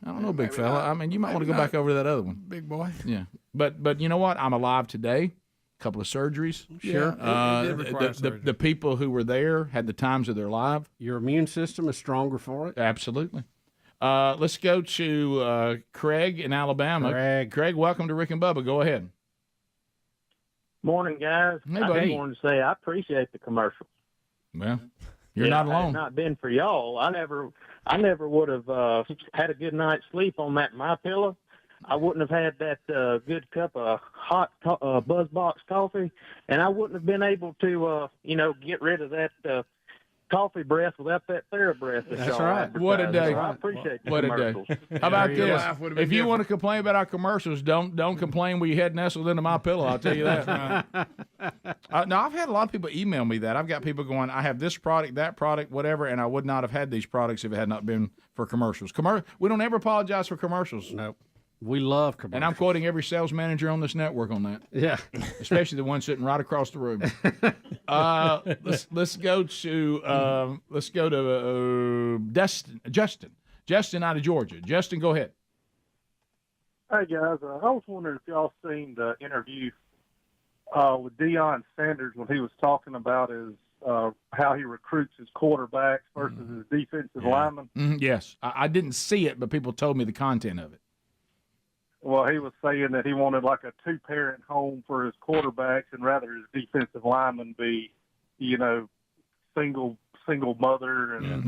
I don't know, big fella. I mean, you might want to go back over to that other one. Big boy. Yeah. But you know what? I'm alive today. A couple of surgeries. Sure. It did require surgery. The people who were there had the times of their life. Your immune system is stronger for it. Absolutely. Let's go to Craig in Alabama. Craig, welcome to Rick and Bubba. Go ahead. Morning, guys. Hey, I buddy. just wanted to say I appreciate the commercials. Well, you're not Had alone. it not been for y'all, I never would have had a good night's sleep on that My Pillow. I wouldn't have had that good cup of hot BuzzBox coffee, and I wouldn't have been able to, get rid of that coffee breath without that TheraBreath. That's right. What a day. So I appreciate the What a day. commercials. How about this? If you want to complain about our commercials, don't complain when your head nestled into my pillow. I'll tell you that. Now, I've had a lot of people email me that. I've got people going, I have this product, that product, whatever, and I would not have had these products if it had not been for commercials. We don't ever apologize for commercials. No. We love commercials. And I'm quoting every sales manager on this network on that. Yeah. Especially the one sitting right across the room. Let's go to Justin. Justin out of Georgia. Justin, go ahead. Hey guys, I was wondering if y'all seen the interview with Deion Sanders when he was talking about his how he recruits his quarterbacks versus his defensive linemen. Yes, I didn't see it, but people told me the content of it. Well, he was saying that he wanted like a two-parent home for his quarterbacks, and rather his defensive linemen be, single mother and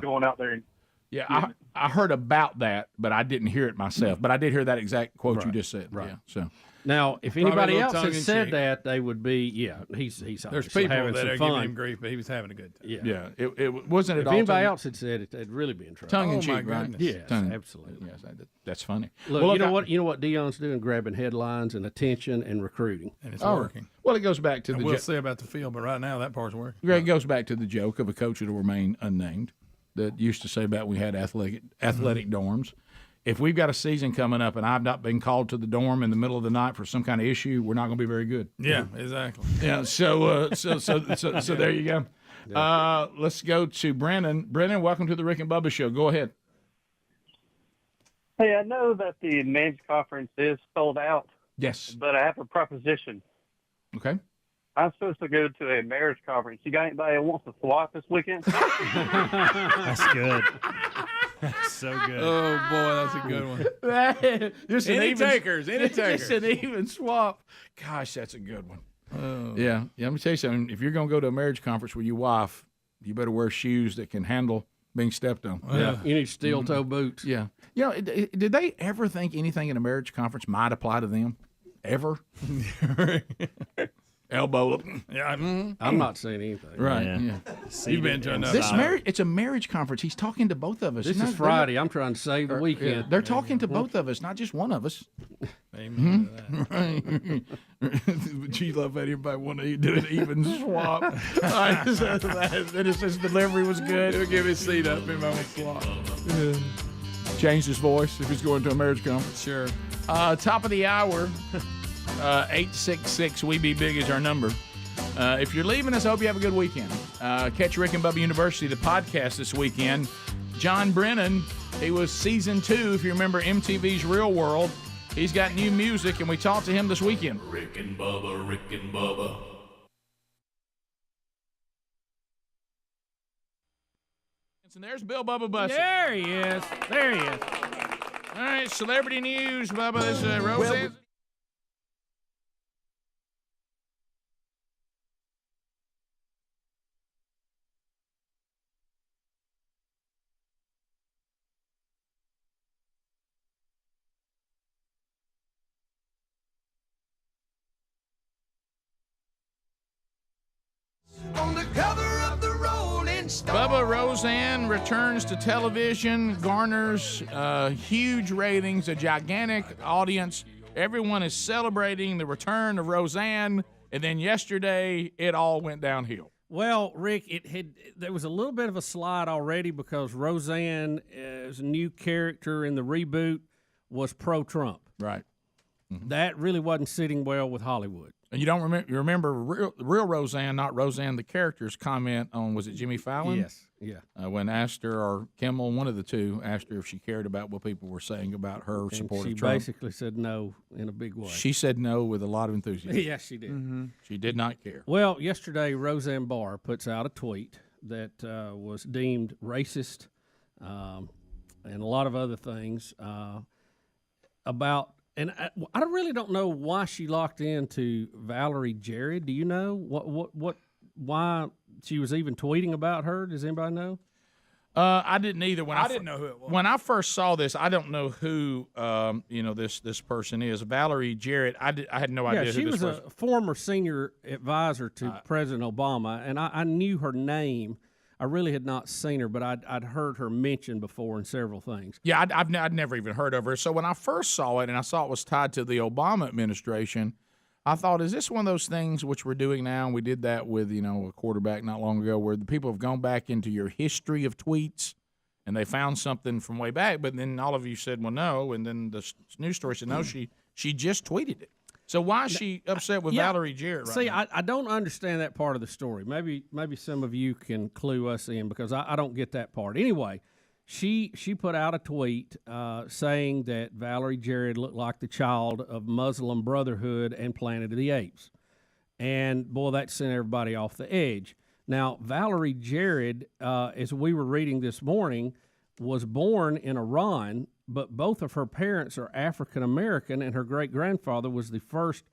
going out there and. Yeah, I heard about that, but I didn't hear it myself. But I did hear that exact quote you just said. Right. Yeah, so now, if anybody else had said that, they would be he's there's people having that some are fun. giving him grief, but he was having a good time. Yeah. It wasn't at if all. If anybody else had said it, they'd really be in trouble. Tongue in cheek, right? Yes, absolutely. Yes, that's funny. Look, you know what Deion's doing? Grabbing headlines and attention and recruiting, and it's working. Well, it goes back to we'll see about the field, but right now that part's working. Greg, goes back to the joke of a coach that will remain unnamed that used to say about we had athletic dorms. If we've got a season coming up and I've not been called to the dorm in the middle of the night for some kind of issue, we're not going to be very good. Yeah, exactly. Yeah, so there you go. Yeah. Let's go to Brennan. Brennan, welcome to the Rick and Bubba Show. Go ahead. Hey, I know that the men's conference is sold out. Yes. But I have a proposition. Okay. I'm supposed to go to a marriage conference. You got anybody that wants to swap this weekend? That's good. That's so good. Oh, boy, that's a good one. Any takers. Just an even swap. Gosh, that's a good one. Oh. Yeah, let me tell you something. If you're going to go to a marriage conference with your wife, you better wear shoes that can handle being stepped on. Yeah, you need steel-toe boots. Yeah. Did they ever think anything in a marriage conference might apply to them? Ever? Elbow. Yeah, I'm not saying anything. Right. Yeah. You've been to enough. This marriage. It's a marriage conference. He's talking to both of us. This is Friday. I'm trying to save the weekend. Yeah, they're talking to both of us, not just one of us. Amen to that. But you love that everybody want to do an even swap. His delivery was good. He'll give his seat up in my swap. Changed his voice if he's going to a marriage conference. Sure. Top of the hour. 866 We Be Big is our number. If you're leaving us, I hope you have a good weekend. Catch Rick and Bubba University, the podcast this weekend. John Brennan, he was season 2, if you remember MTV's Real World. He's got new music, and we talked to him this weekend. Rick and Bubba, Rick and Bubba. And there's Bill Bubba Bussett. There he is. There he is. All right, celebrity news, Bubba. This is Roseanne. On the cover of the Rolling Stone. Bubba Roseanne returns to television, garners huge ratings, a gigantic audience. Everyone is celebrating the return of Roseanne, and then yesterday it all went downhill. Well, Rick, there was a little bit of a slide already because Roseanne, as a new character in the reboot, was pro-Trump. Right. Mm-hmm. That really wasn't sitting well with Hollywood. And you remember real Roseanne, not Roseanne the character's comment on, was it Jimmy Fallon? Yes, yeah. When asked her, or Kimmel, one of the two, asked her if she cared about what people were saying about her support of Trump. She basically said no in a big way. She said no with a lot of enthusiasm. Yes, she did. Mm-hmm. She did not care. Well, yesterday, Roseanne Barr puts out a tweet that was deemed racist and a lot of other things about... And I really don't know why she locked into Valerie Jarrett. Do you know why she was even tweeting about her? Does anybody know? I didn't either. I didn't know who it was. When I first saw this, I don't know who this person is. Valerie Jarrett. I had no idea. Yeah, she who this was a former senior advisor to President Obama, and I knew her name. I really had not seen her, but I'd heard her mentioned before in several things. Yeah, I'd never even heard of her. So when I first saw it, and I saw it was tied to the Obama administration, I thought, is this one of those things which we're doing now? And we did that with, a quarterback not long ago, where the people have gone back into your history of tweets and they found something from way back. But then all of you said, well, no. And then the news story said, no, she just tweeted it. So why is she upset with Valerie Jarrett right now? I don't understand that part of the story. Maybe some of you can clue us in, because I don't get that part. Anyway, she put out a tweet saying that Valerie Jarrett looked like the child of Muslim Brotherhood and Planet of the Apes. And, boy, that sent everybody off the edge. Now, Valerie Jarrett, as we were reading this morning, was born in Iran, but both of her parents are African-American, and her great-grandfather was the first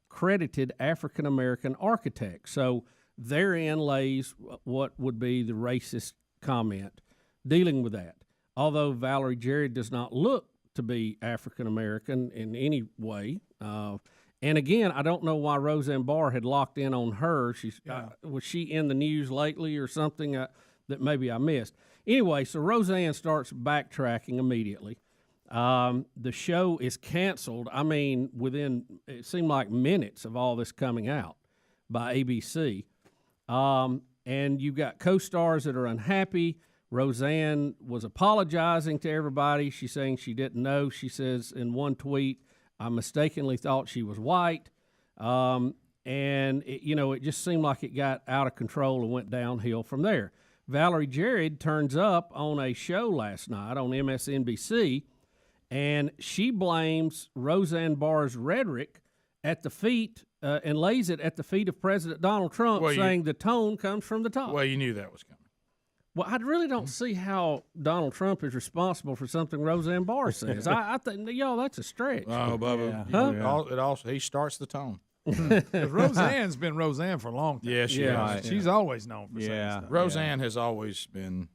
credited African-American architect. So therein lays what would be the racist comment dealing with that. Although Valerie Jarrett does not look to be African-American in any way. And again, I don't know why Roseanne Barr had locked in on her. Was she in the news lately or something that maybe I missed? Anyway, so Roseanne starts backtracking immediately. The show is canceled. I mean, within, it seemed like minutes of all this coming out by ABC. And you've got co-stars that are unhappy. Roseanne was apologizing to everybody. She's saying she didn't know. She says in one tweet, I mistakenly thought she was white. And, it just seemed like it got out of control and went downhill from there. Valerie Jarrett turns up on a show last night on MSNBC, and she blames Roseanne Barr's rhetoric at the feet and lays it at the feet of President Donald Trump, saying the tone comes from the top. Well, you knew that was coming. Well, I really don't see how Donald Trump is responsible for something Roseanne Barr says. I think, that's a stretch. Oh, Bubba. Huh? He starts the tone. Because Roseanne's been Roseanne for a long time. Yeah, she has. She's always known for saying stuff. Roseanne has always been,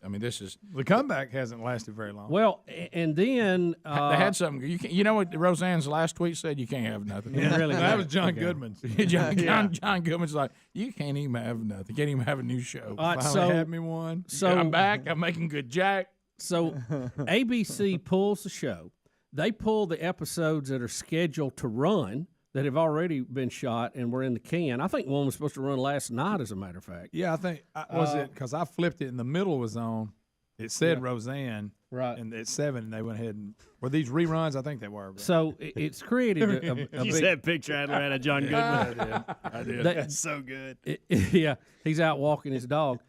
this is... The comeback hasn't lasted very long. Well, and then... they had something. You know what Roseanne's last tweet said? You can't have nothing. Yeah, really. That was John Goodman's. John Goodman's like, you can't even have nothing. Can't even have a new show. All right, Finally had me one. So I'm back. I'm making good jack. So ABC pulls the show. They pull the episodes that are scheduled to run, that have already been shot and were in the can. I think one was supposed to run last night, as a matter of fact. Yeah, I think, was it, because I flipped it and the middle was on. It said Roseanne. Right. And at 7, they went ahead and, were these reruns? I think they were. But. So it's created a you big... said picture Adler had a John Goodman. I did. That's so good. Yeah, he's out walking his dog.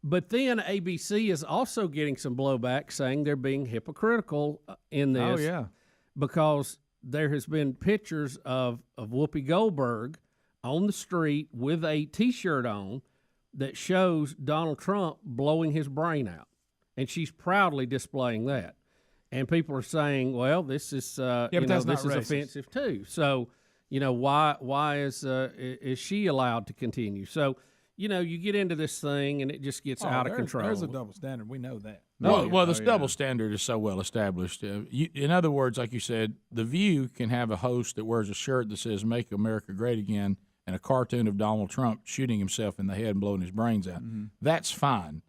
But then ABC is also getting some blowback, saying they're being hypocritical in this. Oh, yeah. Because there has been pictures of Whoopi Goldberg on the street with a T-shirt on that shows Donald Trump blowing his brain out. And she's proudly displaying that. And people are saying, well, this is, this is offensive too. So, why is she allowed to continue? So, you get into this thing and it just gets out of control. There's a double standard. We know that. This double standard is so well established. In other words, like you said, The View can have a host that wears a shirt that says "Make America Great Again" and a cartoon of Donald Trump shooting himself in the head and blowing his brains out. Mm-hmm. That's fine.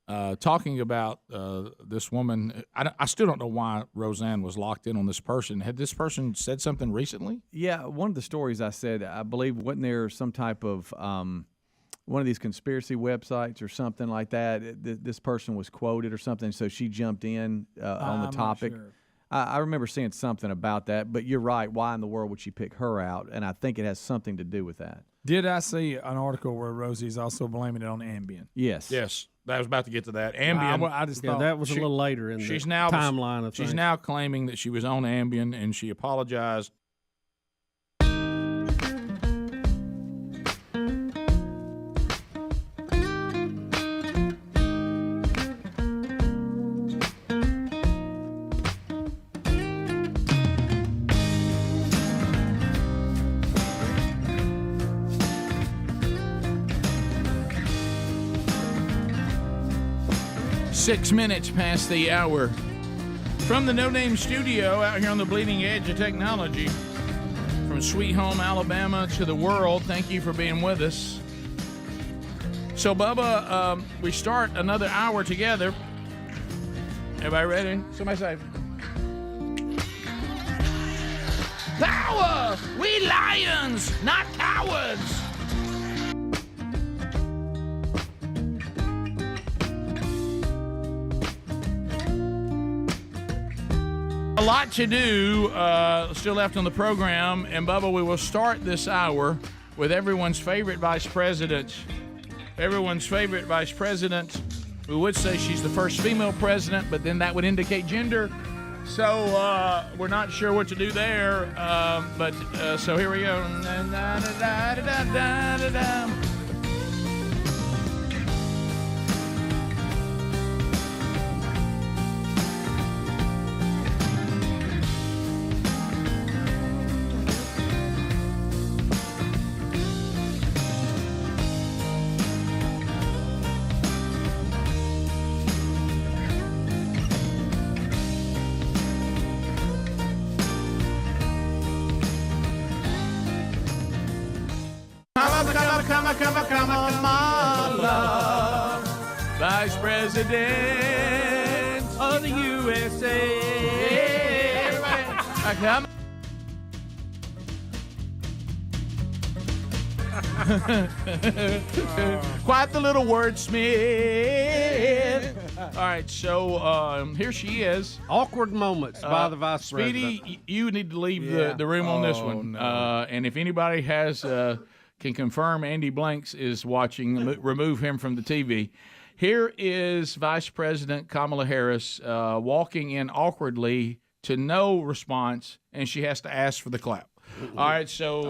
Talking about this woman, I still don't know why Roseanne was locked in on this person. Had this person said something recently? Yeah, one of the stories I said, I believe, wasn't there some type of one of these conspiracy websites or something like that? This person was quoted or something, so she jumped in on the topic. Not sure. I remember seeing something about that, but you're right. Why in the world would she pick her out? And I think it has something to do with that. Did I see an article where Rosie's also blaming it on Ambien? Yes. Yes. I was about to get to that. Ambien. I just thought that was a little later in the timeline of things. She's now claiming that she was on Ambien and she apologized. 6 minutes past the hour. From the No Name Studio out here on the bleeding edge of technology, from Sweet Home, Alabama to the world, thank you for being with us. So, Bubba, we start another hour together. Everybody ready? Somebody say. Power! We lions, not cowards! A lot to do still left on the program, and Bubba, we will start this hour with everyone's favorite vice president. Everyone's favorite vice president. We would say she's the first female president, but then that would indicate gender. So we're not sure what to do there. But so here we go. Kamala, Vice President of the USA. Everybody, quite the little wordsmith. All right, so here she is. Awkward moments by the vice president. Speedy, you need to leave the room on this one. No. And if anybody has can confirm Andy Blanks is watching, remove him from the TV. Here is Vice President Kamala Harris walking in awkwardly to no response, and she has to ask for the clap. All right, so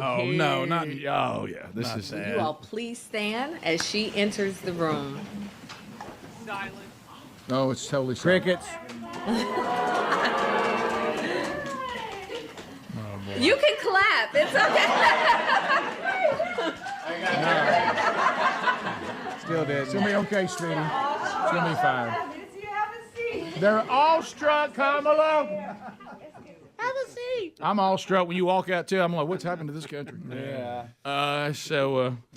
this is sad. You all please stand as she enters the room. Silent. No, it's totally silent. Crickets. You can clap. It's okay. Still dead. It's going to be okay, Speedy. It's going to be fine. They're all struck, Kamala. Have a seat. I'm all struck when you walk out, too. I'm like, what's happened to this country? Yeah.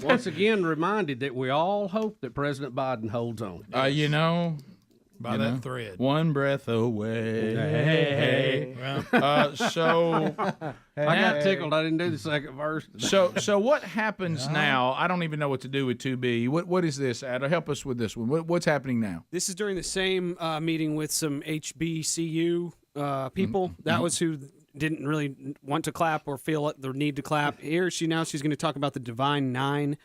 Once again, reminded that we all hope that President Biden holds on. By that thread. One breath away. Hey. So I got tickled. I didn't do the second verse. So what happens now? I don't even know what to do with 2B. What is this, Adam? Help us with this one. What's happening now? This is during the same meeting with some HBCU people. That was who didn't really want to clap or feel the need to clap. Here she's going to talk about the Divine Nine.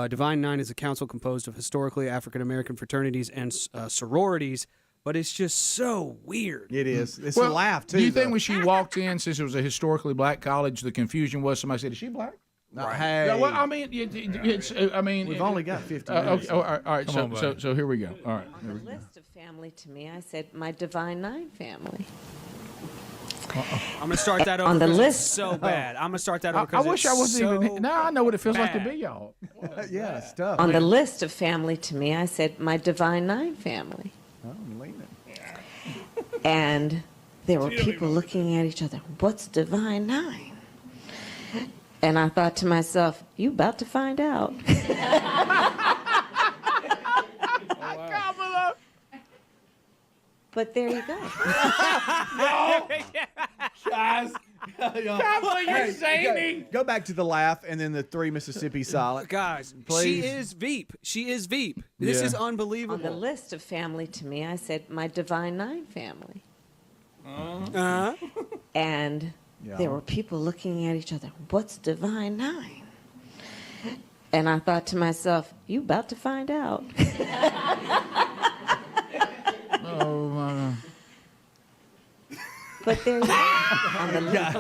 Divine Nine is a council composed of historically African-American fraternities and sororities, but it's just so weird. It is. It's a laugh, too. Do you think when she walked in, since it was a historically black college, the confusion was somebody said, is she black? Right. Hey. Yeah, well, I mean, we've only got 50 minutes. All right. So here we go. All right. On the list of family to me, I said my Divine Nine family. I'm gonna start that over. On the list, it's so bad. I'm gonna start that over. I wish I wasn't even. Now I know what it feels like to be y'all. Yeah, it's tough. On the list of family to me, I said my Divine Nine family. Oh, I'm leaning. And there were people looking at each other. What's Divine Nine? And I thought to myself, you about to find out. But there you go. No. Guys. Kamala, you're zany. Go back to the laugh and then the three Mississippi silent. Guys, please. She is Veep. She is Veep. This is unbelievable. On the list of family to me, I said my Divine Nine family. And there were people looking at each other. What's Divine Nine? And I thought to myself, you about to find out. Oh, my. But there you go. On the list.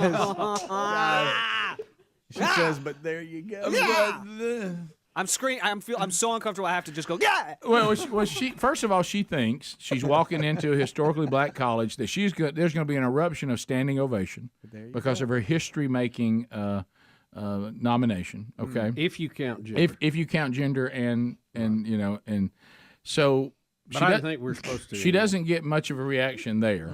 She says, but there you go. Yeah. I'm screaming. I'm so uncomfortable. I have to just go. Yeah. Well, she first of all, she thinks she's walking into a historically black college that there's going to be an eruption of standing ovation because of her history-making nomination. Okay, if you count gender, if you count gender and so But I didn't think we were supposed to. She doesn't get much of a reaction there.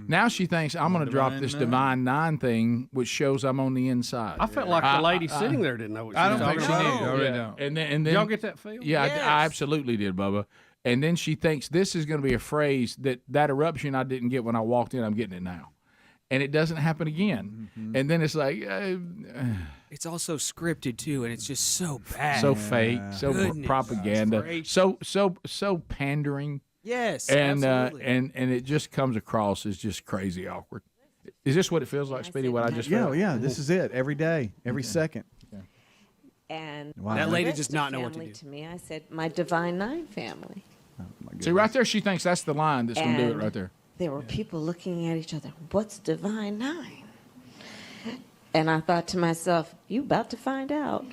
Now she thinks I'm going to drop this Divine Nine thing, which shows I'm on the inside. I felt like the lady sitting there didn't know what she was talking about. I don't think she knew. I really don't. And then y'all get that feel? Yeah, I absolutely did, Bubba. And then she thinks this is going to be a phrase that eruption I didn't get when I walked in, I'm getting it now. And it doesn't happen again. And then it's like... it's also scripted, too, and it's just so bad. So fake, so propaganda, so pandering. Yes, and absolutely. And it just comes across as just crazy awkward. Is this what it feels like, Speedy, what I just felt? Yeah, this is it. Every day, every second. And Wow. That lady the does rest not of know what to family do. To me, I said, my Divine Nine family. See, right there, she thinks that's the line that's going to do it And right there. There were people looking at each other. What's Divine Nine? And I thought to myself, you about to find out.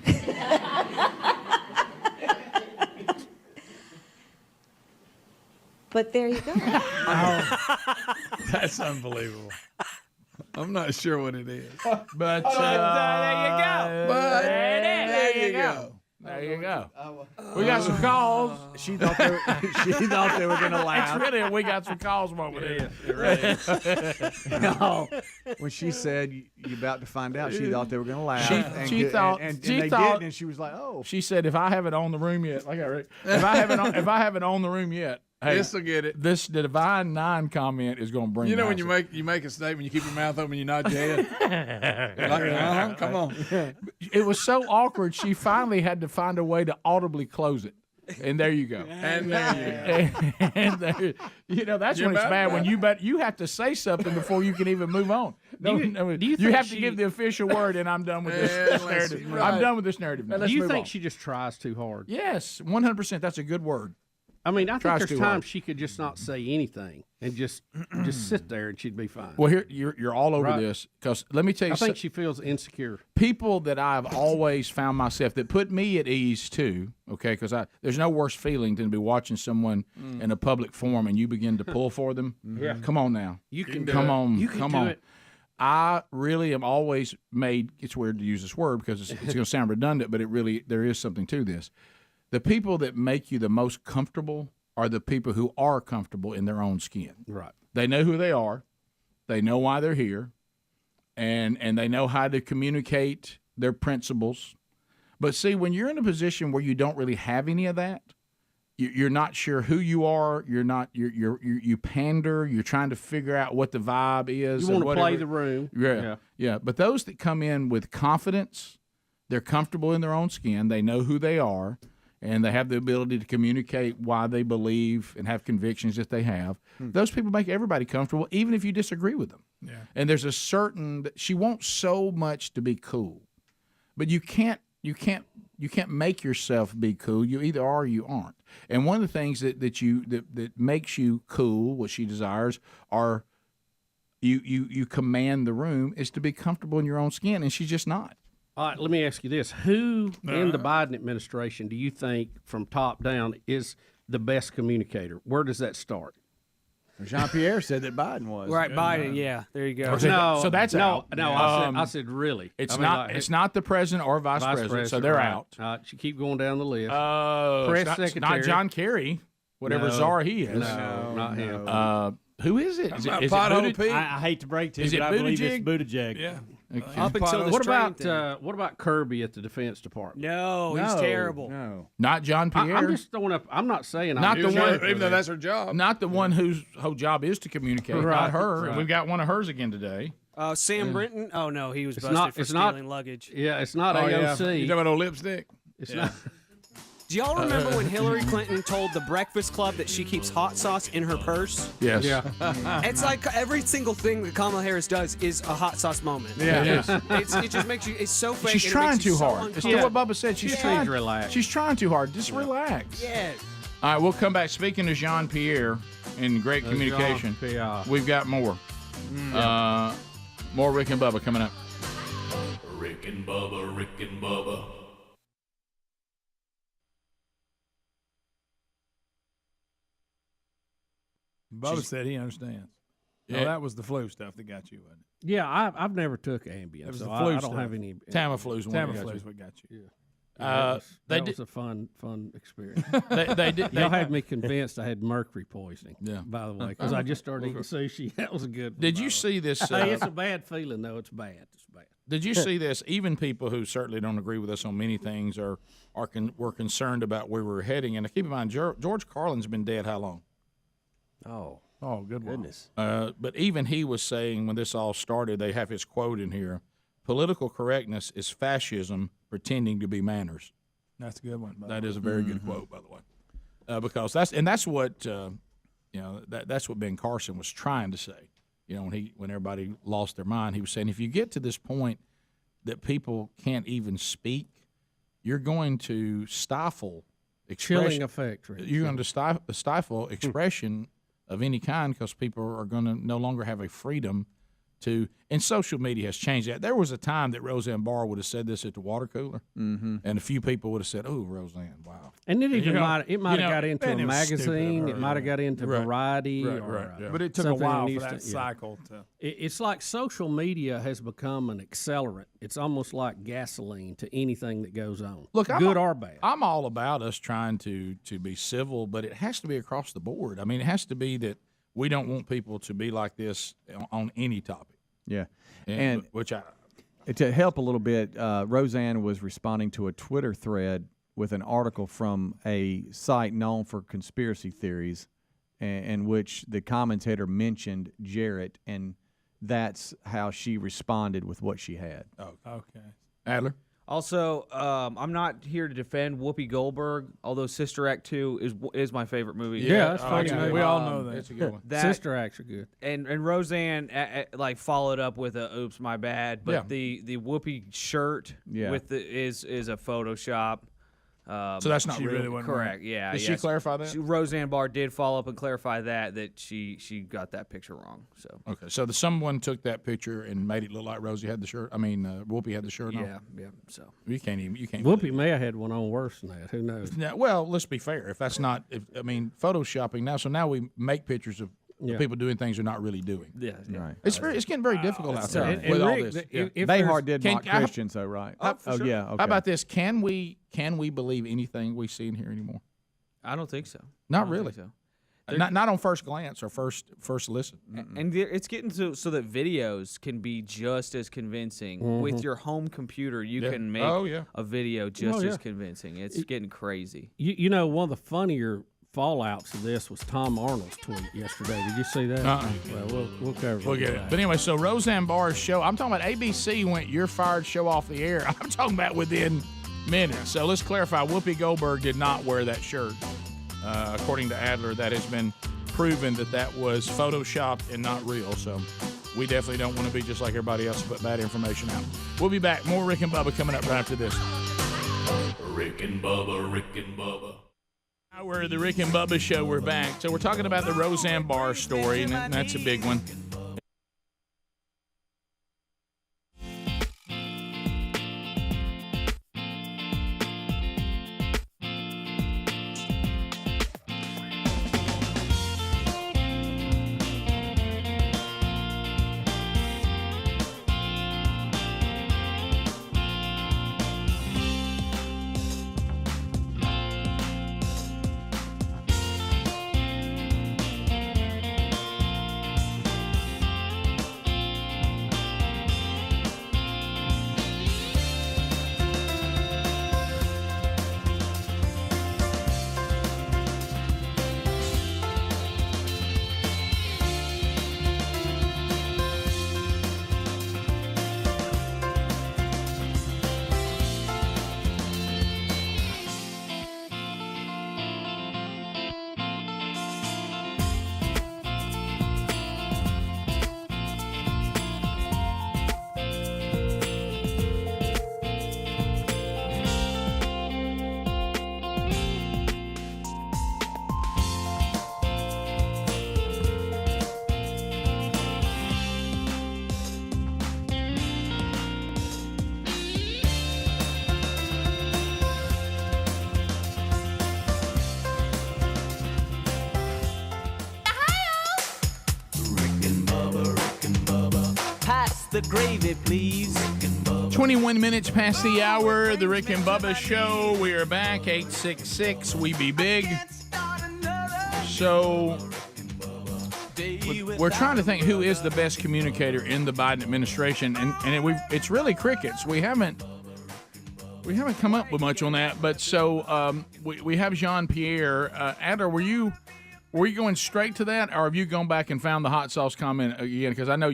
But there you go. That's unbelievable. I'm not sure what it is. But there you go. But there you go. There you go. We got some calls. She thought they were going to laugh. It's really a we got some calls moment. No, when she said you about to find out, she thought they were going to laugh. She thought they did, and she was like, "Oh." She said, "If I haven't on the room yet, like I read, if I haven't on the room yet, hey, This'll get it. This the Divine Nine comment is going to bring. You know when massive. you make a statement, you keep your mouth open, you nod your head. Like, come on. It was so awkward. She finally had to find a way to audibly close it. And there you go. And there you go. And there, that's You're when it's about bad. When you have to say something before you can even move on. Do you You think have to give the official word, and I'm done with this narrative. right. I'm done with this narrative. Now. Do you Let's think move on. she just tries too hard? Yes, 100%. That's a good word. I mean, I think Tries there's too times hard. she could just not say anything and just sit there and she'd be fine. Well, here you're all over Right. this because let me tell you, I think she feels insecure. people that I've always found myself that put me at ease too. Okay, because there's no worse feeling than to be watching someone in a public forum and you begin to pull for them. Yeah. Come on now, You can do come it. on, You can come do on. it. I really am always made. It's weird to use this word because it's going to sound redundant, but there is something to this. The people that make you the most comfortable are the people who are comfortable in their own skin. Right. They know who they are. They know why they're here. And they know how to communicate their principles. But see, when you're in a position where you don't really have any of that, you're not sure who you are. You pander. You're trying to figure out what the vibe is. You want to whatever. play the room. Yeah. But those that come in with confidence, they're comfortable in their own skin. They know who they are. And they have the ability to communicate why they believe and have convictions that they have. Those people make everybody comfortable, even if you disagree with them. Yeah. And there's a certain she wants so much to be cool, but you can't make yourself be cool. You either are or you aren't. And one of the things that makes you cool, what she desires, are you command the room is to be comfortable in your own skin, and she's just not. All right, let me ask you this. Who in the Biden administration do you think, from top down, is the best communicator? Where does that start? Jean-Pierre said that Biden was. Right, Biden, yeah. There you go. So that's out. No, I said really. It's I mean, not. like, it's not the president or vice president. So they're right. out. You keep going down the list. Press Press it's not secretary. John Kerry, whatever czar he is. No, not him. Who is it? Is it Pothole Buttigieg? Pete? I hate to break to you, Is it but I believe it's Buttigieg? Buttigieg. Yeah. Okay. Up until this What train about thing. what about Kirby at the Defense Department? No, he's terrible. No. Not John Pierre. I'm just throwing up. I'm not saying Not I'm the one- Even though that's her job. Not the one whose whole job is to communicate, Right, not her. right. And we've got one of hers again today. Sam Brinton? Oh, no, he was It's busted not- for it's not- stealing luggage. Yeah, it's not Oh, yeah. AOC. You talking about old lipstick? It's not. Do y'all remember when Hillary Clinton told the Breakfast Club that she keeps hot sauce in her purse? Yes. Yeah. It's like every single thing that Kamala Harris does is a hot sauce moment. Yeah. It just makes you, it's so fake. She's and it trying makes you too so hard. It's uncomfortable. what Bubba said. She's Just trying needs to relax. She's trying too hard. Just relax. Yeah. All right, we'll come back. Speaking of Jean Pierre in great communication, Jean-Pierre. we've got more. More Rick and Bubba coming up. Rick and Bubba, Rick and Bubba. Bubba said he understands. Yeah. No, that was the flu stuff that got you, wasn't it? Yeah, I've never took Ambien, It was so the I flu don't stuff. have any. Tamiflu's one. that got Tamiflu you. is what got you. That They was a fun experience. They did. Y'all had me convinced I had mercury poisoning. Yeah. By the way, because I just started eating sushi. That was a good one. Did you see this? Hey, it's a bad feeling, though. It's bad. It's bad. Did you see this? Even people who certainly don't agree with us on many things were concerned about where we're heading. And keep in mind, George Carlin's been dead how long? Oh, good goodness. But even he was saying when this all started, they have his quote in here: "Political correctness is fascism pretending to be manners." That's a good one. That is a very good quote, by the way, because that's what that's what Ben Carson was trying to say. You know, when everybody lost their mind, he was saying if you get to this point that people can't even speak, you're going to stifle expression. Chilling effect. Right? You're going to stifle expression of any kind because people are going to no longer have a freedom to. And social media has changed that. There was a time that Roseanne Barr would have said this at the water cooler, and a few people would have said, "Oh, Roseanne, wow." And it even might have got into a magazine. It might have got into Right. Variety. Right. But it took a while for that cycle to. It's like social media has become an accelerant. It's almost like gasoline to anything that goes on. Look, good or bad. I'm all about us trying to be civil, but it has to be across the board. I mean, it has to be that we don't want people to be like this on any topic. Yeah, and which to help a little bit, Roseanne was responding to a Twitter thread with an article from a site known for conspiracy theories, in which the commentator mentioned Jarrett, and that's how she responded with what she had. Oh, okay. Adler? Also, I'm not here to defend Whoopi Goldberg, although Sister Act 2 is my favorite movie. Yeah, that's funny. We all know that. It's a good one. Sister Acts are good. And Roseanne like followed up with a "Oops, my bad," but Yeah. the Whoopi shirt with is a Photoshop. So that's not She real. really wasn't Correct. Yeah. Did she clarify that? Roseanne Barr did follow up and clarify that she got that picture wrong. So Okay, so someone took that picture and made it look like Rosie had the shirt. I mean, Whoopi had the shirt on. yeah. So You can't. Whoopi may have had one on worse than that. Who knows? Now, well, let's be fair. If that's not, photoshopping now. So now we make pictures of people doing things they're not really doing. Yeah. Right. It's getting very difficult out there And with all Rick, this. if Behar did Can- mock Christians, though, right? For sure. Yeah. Okay. How about this? Can we believe anything we see and hear anymore? I don't think so. Not I don't really. think so. Not on first glance or first listen. And it's getting so that videos can be just as convincing. With your home computer, you can make a video just as convincing. It's getting crazy. You know, one of the funnier fallouts of this was Tom Arnold's tweet yesterday. Did you see that? Well, we'll cover it. We'll get it. But anyway, so Roseanne Barr's show, I'm talking about ABC went, "You're fired," show off the air. I'm talking about within minutes. So let's clarify, Whoopi Goldberg did not wear that shirt. According to Adler, that has been proven that was photoshopped and not real. So we definitely don't want to be just like everybody else and put bad information out. We'll be back. More Rick and Bubba coming up right after this. Rick and Bubba, Rick and Bubba. Now we're at the Rick and Bubba show. We're back. So we're talking about the Roseanne Barr story, and that's a big one. the gravy, please. 21 minutes past the hour, the Rick and Bubba Show. We are back, 866 We Be Big. So we're trying to think who is the best communicator in the Biden administration, and it's really crickets. We haven't come up with much on that, but so we have Jean-Pierre. Adler, were you going straight to that, or have you gone back and found the hot sauce comment again? Because I know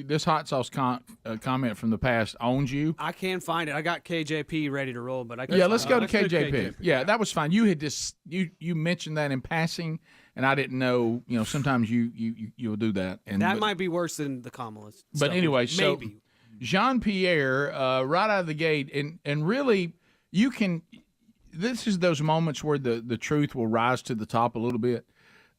this hot sauce comment from the past owns you. I can find it. I got KJP ready to roll, but I can let's go to KJP. Yeah, that was fine. You had just you mentioned that in passing, and I didn't know. Sometimes you'll do that, and that might be worse than the Kamala. But anyway, so maybe Jean-Pierre, right out of the gate, and really you can. This is those moments where the truth will rise to the top a little bit.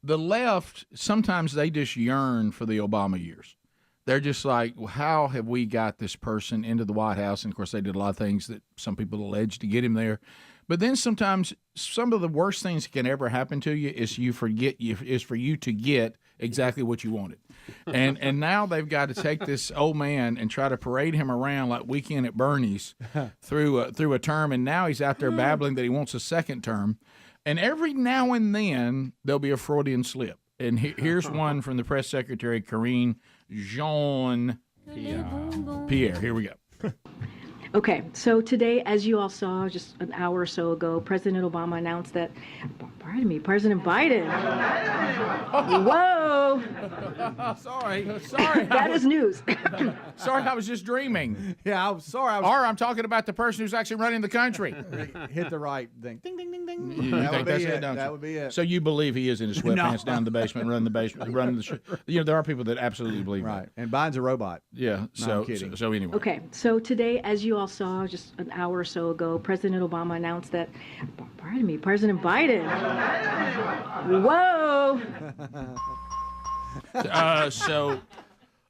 The left, sometimes they just yearn for the Obama years. They're just like, well, how have we got this person into the White House? And, of course, they did a lot of things that some people allege to get him there. But then sometimes some of the worst things that can ever happen to you is for you to get exactly what you wanted. And now they've got to take this old man and try to parade him around like Weekend at Bernie's through a term. And now he's out there babbling that he wants a second term. And every now and then, there'll be a Freudian slip. And here's one from the press secretary, Karine Jean-Pierre. Here we go. Okay, so today, as you all saw just an hour or so ago, President Obama announced that, President Biden. Whoa! Sorry. That is news. Sorry, I was just dreaming. Yeah, I'm sorry. Or I'm talking about the person who's actually running the country. Hit the right thing. Ding, ding, ding, ding. You think that's it, don't you? That would be it. So you believe he is in his sweatpants down the basement, running the show. There are people that absolutely believe that. Right. And Biden's a robot. Yeah. No, I'm kidding. So anyway. Okay, so today, as you all saw just an hour or so ago, President Obama announced that, President Biden. Whoa!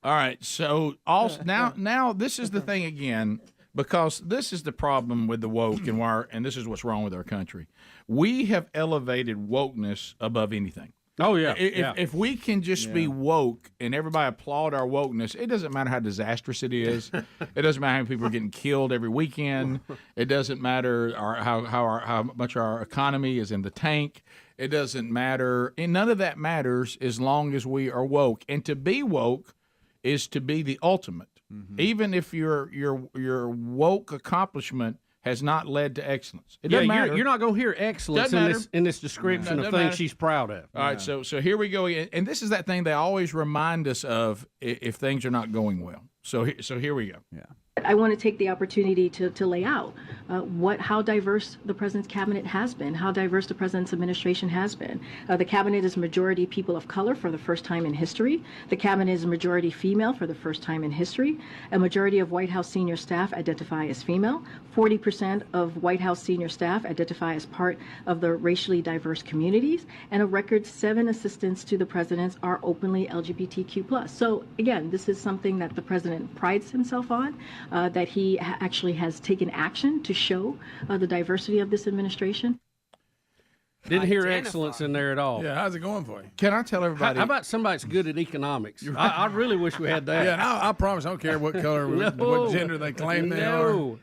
All right. So now this is the thing again, because this is the problem with the woke and this is what's wrong with our country. We have elevated wokeness above anything. Oh, yeah. If we can just be woke and everybody applaud our wokeness, it doesn't matter how disastrous it is. It doesn't matter how many people are getting killed every weekend. It doesn't matter how much our economy is in the tank. It doesn't matter. And none of that matters as long as we are woke. And to be woke is to be the ultimate. Mm-hmm. Even if your woke accomplishment has not led to excellence. It doesn't matter. You're not going to hear excellence in this description of things she's proud of. All right, so here we go. And this is that thing they always remind us of if things are not going well. So here we go. Yeah. I want to take the opportunity to lay out how diverse the president's cabinet has been, how diverse the president's administration has been. The cabinet is majority people of color for the first time in history. The cabinet is majority female for the first time in history. A majority of White House senior staff identify as female. 40% of White House senior staff identify as part of the racially diverse communities. And a record 7 assistants to the president are openly LGBTQ+. So again, this is something that the president prides himself on. That he actually has taken action to show the diversity of this administration. Didn't hear excellence in there at all. Yeah, how's it going for you? Can I tell everybody? How about somebody that's good at economics? I really wish we had that. Yeah, and I promise I don't care what color, what gender they claim they are.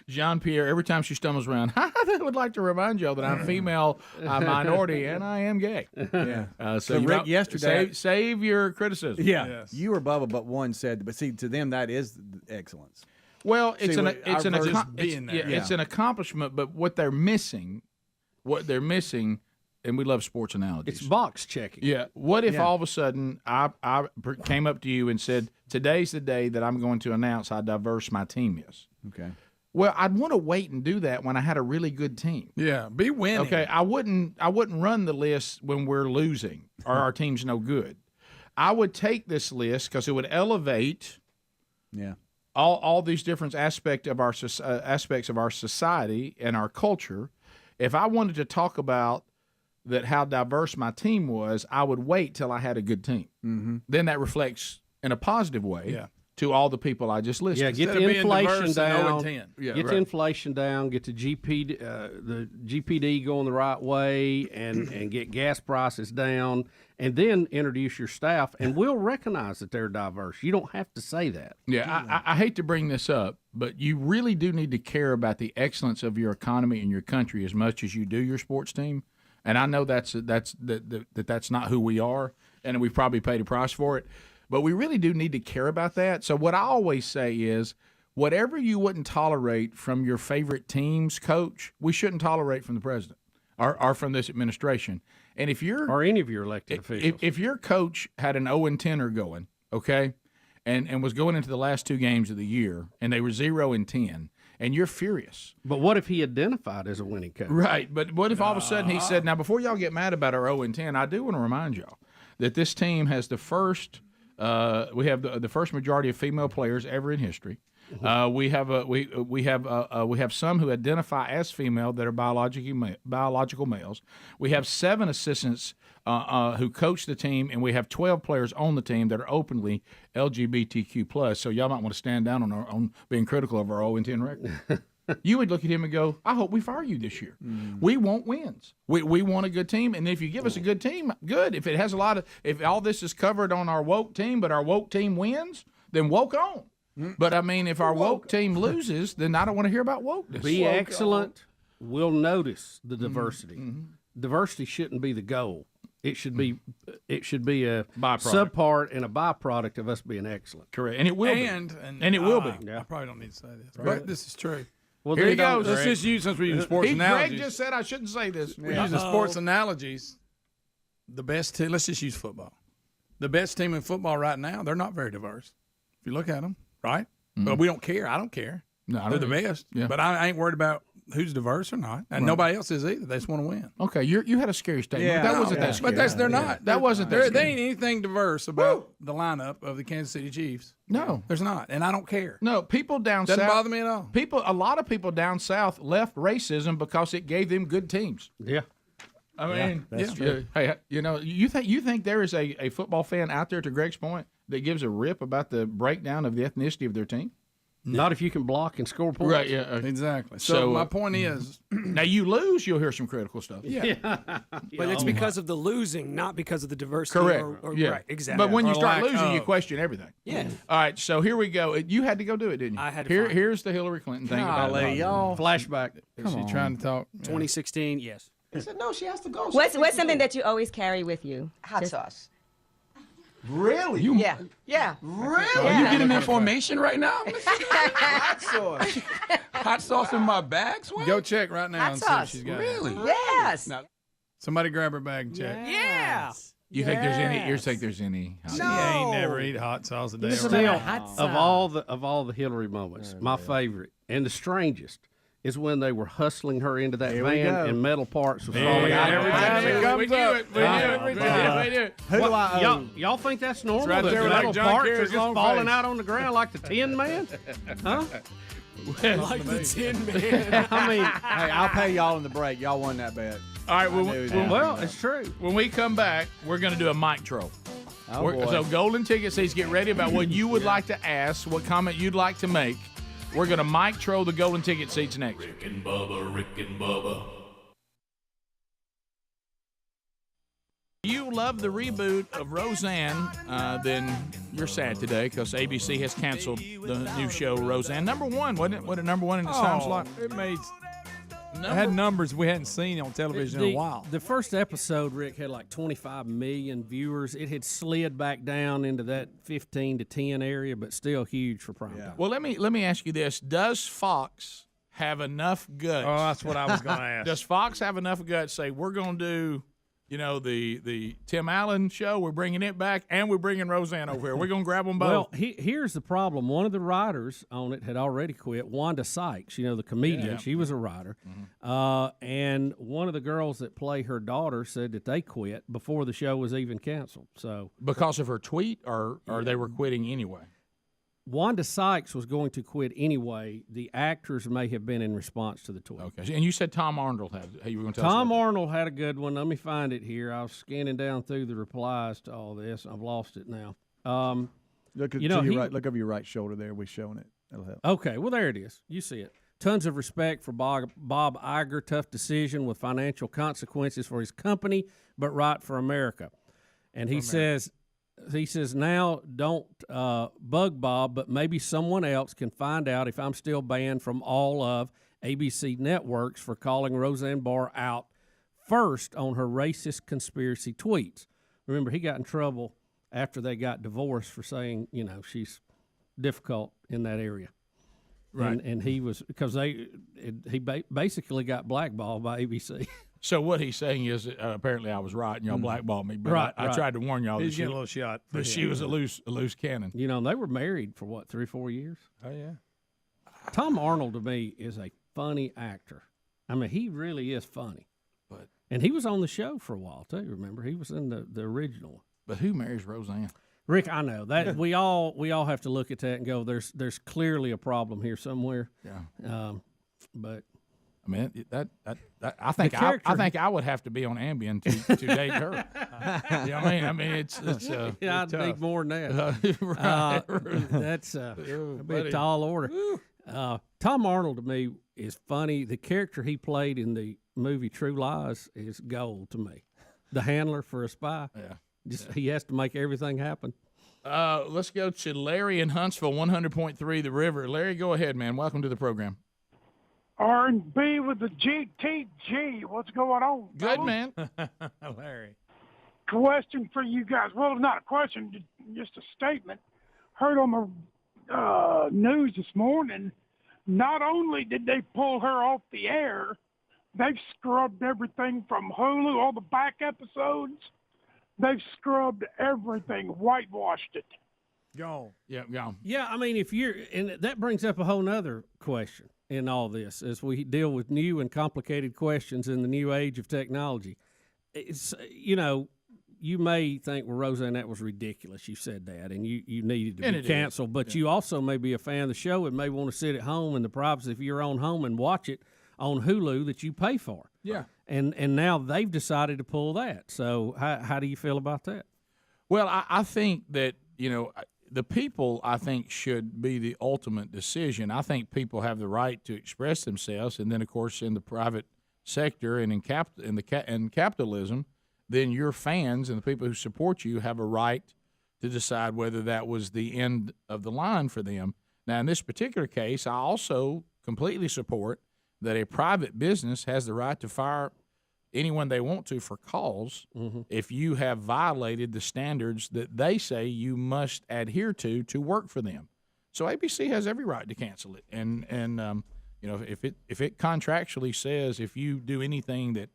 Jean-Pierre, every time she stumbles around, I would like to remind y'all that I'm female, minority, and I am gay. Yeah. So Rick, yesterday, save your criticism. Yeah. Yes. You or Bubba, but one said, but see, to them that is excellence. Well, it's an accomplishment, but what they're missing, and we love sports analogies. It's box checking. Yeah. What if all of a sudden I came up to you and said, today's the day that I'm going to announce how diverse my team is? Okay. Well, I'd want to wait and do that when I had a really good team. Yeah, be winning. Okay, I wouldn't run the list when we're losing or our team's no good. I would take this list because it would elevate all these different aspects of our society and our culture. If I wanted to talk about how diverse my team was, I would wait till I had a good team. Mm-hmm. Then that reflects in a positive way to all the people I just listed. Yeah, get the inflation down. Get the inflation down. Get the GPD going the right way, and get gas prices down, and then introduce your staff, and we'll recognize that they're diverse. You don't have to say that. Yeah, I hate to bring this up, but you really do need to care about the excellence of your economy and your country as much as you do your sports team. And I know that's not who we are, and we've probably paid a price for it. But we really do need to care about that. So what I always say is, whatever you wouldn't tolerate from your favorite team's coach, we shouldn't tolerate from the president or from this administration. And if you're or any of your elected officials, if your coach had an 0-10 going, okay, and was going into the last 2 games of the year, and they were 0-10, and you're furious. But what if he identified as a winning coach? Right. But what if all of a sudden he said, now before y'all get mad about our 0-10, I do want to remind y'all that this team has the first. We have the first majority of female players ever in history. We have some who identify as female that are biological males. We have 7 assistants who coach the team, and we have 12 players on the team that are openly LGBTQ+. So y'all might want to stand down on being critical of our 0-10 record. You would look at him and go, I hope we fire you this year. We want wins. We want a good team, and if you give us a good team, good. If it has if all this is covered on our woke team, but our woke team wins, then woke on. But I mean, if our woke team loses, then I don't want to hear about wokeness. Be excellent. We'll notice the diversity. Diversity shouldn't be the goal. It should be a subpart and a byproduct of us being excellent. Correct, and it will be. And it will be. I probably don't need to say this, but this is true. Well, here he goes. Let's just use, since we're using sports analogies. Greg just said I shouldn't say this. We're using sports analogies. The best team, let's just use football. The best team in football right now, they're not very diverse. If you look at them, right? But we don't care. I don't care. No, they're the best. Yeah. But I ain't worried about who's diverse or not, and nobody else is either. They just want to win. Okay, you had a scary statement. Yeah, that wasn't that scary. But they're not. That wasn't that scary. There ain't anything diverse about the lineup of the Kansas City Chiefs. No, there's not, and I don't care. No, people down Doesn't south bother me at all. A lot of people down south left racism because it gave them good teams. Yeah. I mean, that's true. Hey, you think there is a football fan out there, to Greg's point, that gives a rip about the breakdown of the ethnicity of their team? Not if you can block and score points. Right, yeah. Exactly. So my point is, now you lose, you'll hear some critical stuff. Yeah. But it's because of the losing, not because of the diversity. Correct. Yeah. Right, exactly. But when you start losing, you question everything. Yeah. All right, so here we go. You had to go do it, didn't you? I had to. Here's the Hillary Clinton thing. y'all. Flashback. Is she trying to talk? 2016, yes. He said, no, she has to go. What's something that you always carry with you? Hot sauce. Really? Yeah. Really? Yeah. You getting information right now? Hot sauce. Hot sauce in my bag, Sway? Go check right now and see if she's got it. Really? Yes. Now, somebody grab her bag and check. Yeah. You think there's any? You think there's any? She ain't never eat hot sauce a day. Still, of all the Hillary moments, my favorite and the strangest is when they were hustling her into that van and metal parts was falling out. Every time it comes up. We do it. Who do I owe? Y'all think that's normal? right that there the like metal John parts Kerry's are just long falling face. out on the ground like the Tin Man? Huh? Like the Tin Man. I mean, Hey, I'll pay y'all in the break. Y'all won that bet. All right. well, it's true. When we come back, we're going to do a mic troll. Oh, boy. So golden ticket seats, get ready about what you would like to ask, what comment you'd like to make. We're going to mic troll the golden ticket seats next. Rick and Bubba. You love the reboot of Roseanne, then you're sad today because ABC has canceled the new show Roseanne. Number one, wasn't it? What a number one in its time slot? It had numbers we hadn't seen on television in a while. The first episode, Rick, had like 25 million viewers. It had slid back down into that 15 to 10 area, but still huge for prime time. Well, let me ask you this: does Fox have enough guts? Oh, that's what I was going to ask. Does Fox have enough guts to say we're going to do, the Tim Allen show? We're bringing it back, and we're bringing Roseanne over here. We're going to grab them both. Well, here's the problem. One of the writers on it had already quit. Wanda Sykes, the comedian. Yeah. She was a writer. And one of the girls that play her daughter said that they quit before the show was even canceled. So because of her tweet, or they were quitting anyway? Wanda Sykes was going to quit anyway. The actors may have been in response to the tweet. Okay, and you said Tom Arnold had. You were going to tell us Tom about Arnold had a good one. Let me find it here. I was scanning down through the replies to all this. I've lost it now. Look You know, to your he- right. Look over your right shoulder there. We're showing it. That'll help. Okay, well, there it is. You see it. Tons of respect for Bob Iger. Tough decision with financial consequences for his company, but right for America. And he says, now don't bug Bob, but maybe someone else can find out if I'm still banned from all of ABC networks for calling Roseanne Barr out first on her racist conspiracy tweets. Remember, he got in trouble after they got divorced for saying, she's difficult in that area. Right. And he was, because he basically got blackballed by ABC. So what he's saying is that, apparently I was right and y'all blackballed me, but Right, I right. tried to warn y'all He's that getting a little shot. But she was a loose cannon. They were married for what, 3 or 4 years? Oh, yeah. Tom Arnold to me is a funny actor. I mean, he really is funny. And he was on the show for a while too. Remember, he was in the original. But who marries Roseanne? Rick, I know that we all have to look at that and go, there's clearly a problem here somewhere. Yeah. But I mean that I think I think I would have to be on Ambien to date her. You know what I mean? It's I'd tough. need more than that. Right. That's that'd be a tall order. Tom Arnold to me is funny. The character he played in the movie True Lies is gold to me. The handler for a spy. Yeah. He has to make everything happen. Let's go to Larry in Huntsville, 100.3 The River. Larry, go ahead, man. Welcome to the program. R&B with the GTG. What's going on? Good, man. Larry. Question for you guys. Well, not a question, just a statement. Heard on the news this morning, not only did they pull her off the air, they've scrubbed everything from Hulu, all the back episodes. They've scrubbed everything, whitewashed it. Gone. Yeah, gone. Yeah, I mean, and that brings up a whole nother question in all this as we deal with new and complicated questions in the new age of technology. It's, you may think, well, Roseanne, that was ridiculous. You said that, and you needed to be canceled. But you also may be a fan of the show and may want to sit at home in the privacy of your own home and watch it on Hulu that you pay for. Yeah. And now they've decided to pull that. So how do you feel about that? Well, I think that, the people, I think, should be the ultimate decision. I think people have the right to express themselves, and then, of course, in the private sector and in capitalism, then your fans and the people who support you have a right to decide whether that was the end of the line for them. Now, in this particular case, I also completely support that a private business has the right to fire anyone they want to for cause if you have violated the standards that they say you must adhere to work for them. So ABC has every right to cancel it, and if it contractually says if you do anything that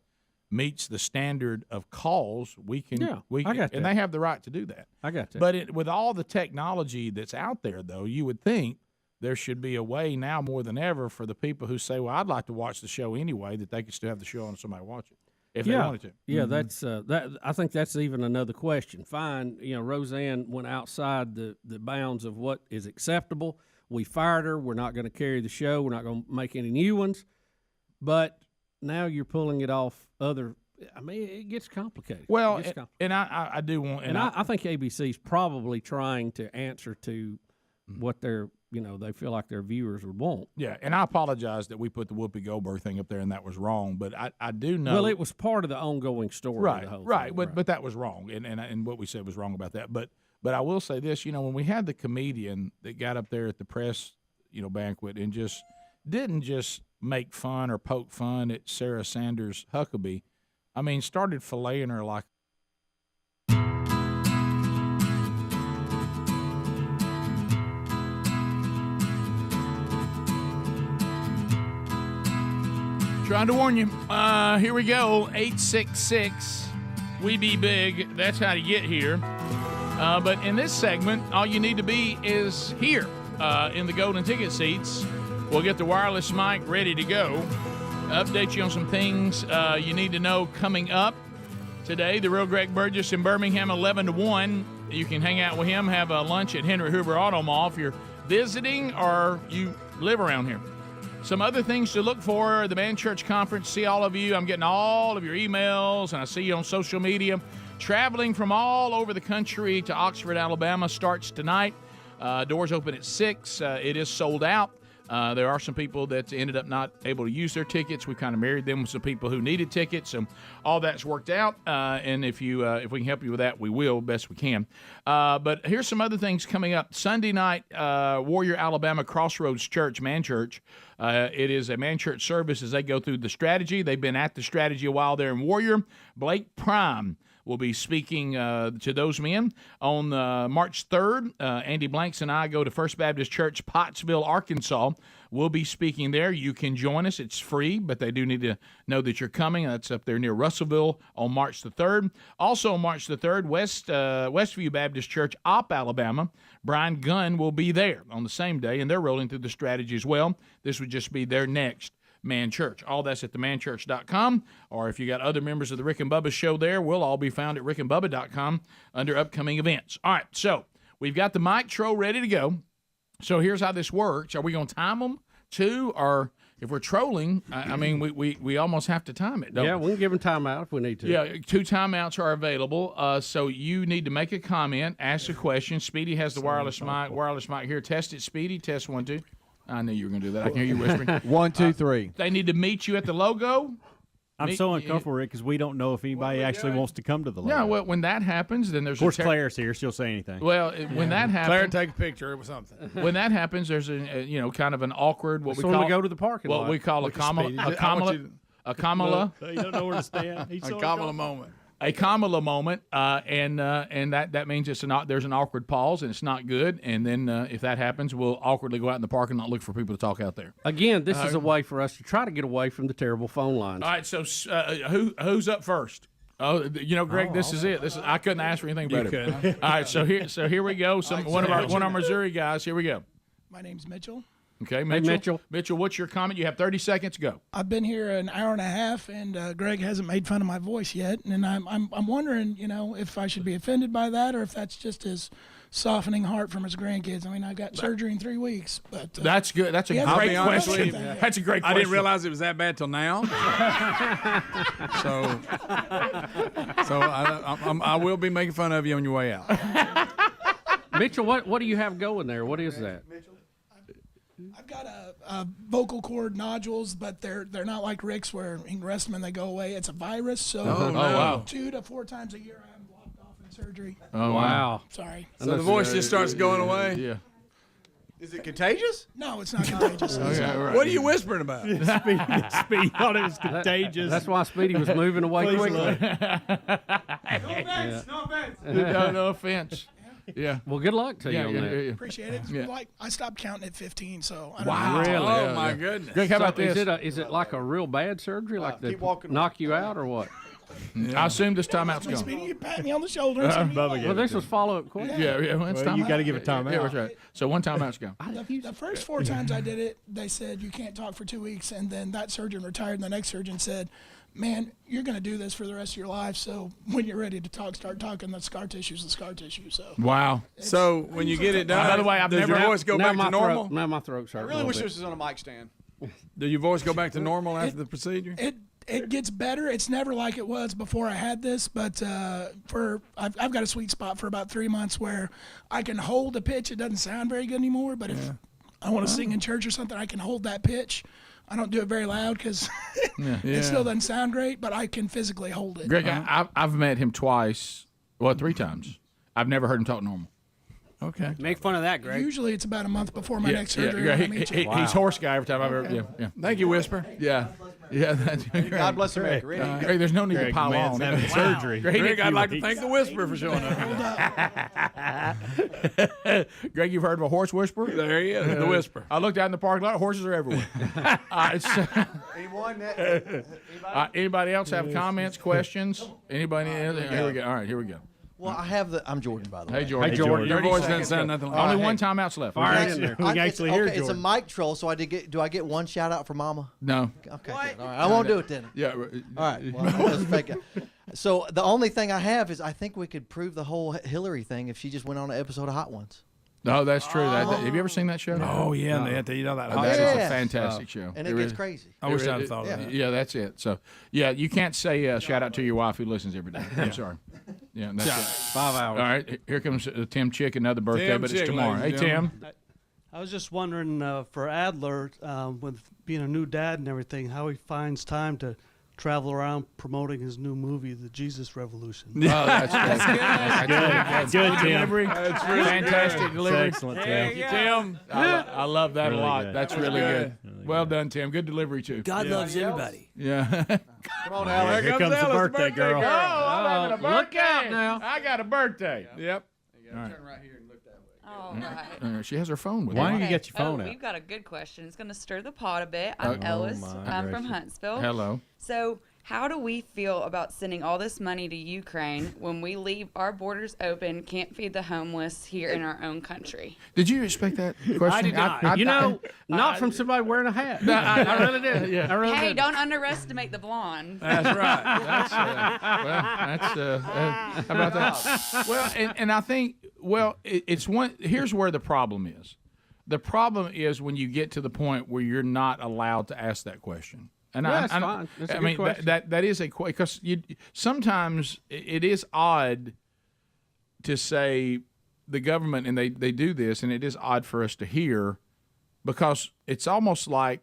meets the standard of cause, we can. I got that. And they have the right to do that. I got that. But with all the technology that's out there, though, you would think there should be a way now more than ever for the people who say, well, I'd like to watch the show anyway, that they could still have the show on and somebody watch it if they wanted to. Yeah, that's that. I think that's even another question. Fine, Roseanne went outside the bounds of what is acceptable. We fired her. We're not going to carry the show. We're not going to make any new ones. But now you're pulling it off other. I mean, it gets complicated. Well, and I do want, and I think ABC's probably trying to answer to what they're. They feel like their viewers would want. Yeah, and I apologize that we put the Whoopi Goldberg thing up there and that was wrong, but I do know. Well, it was part of the ongoing story. Right, of the whole right, thing, but that was wrong, and what we said was wrong about that. But I will say this, when we had the comedian that got up there at the press, banquet and just didn't just make fun or poke fun at Sarah Sanders Huckabee, I mean, started filleting her like. Trying to warn you. Here we go. 866 We Be Big. That's how to get here. But in this segment, all you need to be is here in the golden ticket seats. We'll get the wireless mic ready to go. Update you on some things you need to know coming up today. The real Greg Burgess in Birmingham, 11 to 1. You can hang out with him, have a lunch at Henry Hoover Auto Mall if you're visiting or you live around here. Some other things to look for, the Man Church Conference. See all of you. I'm getting all of your emails, and I see you on social media. Traveling from all over the country to Oxford, Alabama starts tonight. Doors open at 6. It is sold out. There are some people that ended up not able to use their tickets. We kind of married them with some people who needed tickets, and all that's worked out. And if we can help you with that, we will, best we can. But here's some other things coming up. Sunday night, Warrior, Alabama Crossroads Church, Man Church. It is a man church service as they go through the strategy. They've been at the strategy a while there in Warrior. Blake Prime will be speaking to those men on March 3rd. Andy Blanks and I go to First Baptist Church, Pottsville, Arkansas. We'll be speaking there. You can join us. It's free, but they do need to know that you're coming. That's up there near Russellville on March the 3rd. Also on March the 3rd, Westview Baptist Church, Opp, Alabama. Brian Gunn will be there on the same day, and they're rolling through the strategy as well. This would just be their next Man Church. All that's at themanchurch.com, or if you got other members of the Rick and Bubba show there, we'll all be found at rickandbubba.com under upcoming events. All right, so we've got the mic tro ready to go. So here's how this works. Are we going to time them too, or if we're trolling, I mean, we almost have to time it, don't we? Yeah, we can give them timeout if we need to. Yeah, 2 timeouts are available. So you need to make a comment, ask a question. Speedy has the wireless mic here. Test it, Speedy. Test 1, 2. I knew you were going to do that. I can hear you whispering. 1, 2, 3. They need to meet you at the logo. I'm so uncomfortable, Rick, because we don't know if anybody actually wants to come to the logo. Yeah, well, when that happens, then there's of course Claire's here. She'll say anything. Well, when that happens, Claire, take a picture or something. When that happens, there's kind of an awkward we go to the parking lot. What we call a Kamala. You don't know where to stand. A Kamala moment. A Kamala moment, and that means there's an awkward pause, and it's not good. And then if that happens, we'll awkwardly go out in the parking lot and look for people to talk out there. Again, this is a way for us to try to get away from the terrible phone lines. All right, so who's up first? Oh, Greg, this is it. I couldn't ask for anything better. You could. All right, so here we go. One of our Missouri guys. Here we go. My name's Mitchell. Okay, Mitchell. Mitchell, what's your comment? You have 30 seconds. Go. I've been here an hour and a half, and Greg hasn't made fun of my voice yet, and I'm wondering, if I should be offended by that, or if that's just his softening heart from his grandkids. I mean, I got surgery in 3 weeks, but that's good. That's a great question. That's a great question. I didn't realize it was that bad till now. so I will be making fun of you on your way out. Mitchell, what do you have going there? What is that? I've got a vocal cord nodules, but they're not like Rick's where you can rest them and they go away. It's a virus, so wow. 2 to 4 times a year I'm blocked off in surgery. Oh, wow. Sorry. So the voice just starts going away? Yeah. Is it contagious? No, it's not contagious. Right. What are you whispering about? Speedy thought it was contagious. That's why Speedy was moving away quickly. No offense. Yeah. Well, good luck to you on that. Yeah. Appreciate it. It's like I stopped counting at 15, so I don't Wow. know. Really? Oh, my goodness. Greg, how about this? Is it like a real bad surgery, like they knock you out or what? I assume this timeout's gone. Speedy, you pat me on the shoulder and send me away. Well, this was follow-up question. Yeah. Well, it's you got to give a timeout. Yeah, that's right. So 1 timeout's gone. The first 4 times I did it, they said you can't talk for 2 weeks, and then that surgeon retired, and the next surgeon said, man, you're going to do this for the rest of your life, so when you're ready to talk, start talking. The scar tissue's the scar tissue. So wow. So when you get it done, by the way, does your voice go back to normal? Now my throat's hurt. I really wish this was on a mic stand. Does your voice go back to normal after the procedure? It gets better. It's never like it was before I had this, but I've got a sweet spot for about 3 months where I can hold a pitch. It doesn't sound very good anymore, but if I want to sing in church or something, I can hold that pitch. I don't do it very loud because it still doesn't sound great, but I can physically hold it. Greg, I've met him twice, 3 times. I've never heard him talk normal. Okay. Make fun of that, Greg. Usually it's about a month before my next surgery. Yeah, when I meet you. he's horse guy every time I've ever. Yeah. Thank you, Whisper. Yeah. That's God bless America. Greg, there's no need to pile on. Having surgery. Greg, I'd like to thank the Whisper for showing up. Greg, you've heard of a horse whisperer? There he is, the Whisper. I looked out in the parking lot. Horses are everywhere. Anybody else have comments, questions? Anybody? Here we go. All right, here we go. Well, I'm Jordan, by the way. Hey, Jordan. Your voice doesn't sound nothing like Only that. 1 timeout's left. We can actually hear It's a Jordan. mic troll, so do I get 1 shout out for Mama? No. Okay, good. All right. I won't do it then. Yeah. All right. Well, let's fake it. So the only thing I have is I think we could prove the whole Hillary thing if she just went on an episode of Hot Ones. No, that's true. Have you ever seen that show? Oh yeah, they have to eat all that hot That is sauce. a fantastic show. And it gets crazy. I wish I'd thought of that. Yeah, that's it. So, yeah, you can't say shout out to your wife who listens every day. I'm sorry. Yeah, that's it. 5 hours. All right, here comes Tim Chick, another birthday, Tim but Chick, it's tomorrow. Hey, ladies and Tim. I was just wondering for Adler, with being a new dad and everything, how he finds time to travel around promoting his new movie, The Jesus Revolution. Oh, that's good. That's good, Tim. Delivery. That's really Fantastic good. delivery. Excellent, Tim. Thank you, Tim. I love that Really a lot. good. That's really good. Well done, Tim. Good delivery, too. God loves everybody. Yeah. Come on, Alex. Here comes the Alice, birthday girl. Oh, I'm having a birthday. Look out now. I got a birthday. Yep. You gotta turn right here and look that way. All right. She has her phone with her. Why don't you get your phone out? We've got a good question. It's going to stir the pot a bit. I'm Ellis. I'm from Huntsville. Hello. So, how do we feel about sending all this money to Ukraine when we leave our borders open, can't feed the homeless here in our own country? Did you expect that question? I did not. Not from somebody wearing a hat. I really did. Yeah. I really Hey, did. don't underestimate the blonde. That's right. How about that? Well, and I think, it's one. Here's where the problem is. The problem is when you get to the point where you're not allowed to ask that question. And that's fine. That's a good question. that is a question because sometimes it is odd to say the government, and they do this, and it is odd for us to hear because it's almost like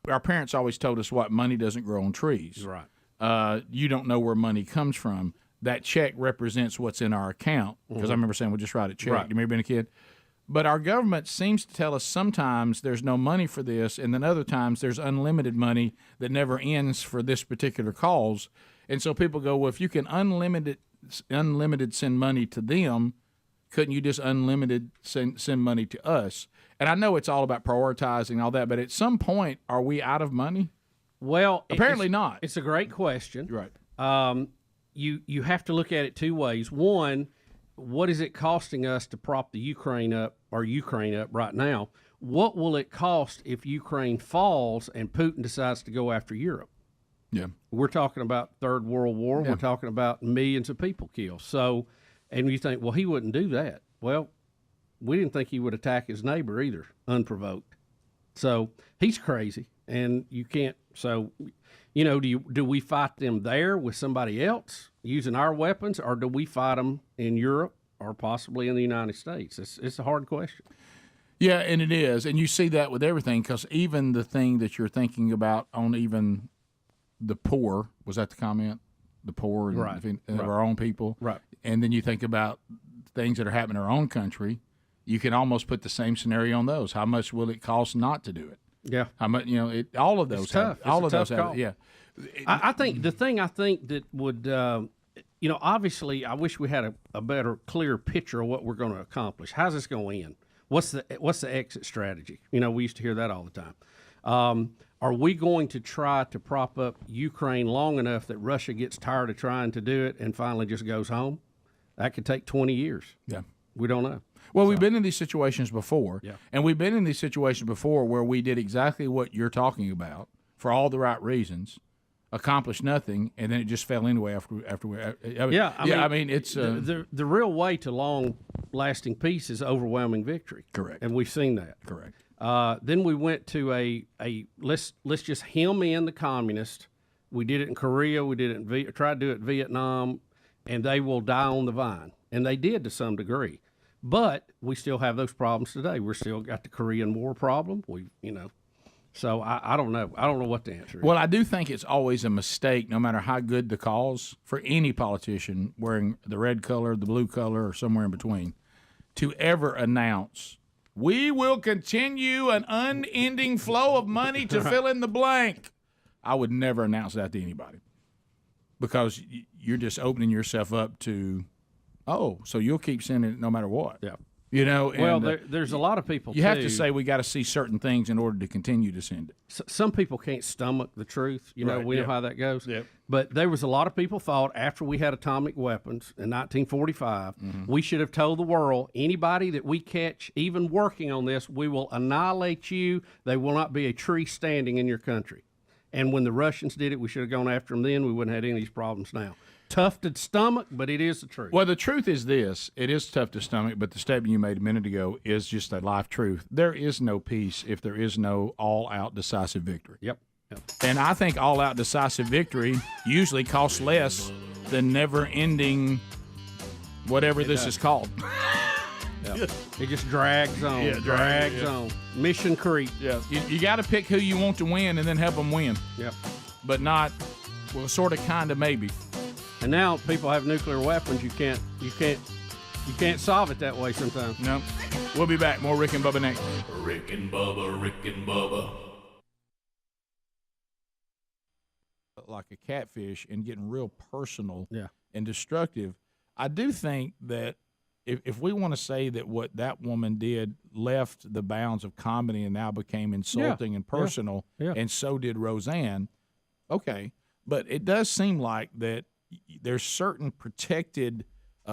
our parents always told us what money doesn't grow on trees. Right. You don't know where money comes from. That check represents what's in our account because I remember saying, "Well, just write a check." Right. You remember being a kid. But our government seems to tell us sometimes there's no money for this, and then other times there's unlimited money that never ends for this particular cause. And so people go, well, if you can unlimited send money to them, couldn't you just unlimited send money to us? And I know it's all about prioritizing all that, but at some point, are we out of money? Well, apparently not. It's a great question. Right. You have to look at it two ways. One, what is it costing us to prop the Ukraine up right now? What will it cost if Ukraine falls and Putin decides to go after Europe? Yeah. We're talking about Third World War. Yeah. We're talking about millions of people killed. So, and you think, well, he wouldn't do that. Well, we didn't think he would attack his neighbor either, unprovoked. So he's crazy, and you can't. So, do we fight them there with somebody else using our weapons, or do we fight them in Europe or possibly in the United States? It's a hard question. Yeah, and it is. And you see that with everything because even the thing that you're thinking about on even the poor, was that the comment? The poor and Right. our own people. Right. And then you think about things that are happening in our own country. You can almost put the same scenario on those. How much will it cost not to do it? Yeah. How much, all of those. It's tough. All It's of a those. tough call. Yeah. I think the thing that would, obviously, I wish we had a better, clear picture of what we're going to accomplish. How's this going to end? What's the exit strategy? We used to hear that all the time. Are we going to try to prop up Ukraine long enough that Russia gets tired of trying to do it and finally just goes home? That could take 20 years. Yeah. We don't know. Well, we've been in these situations before. Yeah. And we've been in these situations before where we did exactly what you're talking about for all the right reasons, accomplished nothing, and then it just fell anyway after we. I mean, it's the real way to long-lasting peace is overwhelming victory. Correct. And we've seen that. Correct. Then we went to let's just hem in the communists. We did it in Korea. We did it tried to do it in Vietnam, and they will die on the vine. And they did to some degree. But we still have those problems today. We're still got the Korean War problem. So I don't know. I don't know what the answer is. Well, I do think it's always a mistake, no matter how good the cause, for any politician wearing the red color, the blue color, or somewhere in between, to ever announce, we will continue an unending flow of money to fill in the blank. I would never announce that to anybody because you're just opening yourself up to, so you'll keep sending it no matter what. Yeah. There's a lot of people, you have to say we got to see certain things in order to continue to send it. Some people can't stomach the truth. Right, We know how that goes. Yep. But there was a lot of people thought after we had atomic weapons in 1945, we should have told the world, anybody that we catch even working on this, we will annihilate you. There will not be a tree standing in your country. And when the Russians did it, we should have gone after them then. We wouldn't have had any of these problems now. tough to stomach, but it is the truth. Well, the truth is this. It is tough to stomach, but the statement you made a minute ago is just a life truth. There is no peace if there is no all-out decisive victory. Yep. And I think all-out decisive victory usually costs less than never-ending whatever this is called. It just drags on, drags on. Mission creep. Yeah, you got to pick who you want to win and then help them win. Yep. But not, well, sort of, kind of, maybe. And now people have nuclear weapons. You can't solve it that way sometimes. No. We'll be back. More Rick and Bubba next. Rick and Bubba, Rick and Bubba. Like a catfish and getting real personal Yeah. and destructive. I do think that if we want to say that what that woman did left the bounds of comedy and now became insulting and personal, and so did Roseanne, okay. But it does seem like that there's certain protected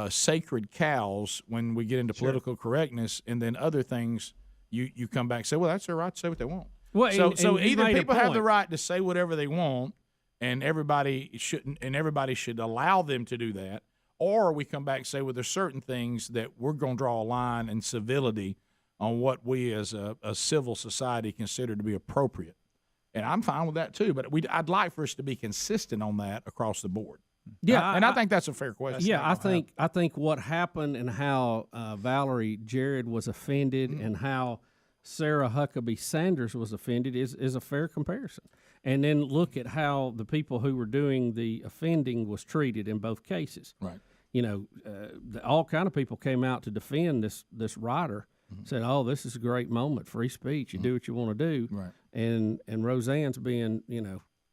sacred cows when we get into political correctness, and then other things you come back and say, well, that's their right to say what they want. Well, So and you either made a people have the point. right to say whatever they want, and everybody shouldn't, and everybody should allow them to do that, or we come back and say, well, there's certain things that we're going to draw a line in civility on what we as a civil society consider to be appropriate. And I'm fine with that too, but I'd like for us to be consistent on that across the board. Yeah, and I think that's a fair question. Yeah, I think what happened and how Valerie Jarrett was offended and how Sarah Huckabee Sanders was offended is a fair comparison. And then look at how the people who were doing the offending was treated in both cases. Right. You know, all kind of people came out to defend this writer. Said, "Oh, this is a great moment, free speech. You do what you want to do." Right. And Roseanne's being,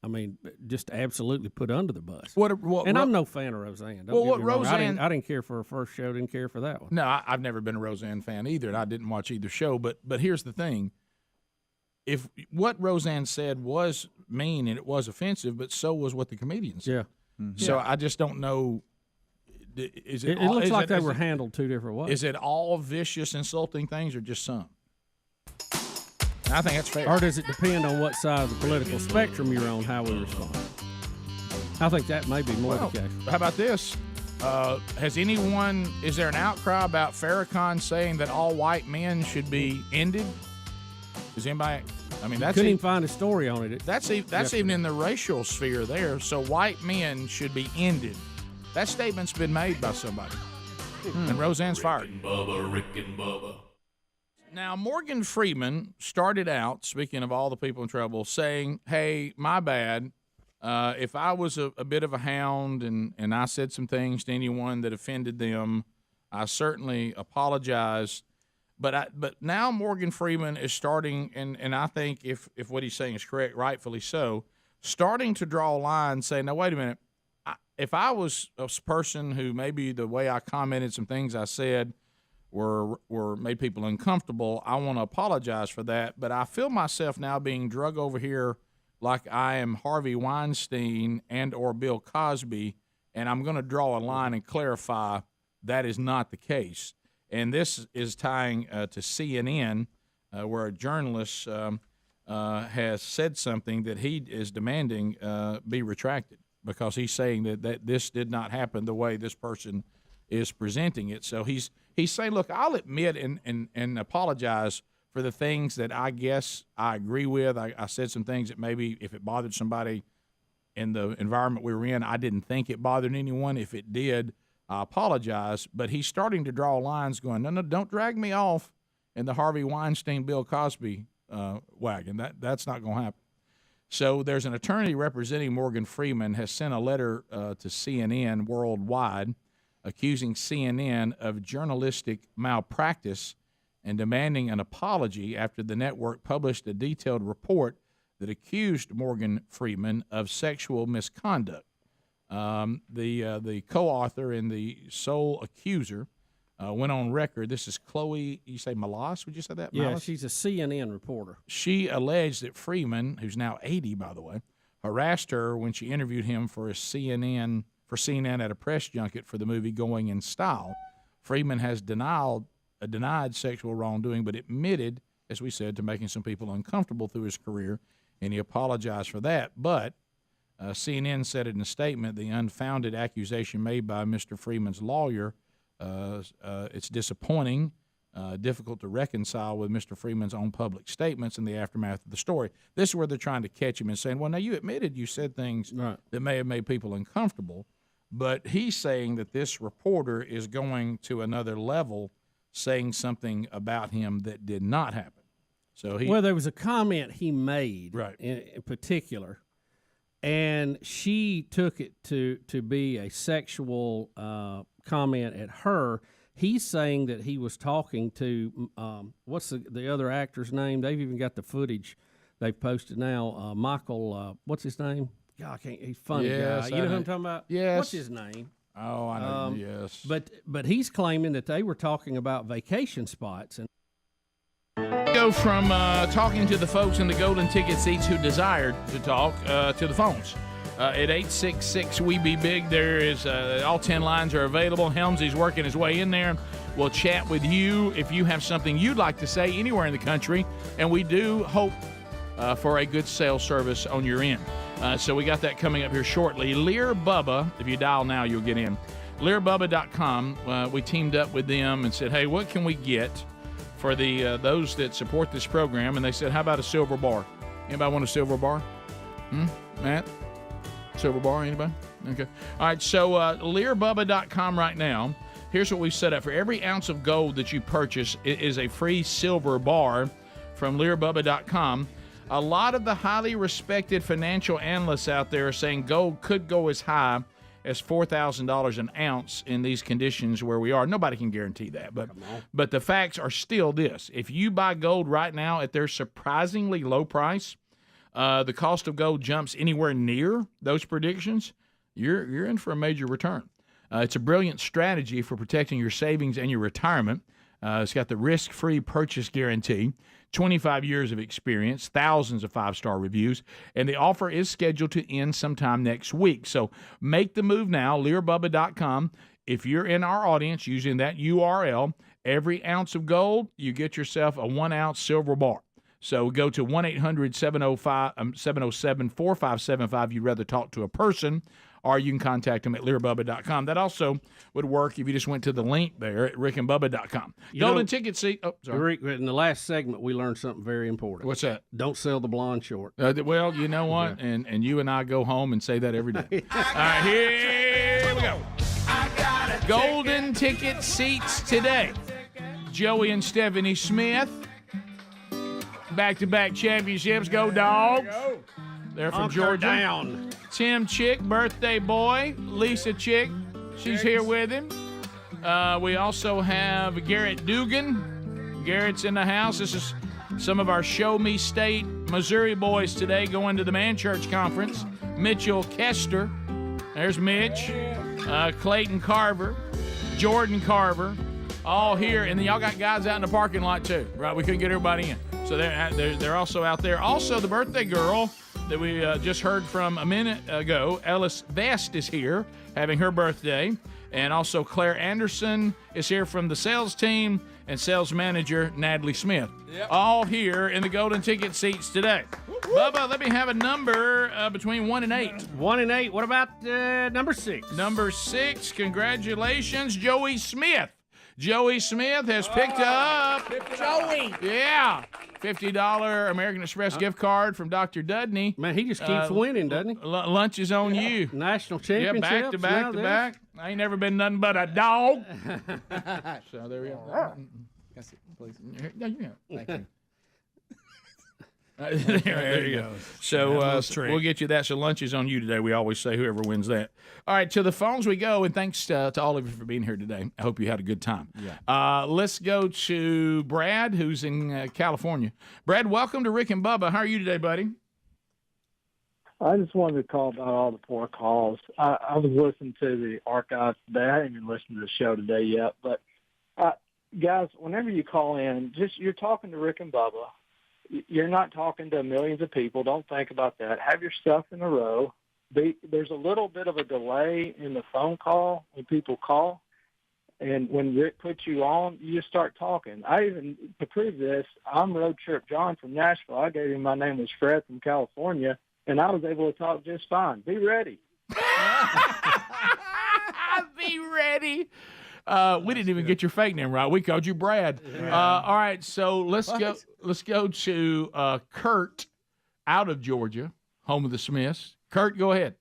I mean, just absolutely put under the bus. What I'm no fan of Roseanne. Don't get me wrong. I didn't care for her first show. Didn't care for that one. No, I've never been a Roseanne fan either, and I didn't watch either show. But here's the thing: if what Roseanne said was mean and it was offensive, but so was what the comedians said. Yeah. So I just don't know. Is It looks like they were handled two different ways. Is it all vicious, insulting things, or just some? And I think that's fair. Or does it depend on what side of the political spectrum you're on, how we respond? I think that may be more the case. How about this? Is there an outcry about Farrakhan saying that all white men should be ended? Does anybody? I mean, that's couldn't even find a story on it. That's even in the racial sphere there. So white men should be ended. That statement's been made by somebody, and Roseanne's fired. Rick and Bubba, Rick and Bubba. Now, Morgan Freeman started out, speaking of all the people in trouble, saying, hey, my bad. If I was a bit of a hound and I said some things to anyone that offended them, I certainly apologize. But now Morgan Freeman is starting, and I think if what he's saying is correct, rightfully so, starting to draw a line saying, now, wait a minute. If I was a person who maybe the way I commented, some things I said were made people uncomfortable, I want to apologize for that. But I feel myself now being drug over here like I am Harvey Weinstein and or Bill Cosby, and I'm going to draw a line and clarify that is not the case. And this is tying to CNN, where a journalist has said something that he is demanding be retracted, because he's saying that this did not happen the way this person is presenting it. So he's saying, look, I'll admit and apologize for the things that I guess I agree with. I said some things that maybe if it bothered somebody in the environment we were in, I didn't think it bothered anyone. If it did, I apologize. But he's starting to draw lines going, no, don't drag me off in the Harvey Weinstein, Bill Cosby wagon. That's not going to happen. So there's an attorney representing Morgan Freeman has sent a letter to CNN worldwide accusing CNN of journalistic malpractice and demanding an apology after the network published a detailed report that accused Morgan Freeman of sexual misconduct. The co-author and the sole accuser went on record. This is Chloe, you say Malas? Would you say that? Yeah, Malas? she's a CNN reporter. She alleged that Freeman, who's now 80, by the way, harassed her when she interviewed him for CNN at a press junket for the movie Going in Style. Freeman has denied sexual wrongdoing, but admitted, as we said, to making some people uncomfortable through his career, and he apologized for that. But CNN said in a statement, the unfounded accusation made by Mr. Freeman's lawyer, it's disappointing, difficult to reconcile with Mr. Freeman's own public statements in the aftermath of the story. This is where they're trying to catch him and saying, well, now you admitted you said things that may have made people uncomfortable, but he's saying that this reporter is going to another level, saying something about him that did not happen. So well, there was a comment he made in particular, and she took it to be a sexual comment at her. He's saying that he was talking to what's the other actor's name? They've even got the footage they've posted now. Michael, what's his name? God, I can't. He's a funny guy. You know who I'm talking about? Yes. What's his name? Oh, I know. Yes. But he's claiming that they were talking about vacation spots and. Go from talking to the folks in the golden ticket seats who desired to talk to the phones. At 866-WE-BE-BIG, there is all 10 lines are available. Helmsy's working his way in there. We'll chat with you if you have something you'd like to say anywhere in the country, and we do hope for a good sales service on your end. So we got that coming up here shortly. Lear Bubba, if you dial now, you'll get in. LearBubba.com. We teamed up with them and said, hey, what can we get for the those that support this program? And they said, how about a silver bar? Anybody want a silver bar? Matt? Silver bar, anybody? Okay. All right, so LearBubba.com right now. Here's what we've set up. For every ounce of gold that you purchase, it is a free silver bar from LearBubba.com. A lot of the highly respected financial analysts out there are saying gold could go as high as $4,000 an ounce in these conditions where we are. Nobody can guarantee that, but the facts are still this. If you buy gold right now at their surprisingly low price, the cost of gold jumps anywhere near those predictions, you're in for a major return. It's a brilliant strategy for protecting your savings and your retirement. It's got the risk-free purchase guarantee, 25 years of experience, thousands of five-star reviews, and the offer is scheduled to end sometime next week. So make the move now, LearBubba.com. If you're in our audience using that URL, every ounce of gold, you get yourself a 1-ounce silver bar. So go to 1-800-707-4575 if you'd rather talk to a person, or you can contact them at LearBubba.com. That also would work if you just went to the link there at RickandBubba.com. Golden ticket seat. Oh, sorry. Rick, in the last segment, we learned something very important. What's that? Don't sell the blonde short. Well, you know what? And you and I go home and say that every day. All right, here we go. Golden ticket seats today. Joey and Stephanie Smith. Back-to-back championships. Go Dogs. They're from Georgia. Down. Tim Chick, birthday boy. Lisa Chick, she's here with him. We also have Garrett Dugan. Garrett's in the house. This is some of our Show Me State Missouri boys today going to the Man Church Conference. Mitchell Kester. There's Mitch. Clayton Carver. Jordan Carver. All here. And then y'all got guys out in the parking lot too. Right? We couldn't get everybody in. So they're also out there. Also, the birthday girl that we just heard from a minute ago, Ellis Vest, is here having her birthday. And also Claire Anderson is here from the sales team and sales manager Natalie Smith. Yep. All here in the golden ticket seats today. Bubba, let me have a number between 1 and 8. 1 and 8. What about number 6? Number 6, congratulations, Joey Smith. Joey Smith has picked up. Joey. Yeah. $50 American Express gift card from Dr. Dudney. Man, he just keeps winning, doesn't he? Lunch is on you. National championships. Yeah, back to back. I ain't never been nothing but a dog. So there we go. Please. No, you know. Thank you. There you go. So we'll get you that. So lunch is on you today. We always say whoever wins that. All right, to the phones we go, and thanks to all of you for being here today. I hope you had a good time. Yeah. Let's go to Brad, who's in California. Brad, welcome to Rick and Bubba. How are you today, buddy? I just wanted to call about all the poor calls. I was listening to the archives today. I didn't even listen to the show today yet. But, guys, whenever you call in, you're talking to Rick and Bubba. You're not talking to millions of people. Don't think about that. Have your stuff in a row. There's a little bit of a delay in the phone call when people call. And when Rick puts you on, you just start talking. To prove this, I'm Road Trip John from Nashville. I gave him my name was Fred from California. and I was able to talk just fine. Be ready. Be ready. We didn't even get your fake name right. We called you Brad. All right, so let's go to Kurt out of Georgia, home of the Smiths. Kurt, go ahead.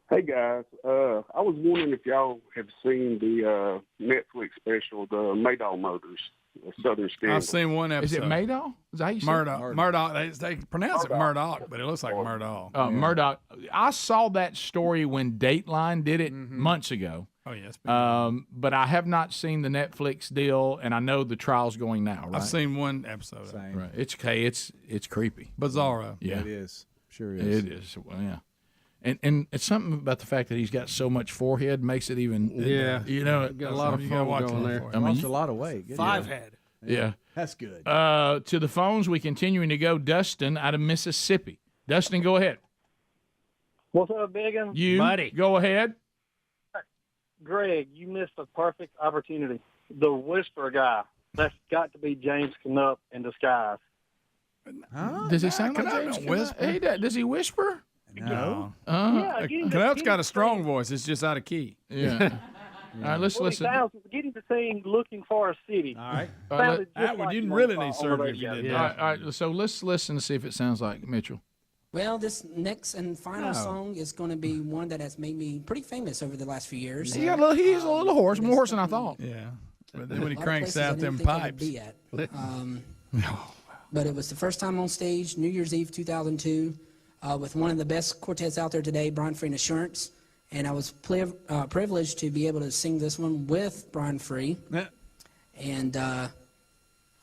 Hey guys, I was wondering if y'all have seen the Netflix special, the Madoff Murders, the Southern Scandal. I've seen one episode. Is it Madoff? Is that how you say it? Murdoch. Murdoch. They pronounce it Murdoch, but it looks like Murdoch. Murdoch. I saw that story when Dateline did it months ago. Oh yes. But I have not seen the Netflix deal, and I know the trial's going now. Right? I've seen one episode. Right. It's creepy. Bizarro. Yeah, it is. Sure is. It is. Well, yeah. And it's something about the fact that he's got so much forehead makes it even. You know, got a lot of fun going there. I mean, lost a lot of weight. Good 5 deal. head. Yeah. That's good. To the phones, we continuing to go. Dustin out of Mississippi. Dustin, go ahead. What's up, Biggin? You, buddy, go ahead. Greg, you missed a perfect opportunity. The whisper guy. That's got to be James Knupp in disguise. Does he sound like Knupp James don't Knupp? whisper. Hey, does he whisper? No. Yeah, Knupp's got a strong voice. It's just out of key. Yeah. All right, let's listen. Getting to sing "Looking for a City." All right. Sounded just like you him really on need the surgery if you radio. did All right, so let's listen to see if it sounds like Mitchell. Well, this next and final song is going to be one that has made me pretty famous over the last few years. He's a little hoarse, more hoarse than I thought. Yeah. But then when he A lot of cranks places I out them didn't think I would pipes. be at. But it was the first time on stage, New Year's Eve 2002, with one of the best quartets out there today, Brian Free and Assurance. And I was privileged to be able to sing this one with Brian Free. And I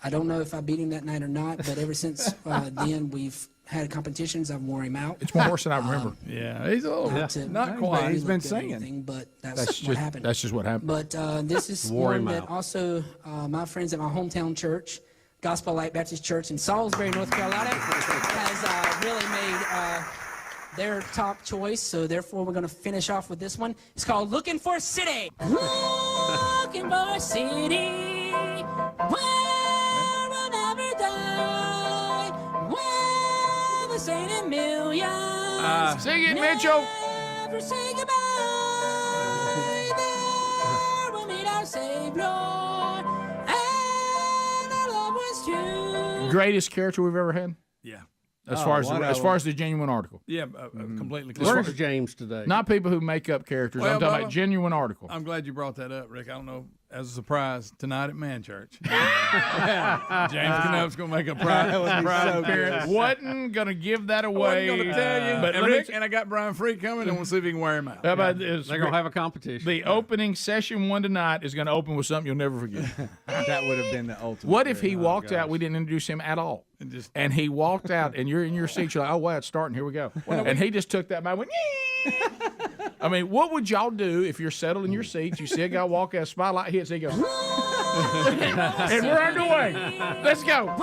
don't know if I beat him that night or not, but ever since then, we've had competitions. I've worn him out. It's more hoarse than I remember. Yeah, he's a little not quiet. He's been singing. But that's what happened. That's just what happened. But this is Wore one him that out. also my friends at my hometown church, Gospel Light Baptist Church in Salisbury, North Carolina, has really made their top choice. So therefore, we're going to finish off with this one. It's called "Looking for a City." Looking for a city where we'll never die, where the sainted millions Sing it, Mitchell. never say goodbye. There we'll meet our Savior, and our love was true. Greatest character we've ever had. Yeah. As far as the genuine article. Yeah, completely. Where's James today? Not people who make up characters. Well, I'm talking Bubba, about genuine article. I'm glad you brought that up, Rick. I don't know, as a surprise, tonight at Man Church. James Knupp's going to make a pride appearance. Wasn't going to give that away. I wasn't going to tell you. But Rick, and I got Brian Free coming, and we'll see if he can wear him out. How about this? They're going to have a competition. The opening session one tonight is going to open with something you'll never forget. That would have been the ultimate. What if he walked out? We didn't introduce him at all. And he walked out, and you're in your seat. You're like, oh, wow, it's starting. Here we go. And he just took that by and went, I mean, what would y'all do if you're settled in your seats? You see a guy walk out, spotlight hits, he goes, and we're underway. Let's go.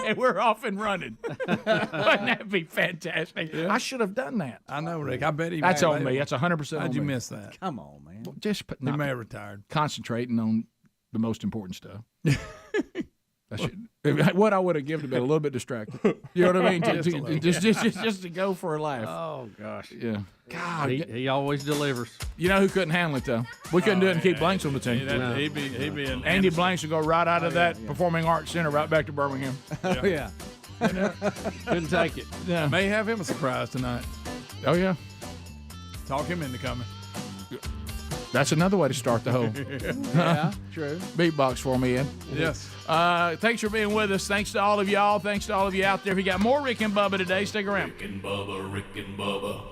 And we're off and running. Wouldn't that be fantastic? Yeah. I should have done that. I know, Rick. I bet he. That's may- on me. That's 100% on How'd you me. miss that? Come on, man. Just He may have retired. concentrating on the most important stuff. What I would have given to be a little bit distracted. You know what I mean? Just to go for a laugh. Oh, gosh. Yeah. God. He always delivers. You know who couldn't handle it, though? We couldn't do it and keep Blanks on the team. Yeah, he'd be an Andy Blanks would go right out of that Performing Arts Center right back to Birmingham. Oh, yeah. Couldn't take it. Yeah. May have him a surprise tonight. Oh, yeah. Talk him into coming. That's another way to start the whole Yeah, true. beatbox for me, Ed. Yes. Thanks for being with us. Thanks to all of y'all. Thanks to all of you out there. If you got more Rick and Bubba today, stick around. Rick and Bubba, Rick and Bubba.